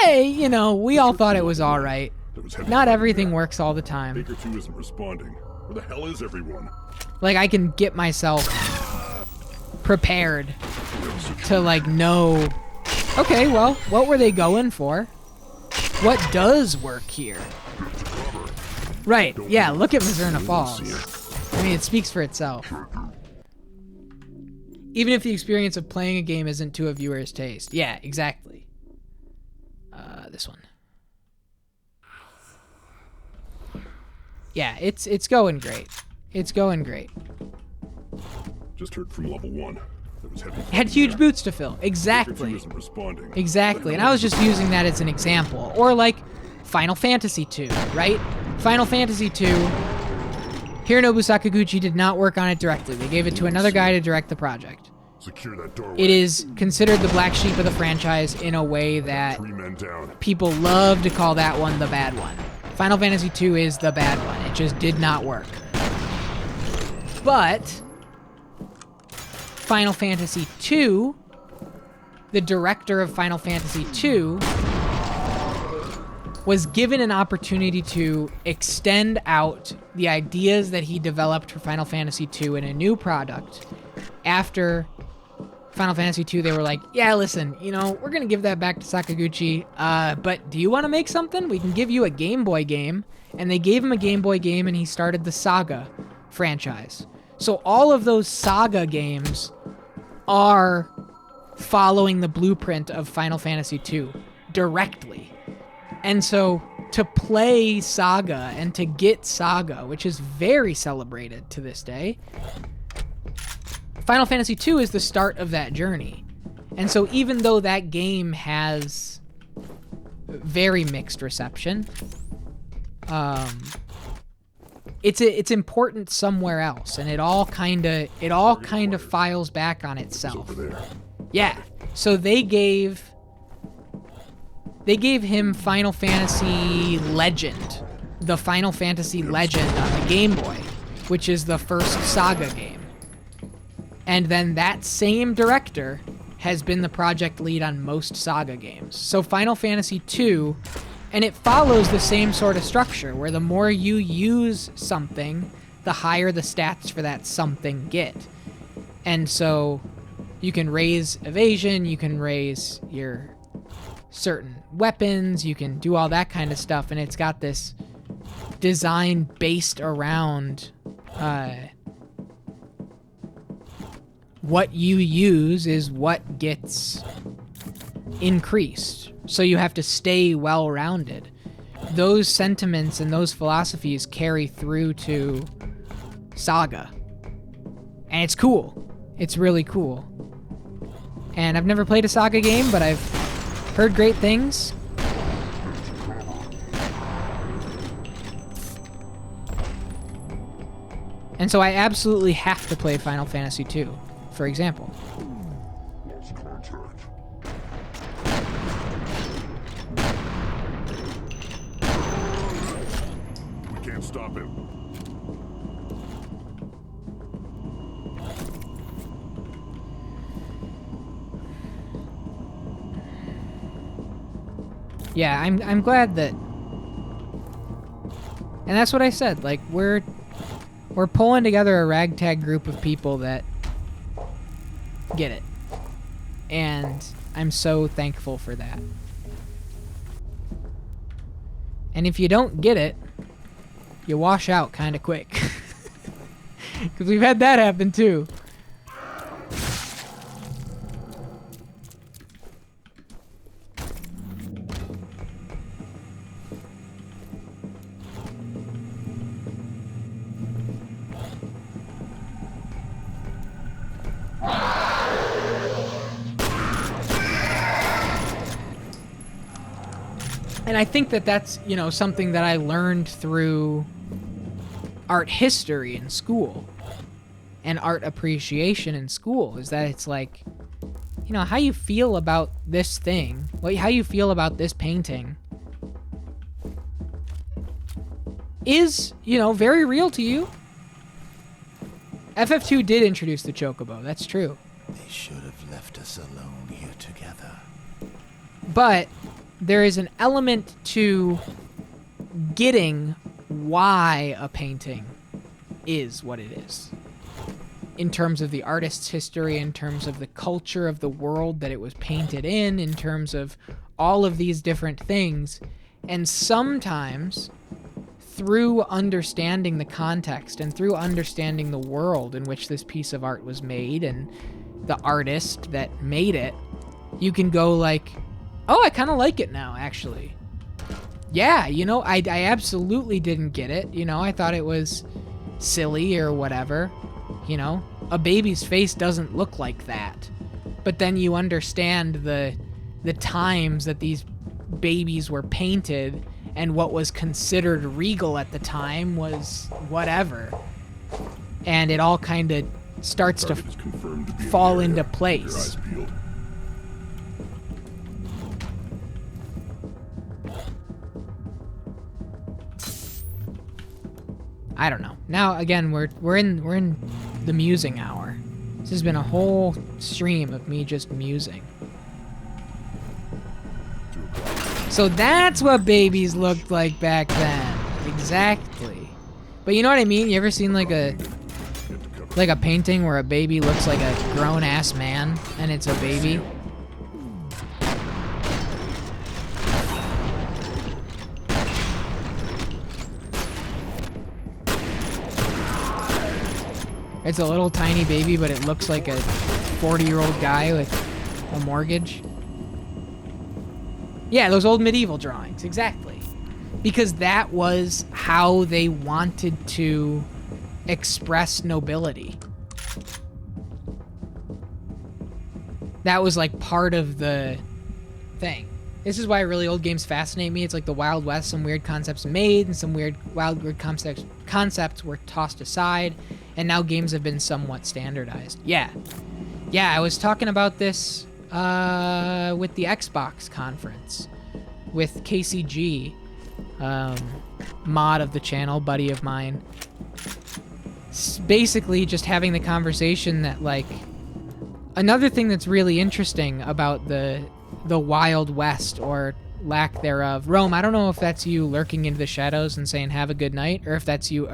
hey, you know, we all thought it was all right. Not everything works all the time. Baker 2 isn't responding. Where the hell is everyone? Like, I can get myself prepared to, like, know, okay, well, what were they going for? What does work here? Right, yeah, look at Mizurna Falls. I mean, it speaks for itself. Even if the experience of playing a game isn't to a viewer's taste. Yeah, exactly. This one. Yeah, it's going great. It's going great. Just heard from level 1. There was heavy. Had huge boots to fill. Exactly. Exactly. And I was just using that as an example. Or like Final Fantasy II, right? Final Fantasy II, Hironobu Sakaguchi did not work on it directly. They gave it to another guy to direct the project. Secure that doorway. It is considered the black sheep of the franchise in a way that people love to call that one the bad one. Final Fantasy II is the bad one. It just did not work. But Final Fantasy II, the director of Final Fantasy II, was given an opportunity to extend out the ideas that he developed for Final Fantasy II in a new product. After Final Fantasy II, they were like, yeah, listen, you know, we're going to give that back to Sakaguchi, but do you want to make something? We can give you a Game Boy game. And they gave him a Game Boy game, and he started the Saga franchise. So all of those Saga games are following the blueprint of Final Fantasy II directly. And so to play Saga and to get Saga, which is very celebrated to this day, Final Fantasy II is the start of that journey. And so even though that game has very mixed reception, it's important somewhere else, and it all kind of files back on itself. Yeah. So they gave him Final Fantasy Legend, the Final Fantasy Legend on the Game Boy, which is the first Saga game. And then that same director has been the project lead on most Saga games. So Final Fantasy II, and it follows the same sort of structure, where the more you use something, the higher the stats for that something get. And so you can raise evasion, you can raise your certain weapons, you can do all that kind of stuff, and it's got this design based around what you use is what gets increased. So you have to stay well-rounded. Those sentiments and those philosophies carry through to Saga. And it's cool. It's really cool. And I've never played a Saga game, but I've heard great things. And so I absolutely have to play Final Fantasy II, for example. We can't stop him. Yeah, I'm glad that, and that's what I said, like, we're pulling together a ragtag group of people that get it. And I'm so thankful for that. And if you don't get it, you wash out kind of quick. Because we've had that happen too. And I think that that's, you know, something that I learned through art history in school and art appreciation in school, is that it's like, you know, how you feel about this thing, how you feel about this painting is, you know, very real to you. FF2 did introduce the Chocobo, that's true. They should have left us alone here together. But there is an element to getting why a painting is what it is. In terms of the artist's history, in terms of the culture of the world that it was painted in terms of all of these different things. And sometimes, through understanding the context and through understanding the world in which this piece of art was made and the artist that made it, you can go like, oh, I kind of like it now, actually. Yeah, you know, I absolutely didn't get it. You know, I thought it was silly or whatever. You know, a baby's face doesn't look like that. But then you understand the times that these babies were painted, and what was considered regal at the time was whatever. And it all kind of starts to fall into place. I don't know. Now again, we're in the musing hour. This has been a whole stream of me just musing. So that's what babies looked like back then. Exactly. But you know what I mean? You ever seen like a painting where a baby looks like a grown-ass man and it's a baby? It's a little tiny baby, but it looks like a 40-year-old guy with a mortgage. Yeah, those old medieval drawings, exactly. Because that was how they wanted to express nobility. That was like part of the thing. This is why really old games fascinate me. It's like the Wild West, some weird concepts made and some weird concepts were tossed aside, and now games have been somewhat standardized. Yeah, I was talking about this with the Xbox conference with KCG, mod of the channel, buddy of mine. Basically just having the conversation that, like, another thing that's really interesting about the Wild West, or lack thereof. Rome, I don't know if that's you lurking into the shadows and saying have a good night, or if that's you.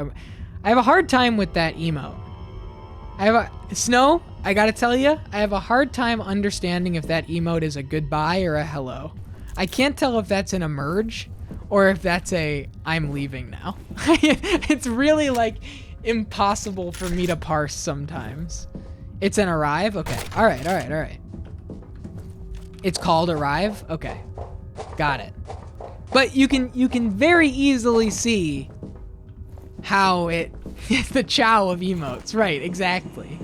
I have a hard time with that emote. Snow, I gotta tell you, I have a hard time understanding if that emote is a goodbye or a hello. I can't tell if that's an emerge or if that's a I'm leaving now. It's really, like, impossible for me to parse sometimes. It's an arrive? Okay. All right. It's called arrive? Okay. Got it. But you can very easily see how it's the chow of emotes. Right, exactly.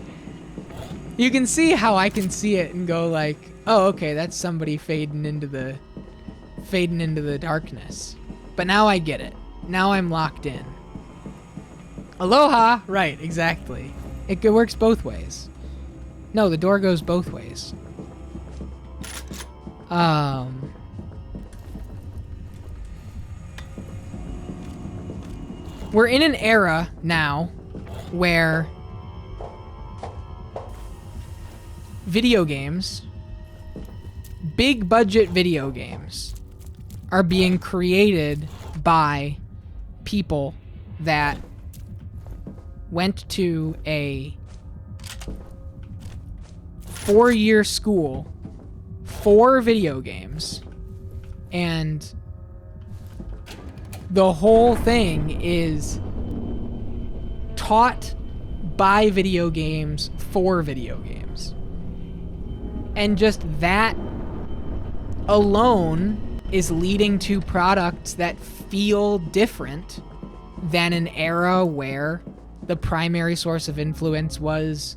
You can see how I can see it and go like, oh, okay, that's somebody fading into the darkness. But now I get it. Now I'm locked in. Aloha! Right, exactly. It works both ways. No, the door goes both ways. We're in an era now where video games, big budget video games, are being created by people that went to a 4-year school for video games, and the whole thing is taught by video games for video games. And just that alone is leading to products that feel different than an era where the primary source of influence was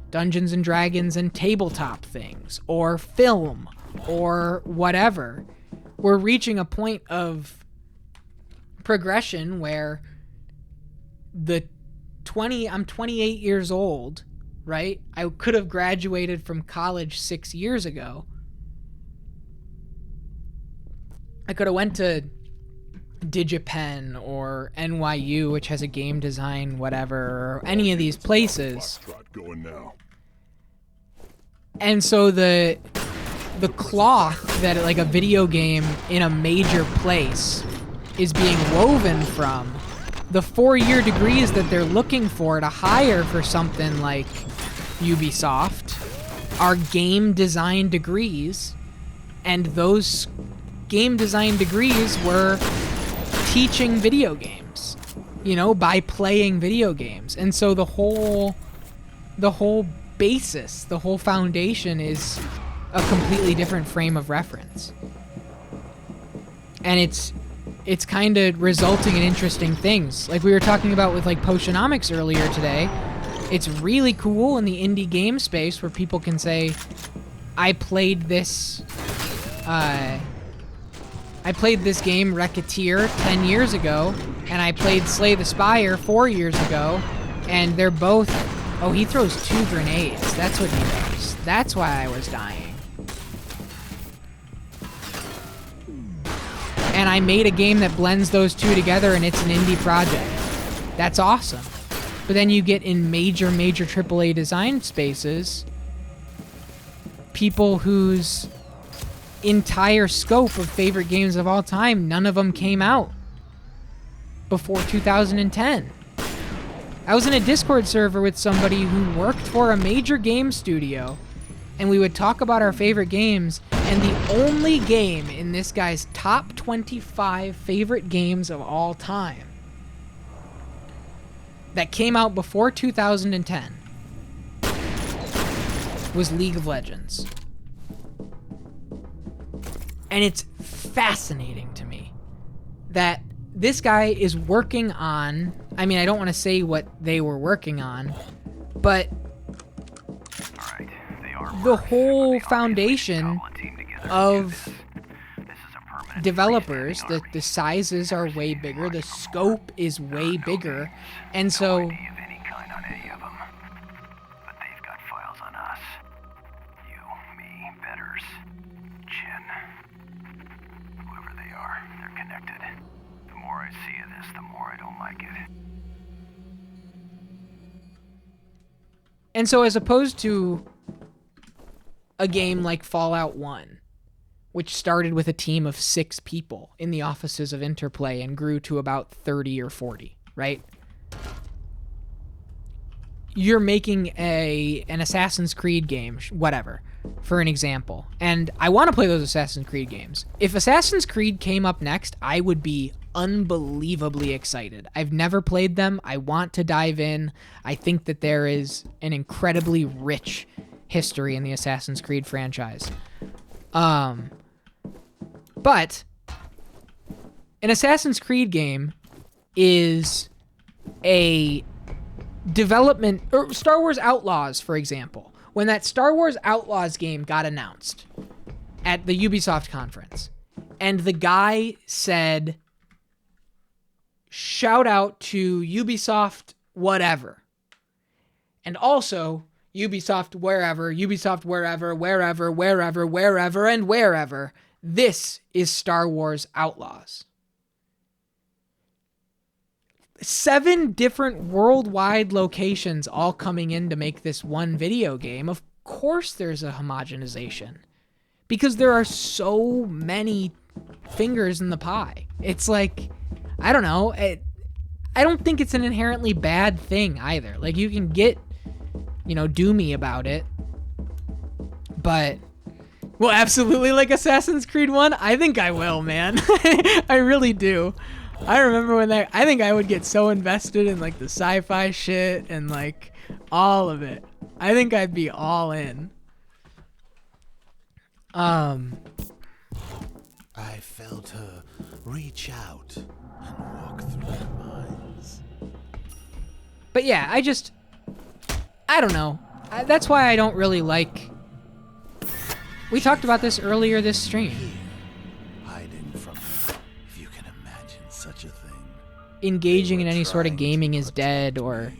Dungeons and Dragons and tabletop things, or film, or whatever. We're reaching a point of progression where I'm 28 years old, right? I could have graduated from college 6 years ago. I could have went to DigiPen or NYU, which has a game design, whatever, or any of these places. And so the cloth that, like, a video game in a major place is being woven from, the 4-year degrees that they're looking for to hire for something like Ubisoft are game design degrees, and those game design degrees were teaching video games, by playing video games. And so the whole basis, the whole foundation is a completely different frame of reference. And it's kind of resulting in interesting things. Like we were talking about with, like, Potionomics earlier today. It's really cool in the indie game space where people can say, I played this game Racketeer 10 years ago, and I played Slay the Spire 4 years ago, and they're both... Oh, he throws 2 grenades. That's what he does. That's why I was dying. And I made a game that blends those two together, and it's an indie project. That's awesome. But then you get in major AAA design spaces, people whose entire scope of favorite games of all time, none of them came out before 2010. I was in a Discord server with somebody who worked for a major game studio, and we would talk about our favorite games, and the only game in this guy's top 25 favorite games of all time that came out before 2010 was League of Legends. And it's fascinating to me that this guy is working on... I mean, I don't want to say what they were working on, but the whole foundation of developers, the sizes are way bigger, the scope is way bigger, and so And so as opposed to a game like Fallout 1, which started with a team of 6 people in the offices of Interplay and grew to about 30 or 40, right? You're making an Assassin's Creed game, whatever, for an example. And I want to play those Assassin's Creed games. If Assassin's Creed came up next, I would be unbelievably excited. I've never played them. I want to dive in. I think that there is an incredibly rich history in the Assassin's Creed franchise. But an Assassin's Creed game is a development, or Star Wars Outlaws, for example. When that Star Wars Outlaws game got announced at the Ubisoft conference, and the guy said, shout out to Ubisoft whatever. And also Ubisoft wherever, wherever, and wherever. This is Star Wars Outlaws. 7 different worldwide locations all coming in to make this one video game. Of course there's a homogenization. Because there are so many fingers in the pie. It's like, I don't know. I don't think it's an inherently bad thing either. Like, you can get, doomy about it. But, well, absolutely like Assassin's Creed 1? I think I will, man. I really do. I remember when I think I would get so invested in, like, the sci-fi shit and, like, all of it. I think I'd be all in. I felt her reach out and walk through their minds. But yeah, I don't know. That's why I don't really like... We talked about this earlier this stream. Hiding from her, if you can imagine such a thing. Engaging in any sort of gaming is dead, or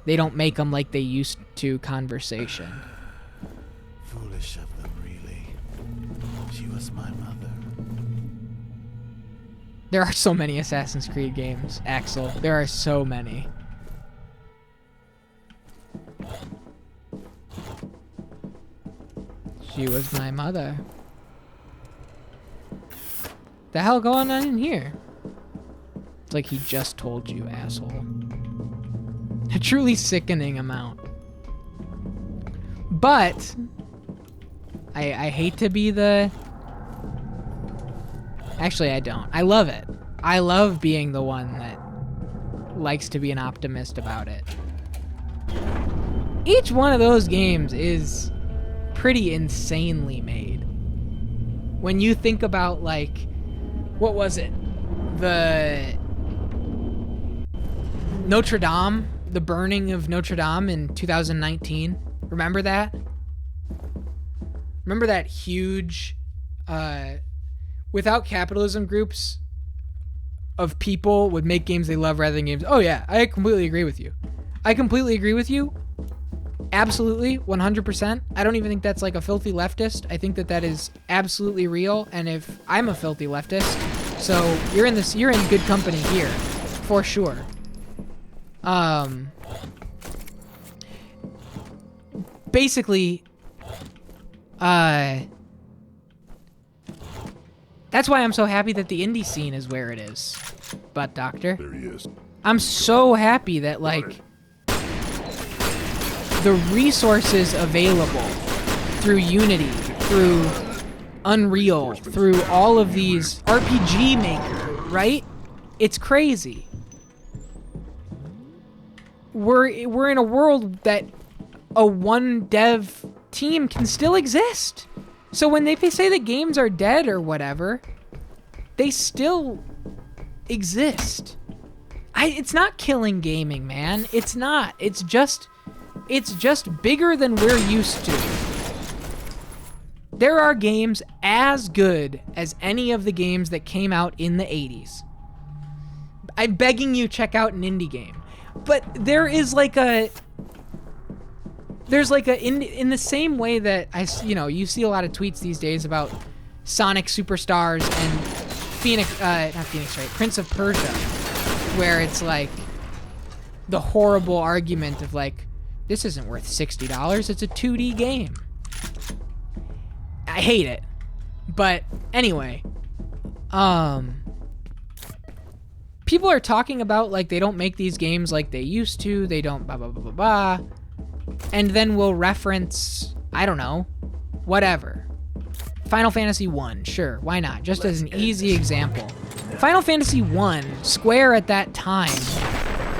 they don't make them like they used to conversation. Foolish of them, really. She was my mother. There are so many Assassin's Creed games, Axel. There are so many. She was my mother. The hell going on in here? It's like he just told you, asshole. A truly sickening amount. But I hate to be the... Actually, I don't. I love it. I love being the one that likes to be an optimist about it. Each one of those games is pretty insanely made. When you think about, like, what was it? The Notre Dame, the burning of Notre Dame in 2019. Remember that? Remember that huge, without capitalism groups of people would make games they love rather than games. Oh yeah, I completely agree with you. Absolutely, 100%. I don't even think that's like a filthy leftist. I think that is absolutely real. And if I'm a filthy leftist, so you're in good company here, for sure. Basically, that's why I'm so happy that the indie scene is where it is. But Doctor, there he is. I'm so happy that, like, the resources available through Unity, through Unreal, through all of these RPG Maker, right? It's crazy. We're in a world that a one dev team can still exist. So when they say that games are dead or whatever, they still exist. It's not killing gaming, man. It's not. It's just bigger than we're used to. There are games as good as any of the games that came out in the 80s. I'm begging you, check out an indie game. But there is like a... There's like a... In the same way that, you see a lot of tweets these days about Sonic Superstars and Prince of Persia, where it's like the horrible argument of like, this isn't worth $60, it's a 2D game. I hate it. But anyway, people are talking about like they don't make these games like they used to, they don't blah blah blah blah blah, and then we'll reference, I don't know, whatever. Final Fantasy 1, sure, why not? Just as an easy example. Final Fantasy 1, Square at that time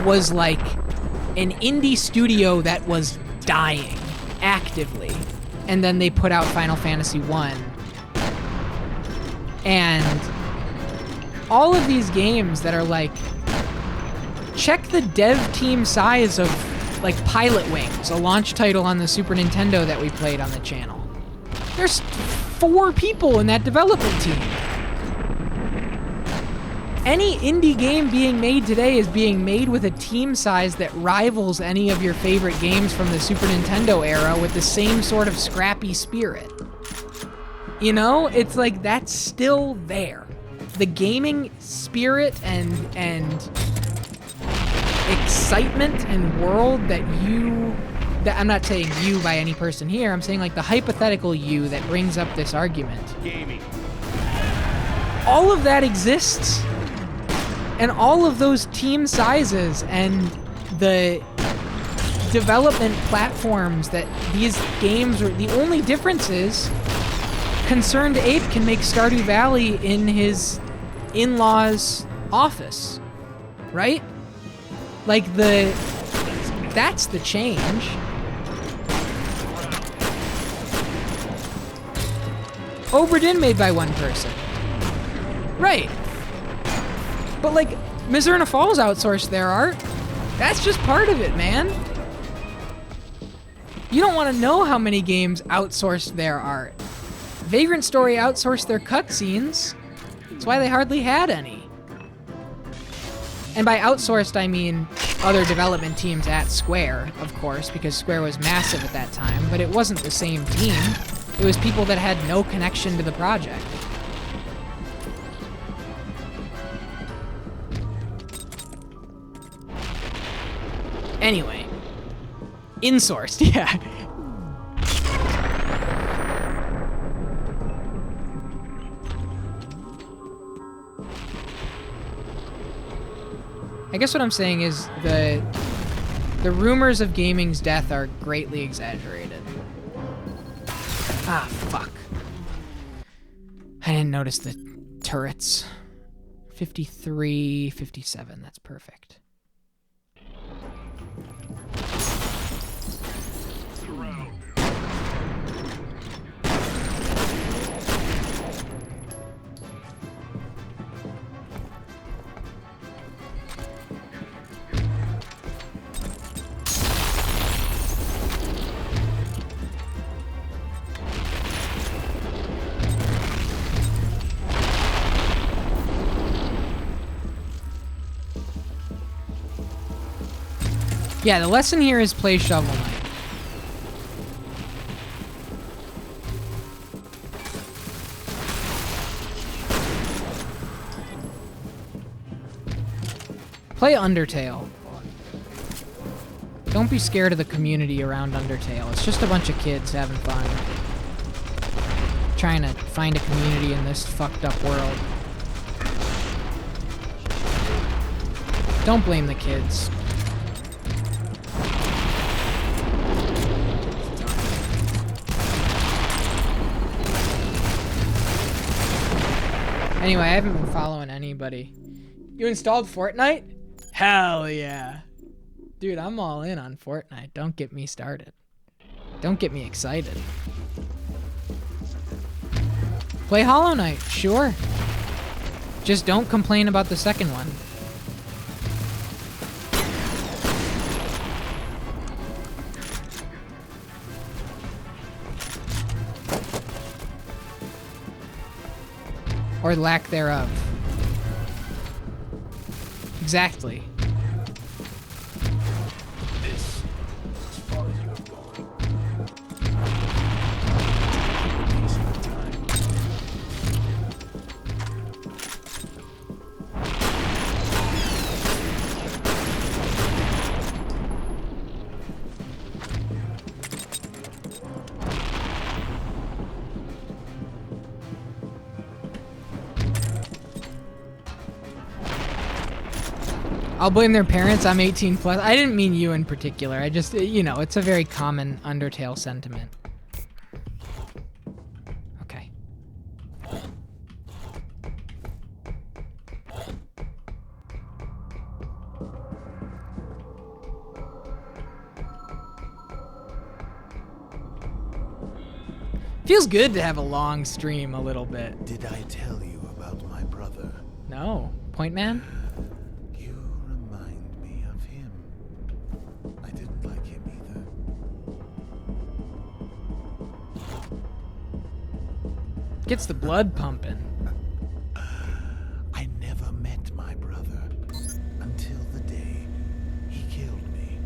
was like an indie studio that was dying actively. And then they put out Final Fantasy 1. And all of these games that are like, check the dev team size of like Pilot Wings, a launch title on the Super Nintendo that we played on the channel. There's 4 people in that development team. Any indie game being made today is being made with a team size that rivals any of your favorite games from the Super Nintendo era with the same sort of scrappy spirit. You know, it's like that's still there. The gaming spirit and excitement and world that I'm not saying you by any person here, I'm saying like the hypothetical you that brings up this argument. Gaming. All of that exists. And all of those team sizes and the development platforms that these games are, the only difference is Concerned Ape can make Stardew Valley in his in-laws' office, right? Like that's the change. Obra Dinn made by one person. Right. But like, Mizurna Falls outsourced their art. That's just part of it, man. You don't want to know how many games outsourced their art. Vagrant Story outsourced their cutscenes. That's why they hardly had any. And by outsourced, I mean other development teams at Square, of course, because Square was massive at that time, but it wasn't the same team. It was people that had no connection to the project. Anyway, insourced, yeah. I guess what I'm saying is the rumors of gaming's death are greatly exaggerated. Ah, fuck. I didn't notice the turrets. 53, 57, that's perfect. Yeah, the lesson here is play Shovel Knight. Play Undertale. Don't be scared of the community around Undertale. It's just a bunch of kids having fun. Trying to find a community in this fucked up world. Don't blame the kids. Anyway, I haven't been following anybody. You installed Fortnite? Hell yeah. Dude, I'm all in on Fortnite. Don't get me started. Don't get me excited. Play Hollow Knight, sure. Just don't complain about the second one. Or lack thereof. Exactly. This, as far as you have gone. Piece of time. I'll blame their parents. I'm 18 plus. I didn't mean you in particular. I just, you know, it's a very common Undertale sentiment. Okay. Feels good to have a long stream a little bit. Did I tell you about my brother? No. Point man? You remind me of him. I didn't like him either. Gets the blood pumping. I never met my brother until the day he killed me.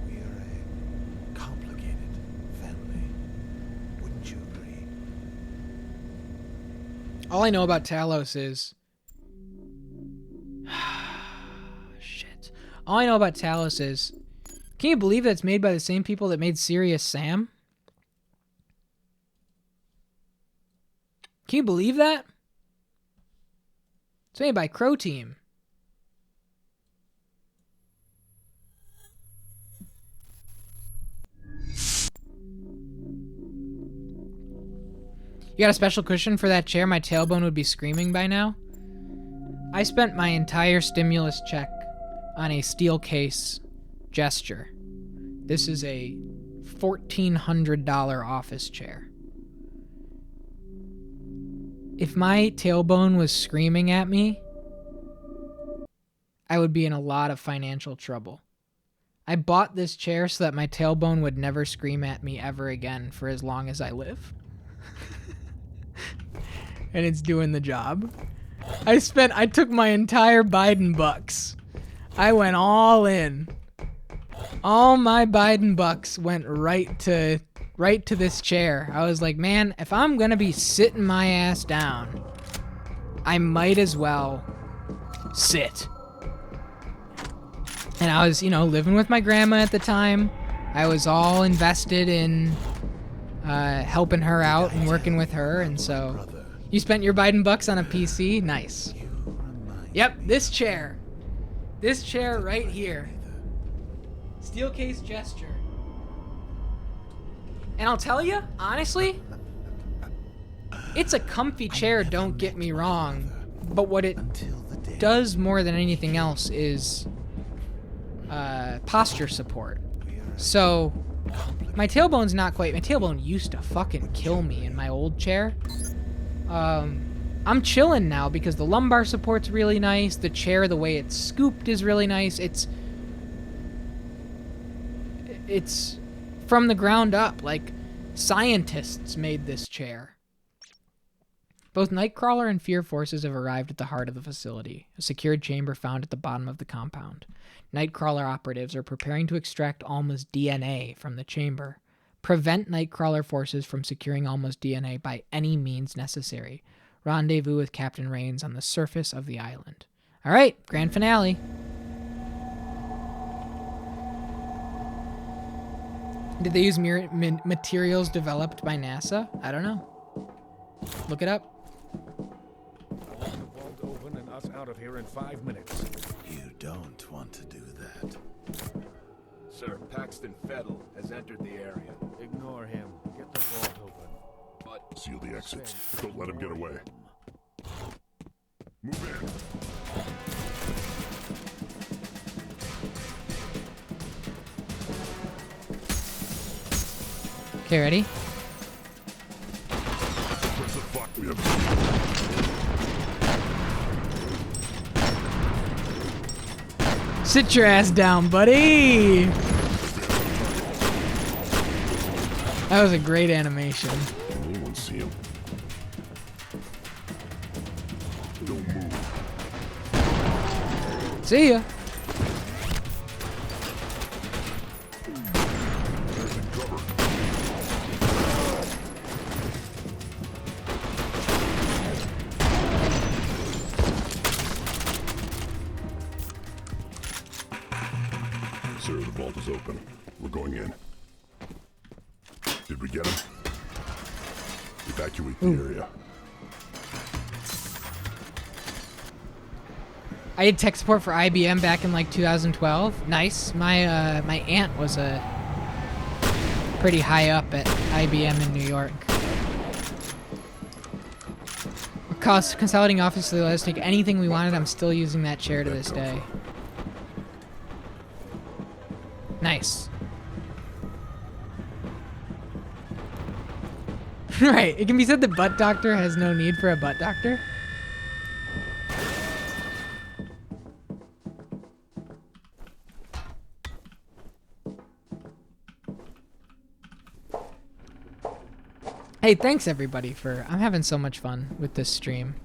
We are a complicated family. Wouldn't you agree? All I know about Talos is... Shit. All I know about Talos is... Can you believe that it's made by the same people that made Serious Sam? Can you believe that? It's made by Crow Team. You got a special cushion for that chair? My tailbone would be screaming by now. I spent my entire stimulus check on a steel case gesture. This is a $1,400 office chair. If my tailbone was screaming at me, I would be in a lot of financial trouble. I bought this chair so that my tailbone would never scream at me ever again for as long as I live. And it's doing the job. I took my entire Biden bucks. I went all in. All my Biden bucks went right to this chair. I was like, man, if I'm gonna be sitting my ass down, I might as well sit. And I was, you know, living with my grandma at the time. I was all invested in helping her out and working with her, and so... You spent your Biden bucks on a PC? Nice. Yep, this chair. This chair right here. Steel case gesture. And I'll tell you, honestly, it's a comfy chair, don't get me wrong. But what it does more than anything else is posture support. So, my tailbone's not quite... My tailbone used to fucking kill me in my old chair. I'm chilling now because the lumbar support's really nice. The chair, the way it's scooped is really nice. It's from the ground up. Like, scientists made this chair. Both Nightcrawler and F.E.A.R forces have arrived at the heart of the facility, a secured chamber found at the bottom of the compound. Nightcrawler operatives are preparing to extract Alma's DNA from the chamber. Prevent Nightcrawler forces from securing Alma's DNA by any means necessary. Rendezvous with Captain Rains on the surface of the island. All right, grand finale. Did they use materials developed by NASA? I don't know. Look it up. I want the vault open and us out of here in 5 minutes. You don't want to do that. Sir, Paxton Fettel has entered the area. Ignore him. Get the vault open. But seal the exits. Don't let him get away. Move in. Okay, ready? Press the fuck. We have... Sit your ass down, buddy! That was a great animation. Can anyone see him? See ya. Sir, the vault is open. We're going in. Did we get him? Evacuate the area. I had tech support for IBM back in like 2012. Nice. My my aunt was a pretty high up at IBM in New York. Cost consolidating office, so they let us take anything we wanted. I'm still using that chair to this day. Nice. Right, it can be said the butt doctor has no need for a butt doctor. Hey, thanks everybody for... I'm having so much fun with this stream.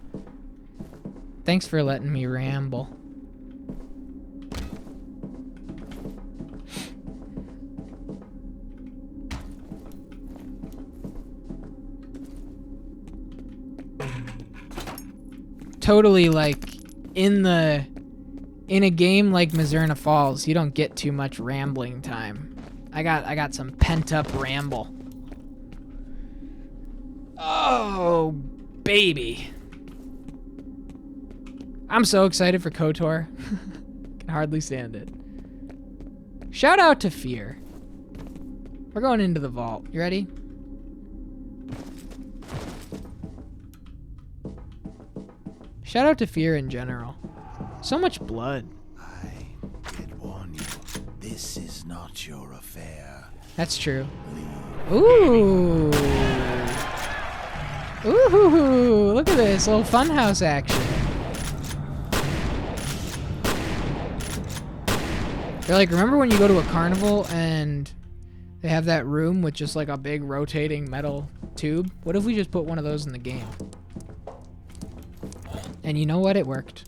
Thanks for letting me ramble. Totally, like, in a game like Missouri Falls, you don't get too much rambling time. I got some pent-up ramble. Oh, baby. I'm so excited for KOTOR. Can hardly stand it. Shout out to F.E.A.R. We're going into the vault. You ready? Shout out to F.E.A.R in general. So much blood. I did warn you. This is not your affair. That's true. Ooh. Ooh, look at this little funhouse action. They're like, remember when you go to a carnival and they have that room with just like a big rotating metal tube? What if we just put one of those in the game? And you know what? It worked.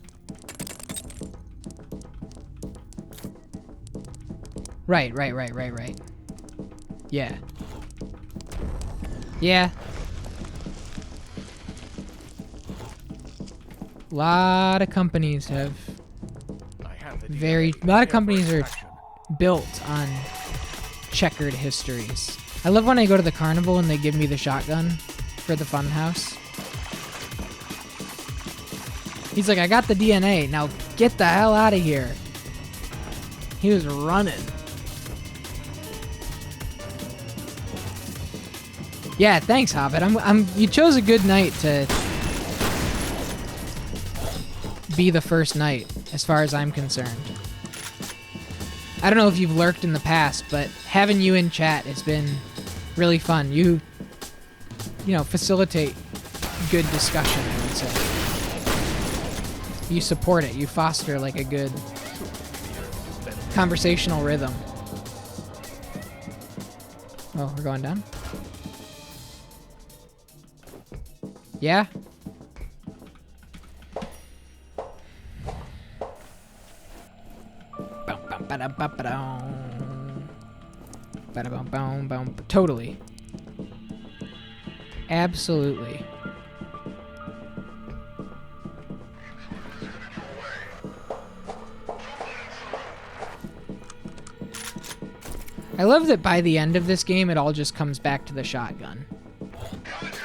Right. Yeah. Yeah. A lot of companies have a lot of companies are built on checkered histories. I love when I go to the carnival and they give me the shotgun for the fun house. He's like, I got the DNA. Now get the hell out of here. He was running. Yeah, thanks, Hobbit. You chose a good night to be the first night, as far as I'm concerned. I don't know if you've lurked in the past, but having you in chat has been really fun. You know, facilitate good discussion, I would say. You support it. You foster like a good conversational rhythm. Oh, we're going down? Yeah? Totally. Absolutely. I love that by the end of this game, it all just comes back to the shotgun.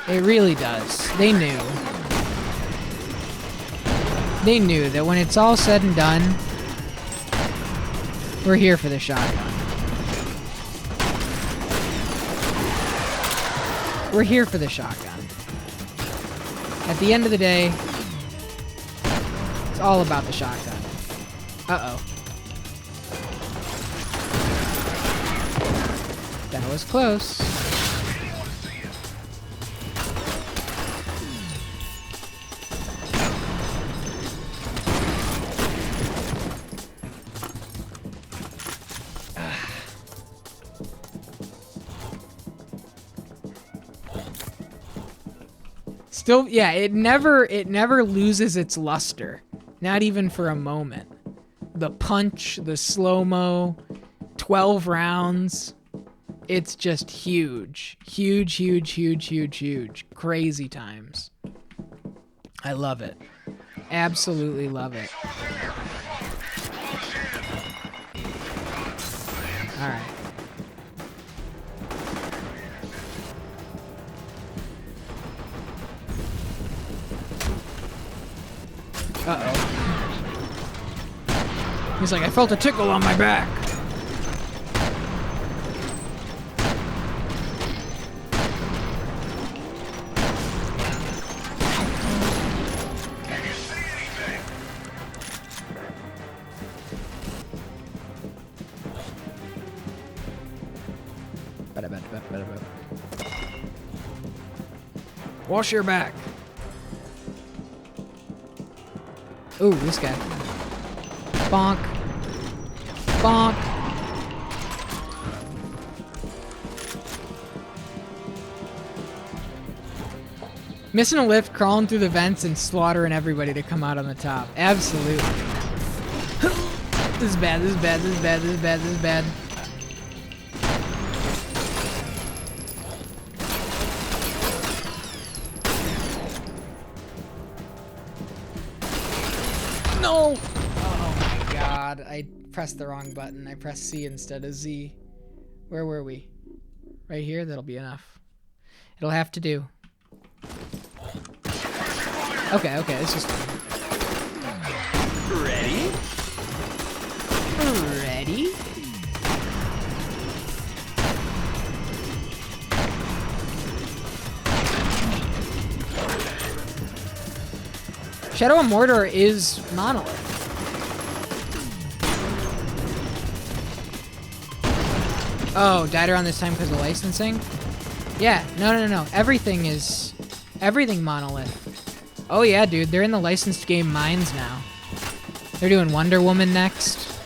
It really does. They knew. They knew that when it's all said and done, we're here for the shotgun. We're here for the shotgun. At the end of the day, it's all about the shotgun. Uh-oh. That was close. Still, yeah, it never loses its luster. Not even for a moment. the punch, the slow-mo, 12 rounds. It's just huge. Huge, huge, huge, huge, huge. Crazy times. I love it. Absolutely love it. Alright. Uh-oh. He's like, I felt a tickle on my back. Wash your back. Ooh, this guy. Bonk. Bonk. Missing a lift, crawling through the vents, and slaughtering everybody to come out on the top. Absolutely. This is bad, this is bad, this is bad, this is bad, this is bad. No! Oh my god, I pressed the wrong button. I pressed C instead of Z. Where were we? Right here? That'll be enough. It'll have to do. Okay, okay, this is fine. Ready? Ready? Shadow of Mordor is Monolith. Oh, died around this time because of licensing? Yeah, no. Everything Monolith. Oh yeah, dude, they're in the licensed game Mines now. They're doing Wonder Woman next.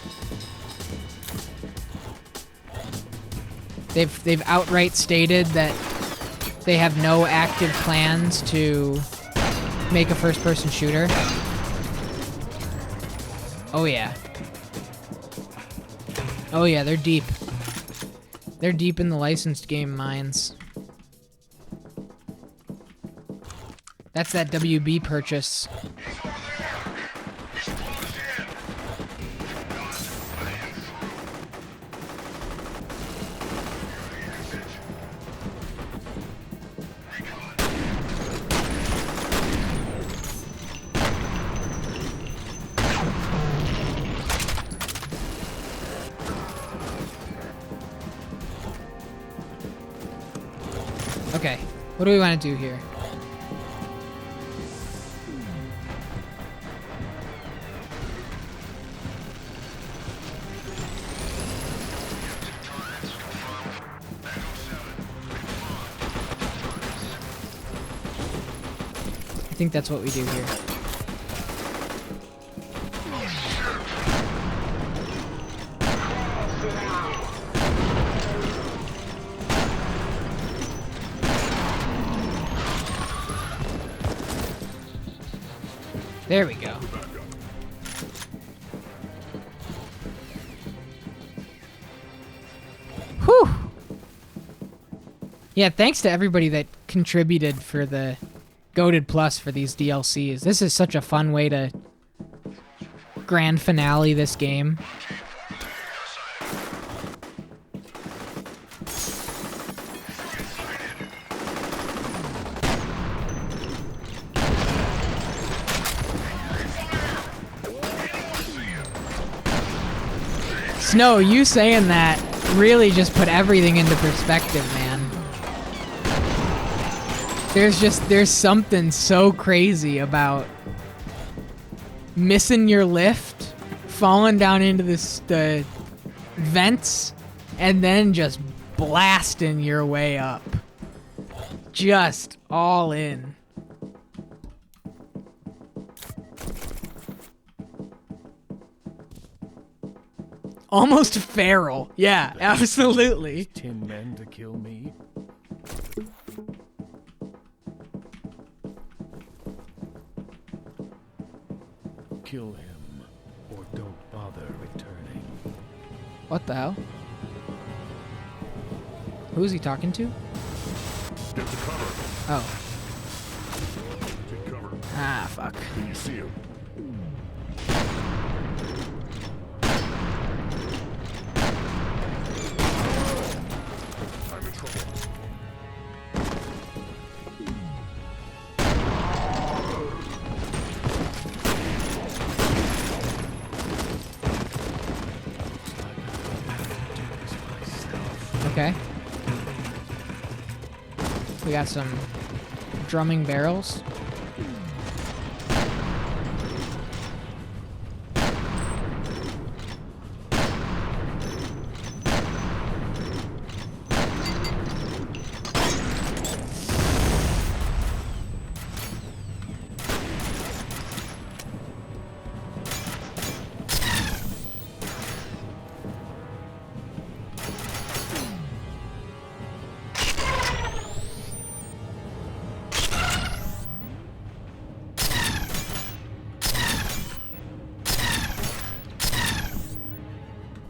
They've outright stated that they have no active plans to make a first-person shooter. Oh yeah. Oh yeah, they're deep. They're deep in the licensed game Mines. That's that WB purchase. Okay, what do we want to do here? I think that's what we do here. There we go. Whew! Yeah, thanks to everybody that contributed for the Goated Plus for these DLCs. This is such a fun way to grand finale this game. Snow, you saying that really just put everything into perspective, man. There's something so crazy about missing your lift, falling down into the vents, and then just blasting your way up. Just all in. Almost feral. Yeah, absolutely. Tin men to kill me. Kill him. Or don't bother returning. What the hell? Who is he talking to? Get to cover. Oh. Take cover. Ah, fuck. Can you see him? I'm in trouble. Okay. We got some drumming barrels.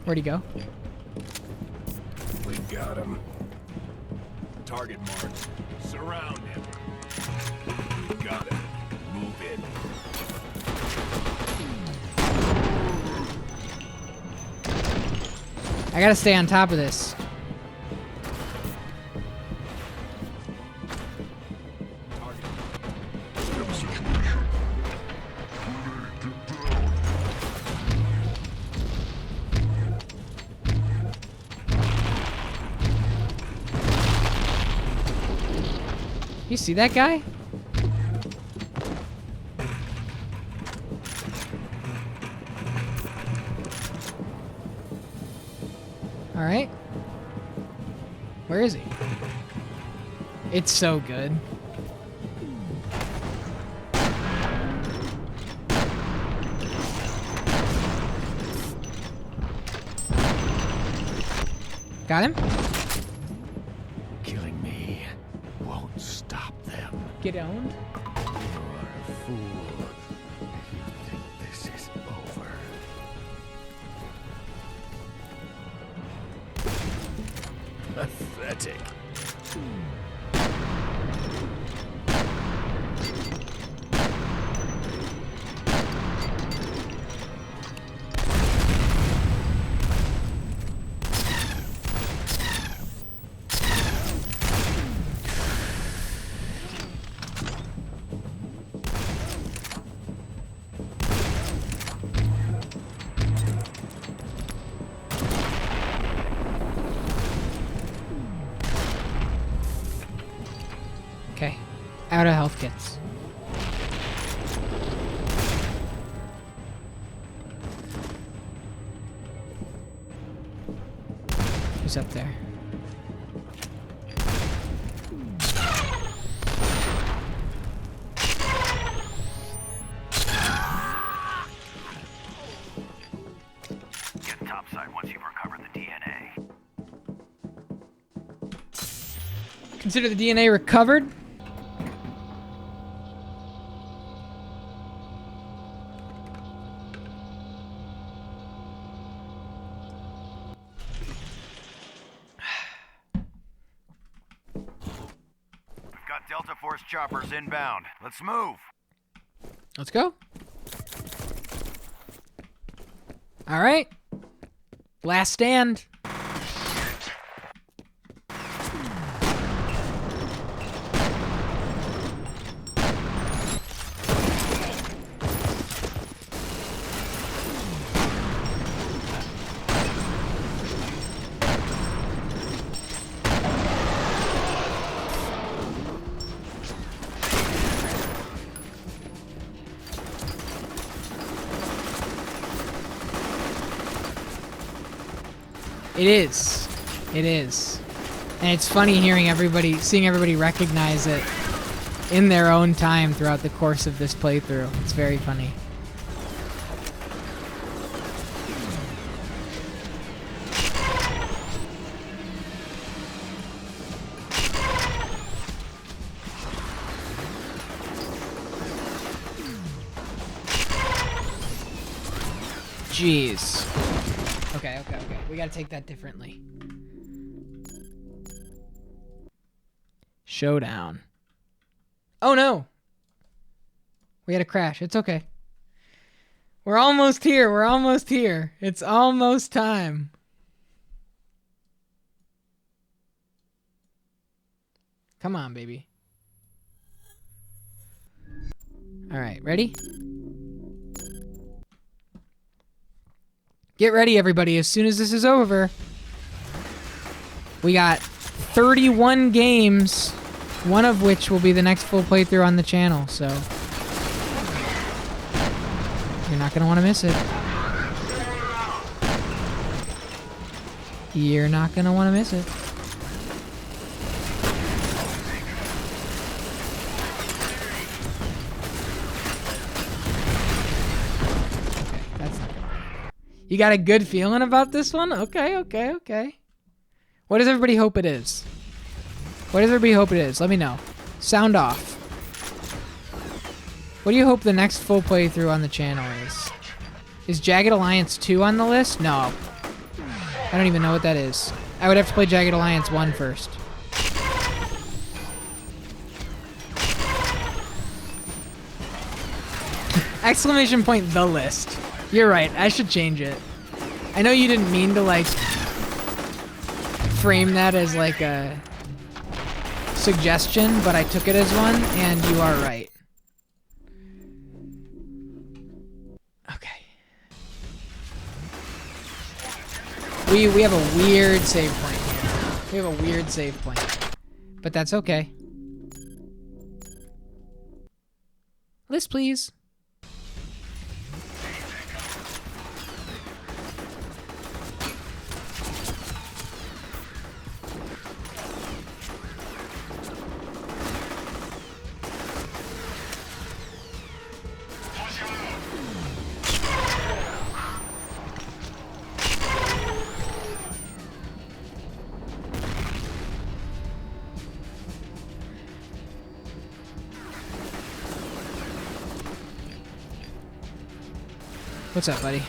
Where'd he go? We got him. Target marked. Surround him. We got him. Move in. I gotta stay on top of this. You see that guy? All right. Where is he? It's so good. Got him? Killing me won't stop them. Get owned? You are a fool if you think this is over. Pathetic. Okay. Out of health kits. Who's up there? Get topside once you've recovered the DNA. Consider the DNA recovered? We've got Delta Force choppers inbound. Let's move. Let's go. All right. Last stand. It is. It is. And it's funny hearing everybody, seeing everybody recognize it in their own time throughout the course of this playthrough. It's very funny. jeez. Okay. We gotta take that differently. Showdown. Oh no! We had a crash. It's okay. We're almost here. It's almost time. Come on, baby. Alright, ready? Get ready, everybody. As soon as this is over, we got 31 games, one of which will be the next full playthrough on the channel, so you're not going to want to miss it. You're not going to want to miss it. You got a good feeling about this one? Okay. What does everybody hope it is? Let me know. Sound off. What do you hope the next full playthrough on the channel is? Is Jagged Alliance 2 on the list? No. I don't even know what that is. I would have to play Jagged Alliance 1 first. Exclamation point, the list. You're right, I should change it. I know you didn't mean to, like, frame that as, like, a suggestion, but I took it as one, and you are right. Okay. We have a weird save point here. But that's okay. List, please. What's up, buddy?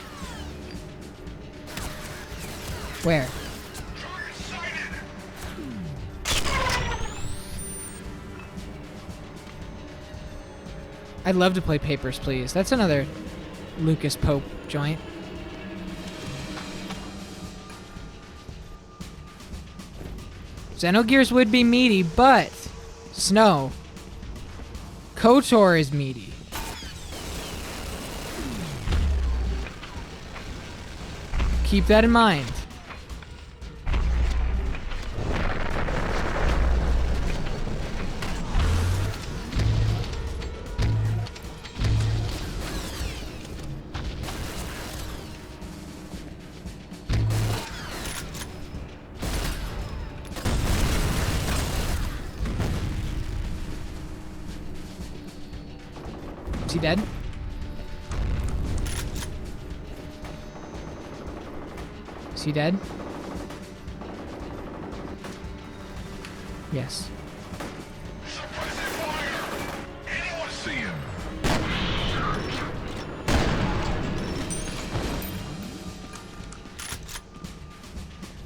Where? I'd love to play Papers, Please. That's another Lucas Pope joint. Xenogears would be meaty, but Snow. KOTOR is meaty. Keep that in mind. Is he dead? Is he dead? Yes.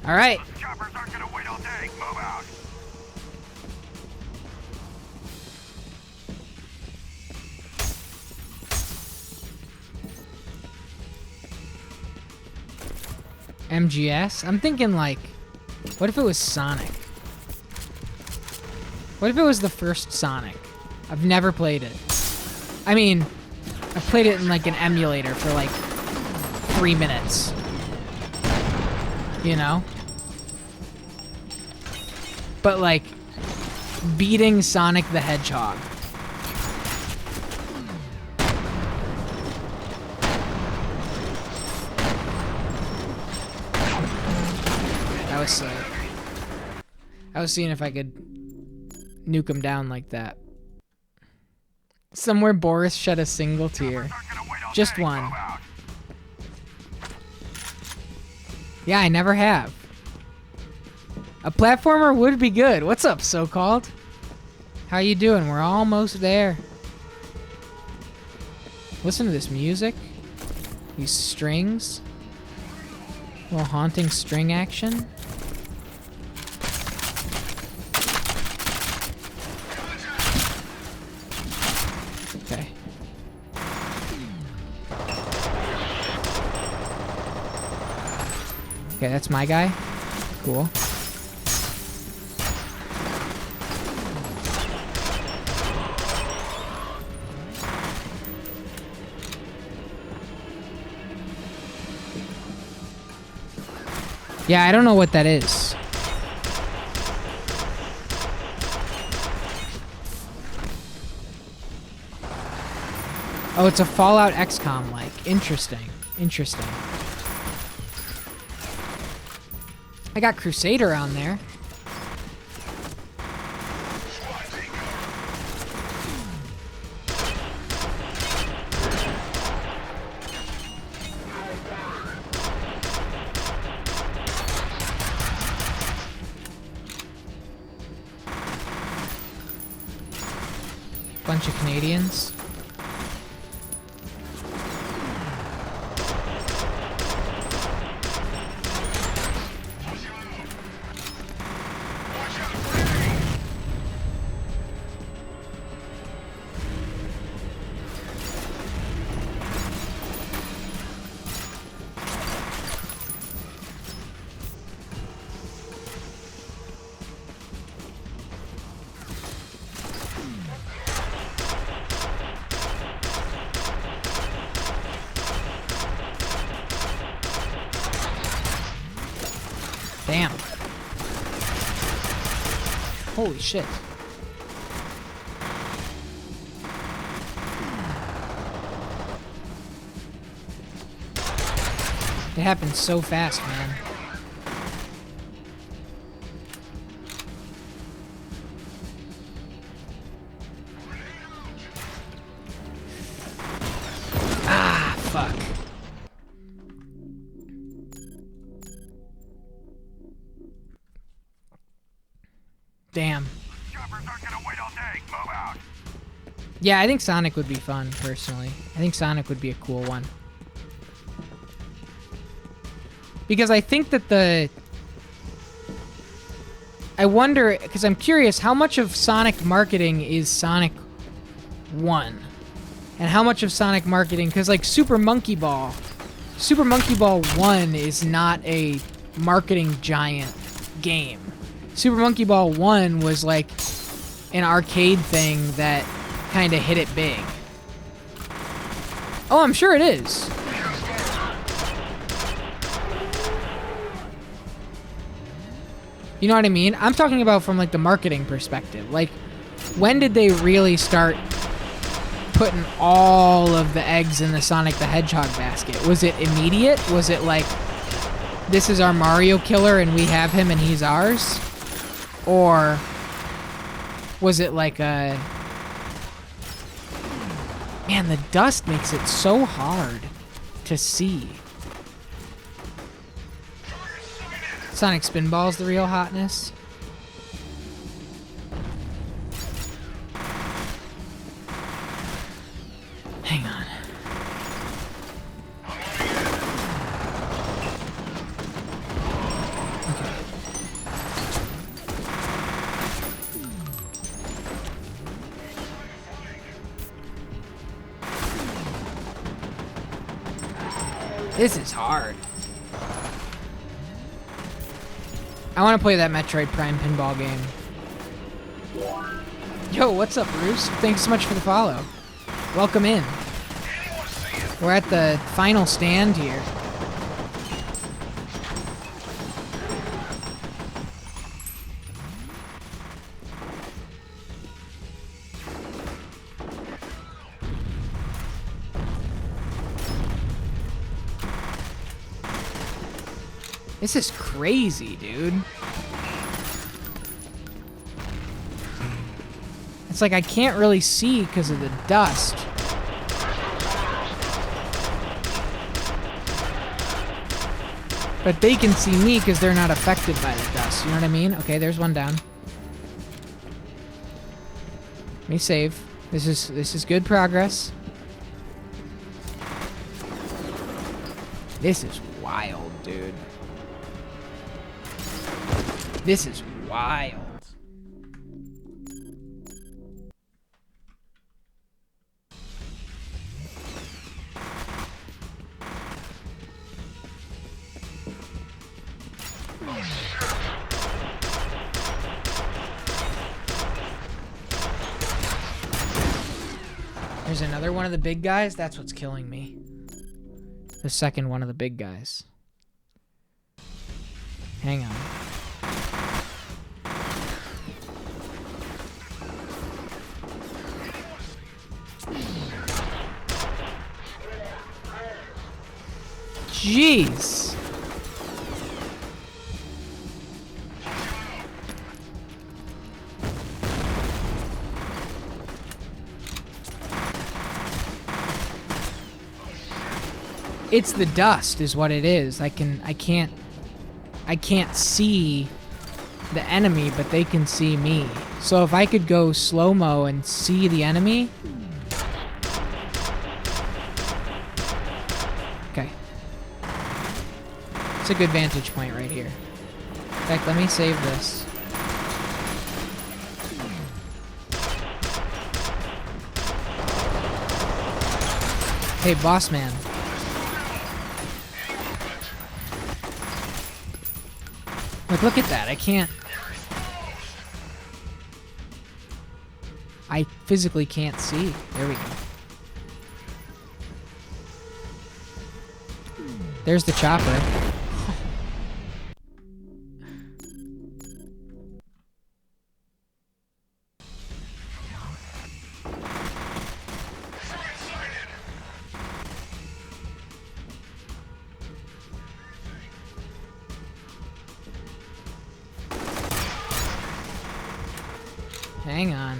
All right. Choppers aren't gonna wait all day. Move out. MGS? I'm thinking like, what if it was Sonic? What if it was the first Sonic? I've never played it. I mean, I played it in like an emulator for like 3 minutes. You know? But like, beating Sonic the Hedgehog. That was sick. I was seeing if I could nuke him down like that. Somewhere Boris shed a single tear. Just one. Yeah, I never have. A platformer would be good. What's up, so-called? How you doing? We're almost there. Listen to this music. These strings. A little haunting string action. Okay. Okay, that's my guy. Cool. Yeah, I don't know what that is. Oh, it's a Fallout XCOM like. Interesting. Interesting. I got Crusader on there. Bunch of Canadians. Damn. Holy shit. It happened so fast, man. Ah, fuck. Damn. Yeah, I think Sonic would be fun, personally. I think Sonic would be a cool one. Because I think that I wonder, because I'm curious, how much of Sonic marketing is Sonic 1? And how much of Sonic marketing, because like Super Monkey Ball 1 is not a marketing giant game. Super Monkey Ball 1 was like an arcade thing that kind of hit it big. Oh, I'm sure it is. You know what I mean? I'm talking about from like the marketing perspective. Like, when did they really start putting all of the eggs in the Sonic the Hedgehog basket? Was it immediate? Was it like, this is our Mario killer and we have him and he's ours? Or was it like a... Man, the dust makes it so hard to see. Sonic Spinball's the real hotness. Hang on. This is hard. I want to play that Metroid Prime pinball game. Yo, what's up, Bruce? Thanks so much for the follow. Welcome in. We're at the final stand here. This is crazy, dude. It's like I can't really see because of the dust. But they can see me because they're not affected by the dust. You know what I mean? Okay, there's one down. Let me save. This is good progress. This is wild, dude. This is wild. There's another one of the big guys. That's what's killing me. The second one of the big guys. Hang on. Jeez. It's the dust is what it is. I can't see the enemy, but they can see me. So if I could go slow-mo and see the enemy. Okay. It's a good vantage point right here. In fact, let me save this. Hey, boss man. Like, look at that. I can't... I physically can't see. There we go. There's the chopper. Hang on.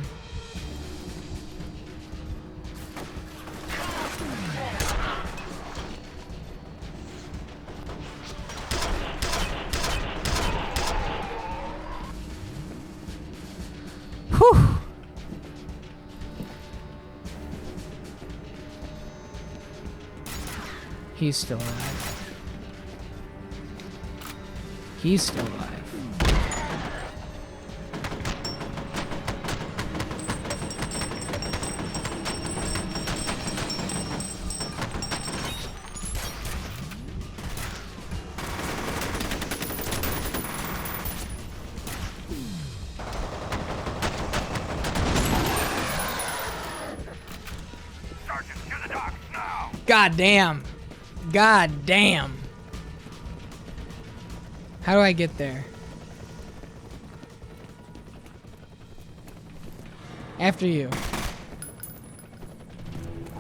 Whew. He's still alive. He's still alive. God damn. God damn. How do I get there? After you.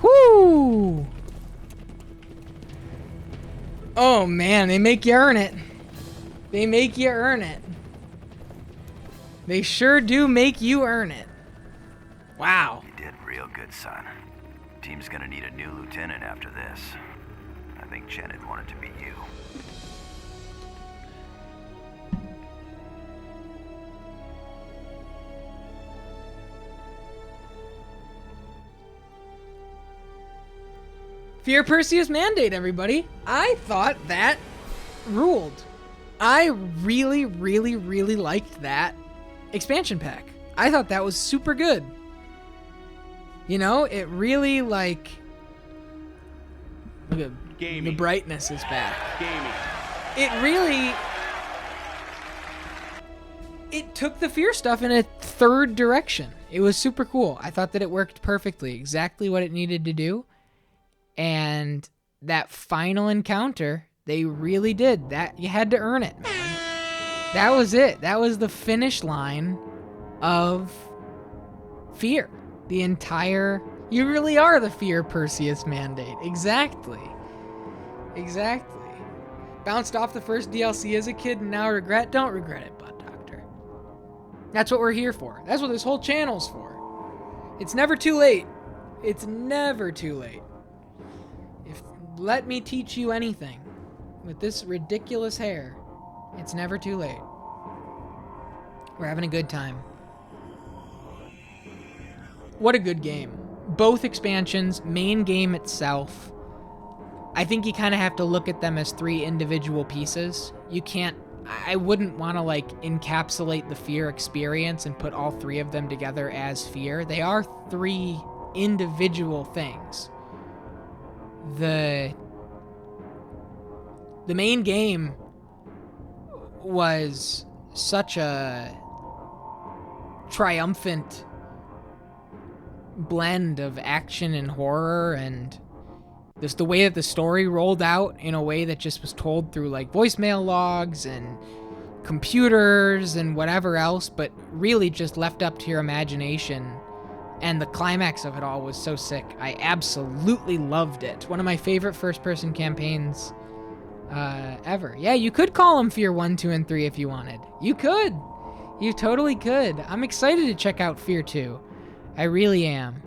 Whoo! Oh man, they make you earn it. They make you earn it. They sure do make you earn it. Wow. You did real good, son. Team's gonna need a new lieutenant after this. I think Janet wanted to be you. F.E.A.R. Perseus mandate, everybody. I thought that ruled. I really, really, really liked that expansion pack. I thought that was super good. You know, it really, like... Look at the brightness is back. It really... It took the F.E.A.R. stuff in a third direction. It was super cool. I thought that it worked perfectly. Exactly what it needed to do. And that final encounter, they really did. That you had to earn it, man. That was it. That was the finish line of F.E.A.R. The entire... You really are the F.E.A.R. Perseus mandate. Exactly. Exactly. Bounced off the first DLC as a kid and now regret? Don't regret it, Bud Doctor. That's what we're here for. That's what this whole channel's for. It's never too late. It's never too late. Let me teach you anything. With this ridiculous hair, it's never too late. We're having a good time. What a good game. Both expansions, main game itself. I think you kind of have to look at them as 3 individual pieces. You can't, I wouldn't want to like encapsulate the F.E.A.R experience and put all 3 of them together as F.E.A.R. They are 3 individual things. The main game was such a triumphant blend of action and horror, and just the way that the story rolled out in a way that just was told through like voicemail logs and computers and whatever else, but really just left up to your imagination. And the climax of it all was so sick. I absolutely loved it. One of my favorite first-person campaigns ever. Yeah, you could call them F.E.A.R 1, 2, and 3 if you wanted. You could. You totally could. I'm excited to check out F.E.A.R 2. I really am.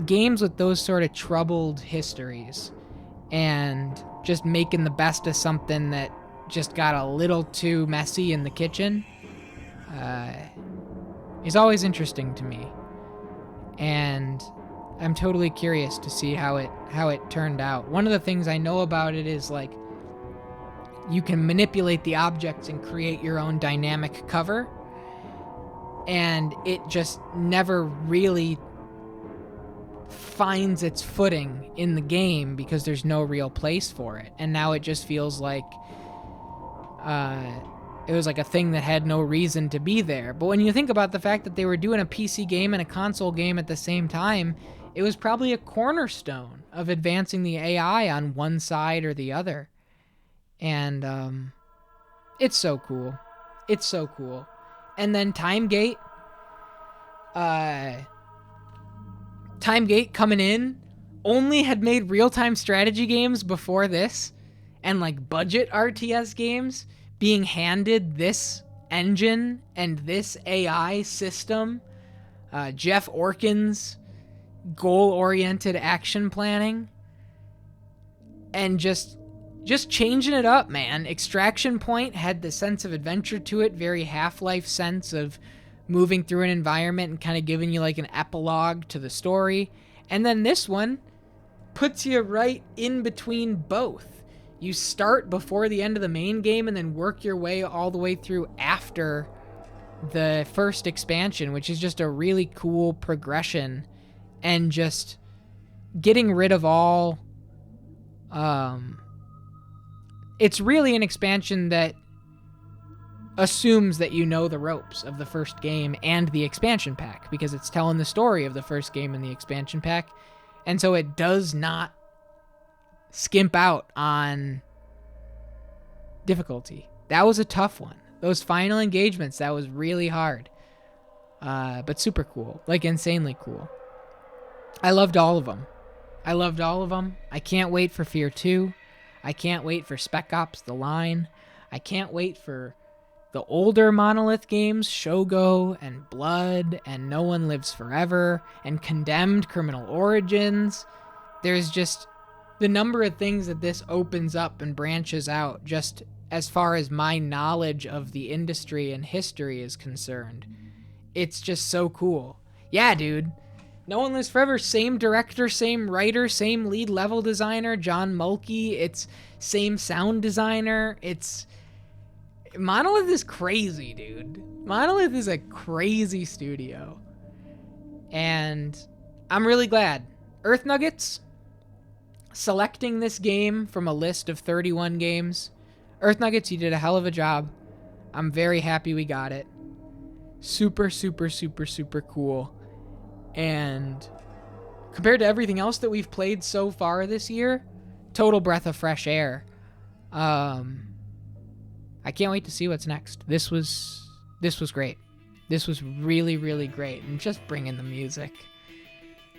Games with those sort of troubled histories and just making the best of something that just got a little too messy in the kitchen is always interesting to me. And I'm totally curious to see how it turned out. One of the things I know about it is like you can manipulate the objects and create your own dynamic cover, and it just never really finds its footing in the game because there's no real place for it. And now it just feels like it was like a thing that had no reason to be there. But when you think about the fact that they were doing a PC game and a console game at the same time, it was probably a cornerstone of advancing the AI on one side or the other. And it's so cool. It's so cool. And then Timegate coming in, only had made real-time strategy games before this, and like budget RTS games, being handed this engine and this AI system, Jeff Orkin's goal-oriented action planning, and just changing it up, man. Extraction Point had the sense of adventure to it, very Half-Life sense of moving through an environment and kind of giving you like an epilogue to the story. And then this one puts you right in between both. You start before the end of the main game and then work your way all the way through after the first expansion, which is just a really cool progression, and just getting rid of all... it's really an expansion that assumes that you know the ropes of the first game and the expansion pack, because it's telling the story of the first game and the expansion pack. And so it does not skimp out on difficulty. That was a tough one. Those final engagements, that was really hard. But super cool. Like, insanely cool. I loved all of them. I can't wait for F.E.A.R 2. I can't wait for Spec Ops The Line. I can't wait for the older Monolith games, Shogo and Blood and No One Lives Forever and Condemned Criminal Origins. There's just the number of things that this opens up and branches out, just as far as my knowledge of the industry and history is concerned. It's just so cool. Yeah, dude. No One Lives Forever, same director, same writer, same lead level designer, John Mulkey. It's same sound designer. Monolith is crazy, dude. Monolith is a crazy studio. And I'm really glad. Earth Nuggets, selecting this game from a list of 31 games. Earth Nuggets, you did a hell of a job. I'm very happy we got it. Super, super, super, super cool. And compared to everything else that we've played so far this year, total breath of fresh air. I can't wait to see what's next. This was great. This was really, really great. And just bring in the music.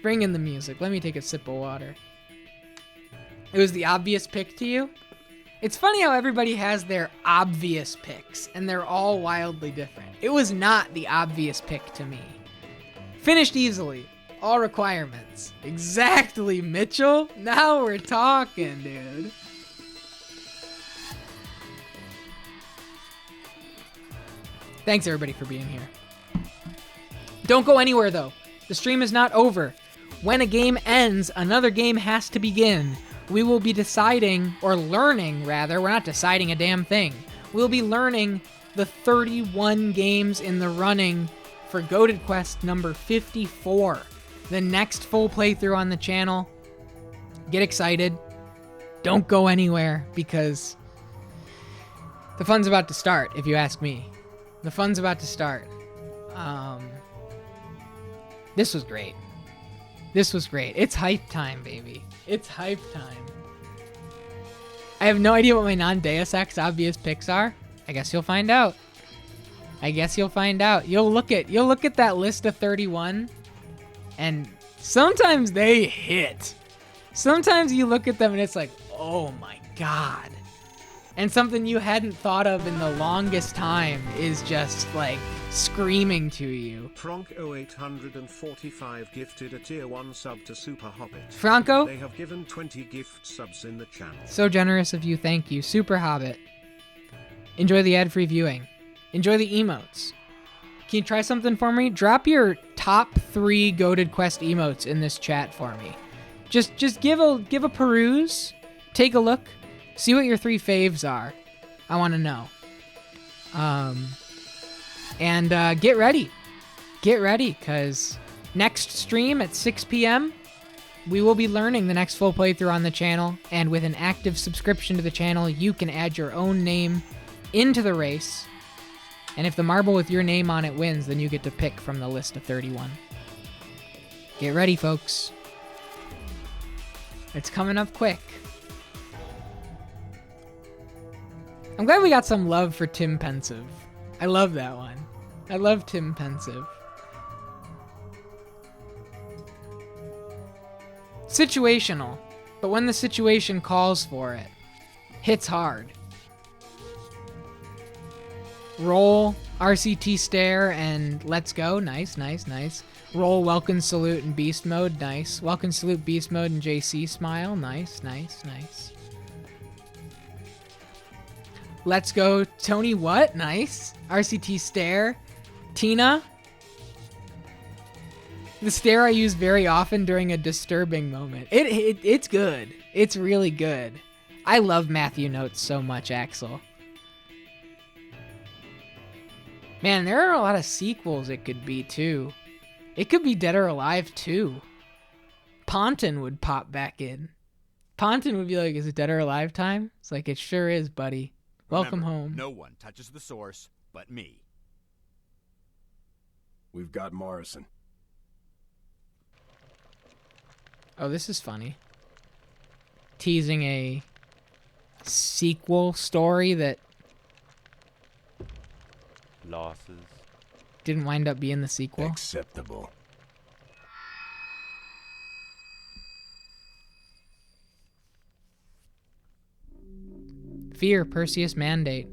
Bring in the music. Let me take a sip of water. It was the obvious pick to you? It's funny how everybody has their obvious picks, and they're all wildly different. It was not the obvious pick to me. Finished easily. All requirements. Exactly, Mitchell. Now we're talking, dude. Thanks, everybody, for being here. Don't go anywhere, though. The stream is not over. When a game ends, another game has to begin. we will be deciding, or learning rather, we're not deciding a damn thing. We'll be learning the 31 games in the running for Goated Quest number 54. The next full playthrough on the channel. Get excited. Don't go anywhere, because the fun's about to start, if you ask me. The fun's about to start. This was great. This was great. It's hype time, baby. It's hype time. I have no idea what my non-Deus Ex obvious picks are. I guess you'll find out. You'll look at that list of 31, and sometimes they hit. Sometimes you look at them and it's like, oh my god. And something you hadn't thought of in the longest time is just like screaming to you. Frank 0845 gifted a tier 1 sub to Super Hobbit. Franco? They have given 20 gift subs in the channel. So generous of you, thank you. Super Hobbit. Enjoy the ad-free viewing. Enjoy the emotes. Can you try something for me? Drop your top 3 Goated Quest emotes in this chat for me. Just give a peruse, take a look, see what your 3 faves are. I want to know. And get ready. Get ready, because next stream at 6 p.m., we will be learning the next full playthrough on the channel, and with an active subscription to the channel, you can add your own name into the race, and if the marble with your name on it wins, then you get to pick from the list of 31. Get ready, folks. It's coming up quick. I'm glad we got some love for Tim Pensive. I love that one. I love Tim Pensive. Situational, but when the situation calls for it, hits hard. Roll, RCT stare, and let's go. Nice, nice, nice. Roll, welcome, salute, and beast mode. Nice. Welcome, salute, beast mode, and JC smile. Nice, nice, nice. Let's go, Tony what? Nice. RCT stare. Tina. The stare I use very often during a disturbing moment. It's good. It's really good. I love Matthew Notes so much, Axel. Man, there are a lot of sequels it could be, too. It could be Dead or Alive 2. Ponton would pop back in. Ponton would be like, is it Dead or Alive time? It's like, it sure is, buddy. Welcome home. No one touches the source but me. We've got Morrison. Oh, this is funny. Teasing a sequel story that losses didn't wind up being the sequel. Acceptable. F.E.A.R. Perseus Mandate.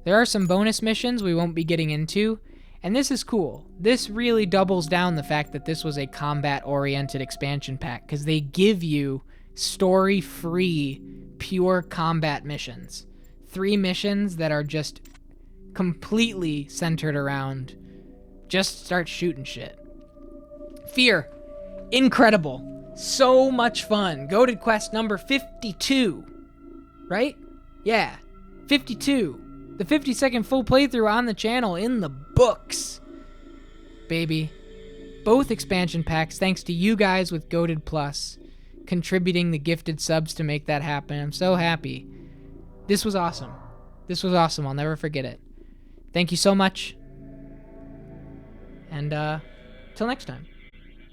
There are some bonus missions we won't be getting into, and this is cool. This really doubles down the fact that this was a combat-oriented expansion pack, because they give you story-free, pure combat missions. 3 missions that are just completely centered around just start shooting shit. F.E.A.R. Incredible. So much fun. Goated Quest number 52. Right? Yeah. 52. The 50-second full playthrough on the channel in the books. Baby. Both expansion packs, thanks to you guys with Goated Plus, contributing the gifted subs to make that happen. I'm so happy. This was awesome. This was awesome. I'll never forget it. Thank you so much. And, till next time.